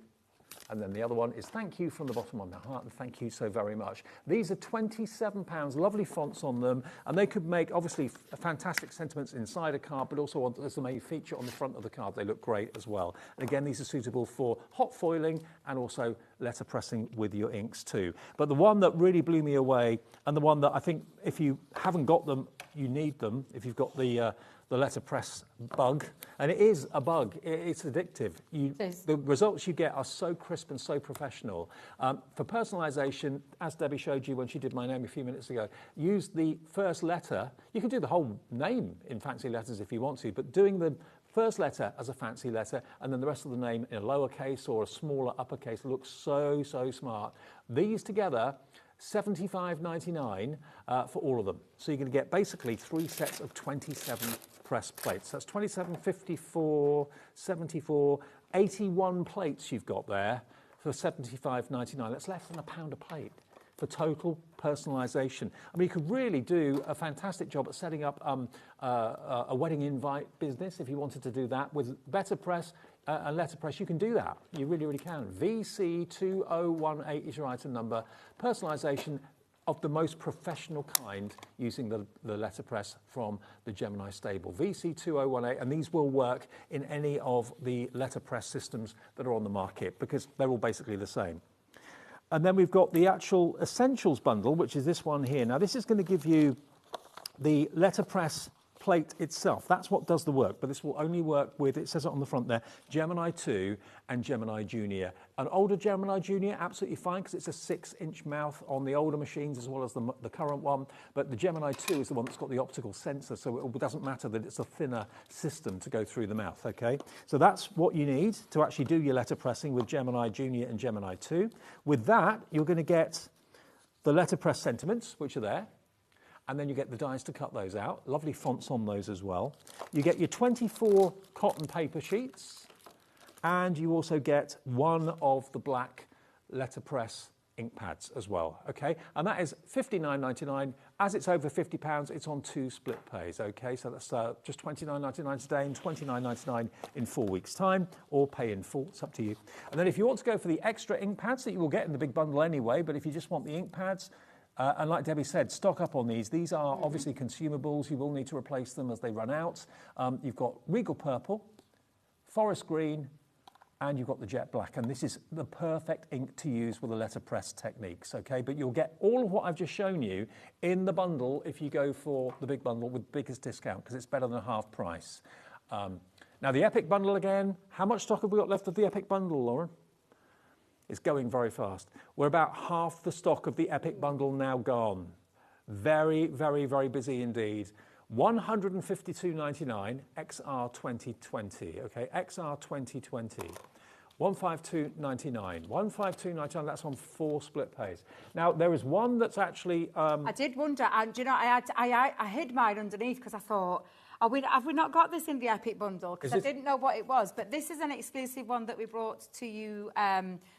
And then the other one is thank you from the bottom of my heart, and thank you so very much. These are £27, lovely fonts on them, and they could make, obviously, fantastic sentiments inside a card, but also as the main feature on the front of the card, they look great as well. And again, these are suitable for hot foiling and also letterpressing with your inks too. But the one that really blew me away, and the one that I think if you haven't got them, you need them, if you've got the letterpress bug, and it is a bug, it's addictive. The results you get are so crisp and so professional. For personalisation, as Debbie showed you when she did my name a few minutes ago, use the first letter. You can do the whole name in fancy letters if you want to, but doing the first letter as a fancy letter and then the rest of the name in a lowercase or a smaller uppercase looks so, so smart. These together, $75.99 for all of them. So you're going to get basically 3 sets of 27 press plates. That's 27, 54, 74, 81 plates you've got there for $75.99. That's less than £1 a plate for total personalisation. I mean, you could really do a fantastic job at setting up a wedding invite business if you wanted to do that. With better press and letterpress, you can do that. You really, really can. VC2018 is your item number. Personalisation of the most professional kind using the letterpress from the Gemini stable. VC2018, and these will work in any of the letterpress systems that are on the market because they're all basically the same. And then we've got the actual Essentials bundle, which is this one here. Now, this is going to give you the letterpress plate itself. That's what does the work, but this will only work with, it says it on the front there, Gemini 2 and Gemini Junior. An older Gemini Junior, absolutely fine, because it's a 6-inch mouth on the older machines as well as the current one, but the Gemini 2 is the one that's got the optical sensor, so it doesn't matter that it's a thinner system to go through the mouth, okay? So that's what you need to actually do your letterpressing with Gemini Junior and Gemini 2. With that, you're going to get the letterpress sentiments, which are there, and then you get the dies to cut those out. Lovely fonts on those as well. You get your 24 cotton paper sheets, and you also get one of the black letterpress ink pads as well, okay? And that is $59.99. As it's over £50, it's on 2 split pays, okay? So that's just $29.99 today and $29.99 in 4 weeks' time, or pay in full, it's up to you. And then if you want to go for the extra ink pads that you will get in the big bundle anyway, but if you just want the ink pads, and like Debbie said, stock up on these. These are obviously consumables. You will need to replace them as they run out. You've got Regal Purple, Forest Green, and you've got the Jet Black. And this is the perfect ink to use with the letterpress techniques, okay? But you'll get all of what I've just shown you in the bundle if you go for the big bundle with biggest discount, because it's better than half price. Now, the Epic bundle again. How much stock have we got left of the Epic bundle, Lauren? It's going very fast. We're about half the stock of the Epic bundle now gone. Very, very, very busy indeed. $152.99 XR 2020, okay? XR 2020. $152.99. $152.99, that's on 4 split pays. Now, there is one that's actually... I did wonder, and you know, I hid mine underneath because I thought, have we not got this in the Epic bundle? Because I didn't know what it was. But this is an exclusive one that we brought to you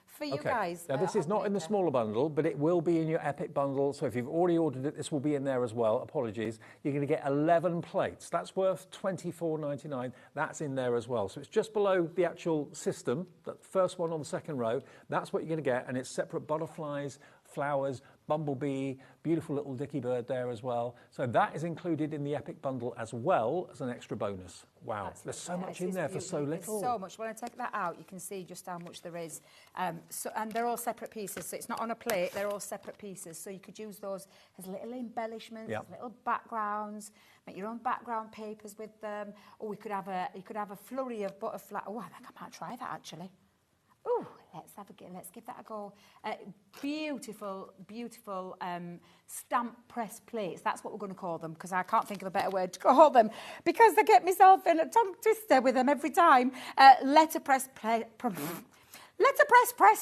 for you guys. Now, this is not in the smaller bundle, but it will be in your Epic bundle. So if you've already ordered it, this will be in there as well. Apologies. You're going to get 11 plates. That's worth $24.99. That's in there as well. So it's just below the actual system, the first one on the second row. That's what you're going to get. And it's separate butterflies, flowers, bumblebee, beautiful little dicky bird there as well. So that is included in the Epic bundle as well as an extra bonus. Wow, there's so much in there for so little. There's so much. When I take that out, you can see just how much there is. And they're all separate pieces, so it's not on a plate, they're all separate pieces. So you could use those as little embellishments, as little backgrounds, make your own background papers with them. Or you could have a flurry of butterfly. Oh, I think I might try that actually. Ooh, let's give that a go. Beautiful, beautiful stamp press plates. That's what we're going to call them, because I can't think of a better word to call them, because I get myself in a tongue twister with them every time. Letterpress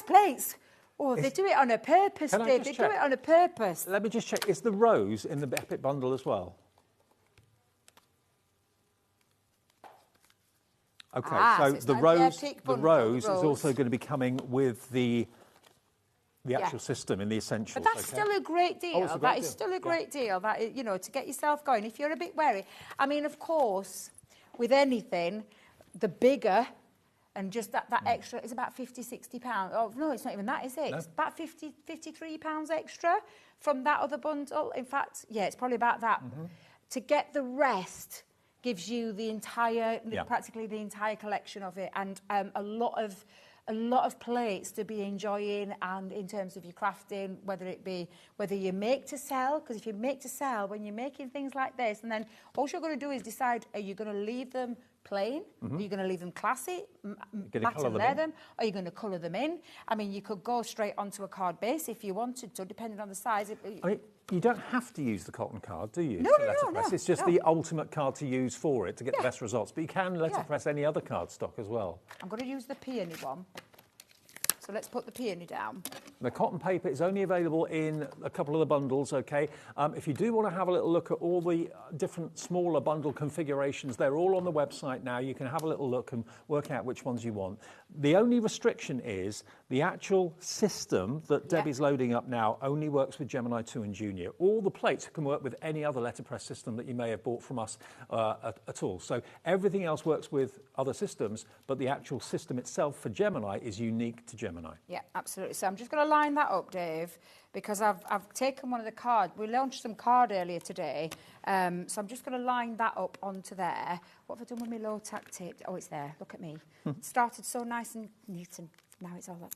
plates. Oh, they do it on a purpose, Dave. They do it on a purpose. Let me just check. Is the rose in the Epic bundle as well? Okay, so the rose is also going to be coming with the actual system in the essentials. But that's still a great deal. That is still a great deal. That is, you know, to get yourself going. If you're a bit wary, I mean, of course, with anything, the bigger and just that extra is about £50–60. Oh no, it's not even that, is it? No. It's about £53 extra from that other bundle. In fact, yeah, it's probably about that. To get the rest gives you the entire, practically the entire collection of it, and a lot of plates to be enjoying. And in terms of your crafting, whether you make to sell, because if you make to sell, when you're making things like this, and then all you're going to do is decide: are you going to leave them plain? Are you going to leave them classy, matte and leather? Are you going to colour them in? I mean, you could go straight onto a card base if you wanted to, depending on the size. I mean, you don't have to use the cotton card, do you? No. It's just the ultimate card to use for it to get the best results. But you can letterpress any other cardstock as well. I'm going to use the peony one. So let's put the peony down. The cotton paper is only available in a couple of the bundles, okay? If you do want to have a little look at all the different smaller bundle configurations, they're all on the website now. You can have a little look and work out which ones you want. The only restriction is the actual system that Debbie's loading up now only works with Gemini 2 and Junior. All the plates can work with any other letterpress system that you may have bought from us at all. So everything else works with other systems, but the actual system itself for Gemini is unique to Gemini. Yeah, absolutely. So I'm just going to line that up, Dave, because I've taken one of the cards. We launched some card earlier today, so I'm just going to line that up onto there. What have I done with my low-tack tape? Oh, it's there. Look at me. It started so nice and neat, and now it's all up.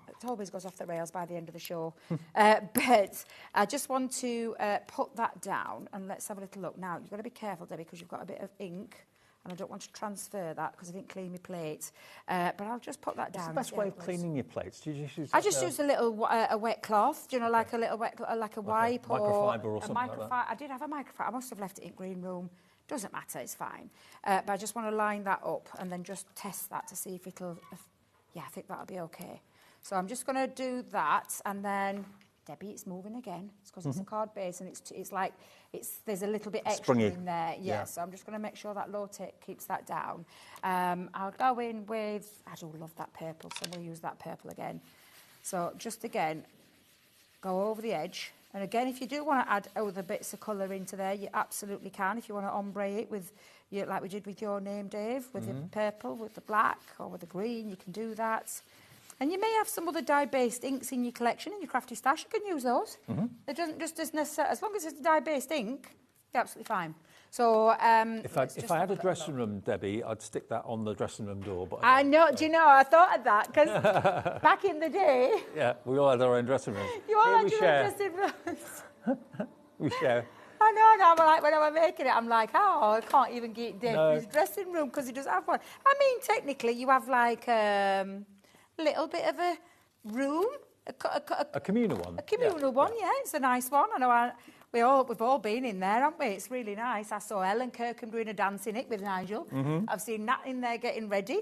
It always goes off the rails by the end of the show. But I just want to put that down, and let's have a little look. Now, you've got to be careful, Debbie, because you've got a bit of ink, and I don't want to transfer that because I didn't clean my plate. But I'll just put that down. What's the best way of cleaning your plates? Do you just use I just use a little a wet cloth, do you know, like a little wet, like a wipe or microfiber or something like that. I did have a microfiber. I must have left it in green room. Doesn't matter, it's fine. But I just want to line that up and then just test that to see if it'll. Yeah, I think that'll be okay. So I'm just going to do that, and then Debbie, it's moving again. It's because it's a card base, and it's like there's a little bit extra springy in there. Yeah, so I'm just going to make sure that low tape keeps that down. I'll go in with, I do love that purple, so we'll use that purple again. So just again, go over the edge. And again, if you do want to add other bits of colour into there, you absolutely can. If you want to ombre it with, like we did with your name, Dave, with the purple, with the black, or with the green, you can do that. And you may have some other dye-based inks in your collection, in your crafty stash. You can use those. It doesn't just as necessary. As long as it's a dye-based ink, you're absolutely fine. So if I had a dressing room, Debbie, I'd stick that on the dressing room door. But I know. Do you know? I thought of that because back in the day. Yeah, we all had our own dressing rooms. You all had your own dressing rooms. We share. I know. I'm like, when I'm making it, I'm like, oh, I can't even get Dave's dressing room because he doesn't have one. I mean, technically, you have like little bit of a room, a communal one. A communal one, yeah. It's a nice one. I know. We've all been in there, haven't we? It's really nice. I saw Ellen Kirkham doing a dance in it with Nigel. I've seen Nat in there getting ready.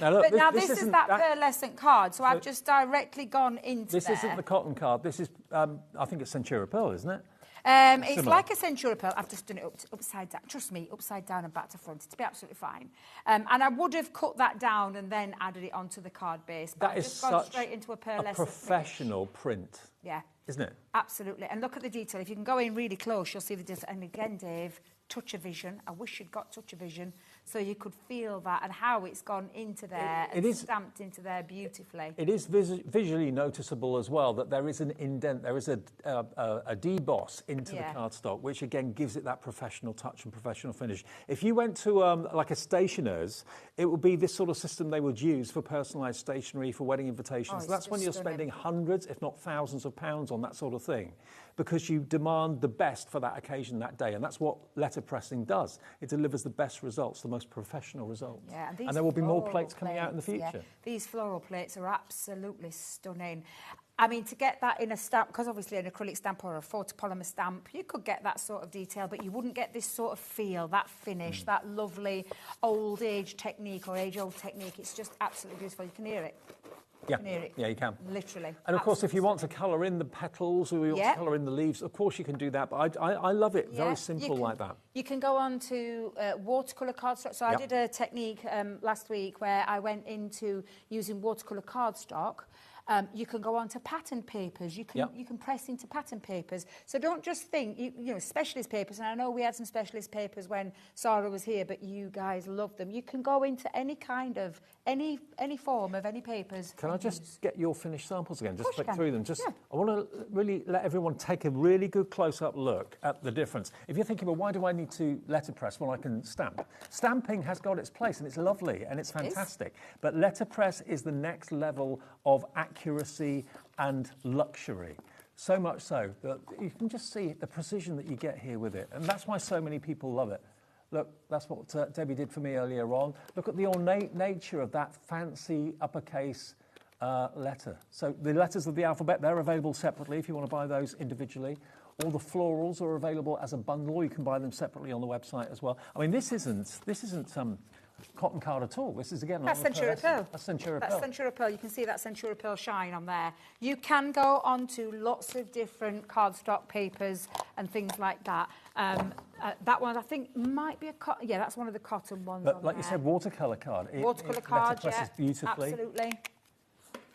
Now, look, but this is that pearlescent card, so I've just directly gone into this. This isn't the cotton card. This is, I think it's Centura Pearl, isn't it? It's like a Centura Pearl. I've just done it upside down. Trust me, upside down and back to front. It'll be absolutely fine. And I would have cut that down and then added it onto the card base. But that is just gone straight into a pearlescent professional print. Yeah. Isn't it? Absolutely. And look at the detail. If you can go in really close, you'll see the detail. And again, Dave, touch of vision. I wish you'd got touch of vision so you could feel that and how it's gone into there and stamped into there beautifully. It is visually noticeable as well that there is an indent, there is a deboss into the cardstock, which again gives it that professional touch and professional finish. If you went to like a stationer's, it would be this sort of system they would use for personalised stationery, for wedding invitations. That's when you're spending hundreds, if not thousands of pounds on that sort of thing, because you demand the best for that occasion that day. And that's what letterpressing does. It delivers the best results, the most professional results. Yeah, and there will be more floral plates coming out in the plates, future. yeah. These floral plates are absolutely stunning. I mean, to get that in a stamp, because obviously an acrylic stamp or a photopolymer stamp, you could get that sort of detail, but you wouldn't get this sort of feel, that finish, that lovely old age technique or age-old technique. It's just absolutely beautiful. You can hear it. Yeah, You can hear it. yeah, you can. Literally. And of course, if you want to colour in the petals or you want to colour in the leaves, of course you can do that. But I love it very simple like that. You can go on to watercolour cardstock. So I did a technique last week where I went into using watercolour cardstock. You can go on to pattern papers. You can press into pattern papers. So don't just think, you know, specialist papers. And I know we had some specialist papers when Sarah was here, but you guys love them. You can go into any kind of, any form of any papers. Can I just get your finished samples again? Just flick through them. I want to really let everyone take a really good close-up look at the difference. If you're thinking, well, why do I need to letterpress when I can stamp? Stamping has got its place, and it's lovely, and it's fantastic. But letterpress is the next level of accuracy and luxury. So much so that you can just see the precision that you get here with it. And that's why so many people love it. Look, that's what Debbie did for me earlier on. Look at the ornate nature of that fancy uppercase letter. So the letters of the alphabet, they're available separately if you want to buy those individually. All the florals are available as a bundle, or you can buy them separately on the website as well. I mean, this isn't cotton card at all. This is, again, that's Centura Pearl. That's Centura Pearl. That's Centura Pearl. You can see that Centura Pearl shine on there. You can go onto lots of different cardstock papers and things like that. That one, I think, might be a cotton. Yeah, that's one of the cotton ones. But like you said, watercolor card. Watercolor card, letterpresses beautifully. Absolutely.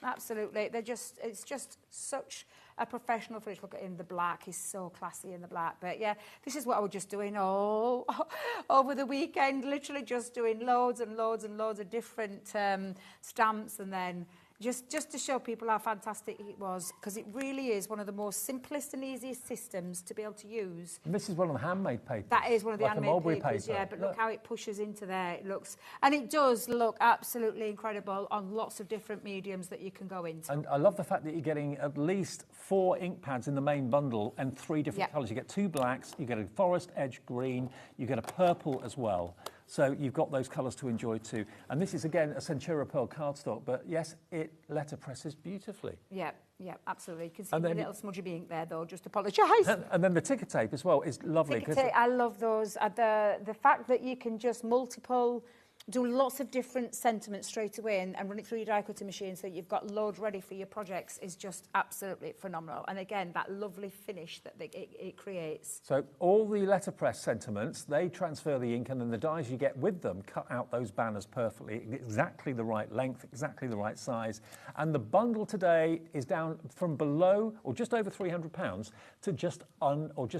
Absolutely. It's just such a professional finish. Look at in the black. He's so classy in the black. But yeah, this is what I was just doing all over the weekend, literally just doing loads and loads and loads of different stamps, and then just to show people how fantastic it was, because it really is one of the most simplest and easiest systems to be able to use. And this is one of the handmade papers. That is one of the handmade papers, yeah, but look how it pushes into there. It looks, and it does look absolutely incredible on lots of different mediums that you can go into. And I love the fact that you're getting at least 4 ink pads in the main bundle and 3 different colours. You get 2 blacks, you get a forest edge green, you get a purple as well. So you've got those colours to enjoy too. And this is, again, a Centura Pearl cardstock, but yes, it letterpresses beautifully. Yeah, absolutely. You can see the little smudgy ink there, though, just apologise. And then the ticker tape as well is lovely. Ticker tape, I love those. The fact that you can just do lots of different sentiments straight away and run it through your die cutting machine so you've got loads ready for your projects is just absolutely phenomenal. And again, that lovely finish that it creates. So all the letterpress sentiments, they transfer the ink, and then the dies you get with them cut out those banners perfectly, exactly the right length, exactly the right size. And the bundle today is down from below or just over £300 to just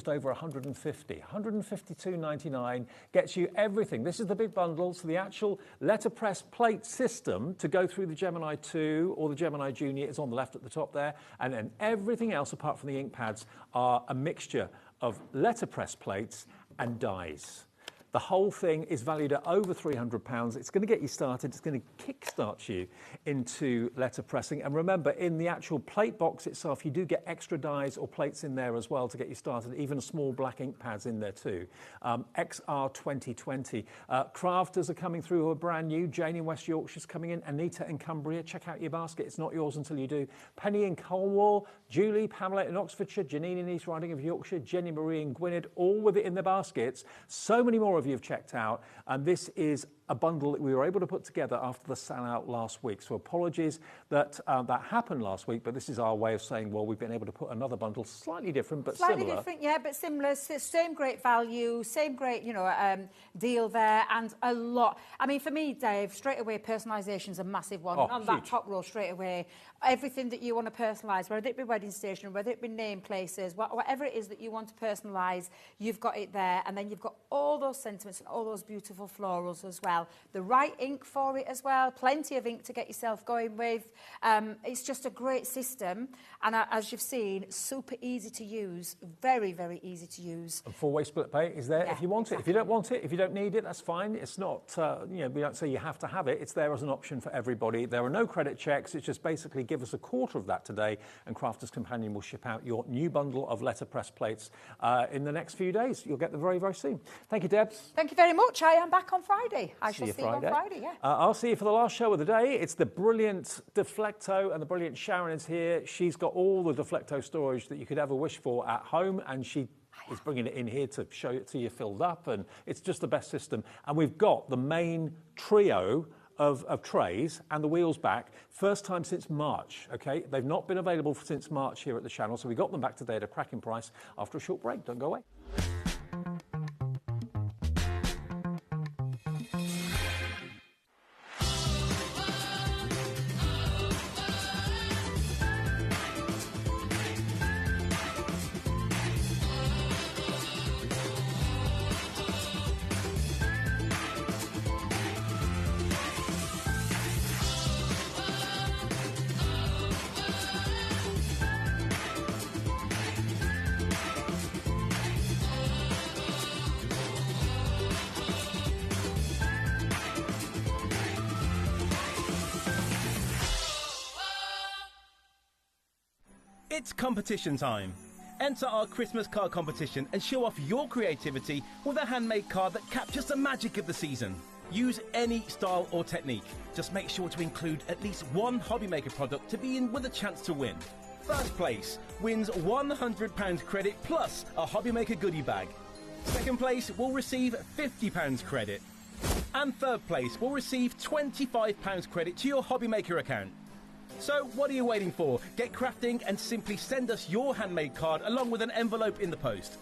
over 150. 152.99 gets you everything. This is the big bundle, so the actual letterpress plate system to go through the Gemini 2 or the Gemini Junior is on the left at the top there, and then everything else apart from the ink pads are a mixture of letterpress plates and dies. The whole thing is valued at over £300. It's going to get you started. It's going to kickstart you into letterpressing. And remember, in the actual plate box itself, you do get extra dies or plates in there as well to get you started, even small black ink pads in there too. XR 2020. Crafters are coming through who are brand new. Jane in West Yorkshire's coming in. Anita in Cumbria. Check out your basket. It's not yours until you do. Penny in Cornwall. Julie, Pamela in Oxfordshire. Janine in East Riding of Yorkshire. Jenny Marie in Gwynedd. All with it in their baskets. So many more of you have checked out, and this is a bundle that we were able to put together after the sellout last week. So apologies that that happened last week, but this is our way of saying, well, we've been able to put another bundle, slightly different, but similar. Slightly different, yeah, but similar. Same great value, same great, deal there, and a lot. I mean, for me, Dave, straight away, personalisation's a massive one. On that top row, straight away, everything that you want to personalise, whether it be wedding stationery, whether it be name places, whatever it is that you want to personalise, you've got it there, and then you've got all those sentiments and all those beautiful florals as well. well. The right ink for it as well, plenty of ink to get yourself going with. It's just a great system, and as you've seen, super easy to use, very, very easy to use. And four-way split pay is there if you want it. If you don't want it, if you don't need it, that's fine. It's not, we don't say you have to have it. It's there as an option for everybody. There are no credit checks. It's just basically give us a quarter of that today, and Crafter's Companion will ship out your new bundle of letterpress plates in the next few days. You'll get them very, very soon. Thank you, Debs. Thank you very much. I am back on Friday. I shall see you on Friday. Friday, yeah. I'll see you for the last show of the day. It's the brilliant Deflecto, and the brilliant Sharon is here. She's got all the Deflecto storage that you could ever wish for at home, and she is bringing it in here to show it to you filled up, and it's just the best system. And we've got the main trio of trays and the wheels back, first time since March, okay? They've not been available since March here at the channel, so we got them back today at a cracking price after a short break. Don't go away. It's competition time. Enter our Christmas card competition and show off your creativity with a handmade card that captures the magic of the season. Use any style or technique. Just make sure to include at least one HobbyMaker product to be in with a chance to win. First place wins £100 credit plus a HobbyMaker goodie bag. Second place will receive £50 credit. And third place will receive £25 credit to your HobbyMaker account. So what are you waiting for? Get crafting and simply send us your handmade card along with an envelope in the post.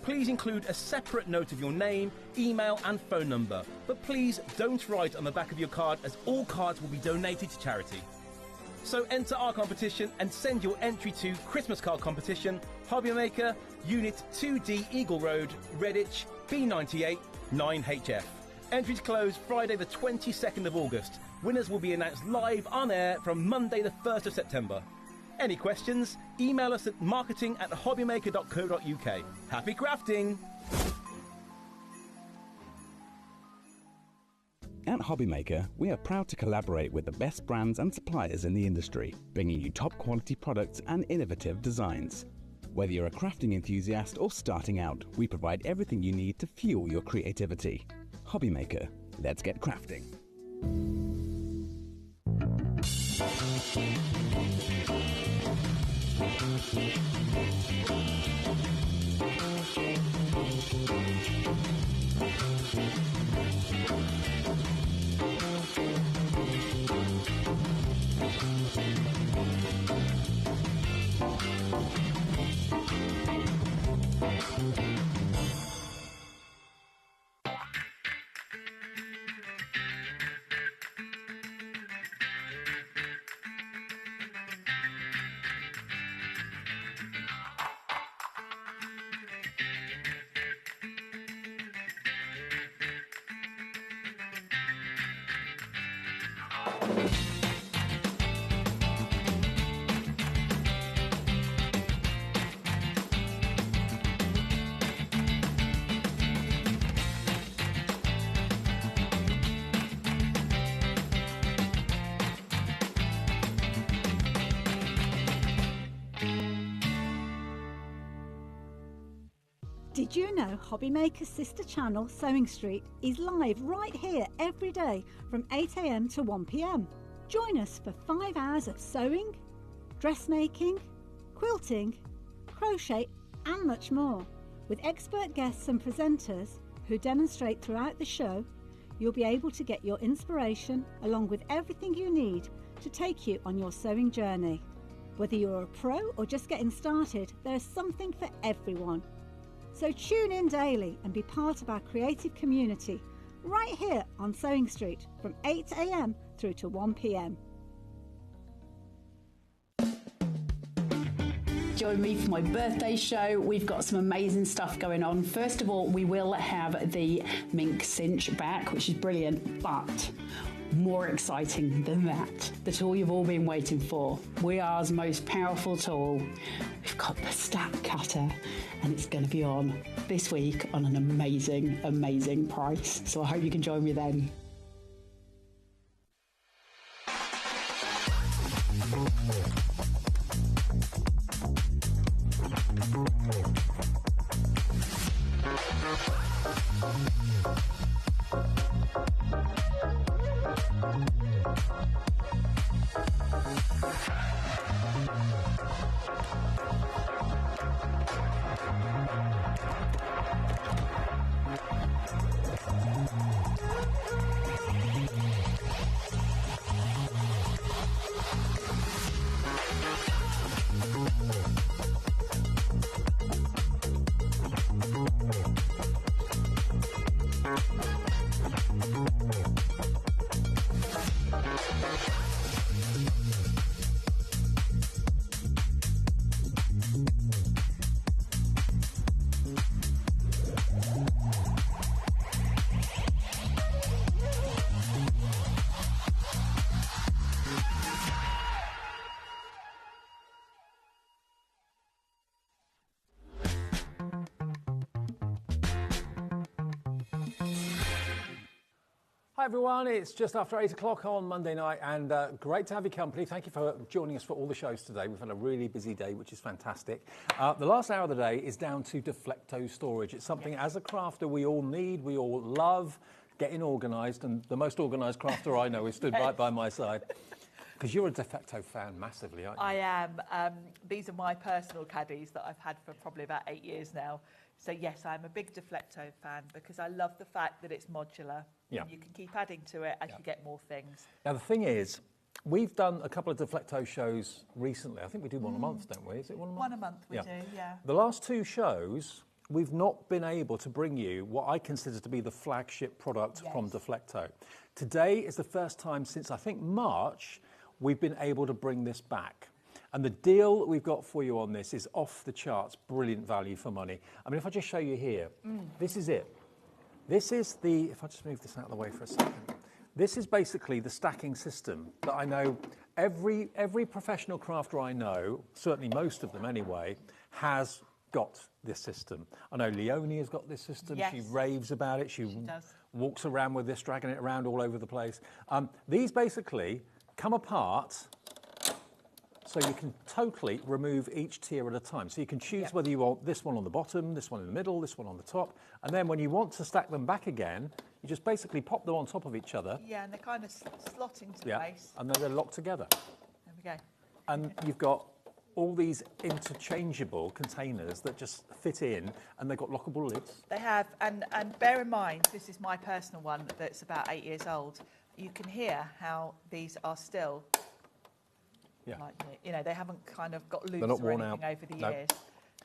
Please include a separate note of your name, email and phone number. But please don't write on the back of your card, as all cards will be donated to charity. So enter our competition and send your entry to Christmas Card Competition, HobbyMaker, Unit 2D Eagle Road, Redditch, B98 9HF. Entries close Friday the 22nd of August. Winners will be announced live on air from Monday the 1st of September. Any questions? Email us at marketing@hobbymaker.co.uk. Happy crafting! At HobbyMaker, we are proud to collaborate with the best brands and suppliers in the industry, bringing you top quality products and innovative designs. Whether you're a crafting enthusiast or starting out, we provide everything you need to fuel your creativity. HobbyMaker, let's get crafting. Did you know HobbyMaker's sister channel, Sewing Street, is live right here every day from 8 AM to 1 PM? Join us for 5 hours of sewing, dressmaking, quilting, crochet and much more. With expert guests and presenters who demonstrate throughout the show, you'll be able to get your inspiration along with everything you need to take you on your sewing journey. Whether you're a pro or just getting started, there's something for everyone. So tune in daily and be part of our creative community right here on Sewing Street from 8 AM through to 1 PM. join me for my birthday show. We've got some amazing stuff going on. First of all, we will have the mink cinch back, which is brilliant, but more exciting than that, the tool you've all been waiting for. WeAre's most powerful tool. We've got the stack cutter, and it's going to be on this week on an amazing, amazing price. So I hope you can join me then. Hi everyone, it's just after 8 o'clock on Monday night, and great to have your company. Thank you for joining us for all the shows today. We've had a really busy day, which is fantastic. The last hour of the day is down to Deflecto storage. It's something as a crafter we all need, we all love, getting organised, and the most organised crafter I know is stood right by my side. Because you're a Deflecto fan massively, aren't you? I am. These are my personal caddies that I've had for probably about 8 years now. So yes, I'm a big Deflecto fan because I love the fact that it's modular. Yeah. You can keep adding to it as you get more things. Now the thing is, we've done a couple of Deflecto shows recently. I think we do one a month, don't we? Is it one a month? One a month we do, yeah. The last two shows, we've not been able to bring you what I consider to be the flagship product from Deflecto. Today is the first time since I think March we've been able to bring this back. And the deal that we've got for you on this is off the charts, brilliant value for money. I mean, if I just show you here, this is it. This is the, if I just move this out of the way for a second, this is basically the stacking system that I know every professional crafter I know, certainly most of them anyway, has got this system. I know Leonie has got this system. Yes. She raves about it. She does. Walks around with this, dragging it around all over the place. These basically come apart so you can totally remove each tier at a time. So you can choose whether you want this one on the bottom, this one in the middle, this one on the top. And then when you want to stack them back again, you just basically pop them on top of each other. Yeah, and they kind of slot into place. And then they're locked together. There we go. And you've got all these interchangeable containers that just fit in, and they've got lockable lids. They have, and bear in mind, this is my personal one that's about 8 years old. You can hear how these are still... Yeah. Like, you know, they haven't kind of got loose They're not or worn anything out. over the No. years.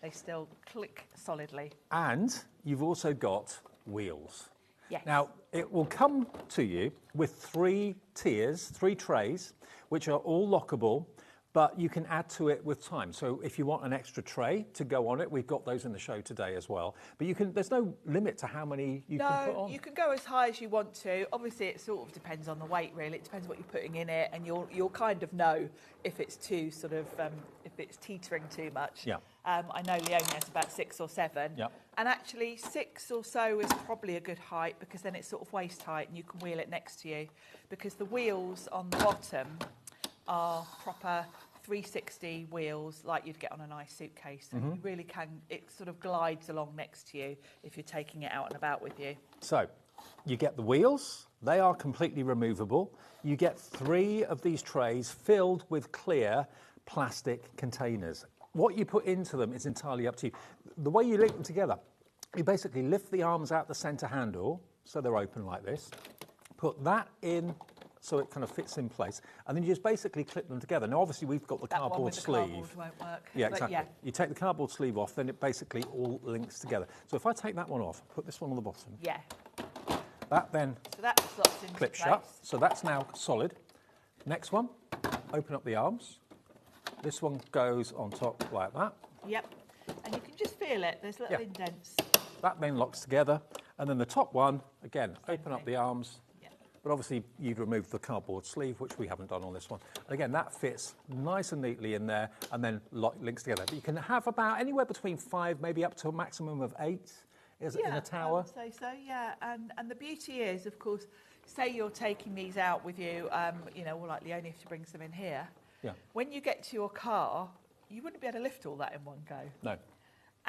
They still click solidly. And you've also got wheels. Yes. Now, it will come to you with 3 tiers, 3 trays, which are all lockable, but you can add to it with time. So if you want an extra tray to go on it, we've got those in the show today as well. But you can, there's no limit to how many you can put on. You can go as high as you want to. Obviously, it sort of depends on the weight, really. It depends what you're putting in it, and you'll kind of know if it's too sort of, if it's teetering too much. Yeah. I know Leonie has about 6 or 7. Yeah. And actually, 6 or so is probably a good height because then it's sort of waist height and you can wheel it next to you. Because the wheels on the bottom are proper 360 wheels like you'd get on a nice suitcase. So you really can, it sort of glides along next to you if you're taking it out and about with you. So you get the wheels, they are completely removable. You get 3 of these trays filled with clear plastic containers. What you put into them is entirely up to you. The way you link them together, you basically lift the arms out the centre handle, so they're open like this, put that in so it kind of fits in place, and then you just basically clip them together. Now, obviously, we've got the cardboard sleeve. Cardboard won't work. Yeah, But exactly. yeah. You take the cardboard sleeve off, then it basically all links together. So if I take that one off, put this one on the bottom, Yeah. that then So that slots into clips place. shut. So that's now solid. Next one, open up the arms. This one goes on top like that. Yep. And you can just feel it. There's little indents. That then locks together. And then the top one, again, open up the arms. But obviously, you'd remove the cardboard sleeve, which we haven't done on this one. And again, that fits nice and neatly in there and then links together. But you can have about anywhere between 5, maybe up to a maximum of 8 in a tower. I would say so, yeah. And the beauty is, of course, say you're taking these out with you, you know, or like Leonie if she brings them in here. Yeah. When you get to your car, you wouldn't be able to lift all that in one go. No.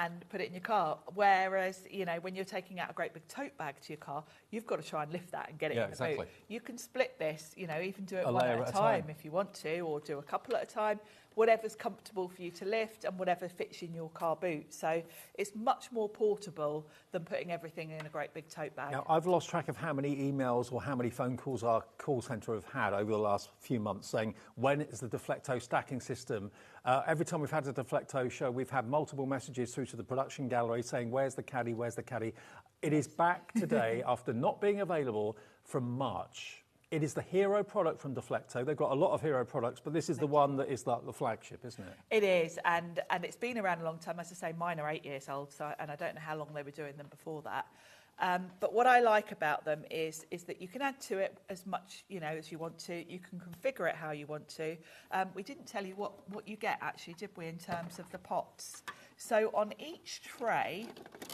And put it in your car. Whereas, you know, when you're taking out a great big tote bag to your car, you've got to try and lift that and get it in the boot. You can split this, you know, even do it one at a time if you want to, or do a couple at a time, whatever's comfortable for you to lift and whatever fits in your car boot. So it's much more portable than putting everything in a great big tote bag. Now, I've lost track of how many emails or how many phone calls our call centre have had over the last few months saying, when is the Deflecto stacking system? Every time we've had a Deflecto show, we've had multiple messages through to the production gallery saying, where's the caddy, where's the caddy? It is back today after not being available from March. It is the hero product from Deflecto. They've got a lot of hero products, but this is the one that is the flagship, isn't it? It is, and it's been around a long time. As I say, mine are 8 years old, so, and I don't know how long they were doing them before that. But what I like about them is that you can add to it as much, you know, as you want to. You can configure it how you want to. We didn't tell you what you get, actually, did we, in terms of the pots? So on each tray,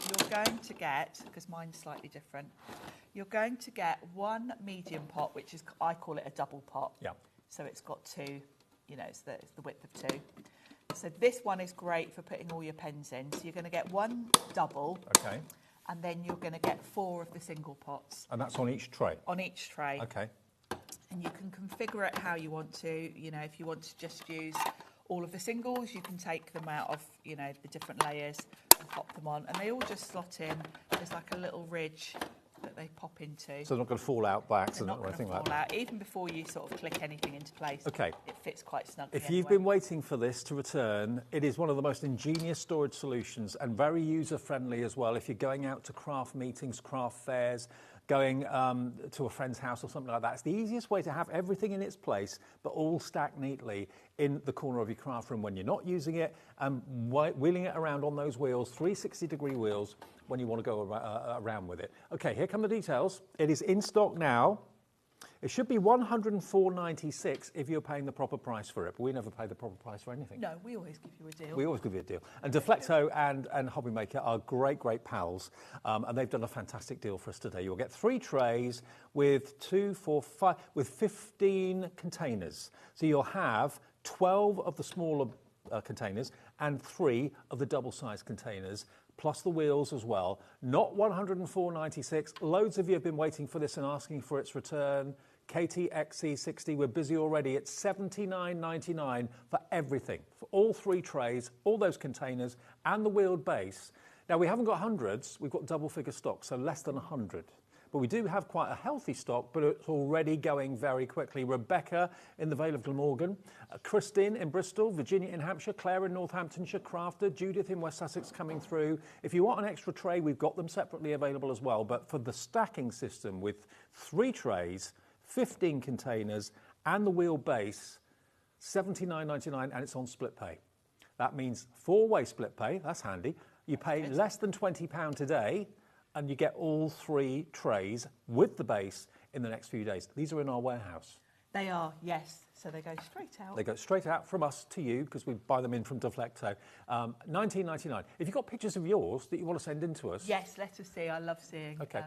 you're going to get, because mine's slightly different, you're going to get one medium pot, which is, I call it a double pot. Yeah. So it's got 2, you know, it's the width of 2. So this one is great for putting all your pens in. So you're going to get one double. Okay. And then you're going to get 4 of the single pots. And that's on each tray? On each tray. Okay. And you can configure it how you want to. You know, if you want to just use all of the singles, you can take them out of, you know, the different layers and pop them on. And they all just slot in. There's like a little ridge that they pop into. So they're not going to fall out by accident or anything like that? Even before you sort of click anything into place, okay. It fits quite snugly. If you've been waiting for this to return, it is one of the most ingenious storage solutions and very user-friendly as well. If you're going out to craft meetings, craft fairs, going to a friend's house or something like that, it's the easiest way to have everything in its place, but all stacked neatly in the corner of your craft room when you're not using it, and wheeling it around on those wheels, 360-degree wheels, when you want to go around with it. Okay, here come the details. It is in stock now. It should be $104.96 if you're paying the proper price for it, but we never pay the proper price for anything. No, we always give you a deal. We always give you a deal. And Deflecto and HobbyMaker are great, great pals, and they've done a fantastic deal for us today. You'll get 3 trays with 15 containers. So you'll have 12 of the smaller containers and 3 of the double-sized containers, plus the wheels as well. Not $104.96. Loads of you have been waiting for this and asking for its return. KTXC60, we're busy already. It's $79.99 for everything, for all 3 trays, all those containers, and the wheeled base. Now, we haven't got hundreds. We've got double-figure stock, so less than 100. But we do have quite a healthy stock, but it's already going very quickly. Rebecca in the Vale of Glamorgan, Christine in Bristol, Virginia in Hampshire, Claire in Northamptonshire, Crafter, Judith in West Sussex coming through. If you want an extra tray, we've got them separately available as well. But for the stacking system with 3 trays, 15 containers, and the wheel base, $79.99, and it's on split pay. That means 4-way split pay. That's handy. You pay less than £20 today, and you get all 3 trays with the base in the next few days. These are in our warehouse. They are, yes. So they go straight out. They go straight out from us to you, because we buy them in from Deflecto. $19.99. If you've got pictures of yours that you want to send in to us... Yes, let us see. I love seeing. Okay.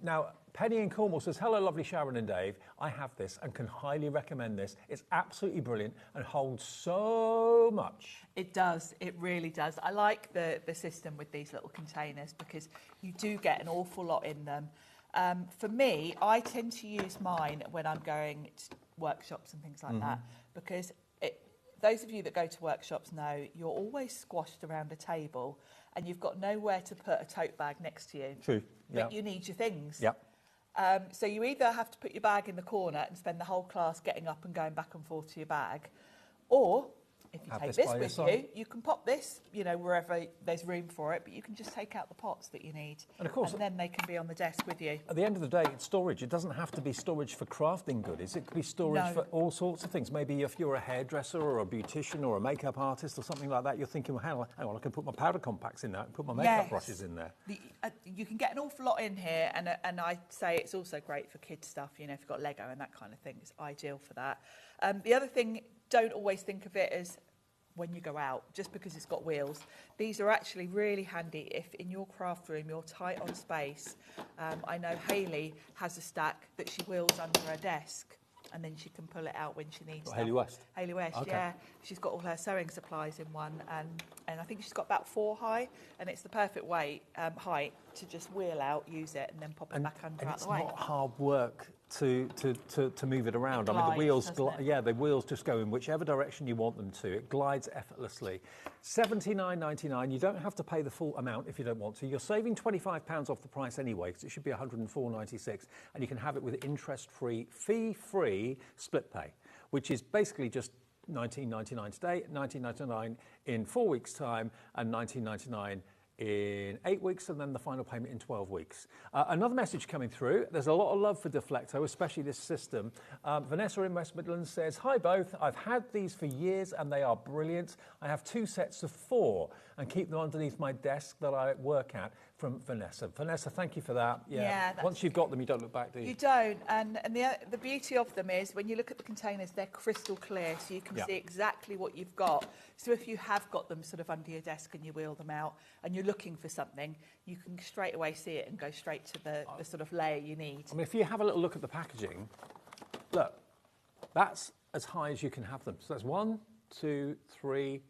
Now, Penny in Cornwall says, hello, lovely Sharon and Dave. I have this and can highly recommend this. It's absolutely brilliant and holds so much. It does. It really does. I like the system with these little containers because you do get an awful lot in them. For me, I tend to use mine when I'm going to workshops and things like that, because those of you that go to workshops know you're always squashed around a table and you've got nowhere to put a tote bag next to you. True. But you need your things. Yep. So you either have to put your bag in the corner and spend the whole class getting up and going back and forth to your bag, or If you Have take this this by your with side. you can pop this, you know, wherever there's room for it, but you can just take out the pots that you need. And of course- and then they can be on the desk with you. At the end of the day, it's storage. It doesn't have to be storage for crafting goodies. It could be storage No. for all sorts of things. Maybe if you're a hairdresser or a beautician or a makeup artist or something like that, you're thinking, well, hang on, I can put my powder compacts in there, and put my makeup Yes. brushes in there. You can get an awful lot in here, and I say it's also great for kids stuff. You know, if you've got Lego and that kind of thing, it's ideal for that. The other thing, don't always think of it as when you go out, just because it's got wheels. These are actually really handy if in your craft room you're tight on space. I know Hayley has a stack that she wheels under her desk, and then she can pull it out when she needs What, stuff. Hayley West? Hayley West, Okay. yeah. She's got all her sewing supplies in one, and I think she's got about 4 high, and it's the perfect height to just wheel out, use it, and then pop it back under And out it's the way. not hard work to move it around. It I mean, the glides, wheels, doesn't it? yeah, the wheels just go in whichever direction you want them to. It glides effortlessly. $79.99. You don't have to pay the full amount if you don't want to. You're saving £25 off the price anyway, because it should be $104.96, and you can have it with interest-free, fee-free split pay, which is basically just $19.99 today, $19.99 in 4 weeks' time, and $19.99 in 8 weeks, and then the final payment in 12 weeks. Another message coming through. There's a lot of love for Deflecto, especially this system. Vanessa in West Midlands says, hi both, I've had these for years and they are brilliant. I have 2 sets of 4 and keep them underneath my desk that I work at, from Vanessa. Vanessa, thank you for that. Yeah, Once you've got them, you don't look back, do you? You don't, and the beauty of them is when you look at the containers, they're crystal clear, so you can see exactly what you've got. So if you have got them sort of under your desk and you wheel them out and you're looking for something, you can straight away see it and go straight to the sort of layer you need. I mean, if you have a little look at the packaging, look, that's as high as you can have them. So that's 1, 2, 3,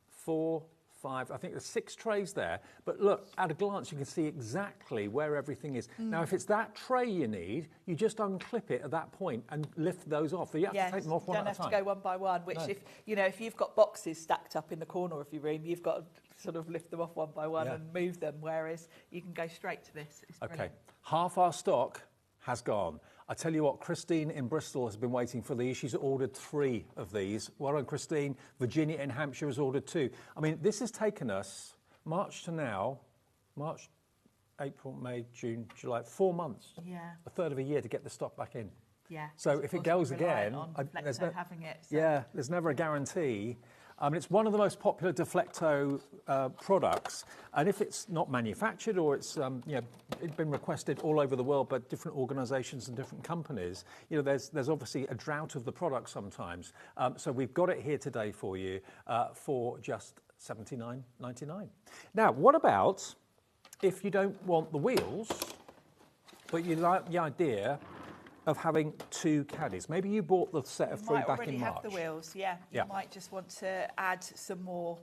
4, 5. I think there's 6 trays there. But look, at a glance, you can see exactly where everything is. Now, if it's that tray you need, you just unclip it at that point and lift those off. So you have to take them off one at a time. You don't have to go one by one, which No. if you've got boxes stacked up in the corner of your room, you've got to sort of lift them off one by one and move them, whereas you can go straight to this. It's Okay, brilliant. half our stock has gone. I tell you what, Christine in Bristol has been waiting for these. She's ordered 3 of these. Well done, Christine. Virginia in Hampshire has ordered 2. I mean, this has taken us March to now, March, April, May, June, July, 4 months. Yeah. A third of a year to get the stock back in. Yeah. So if it goes again, there's having it. So. yeah, there's never a guarantee. I mean, it's one of the most popular Deflecto products, and if it's not manufactured or it's it's been requested all over the world by different organisations and different companies, there's obviously a drought of the product sometimes. So we've got it here today for you for just $79.99. Now, what about if you don't want the wheels, but you like the idea of having 2 caddies? Maybe you bought the set of 3 back in March. You might already have the wheels, yeah. You might just want to add some more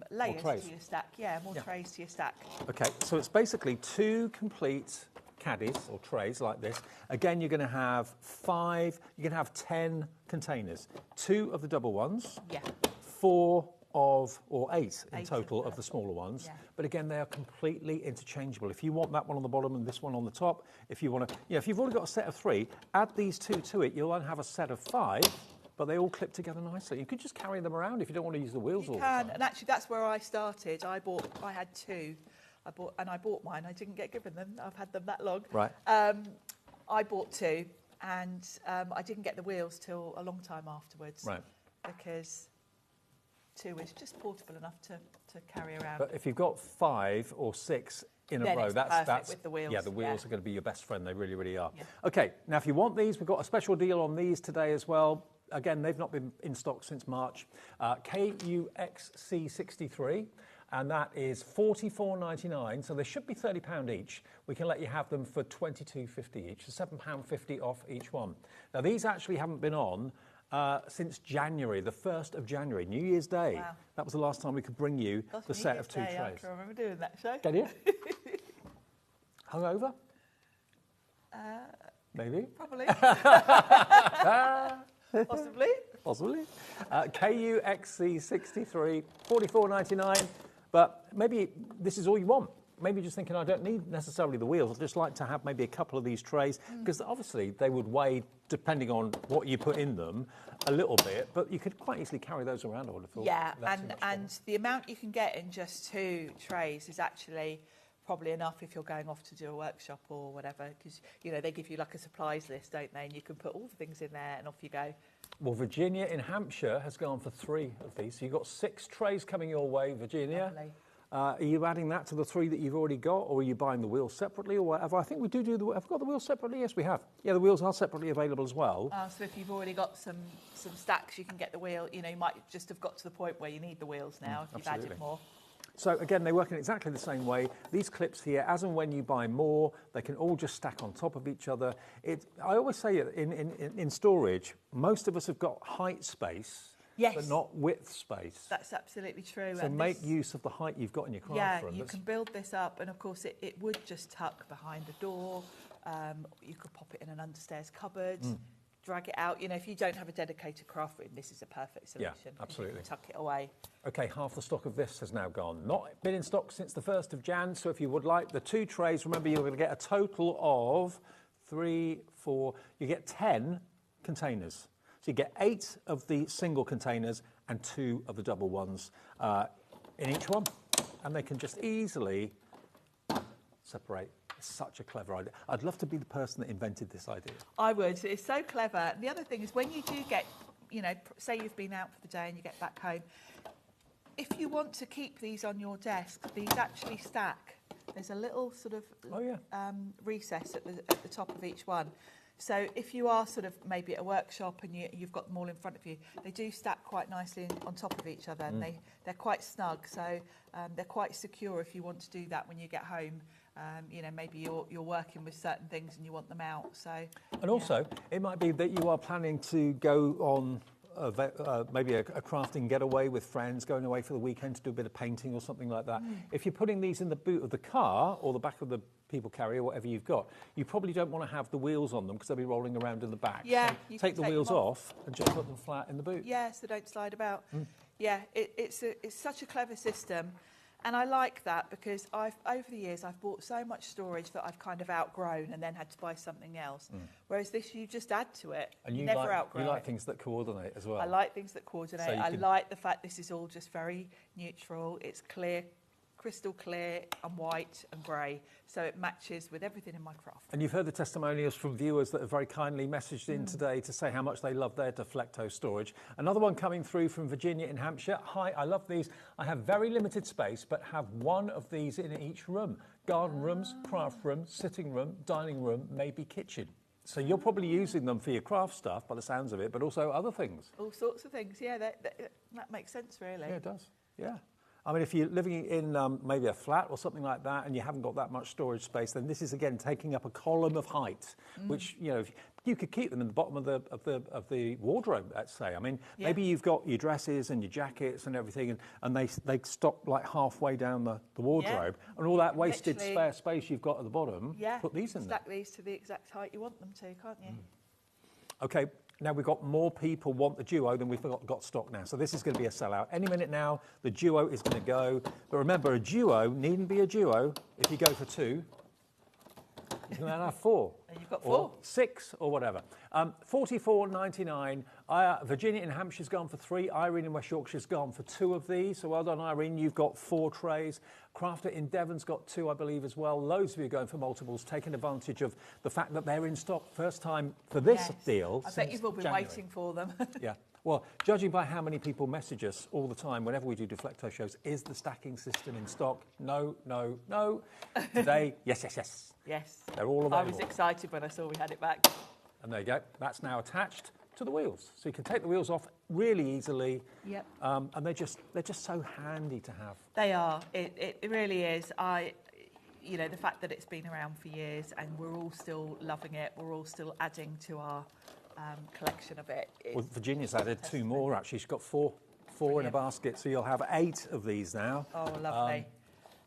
layers to your stack. Yeah, more trays to your stack. Okay, so it's basically 2 complete caddies or trays like this. Again, you're going to have 5, you can have 10 containers. 2 of the double ones, 4 or 8 in total of the smaller ones. Yeah. But again, they are completely interchangeable. If you want that one on the bottom and this one on the top, if you want to, if you've already got a set of 3, add these 2 to it, you'll then have a set of 5, but they all clip together nicely. You could just carry them around if you don't want to use the wheels all the time. And actually that's where I started. I had 2. I bought mine. I didn't get given them. I've had them that long. Right. I bought 2 and I didn't get the wheels till a long time afterwards. Right. Because 2 is just portable enough to carry around. But if you've got 5 or 6 in a row, that's with the wheels. Yeah, the wheels are going to be your best friend. They really, really are. Yeah. Okay, now if you want these, we've got a special deal on these today as well. Again, they've not been in stock since March. KUXC63, and that is $44.99. So they should be £30 each. We can let you have them for $22.50 each, so £7.50 off each one. Now these actually haven't been on since January, the 1st of January, New Year's Day. Wow. That was the last time we could bring you the set of 2 trays. I can remember doing that show. Can you? Hungover? Maybe. Probably. Possibly. Possibly. KUXC63, $44.99. But maybe this is all you want. maybe just thinking, I don't need necessarily the wheels, I'd just like to have maybe a couple of these trays, because obviously they would weigh, depending on what you put in them, a little bit, but you could quite easily carry those around, I would have thought. Yeah, and the amount you can get in just 2 trays is actually probably enough if you're going off to do a workshop or whatever, because, you know, they give you like a supplies list, don't they, and you can put all the things in there and off you go. Well, Virginia in Hampshire has gone for 3 of these, so you've got 6 trays coming your way, Virginia. Lovely. Are you adding that to the 3 that you've already got, or are you buying the wheels separately, or whatever? I think we do the... Have we got the wheels separately? Yes, we have. Yeah, the wheels are separately available as well. So if you've already got some stacks, you can get the wheel. You know, you might just have got to the point where you need the wheels now if you've added more. So again, they work in exactly the same way. These clips here, as and when you buy more, they can all just stack on top of each other. I always say in storage, most of us have got height space, but not width space. That's absolutely true. So make use of the height you've got in your craft room. Yeah, you can build this up, and of course it would just tuck behind the door. You could pop it in an understairs cupboard. Drag it out. You know, if you don't have a dedicated craft room, this is a perfect solution. Yeah, absolutely. Tuck it away. Okay, half the stock of this has now gone. Not been in stock since the 1st of Jan, so if you would like the 2 trays, remember you're going to get a total of 3, 4, you get 10 containers. So you get 8 of the single containers and 2 of the double ones in each one. And they can just easily separate. It's such a clever idea. I'd love to be the person that invented this idea. I would. It's so clever. The other thing is when you do get, you know, say you've been out for the day and you get back home, if you want to keep these on your desk, these actually stack. There's a little sort of recess at the top of each one. So if you are sort of maybe at a workshop and you've got them all in front of you, they do stack quite nicely on top of each other, and they're quite snug. So they're quite secure if you want to do that when you get home. You know, maybe you're working with certain things and you want them out. So and also, it might be that you are planning to go on maybe a crafting getaway with friends, going away for the weekend to do a bit of painting or something like that. If you're putting these in the boot of the car or the back of the people carrier, whatever you've got, you probably don't want to have the wheels on them because they'll be rolling around in the back. Yeah, so you take the wheels off and just put them flat in the boot. Yeah, so don't slide about. Yeah, it's such a clever system. And I like that because over the years I've bought so much storage that I've kind of outgrown and then had to buy something else. Whereas this, you just add to it. And you never outgrow you like it. things that coordinate as well. I like things that coordinate. So I like the fact this is all just very neutral. It's clear, crystal clear and white and grey, so it matches with everything in my craft. And you've heard the testimonials from viewers that have very kindly messaged in today to say how much they love their Deflecto storage. Another one coming through from Virginia in Hampshire. Hi, I love these. I have very limited space, but have one of these in each room. Garden rooms, craft room, sitting room, dining room, maybe kitchen. So you're probably using them for your craft stuff, by the sounds of it, but also other things. All sorts of things, yeah, that makes sense, really. Yeah, it does, yeah. I mean, if you're living in maybe a flat or something like that and you haven't got that much storage space, then this is, again, taking up a column of height, which, you know, you could keep them in the bottom of the wardrobe, let's say. I mean, maybe you've got your dresses and your jackets and everything, and they stop like halfway down the wardrobe, and all that wasted spare space you've got at the bottom, put these in there. Stack these to the exact height you want them to, can't you? Okay. Now we've got more people want the Duo than we've got stock now. So this is going to be a sellout. Any minute now, the Duo is going to go. But remember, a Duo needn't be a Duo if you go for 2. You can then have 4. And you've got 4. Or 6 or whatever. $44.99. Virginia in Hampshire's gone for 3. Irene in West Yorkshire's gone for 2 of these. So well done, Irene. You've got 4 trays. Crafter in Devon's got 2, I believe, as well. Loads of you going for multiples, taking advantage of the fact that they're in stock. First time for this deal. I bet you've all been January. waiting for them. Yeah. Well, judging by how many people message us all the time whenever we do Deflecto shows, is the stacking system in stock? No, no, no. Today, yes, yes, yes. Yes. They're all available. I was excited when I saw we had it back. And there you go. That's now attached to the wheels. So you can take the wheels off really easily. Yep. And they're just so handy to have. They are. It really is. You know, the fact that it's been around for years and we're all still loving it, we're all still adding to our collection of it. Well, Virginia's added 2 more, actually. She's got 4 in a basket, so you'll have 8 of these now. Oh, lovely.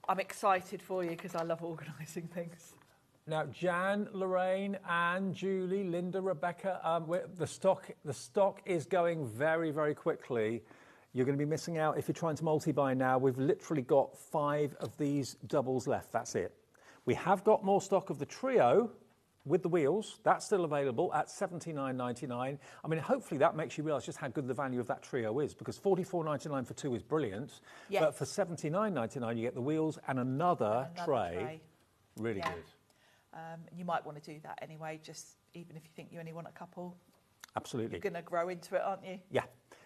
I'm excited for you because I love organising things. Now, Jan, Lorraine, Anne, Julie, Linda, Rebecca, the stock is going very, very quickly. You're going to be missing out if you're trying to multi-buy now. We've literally got 5 of these doubles left. That's it. We have got more stock of the trio with the wheels. That's still available at $79.99. I mean, hopefully that makes you realise just how good the value of that trio is, because $44.99 for 2 is brilliant. Yes. But for $79.99 you get the wheels and another tray. Really good. You might want to do that anyway, just even if you think you only want a couple. Absolutely. You're going to grow into it, aren't you? Yeah.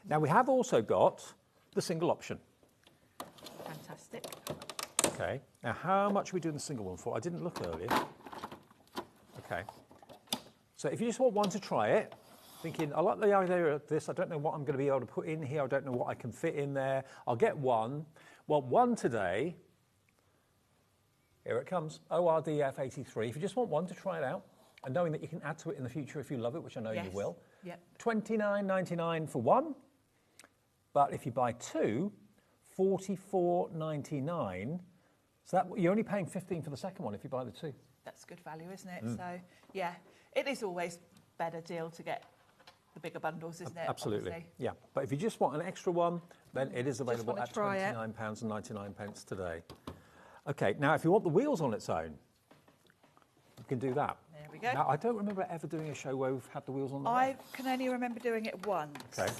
Now we have also got the single option. Fantastic. Okay. Now how much are we doing the single one for? I didn't look earlier. Okay. So if you just want one to try it, thinking, I like the idea of this, I don't know what I'm going to be able to put in here, I don't know what I can fit in there, I'll get one. Well, one today, here it comes, ORDF83. If you just want one to try it out, and knowing that you can add to it in the future if you love it, which I know you will. Yep. $29.99 for one, but if you buy 2, $44.99. So that you're only paying $15 for the second one if you buy the 2. That's good value, isn't it? So, yeah, it is always better deal to get the bigger bundles, isn't it? Absolutely, obviously? yeah. But if you just want an extra one, then it is available at £29.99 today. Okay, now if you want the wheels on its own, you can do that. There we go. Now, I don't remember ever doing a show where we've had the wheels on the own. I can only remember doing it once. Okay.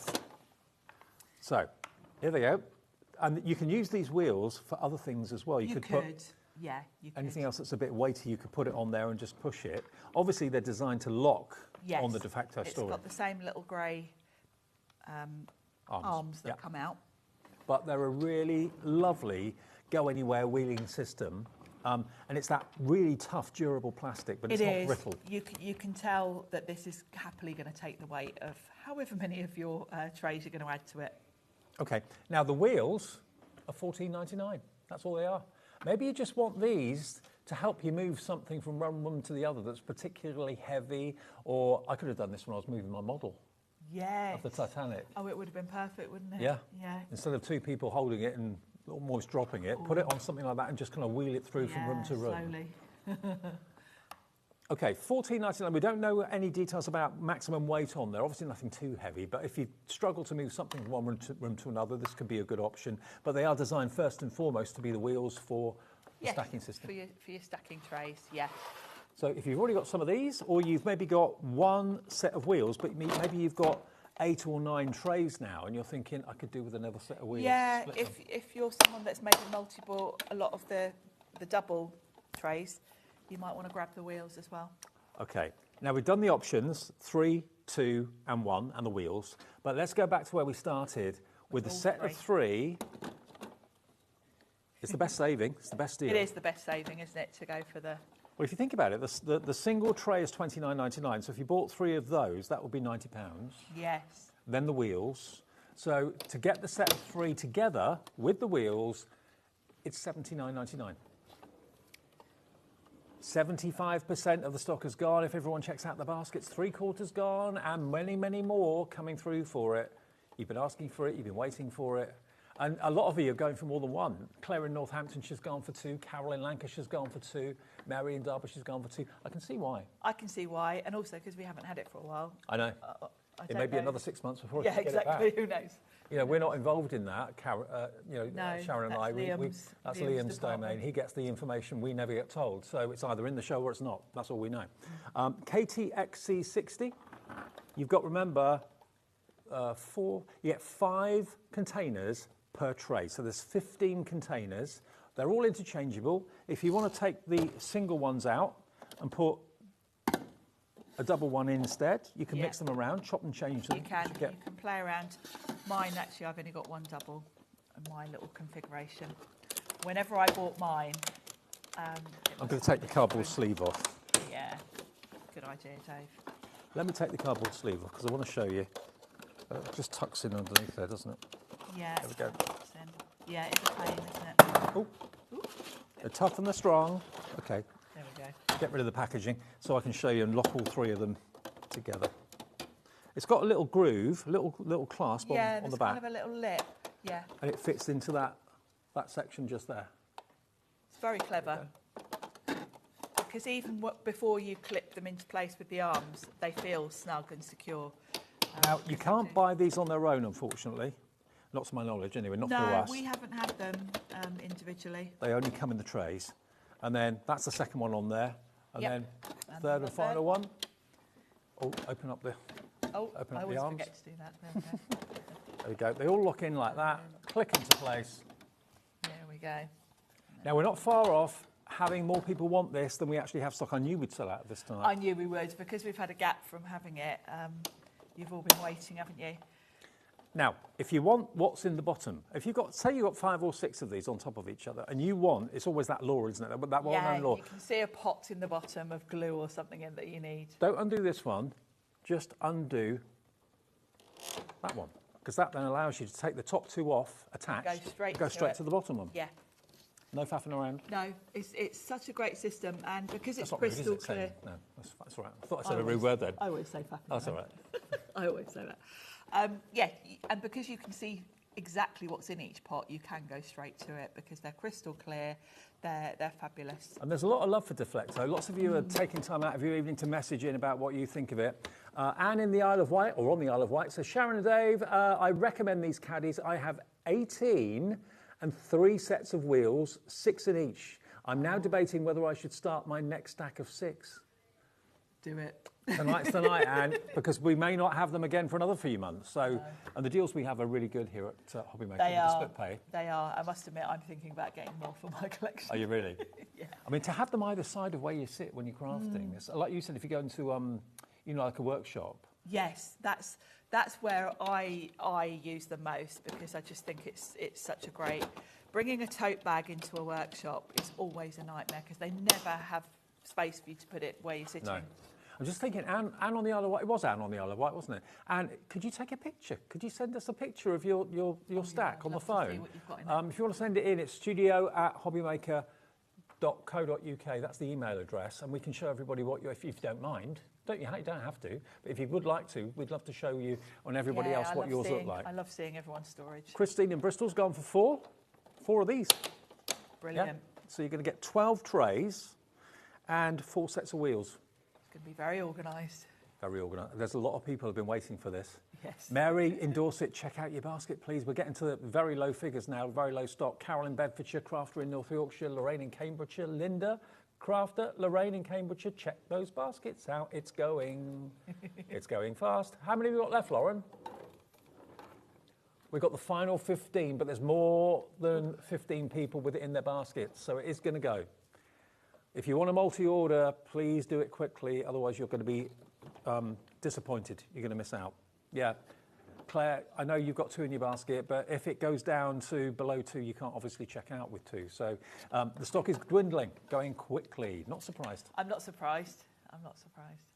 So, here they go. And you can use these wheels for other things as well. You could put anything else that's a bit weighty, you could put it on there and just push it. Obviously, they're designed to lock on the de facto storage. It's got the same little grey arms that come out. But they're a really lovely go-anywhere wheeling system. And it's that really tough, durable plastic, but it's not brittle. You can tell that this is happily going to take the weight of however many of your trays you're going to add to it. Okay, now the wheels are $14.99. That's all they are. Maybe you just want these to help you move something from one room to the other that's particularly heavy, or I could have done this when I was moving my model. Yes. Of the Titanic. Oh, it would have been perfect, wouldn't it? Yeah. Yeah. Instead of 2 people holding it and almost dropping it, put it on something like that and just kind of wheel it through from room to room. Slowly. Okay, $14.99. We don't know any details about maximum weight on there. Obviously nothing too heavy, but if you struggle to move something from one room to another, this could be a good option. But they are designed first and foremost to be the wheels for the stacking system. For your stacking trays, yeah. So if you've already got some of these, or you've maybe got one set of wheels, but maybe you've got 8 or 9 trays now, and you're thinking, I could do with another set of wheels. Yeah, if you're someone that's maybe a lot of the double trays, you might want to grab the wheels as well. Okay, now we've done the options, 3, 2 and 1, and the wheels. But let's go back to where we started with the set of 3. It's the best saving, it's the best deal. It is the best saving, isn't it, to go for the... Well, if you think about it, the single tray is $29.99, so if you bought 3 of those, that would be £90. Yes. Then the wheels. So to get the set of 3 together with the wheels, it's $79.99. 75% of the stock is gone. If everyone checks out the baskets, 3/4 gone, and many, many more coming through for it. You've been asking for it, you've been waiting for it. And a lot of you are going for more than one. Claire in Northamptonshire's gone for 2, Carol in Lancashire's gone for 2, Mary in Derbyshire's gone for 2. I can see why. I can see why, and also because we haven't had it for a while. I know. It may be another 6 months before we get it back. Yeah, exactly. Who knows? You know, we're not involved in that. Sharon and I. That's Liam's domain. He gets the information. We never get told. So it's either in the show or it's not. That's all we know. KTXC60. You've got, remember, you get 5 containers per tray. So there's 15 containers. They're all interchangeable. If you want to take the single ones out and put a double one in instead, you can mix them around, chop and change them. You can play around. Mine, actually, I've only got one double in my little configuration. Whenever I bought mine... I'm going to take the cardboard sleeve off. Yeah, good idea, Dave. Let me take the cardboard sleeve off because I want to show you. It just tucks in underneath there, doesn't it? Yeah. There we go. Yeah, it's a pain, isn't it? Oh, they're tough and they're strong. Okay. There we go. Get rid of the packaging so I can show you and lock all 3 of them together. It's got a little groove, little clasp on the back. Yeah, there's kind of a little lip. Yeah. And it fits into that section just there. It's very clever. Because even before you clip them into place with the arms, they feel snug and secure. Now, you can't buy these on their own, unfortunately. Not to my knowledge, anyway, not no, through us. we haven't had them individually. They only come in the trays. And then that's the second one on there. And Yep. then And third the and final third. one. Oh, open up the I always arms. forget to do that. There we go. There we go. They all lock in like that, click into place. There we go. Now, we're not far off having more people want this than we actually have stock. I knew we'd sell out of this tonight. I knew we would, because we've had a gap from having it. You've all been waiting, haven't you? Now, if you want what's in the bottom, if you've got, say you've got 5 or 6 of these on top of each other, and you want, it's always that law, isn't it? That well-known law. You can see a pot in the bottom of glue or something in that you need. Don't undo this one, just undo that one, because that then allows you to take the top 2 off, attach, Go straight to the bottom one. Yeah. No faffing around. No, it's such a great system, and because it's That's not rude, crystal is it, clear. saying? No, that's all right. I thought I said a rude word then. I always say faffing. That's all right. I always say that. And because you can see exactly what's in each pot, you can go straight to it because they're crystal clear. They're fabulous. And there's a lot of love for Deflecto. Lots of you are taking time out of your evening to message in about what you think of it. Anne in the Isle of Wight, or on the Isle of Wight, says, Sharon and Dave, I recommend these caddies. I have 18 and 3 sets of wheels, 6 in each. I'm now debating whether I should start my next stack of 6. Do it. Tonight's the night, Anne, because we may not have them again for another few months. So, and the deals we have are really good here at HobbyMaker. They with the are. split pay. They are. I must admit, I'm thinking about getting more for my collection. Are you really? Yeah. I mean, to have them either side of where you sit when you're crafting, it's, like you said, if you go into, like a workshop. Yes, that's where I use them most, because I just think it's such a great. Bringing a tote bag into a workshop is always a nightmare because they never have space for you to put it where you're sitting. No. I'm just thinking, Anne on the Isle of Wight, it was Anne on the Isle of Wight, wasn't it? And could you take a picture? Could you send us a picture of your stack on the phone? If you want to send it in, it's studio@hobbymaker.co.uk. That's the email address, and we can show everybody what if you don't mind. You don't have to, but if you would like to, we'd love to show you on everybody else what yours look like. I love seeing everyone's storage. Christine in Bristol's gone for 4 of these. Brilliant. Yeah? So you're going to get 12 trays and 4 sets of wheels. It's going to be very organised. Very organised. There's a lot of people who have been waiting for this. Yes. Mary in Dorset, check out your basket, please. We're getting to the very low figures now, very low stock. Carol in Bedfordshire, Crafter in North Yorkshire, Lorraine in Cambridgeshire, Linda, Crafter, Lorraine in Cambridgeshire, check those baskets out. It's going. It's going fast. How many have we got left, Lauren? We've got the final 15, but there's more than 15 people with it in their baskets, so it is going to go. If you want a multi-order, please do it quickly, otherwise you're going to be disappointed. You're going to miss out. Yeah. Claire, I know you've got 2 in your basket, but if it goes down to below 2, you can't obviously check out with 2. So the stock is dwindling, going quickly. Not surprised. I'm not surprised. I'm not surprised.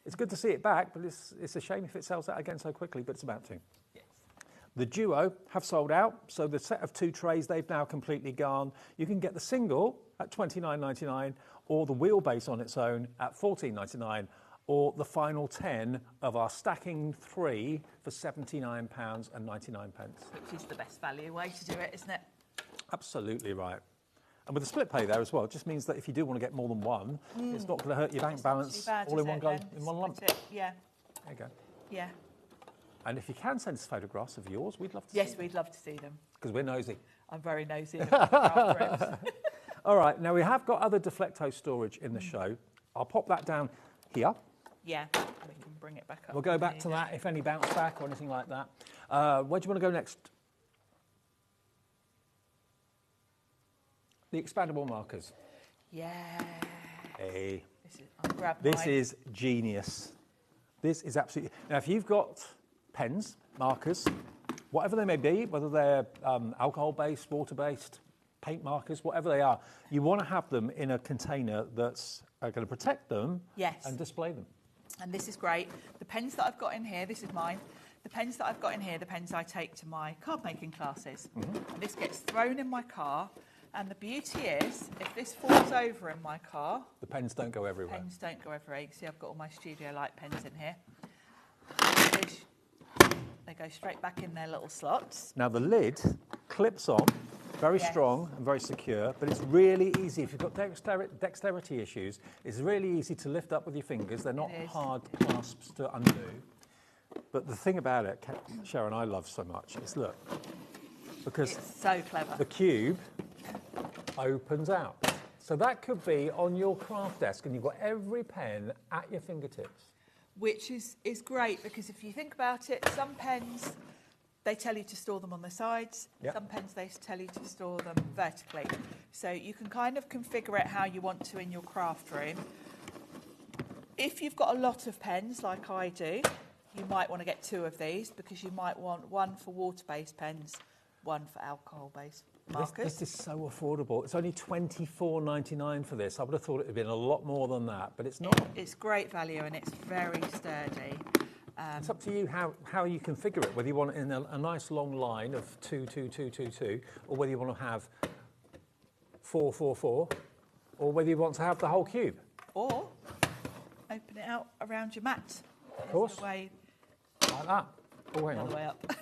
It's good to see it back, but it's a shame if it sells out again so quickly, but it's about to. Yes. The Duo have sold out, so the set of 2 trays, they've now completely gone. You can get the single at $29.99, or the wheelbase on its own at $14.99, or the final 10 of our stacking 3 for £79.99. Which is the best value way to do it, isn't it? Absolutely right. And with the split pay there as well, it just means that if you do want to get more than one, it's not going to hurt your bank balance all in one go, in one lump. Yeah. There you go. Yeah. And if you can send us photographs of yours, we'd love to see Yes, them. we'd love to see them. Because we're nosy. I'm very nosy. All right, now we have got other Deflecto storage in the show. I'll pop that down here. Yeah, we can bring it back up. We'll go back to that if any bounce back or anything like that. Where do you want to go next? The expandable markers. Yeah. Hey. Grab This mine. is genius. This is absolutely... Now, if you've got pens, markers, whatever they may be, whether they're alcohol-based, water-based, paint markers, whatever they are, you want to have them in a container that's going to protect them and display them. And this is great. The pens that I've got in here, this is mine. The pens that I've got in here, the pens I take to my card making classes. And this gets thrown in my car. And the beauty is, if this falls over in my car... The pens don't go everywhere. Pens don't go everywhere. You can see I've got all my Studio Light pens in here. They go straight back in their little slots. Now, the lid clips on, very strong and very secure, but it's really easy. If you've got dexterity issues, it's really easy to lift up with your fingers. They're not hard clasps to undo. But the thing about it, Sharon, I love so much is, look, because it's so clever. The cube opens out. So that could be on your craft desk and you've got every pen at your fingertips. Which is great, because if you think about it, some pens, they tell you to store them on the sides. Yep. Some pens, they tell you to store them vertically. So you can kind of configure it how you want to in your craft room. If you've got a lot of pens, like I do, you might want to get 2 of these, because you might want one for water-based pens, one for alcohol-based markers. This is so affordable. It's only $24.99 for this. I would have thought it would have been a lot more than that, but it's not. It's great value and it's very sturdy. It's up to you how you configure it, whether you want it in a nice long line of 2, 2, 2, 2, 2, or whether you want to have 4, 4, 4, or whether you want to have the whole cube. Or open it out around your mat. Of course. Way. Like that. Oh, hang on. Way up.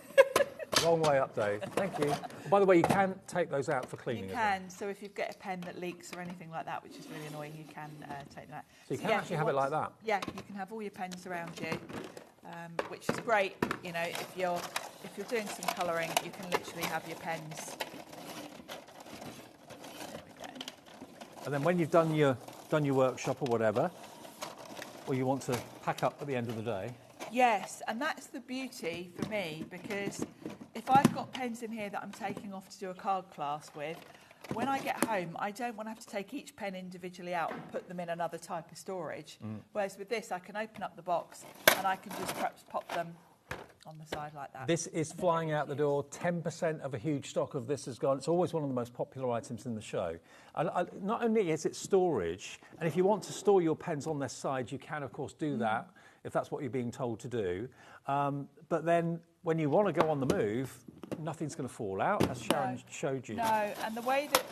Long way up, Dave. Thank you. Oh, by the way, you can take those out for cleaning. You can. So if you've got a pen that leaks or anything like that, which is really annoying, you can take that. So you can actually have it like that? Yeah, you can have all your pens around you, which is great. You know, if you're doing some colouring, you can literally have your pens. There we go. And then when you've done your workshop or whatever, or you want to pack up at the end of the day. Yes, and that's the beauty for me, because if I've got pens in here that I'm taking off to do a card class with, when I get home, I don't want to have to take each pen individually out and put them in another type of storage. Whereas with this, I can open up the box and I can just perhaps pop them on the side like that. This is flying out the door. 10% of a huge stock of this has gone. It's always one of the most popular items in the show. Not only is it storage, and if you want to store your pens on their side, you can, of course, do that, if that's what you're being told to do. But then when you want to go on the move, nothing's going to fall out, as Sharon showed you. No, and the way that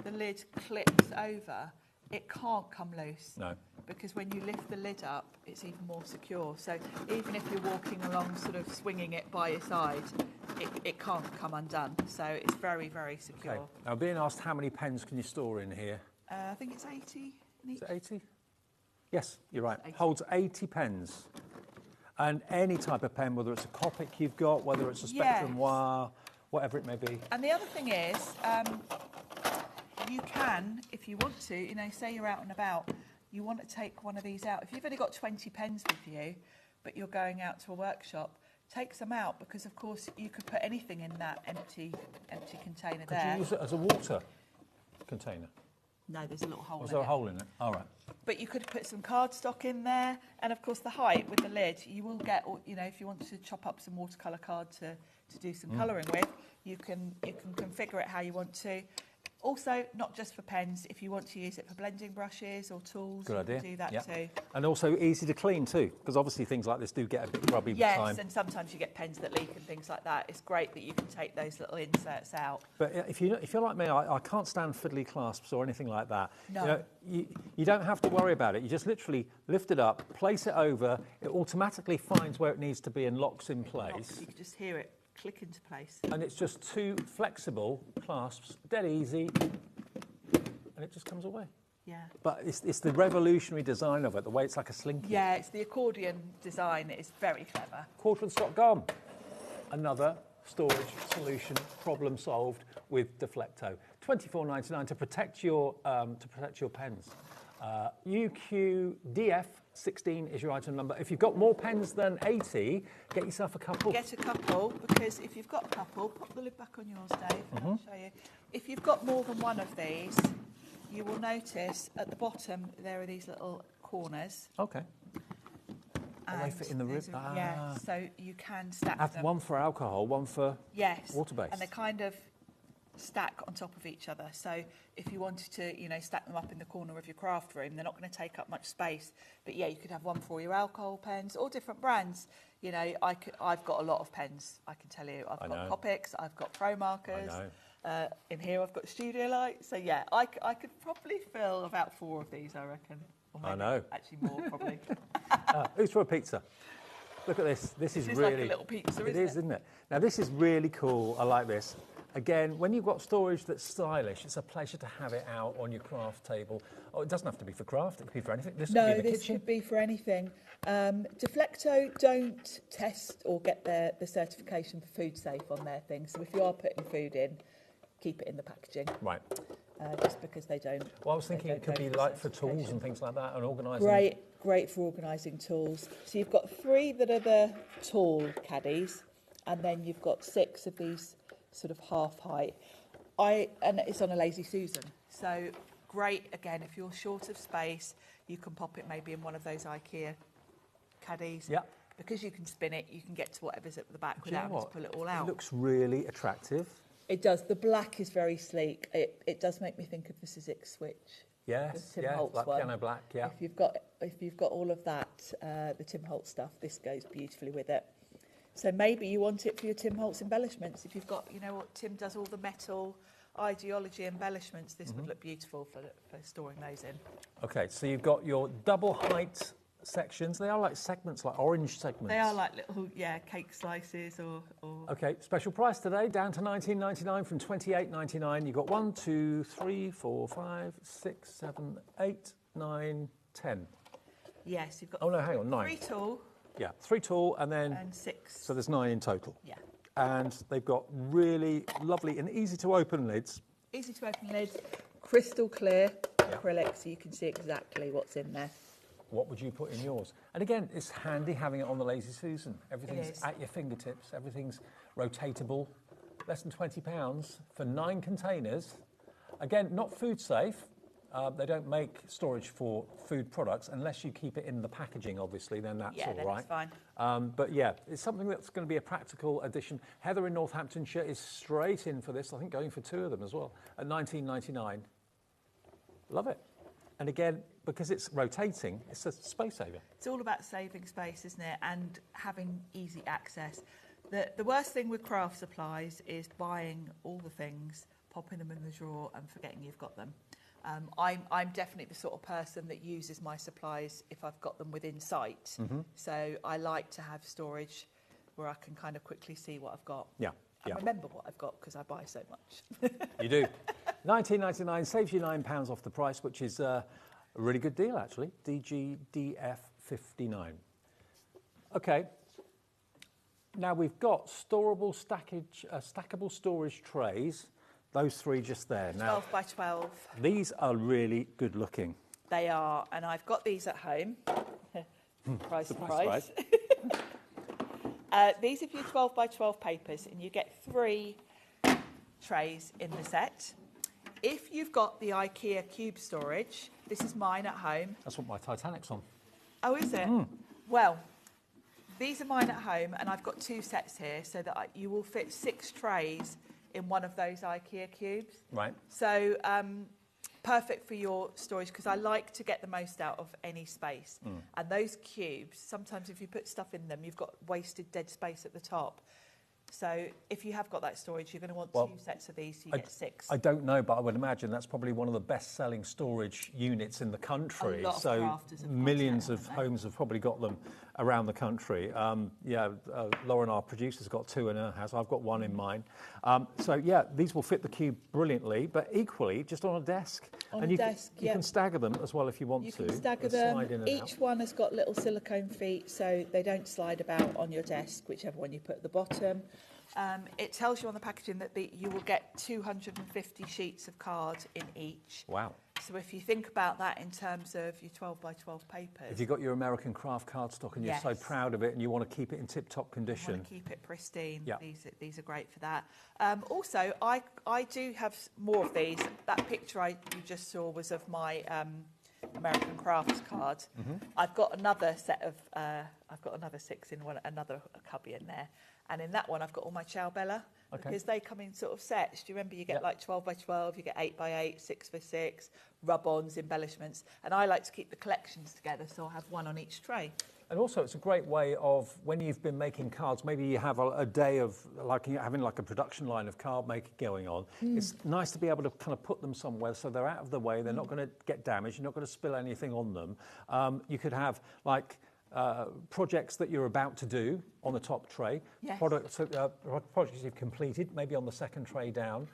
the lid clips over, it can't come loose. No. Because when you lift the lid up, it's even more secure. So even if you're walking along sort of swinging it by your side, it can't come undone. So it's very, very secure. Okay. Now, being asked how many pens can you store in here? I think it's 80 in each. Is it 80? Yes, you're right. Holds 80 pens. And any type of pen, whether it's a Copic you've got, whether it's a Spectrum Noir, whatever it may be. And the other thing is, you can, if you want to, you know, say you're out and about, you want to take one of these out. If you've only got 20 pens with you, but you're going out to a workshop, take some out, because of course you could put anything in that empty container there. Could you use it as a water container? No, there's a little hole in it. Was there a hole in it? All right. But you could put some cardstock in there, and of course the height with the lid, you will get, you know, if you want to chop up some watercolour card to do some colouring with, you can configure it how you want to. Also, not just for pens, if you want to use it for blending brushes or tools, Good idea. You can do that too. And also easy to clean too, because obviously things like this do get a bit grubby with time. Yes, and sometimes you get pens that leak and things like that. It's great that you can take those little inserts out. But if you're like me, I can't stand fiddly clasps or anything like that. No. You know, you don't have to worry about it. You just literally lift it up, place it over, it automatically finds where it needs to be and locks in place. You can just hear it click into place. And it's just 2 flexible clasps, dead easy, and it just comes away. Yeah. But it's the revolutionary design of it, the way it's like a slinky. Yeah, it's the accordion design. It's very clever. Quarter of the stock gone. Another storage solution, problem solved with Deflecto. $24.99 to protect your pens. UQDF16 is your item number. If you've got more pens than 80, get yourself a couple. Get a couple, because if you've got a couple, pop the lid back on yours, Dave, and I'll show you. If you've got more than one of these, you will notice at the bottom there are these little corners. Okay. And they fit in the rib. Yeah, so you can stack Have them. one for alcohol, one for water-based. And they kind of stack on top of each other. So if you wanted to, you know, stack them up in the corner of your craft room, they're not going to take up much space. But yeah, you could have one for all your alcohol pens, all different brands. You know, I've got a lot of pens, I can tell you. I've got Copics, I've got Pro Markers. In here I've got Studio Light. So yeah, I could probably fill about 4 of these, I reckon. Or maybe actually more, probably. Who's for a pizza? Look at this. This is really like a little pizza, It is, isn't it? Now this is really cool. I like this. Again, when you've got storage that's stylish, it's a pleasure to have it out on your craft table. Oh, it doesn't have to be for craft, it could be for anything. This could be in the this kitchen. could be for anything. Deflecto don't test or get the certification for food safe on their things. So if you are putting food in, keep it in the packaging. Right. Just because they don't. Well, I was thinking it could be like for tools and things like that and organising. Great for organising tools. So you've got 3 that are the tall caddies, and then you've got 6 of these sort of half height. And it's on a Lazy Susan. So great, again, if you're short of space, you can pop it maybe in one of those IKEA caddies. Yeah. Because you can spin it, you can get to whatever's at the back without having to pull it all out. It looks really attractive. It does. The black is very sleek. It does make me think of the Sizzix switch. Yes, the Tim Holtz like one. piano black, yeah. If you've got all of that, the Tim Holtz stuff, this goes beautifully with it. So maybe you want it for your Tim Holtz embellishments. If you've got, you know what, Tim does all the metal ideology embellishments, this would look beautiful for storing those in. Okay, so you've got your double height sections. They are like segments, like orange segments. They are like little, cake slices or... Okay, special price today, down to $19.99 from $28.99. You've got 1, 2, 3, 4, 5, 6, 7, 8, 9, 10. Yes, you've got... Oh, no, hang on, 9. 3 tall. Yeah, 3 tall and then... And 6. So there's 9 in total. Yeah. And they've got really lovely and easy to open lids. Easy to open lids, crystal clear acrylic, so you can see exactly what's in there. What would you put in yours? And again, it's handy having it on the Lazy Susan. Everything's at your fingertips. Everything's rotatable. Less than £20 for 9 containers. Again, not food safe. They don't make storage for food products unless you keep it in the packaging, obviously, then that's all then right. it's fine. But yeah, it's something that's going to be a practical addition. Heather in Northamptonshire is straight in for this, I think going for 2 of them as well, at $19.99. Love it. And again, because it's rotating, it's a space saver. It's all about saving space, isn't it? And having easy access. The worst thing with craft supplies is buying all the things, popping them in the drawer and forgetting you've got them. I'm definitely the sort of person that uses my supplies if I've got them within sight. So I like to have storage where I can kind of quickly see what I've got. Yeah. And remember what I've got because I buy so much. You do. $19.99 saves you £9 off the price, which is a really good deal, actually. DGDF 59. Okay. Now we've got stackable storage trays. Those 3 just there. Now, 12 by 12. These are really good looking. They are, and I've got these at home. Surprise. These are your 12 by 12 papers, and you get 3 trays in the set. If you've got the IKEA cube storage, this is mine at home. That's what my Titanic's on. Oh, is it? Well, these are mine at home, and I've got 2 sets here, so that you will fit 6 trays in one of those IKEA cubes. Right. So perfect for your storage, because I like to get the most out of any space. And those cubes, sometimes if you put stuff in them, you've got wasted dead space at the top. So if you have got that storage, you're going to want 2 sets of these, so you get 6. I don't know, but I would imagine that's probably one of the best-selling storage units in the country. A lot of so crafters have millions of homes have probably got them around the country. Lauren, our producer's got 2 in her house. I've got 1 in mine. So yeah, these will fit the cube brilliantly, but equally just on a desk. You can stagger them as well if you want to. You can stagger them. Each one has got little silicone feet, so they don't slide about on your desk, whichever one you put at the bottom. It tells you on the packaging that you will get 250 sheets of card in each. Wow. So if you think about that in terms of your 12 by 12 papers. If you've got your American craft cardstock and you're so proud of it and you want to keep it in tip-top condition. You want to keep it pristine. Yeah. These are great for that. Also, I do have more of these. That picture you just saw was of my American crafts card. I've got another set of, I've got another 6 in another cubby in there. And in that one, I've got all my Ciao Bella, because they come in sort of sets. Do you remember you get like 12 by 12, you get 8 by 8, 6 by 6, rub-ons, embellishments. And I like to keep the collections together, so I have 1 on each tray. And also, it's a great way of, when you've been making cards, maybe you have a day of having a production line of card making going on. It's nice to be able to kind of put them somewhere so they're out of the way, they're not going to get damaged, you're not going to spill anything on them. You could have projects that you're about to do on the top tray, Yes. projects you've completed, maybe on the second tray down.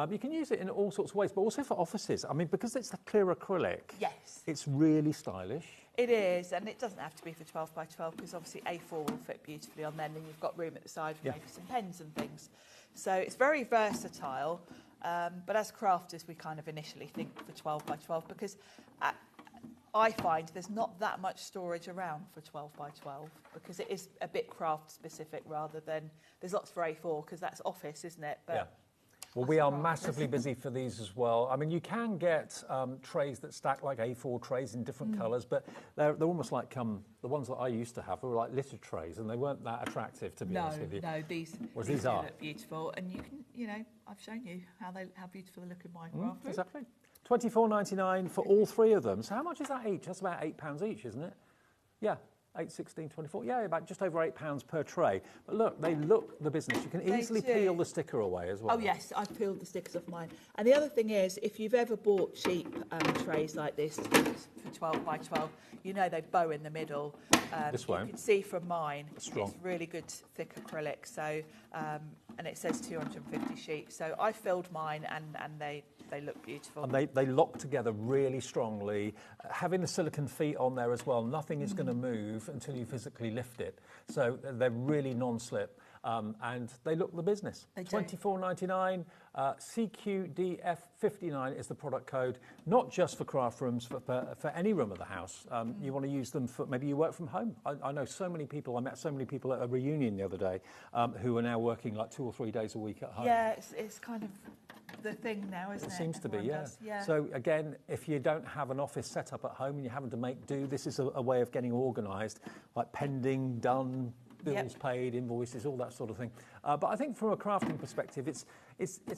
You can use it in all sorts of ways, but also for offices. I mean, because it's the clear acrylic, Yes. it's really stylish. It is, and it doesn't have to be for 12 by 12 because obviously A4 will fit beautifully on there, and then you've got room at the side for maybe some pens and things. So it's very versatile, but as crafters we kind of initially think for 12 by 12 because I find there's not that much storage around for 12 by 12 because it is a bit craft specific rather than, there's lots for A4 because that's office, isn't it? But yeah. Well, we are massively busy for these as well. I mean, you can get trays that stack like A4 trays in different colours, but they're almost like the ones that I used to have were like littered trays, and they weren't that attractive, to be honest with you. No, these are look beautiful, and you can, I've shown you how beautiful they look in Minecraft. Exactly. £24.99 for all three of them. So how much is that each? That's about £8 each, isn't it? Yeah. 8, 16, 24. Yeah, about just over £8 per tray. But look, they look the business. You can easily peel the sticker away as well. Oh yes, I've peeled the stickers off mine. And the other thing is, if you've ever bought cheap trays like this for 12 by 12, you know they bow in the middle. This won't. You can see from mine, Strong. It's really good thick acrylic. So, and it says 250 sheets. So I filled mine, and they look beautiful. And they lock together really strongly. Having the silicone feet on there as well, nothing is going to move until you physically lift it. So they're really non-slip. And they look the business. £24.99, CQDF59 is the product code, not just for craft rooms, for any room of the house. You want to use them for, maybe you work from home. I know so many people, I met so many people at a reunion the other day who are now working like 2 or 3 days a week at home. Yeah, it's kind of the thing now, isn't it? It seems to be, yeah. Yeah. So again, if you don't have an office set up at home and you're having to make do, this is a way of getting organised, like pending, done, bills paid, invoices, all that sort of thing. But I think from a crafting perspective, it's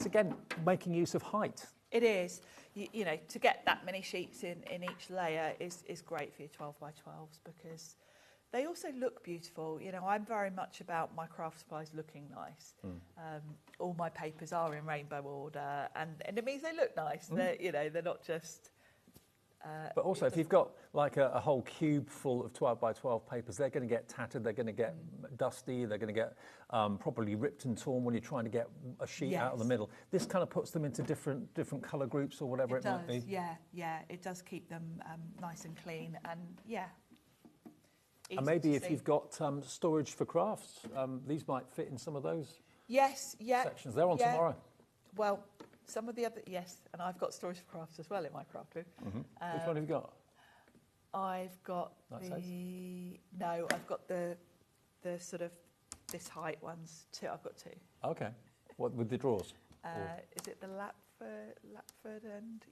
again making use of height. It is. You know, to get that many sheets in each layer is great for your 12 by 12s because they also look beautiful. You know, I'm very much about my craft supplies looking nice. All my papers are in rainbow order, and it means they look nice. They're not just. But also, if you've got like a whole cube full of 12 by 12 papers, they're going to get tattered, they're going to get dusty, they're going to get probably ripped and torn when you're trying to get a sheet out of the middle. This kind of puts them into different colour groups or whatever it might be. Yeah, it does keep them nice and clean, and and maybe if you've got storage for crafts, these might fit in some of those sections. They're on tomorrow. Well, some of the other, and I've got storage for crafts as well in my craft room. Which one have you got? I've got I've got the sort of this height ones too. I've got 2. Okay. What, with the drawers? Is it the Lapford and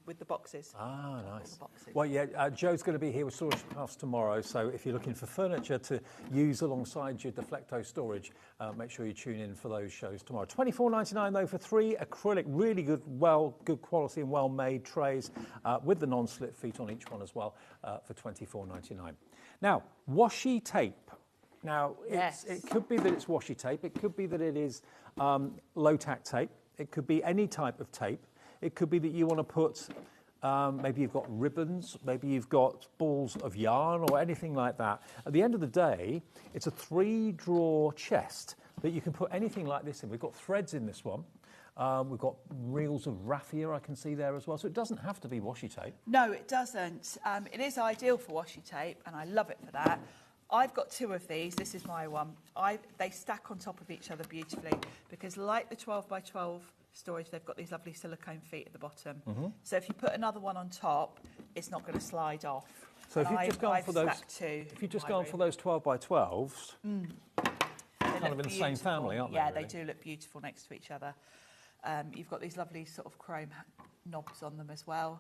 with the boxes? Ah, nice. Boxes. Well, Joe's going to be here with storage crafts tomorrow. So if you're looking for furniture to use alongside your Deflecto storage, make sure you tune in for those shows tomorrow. £24.99 though for 3 acrylic, really good quality and well-made trays with the non-slip feet on each one as well for £24.99. Now, washi tape. Now, it could be that it's washi tape. It could be that it is low-tack tape. It could be any type of tape. It could be that you want to put, maybe you've got ribbons, maybe you've got balls of yarn or anything like that. At the end of the day, it's a 3-drawer chest that you can put anything like this in. We've got threads in this one. We've got reels of raffia I can see there as well. So it doesn't have to be washi tape. No, it doesn't. It is ideal for washi tape, and I love it for that. I've got 2 of these. This is my one. They stack on top of each other beautifully because, like the 12 by 12 storage, they've got these lovely silicone feet at the bottom. So if you put another one on top, it's not going to slide off. So if you've just gone for those 12 by 12s, kind of in the same family, aren't they? Yeah, they do look beautiful next to each other. You've got these lovely sort of chrome knobs on them as well.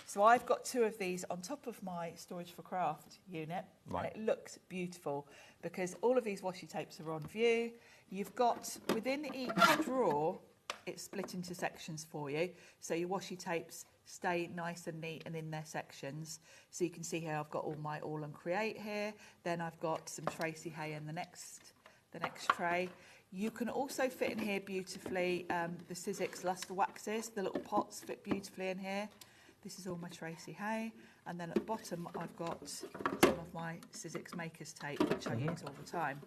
So I've got 2 of these on top of my storage for craft unit, and it looks beautiful because all of these washi tapes are on view. You've got, within each drawer, it's split into sections for you, so your washi tapes stay nice and neat and in their sections. So you can see here I've got all my All and Create here, then I've got some Tracy Hay in the next tray. You can also fit in here beautifully the Sizzix Luster Waxes, the little pots fit beautifully in here. This is all my Tracy Hay. And then at the bottom, I've got some of my Sizzix Makers tape, which I use all the time.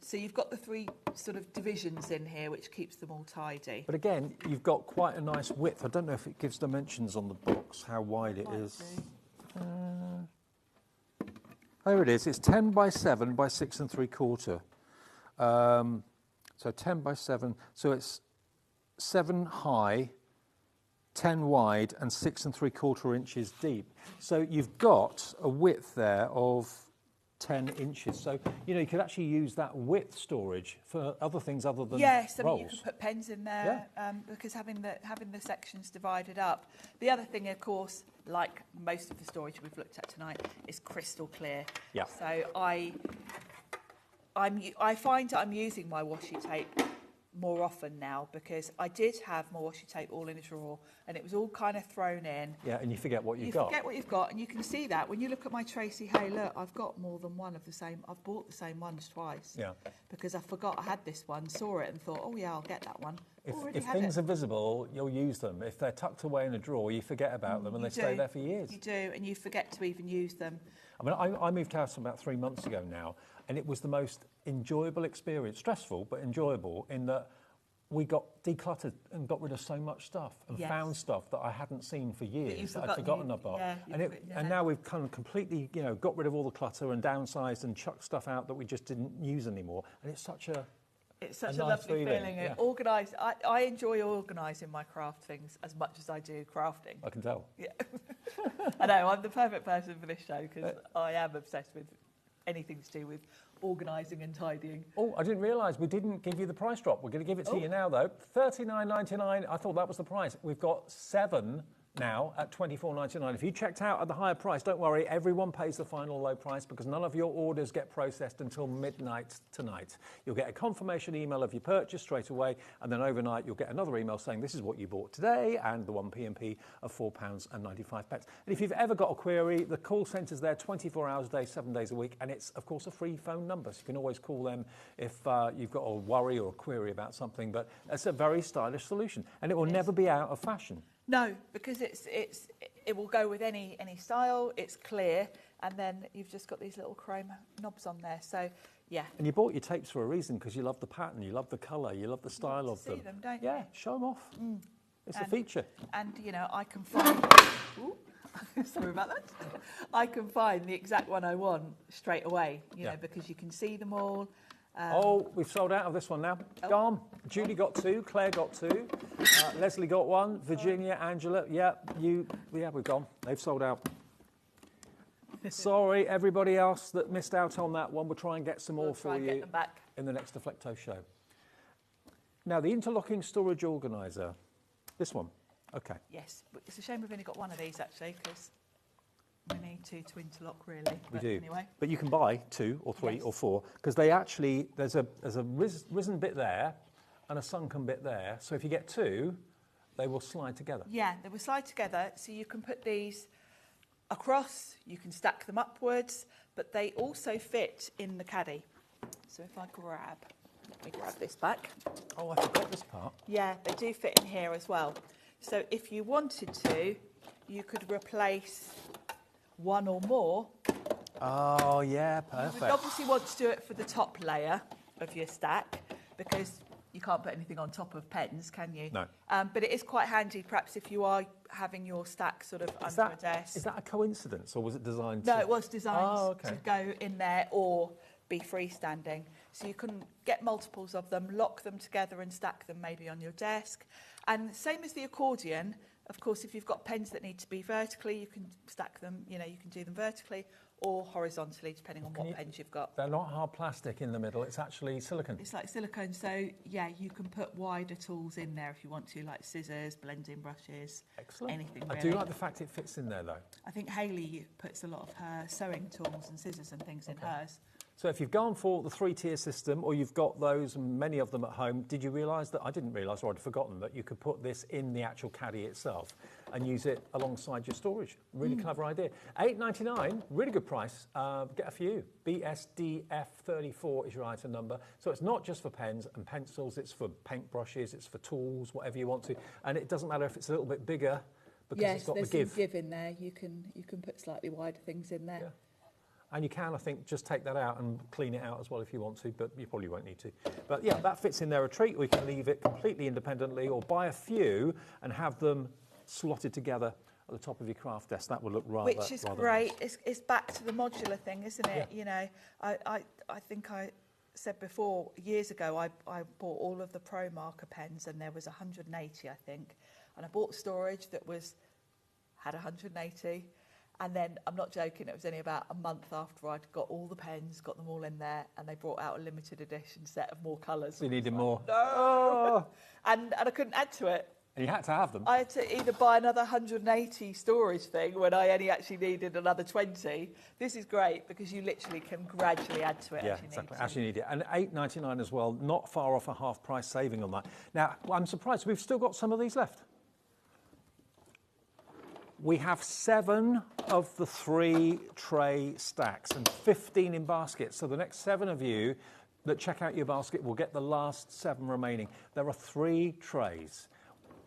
So you've got the 3 sort of divisions in here, which keeps them all tidy. But again, you've got quite a nice width. I don't know if it gives dimensions on the box, how wide it is. There it is. It's 10 by 7 by 6 3/4. So 10 by 7. So it's 7 high, 10 wide, and 6 3/4 inches deep. So you've got a width there of 10 inches. So, you know, you could actually use that width storage for other things other than yes, I mean, rolls. you can put pens in there because having the sections divided up. The other thing, of course, like most of the storage we've looked at tonight, is crystal clear. Yeah. So I find that I'm using my washi tape more often now, because I did have my washi tape all in a drawer and it was all kind of thrown in. Yeah, and you forget what you've got. You forget what you've got, and you can see that when you look at my Tracy Hay. Look, I've got more than one of the same. I've bought the same ones twice. Yeah. Because I forgot I had this one, saw it and thought, oh yeah, I'll get that one. If things are visible, you'll use them. If they're tucked away in a drawer, you forget about them and they stay there for years. You do, and you forget to even use them. I mean, I moved house about 3 months ago now, and it was the most enjoyable experience, stressful but enjoyable, in that we got decluttered and got rid of so much stuff and found stuff that I hadn't seen for years that I'd forgotten about. And now we've kind of completely, you know, got rid of all the clutter and downsized and chucked stuff out that we just didn't use anymore. And it's such a nice lovely feeling. Yeah. Organised. I enjoy organising my craft things as much as I do crafting. I can tell. Yeah. I know, I'm the perfect person for this show because I am obsessed with anything to do with organising and tidying. Oh, I didn't realise we didn't give you the price drop. We're going to give it to you now, though. $39.99. I thought that was the price. We've got 7 now at $24.99. If you checked out at the higher price, don't worry, everyone pays the final low price because none of your orders get processed until midnight tonight. You'll get a confirmation email of your purchase straight away, and then overnight you'll get another email saying this is what you bought today and the 1p&p of £4.95. And if you've ever got a query, the call centre's there 24 hours a day, 7 days a week, and it's of course a free phone number, so you can always call them if you've got a worry or a query about something. But it's a very stylish solution, and it will never be out of fashion. No, because it will go with any style. It's clear, and then you've just got these little chrome knobs on there. So, yeah. And you bought your tapes for a reason because you love the pattern, you love the colour, you love the style of them. See them, don't you? you? Show them off. It's a feature. And you know, I can find. Sorry about that. I can find the exact one I want straight away. You know, because you can see them all. We've sold out of this one now. Gone. Julie got 2, Claire got 2, Leslie got 1, Virginia, Angela, we've gone. They've sold out. Sorry, everybody else that missed out on that one. We'll try and get some more for you in the next Deflecto show. Now, the interlocking storage organiser. This one. Okay. Yes, but it's a shame we've only got one of these actually, because we need 2 to interlock, really. We do. Anyway. But you can buy 2 or 3 or 4 because they actually, there's a risen bit there and a sunken bit there. So if you get 2, they will slide together. Yeah, they will slide together. So you can put these across, you can stack them upwards, but they also fit in the caddy. So if I let me grab this back. Oh, I forgot this part. Yeah, they do fit in here as well. So if you wanted to, you could replace one or more. Oh, yeah, perfect. You would obviously want to do it for the top layer of your stack because you can't put anything on top of pens, can you? No. But it is quite handy, perhaps, if you are having your stack sort of under a desk. Is that a coincidence, or was it designed No, it was designed to go in there or be freestanding. So you can get multiples of them, lock them together and stack them maybe on your desk. And same as the accordion, of course, if you've got pens that need to be vertically, you can stack them, you can do them vertically or horizontally, depending on what pens you've got. They're not hard plastic in the middle, it's actually silicone. It's like silicone, so yeah, you can put wider tools in there if you want to, like scissors, blending brushes, anything really. I do like the fact it fits in there, though. I think Hayley puts a lot of her sewing tools and scissors and things in hers. So if you've gone for the 3-tier system, or you've got those, and many of them at home, did you realise that, I didn't realise, or I'd forgotten, that you could put this in the actual caddy itself and use it alongside your storage? Really clever idea. $8.99, really good price. Get a few. BSDF34 is your item number. So it's not just for pens and pencils, it's for paintbrushes, it's for tools, whatever you want to. And it doesn't matter if it's a little bit bigger, because yes, it's got there's the give. some give in there. You can put slightly wider things in there. Yeah. And you can, I think, just take that out and clean it out as well if you want to, but you probably won't need to. But yeah, that fits in there a treat. We can leave it completely independently or buy a few and have them slotted together at the top of your craft desk. That would look rather Which is rather great. nice. It's back to the modular thing, isn't it? Yeah. You know, I think I said before, years ago, I bought all of the Pro Marker pens and there was 180, I think. And I bought storage that had 180. And then, I'm not joking, it was only about a month after I'd got all the pens, got them all in there, and they brought out a limited edition set of more colours. You needed more. No! Oh. And I couldn't add to it. And you had to have them. I had to either buy another 180 storage thing when I only actually needed another 20. This is great because you literally can gradually add to it Yeah, as you exactly, need as you need it. And £8.99 as well, not far off a half price saving on that. Now, I'm surprised we've still got some of these left. We have 7 of the 3 tray stacks and 15 in baskets. So the next 7 of you that check out your basket will get the last 7 remaining. There are 3 trays.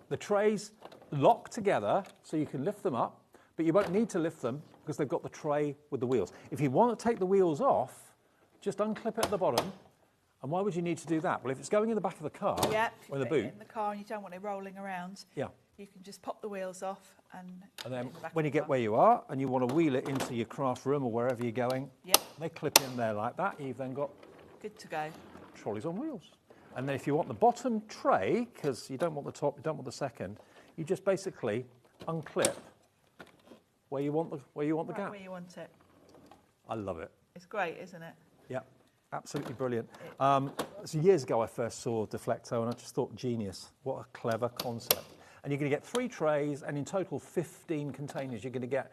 The trays lock together so you can lift them up, but you won't need to lift them because they've got the tray with the wheels. If you want to take the wheels off, just unclip it at the bottom. And why would you need to do that? Well, if it's going in the back of the car or in the boot, in the car and you don't want it rolling around, yeah. You can just pop the wheels off and then when you get where you are and you want to wheel it into your craft room or wherever you're going, yep. They clip in there like that. You've then got good to go. Trolleys on wheels. And then if you want the bottom tray, because you don't want the top, you don't want the second, you just basically unclip where you want the gap. Where you want it. I love it. It's great, isn't it? Yeah, absolutely brilliant. So years ago I first saw Deflecto and I just thought, genius, what a clever concept. And you're going to get 3 trays and in total 15 containers. You're going to get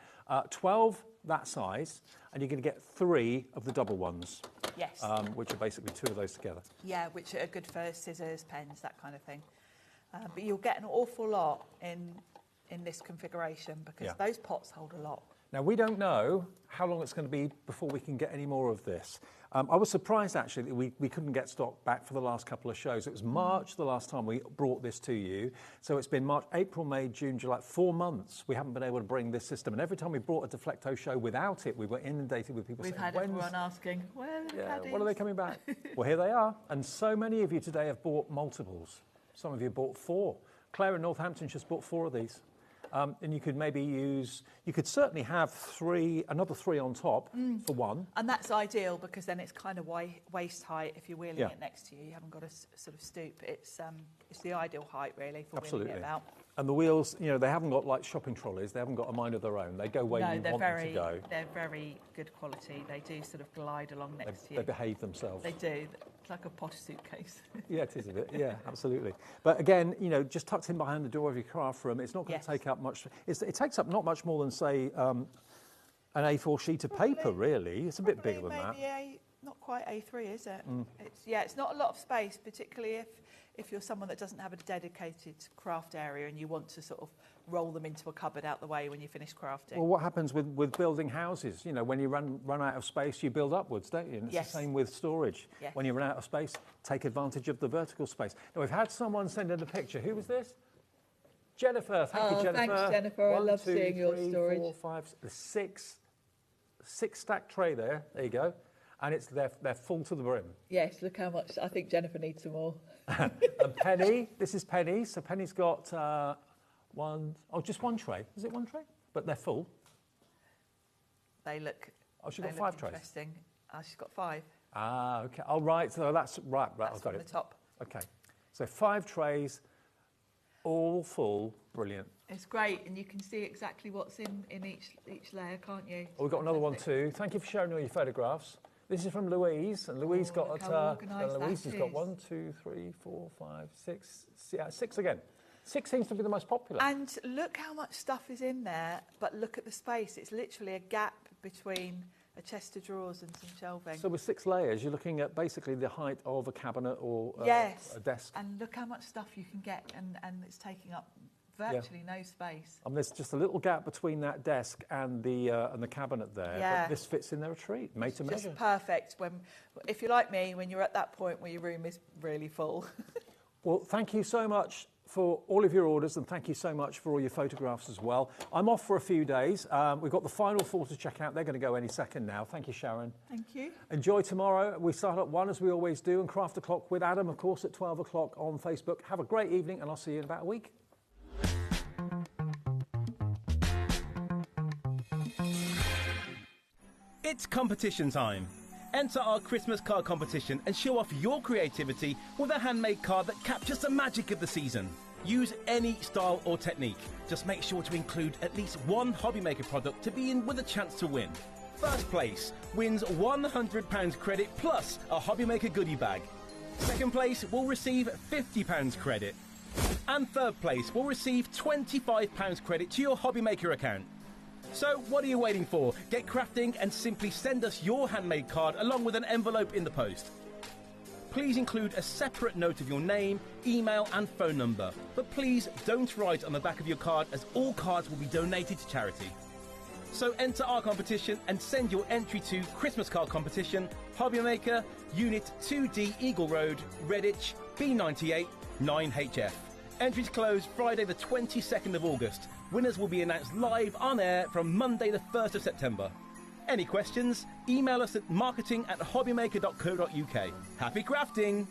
12 that size and you're going to get 3 of the double ones. Yes. Which are basically 2 of those together. Yeah, which are good for scissors, pens, that kind of thing. But you'll get an awful lot in this configuration because those pots hold a lot. Now, we don't know how long it's going to be before we can get any more of this. I was surprised, actually, that we couldn't get stock back for the last couple of shows. It was March the last time we brought this to you. So it's been March, April, May, June, July, 4 months. We haven't been able to bring this system. And every time we brought a Deflecto show without it, we were inundated with people saying, We've had everyone asking, where are the caddies? When are they coming back? Well, here they are. And so many of you today have bought multiples. Some of you bought 4. Claire in Northampton just bought 4 of these. And you could maybe you could certainly have another 3 on top for 1. And that's ideal because then it's kind of waist height. If you're wheeling it next to you, you haven't got to sort of stoop. It's the ideal height really for wheeling it about. And the wheels, they haven't got like shopping trolleys. They haven't got a mind of their own. They go where you want them to go. They're very good quality. They do sort of glide along next to you. They behave themselves. They do. It's like a posh suitcase. Yeah, it is a bit. Yeah, absolutely. But again, just tucked in behind the door of your craft room, it's not going to take up much. It takes up not much more than, say, an A4 sheet of paper, really. It's a bit bigger than that. Not quite A3, is it? It's not a lot of space, particularly if you're someone that doesn't have a dedicated craft area and you want to sort of roll them into a cupboard out the way when you finish crafting. Well, what happens with building houses? When you run out of space, you build upwards, don't you? And it's the same with storage. Yes. When you run out of space, take advantage of the vertical space. Now, we've had someone send in a picture. Who was this? Jennifer. Thank you, Jennifer. Thanks, Jennifer. I love seeing your 3, storage. 4, 5, 6 stack tray there. There you go. And they're full to the brim. Yes, look how much. I think Jennifer needs some more. And Penny, this is Penny. So Penny's got just 1 tray. Is it 1 tray? But they're full. They look. Oh, she's got 5 trays. Interesting. She's got 5. Ah, okay. Oh, right. So that's right. That's I've got from the top. Okay. So 5 trays, all full. Brilliant. It's great, and you can see exactly what's in each layer, can't you? Oh, we've got another one too. Thank you for showing all your photographs. This is from Louise, and Louise got Louise has got 1, 2, 3, 4, 5, 6. Yeah, 6 again. 6 seems to be the most popular. And look how much stuff is in there, but look at the space. It's literally a gap between a chest of drawers and some shelving. So with 6 layers, you're looking at basically the height of a cabinet or a desk. And look how much stuff you can get, and it's taking up virtually no space. And there's just a little gap between that desk and the cabinet there. Yeah. But this fits in there a treat, made to measure. Just perfect. If you're like me, when you're at that point where your room is really full. Well, thank you so much, for all of your orders, and thank you so much for all your photographs as well. I'm off for a few days. We've got the final 4 to check out. They're going to go any second now. Thank you, Sharon. Thank you. Enjoy tomorrow. We start at 1 as we always do, and Craft O'Clock with Adam, of course, at 12 o'clock on Facebook. Have a great evening, and I'll see you in about a week. It's competition time. Enter our Christmas card competition and show off your creativity with a handmade card that captures the magic of the season. Use any style or technique. Just make sure to include at least one HobbyMaker product to be in with a chance to win. First place wins £100 credit plus a HobbyMaker goodie bag. Second place will receive £50 credit. And third place will receive £25 credit to your HobbyMaker account. So what are you waiting for? Get crafting and simply send us your handmade card along with an envelope in the post. Please include a separate note of your name, email and phone number. But please don't write on the back of your card, as all cards will be donated to charity. So enter our competition and send your entry to Christmas Card Competition, HobbyMaker, Unit 2D Eagle Road, Redditch, B98 9HF. Entries close Friday the 22nd of August. Winners will be announced live on air from Monday the 1st of September. Any questions? Email us at marketing@hobbymaker.co.uk. Happy crafting!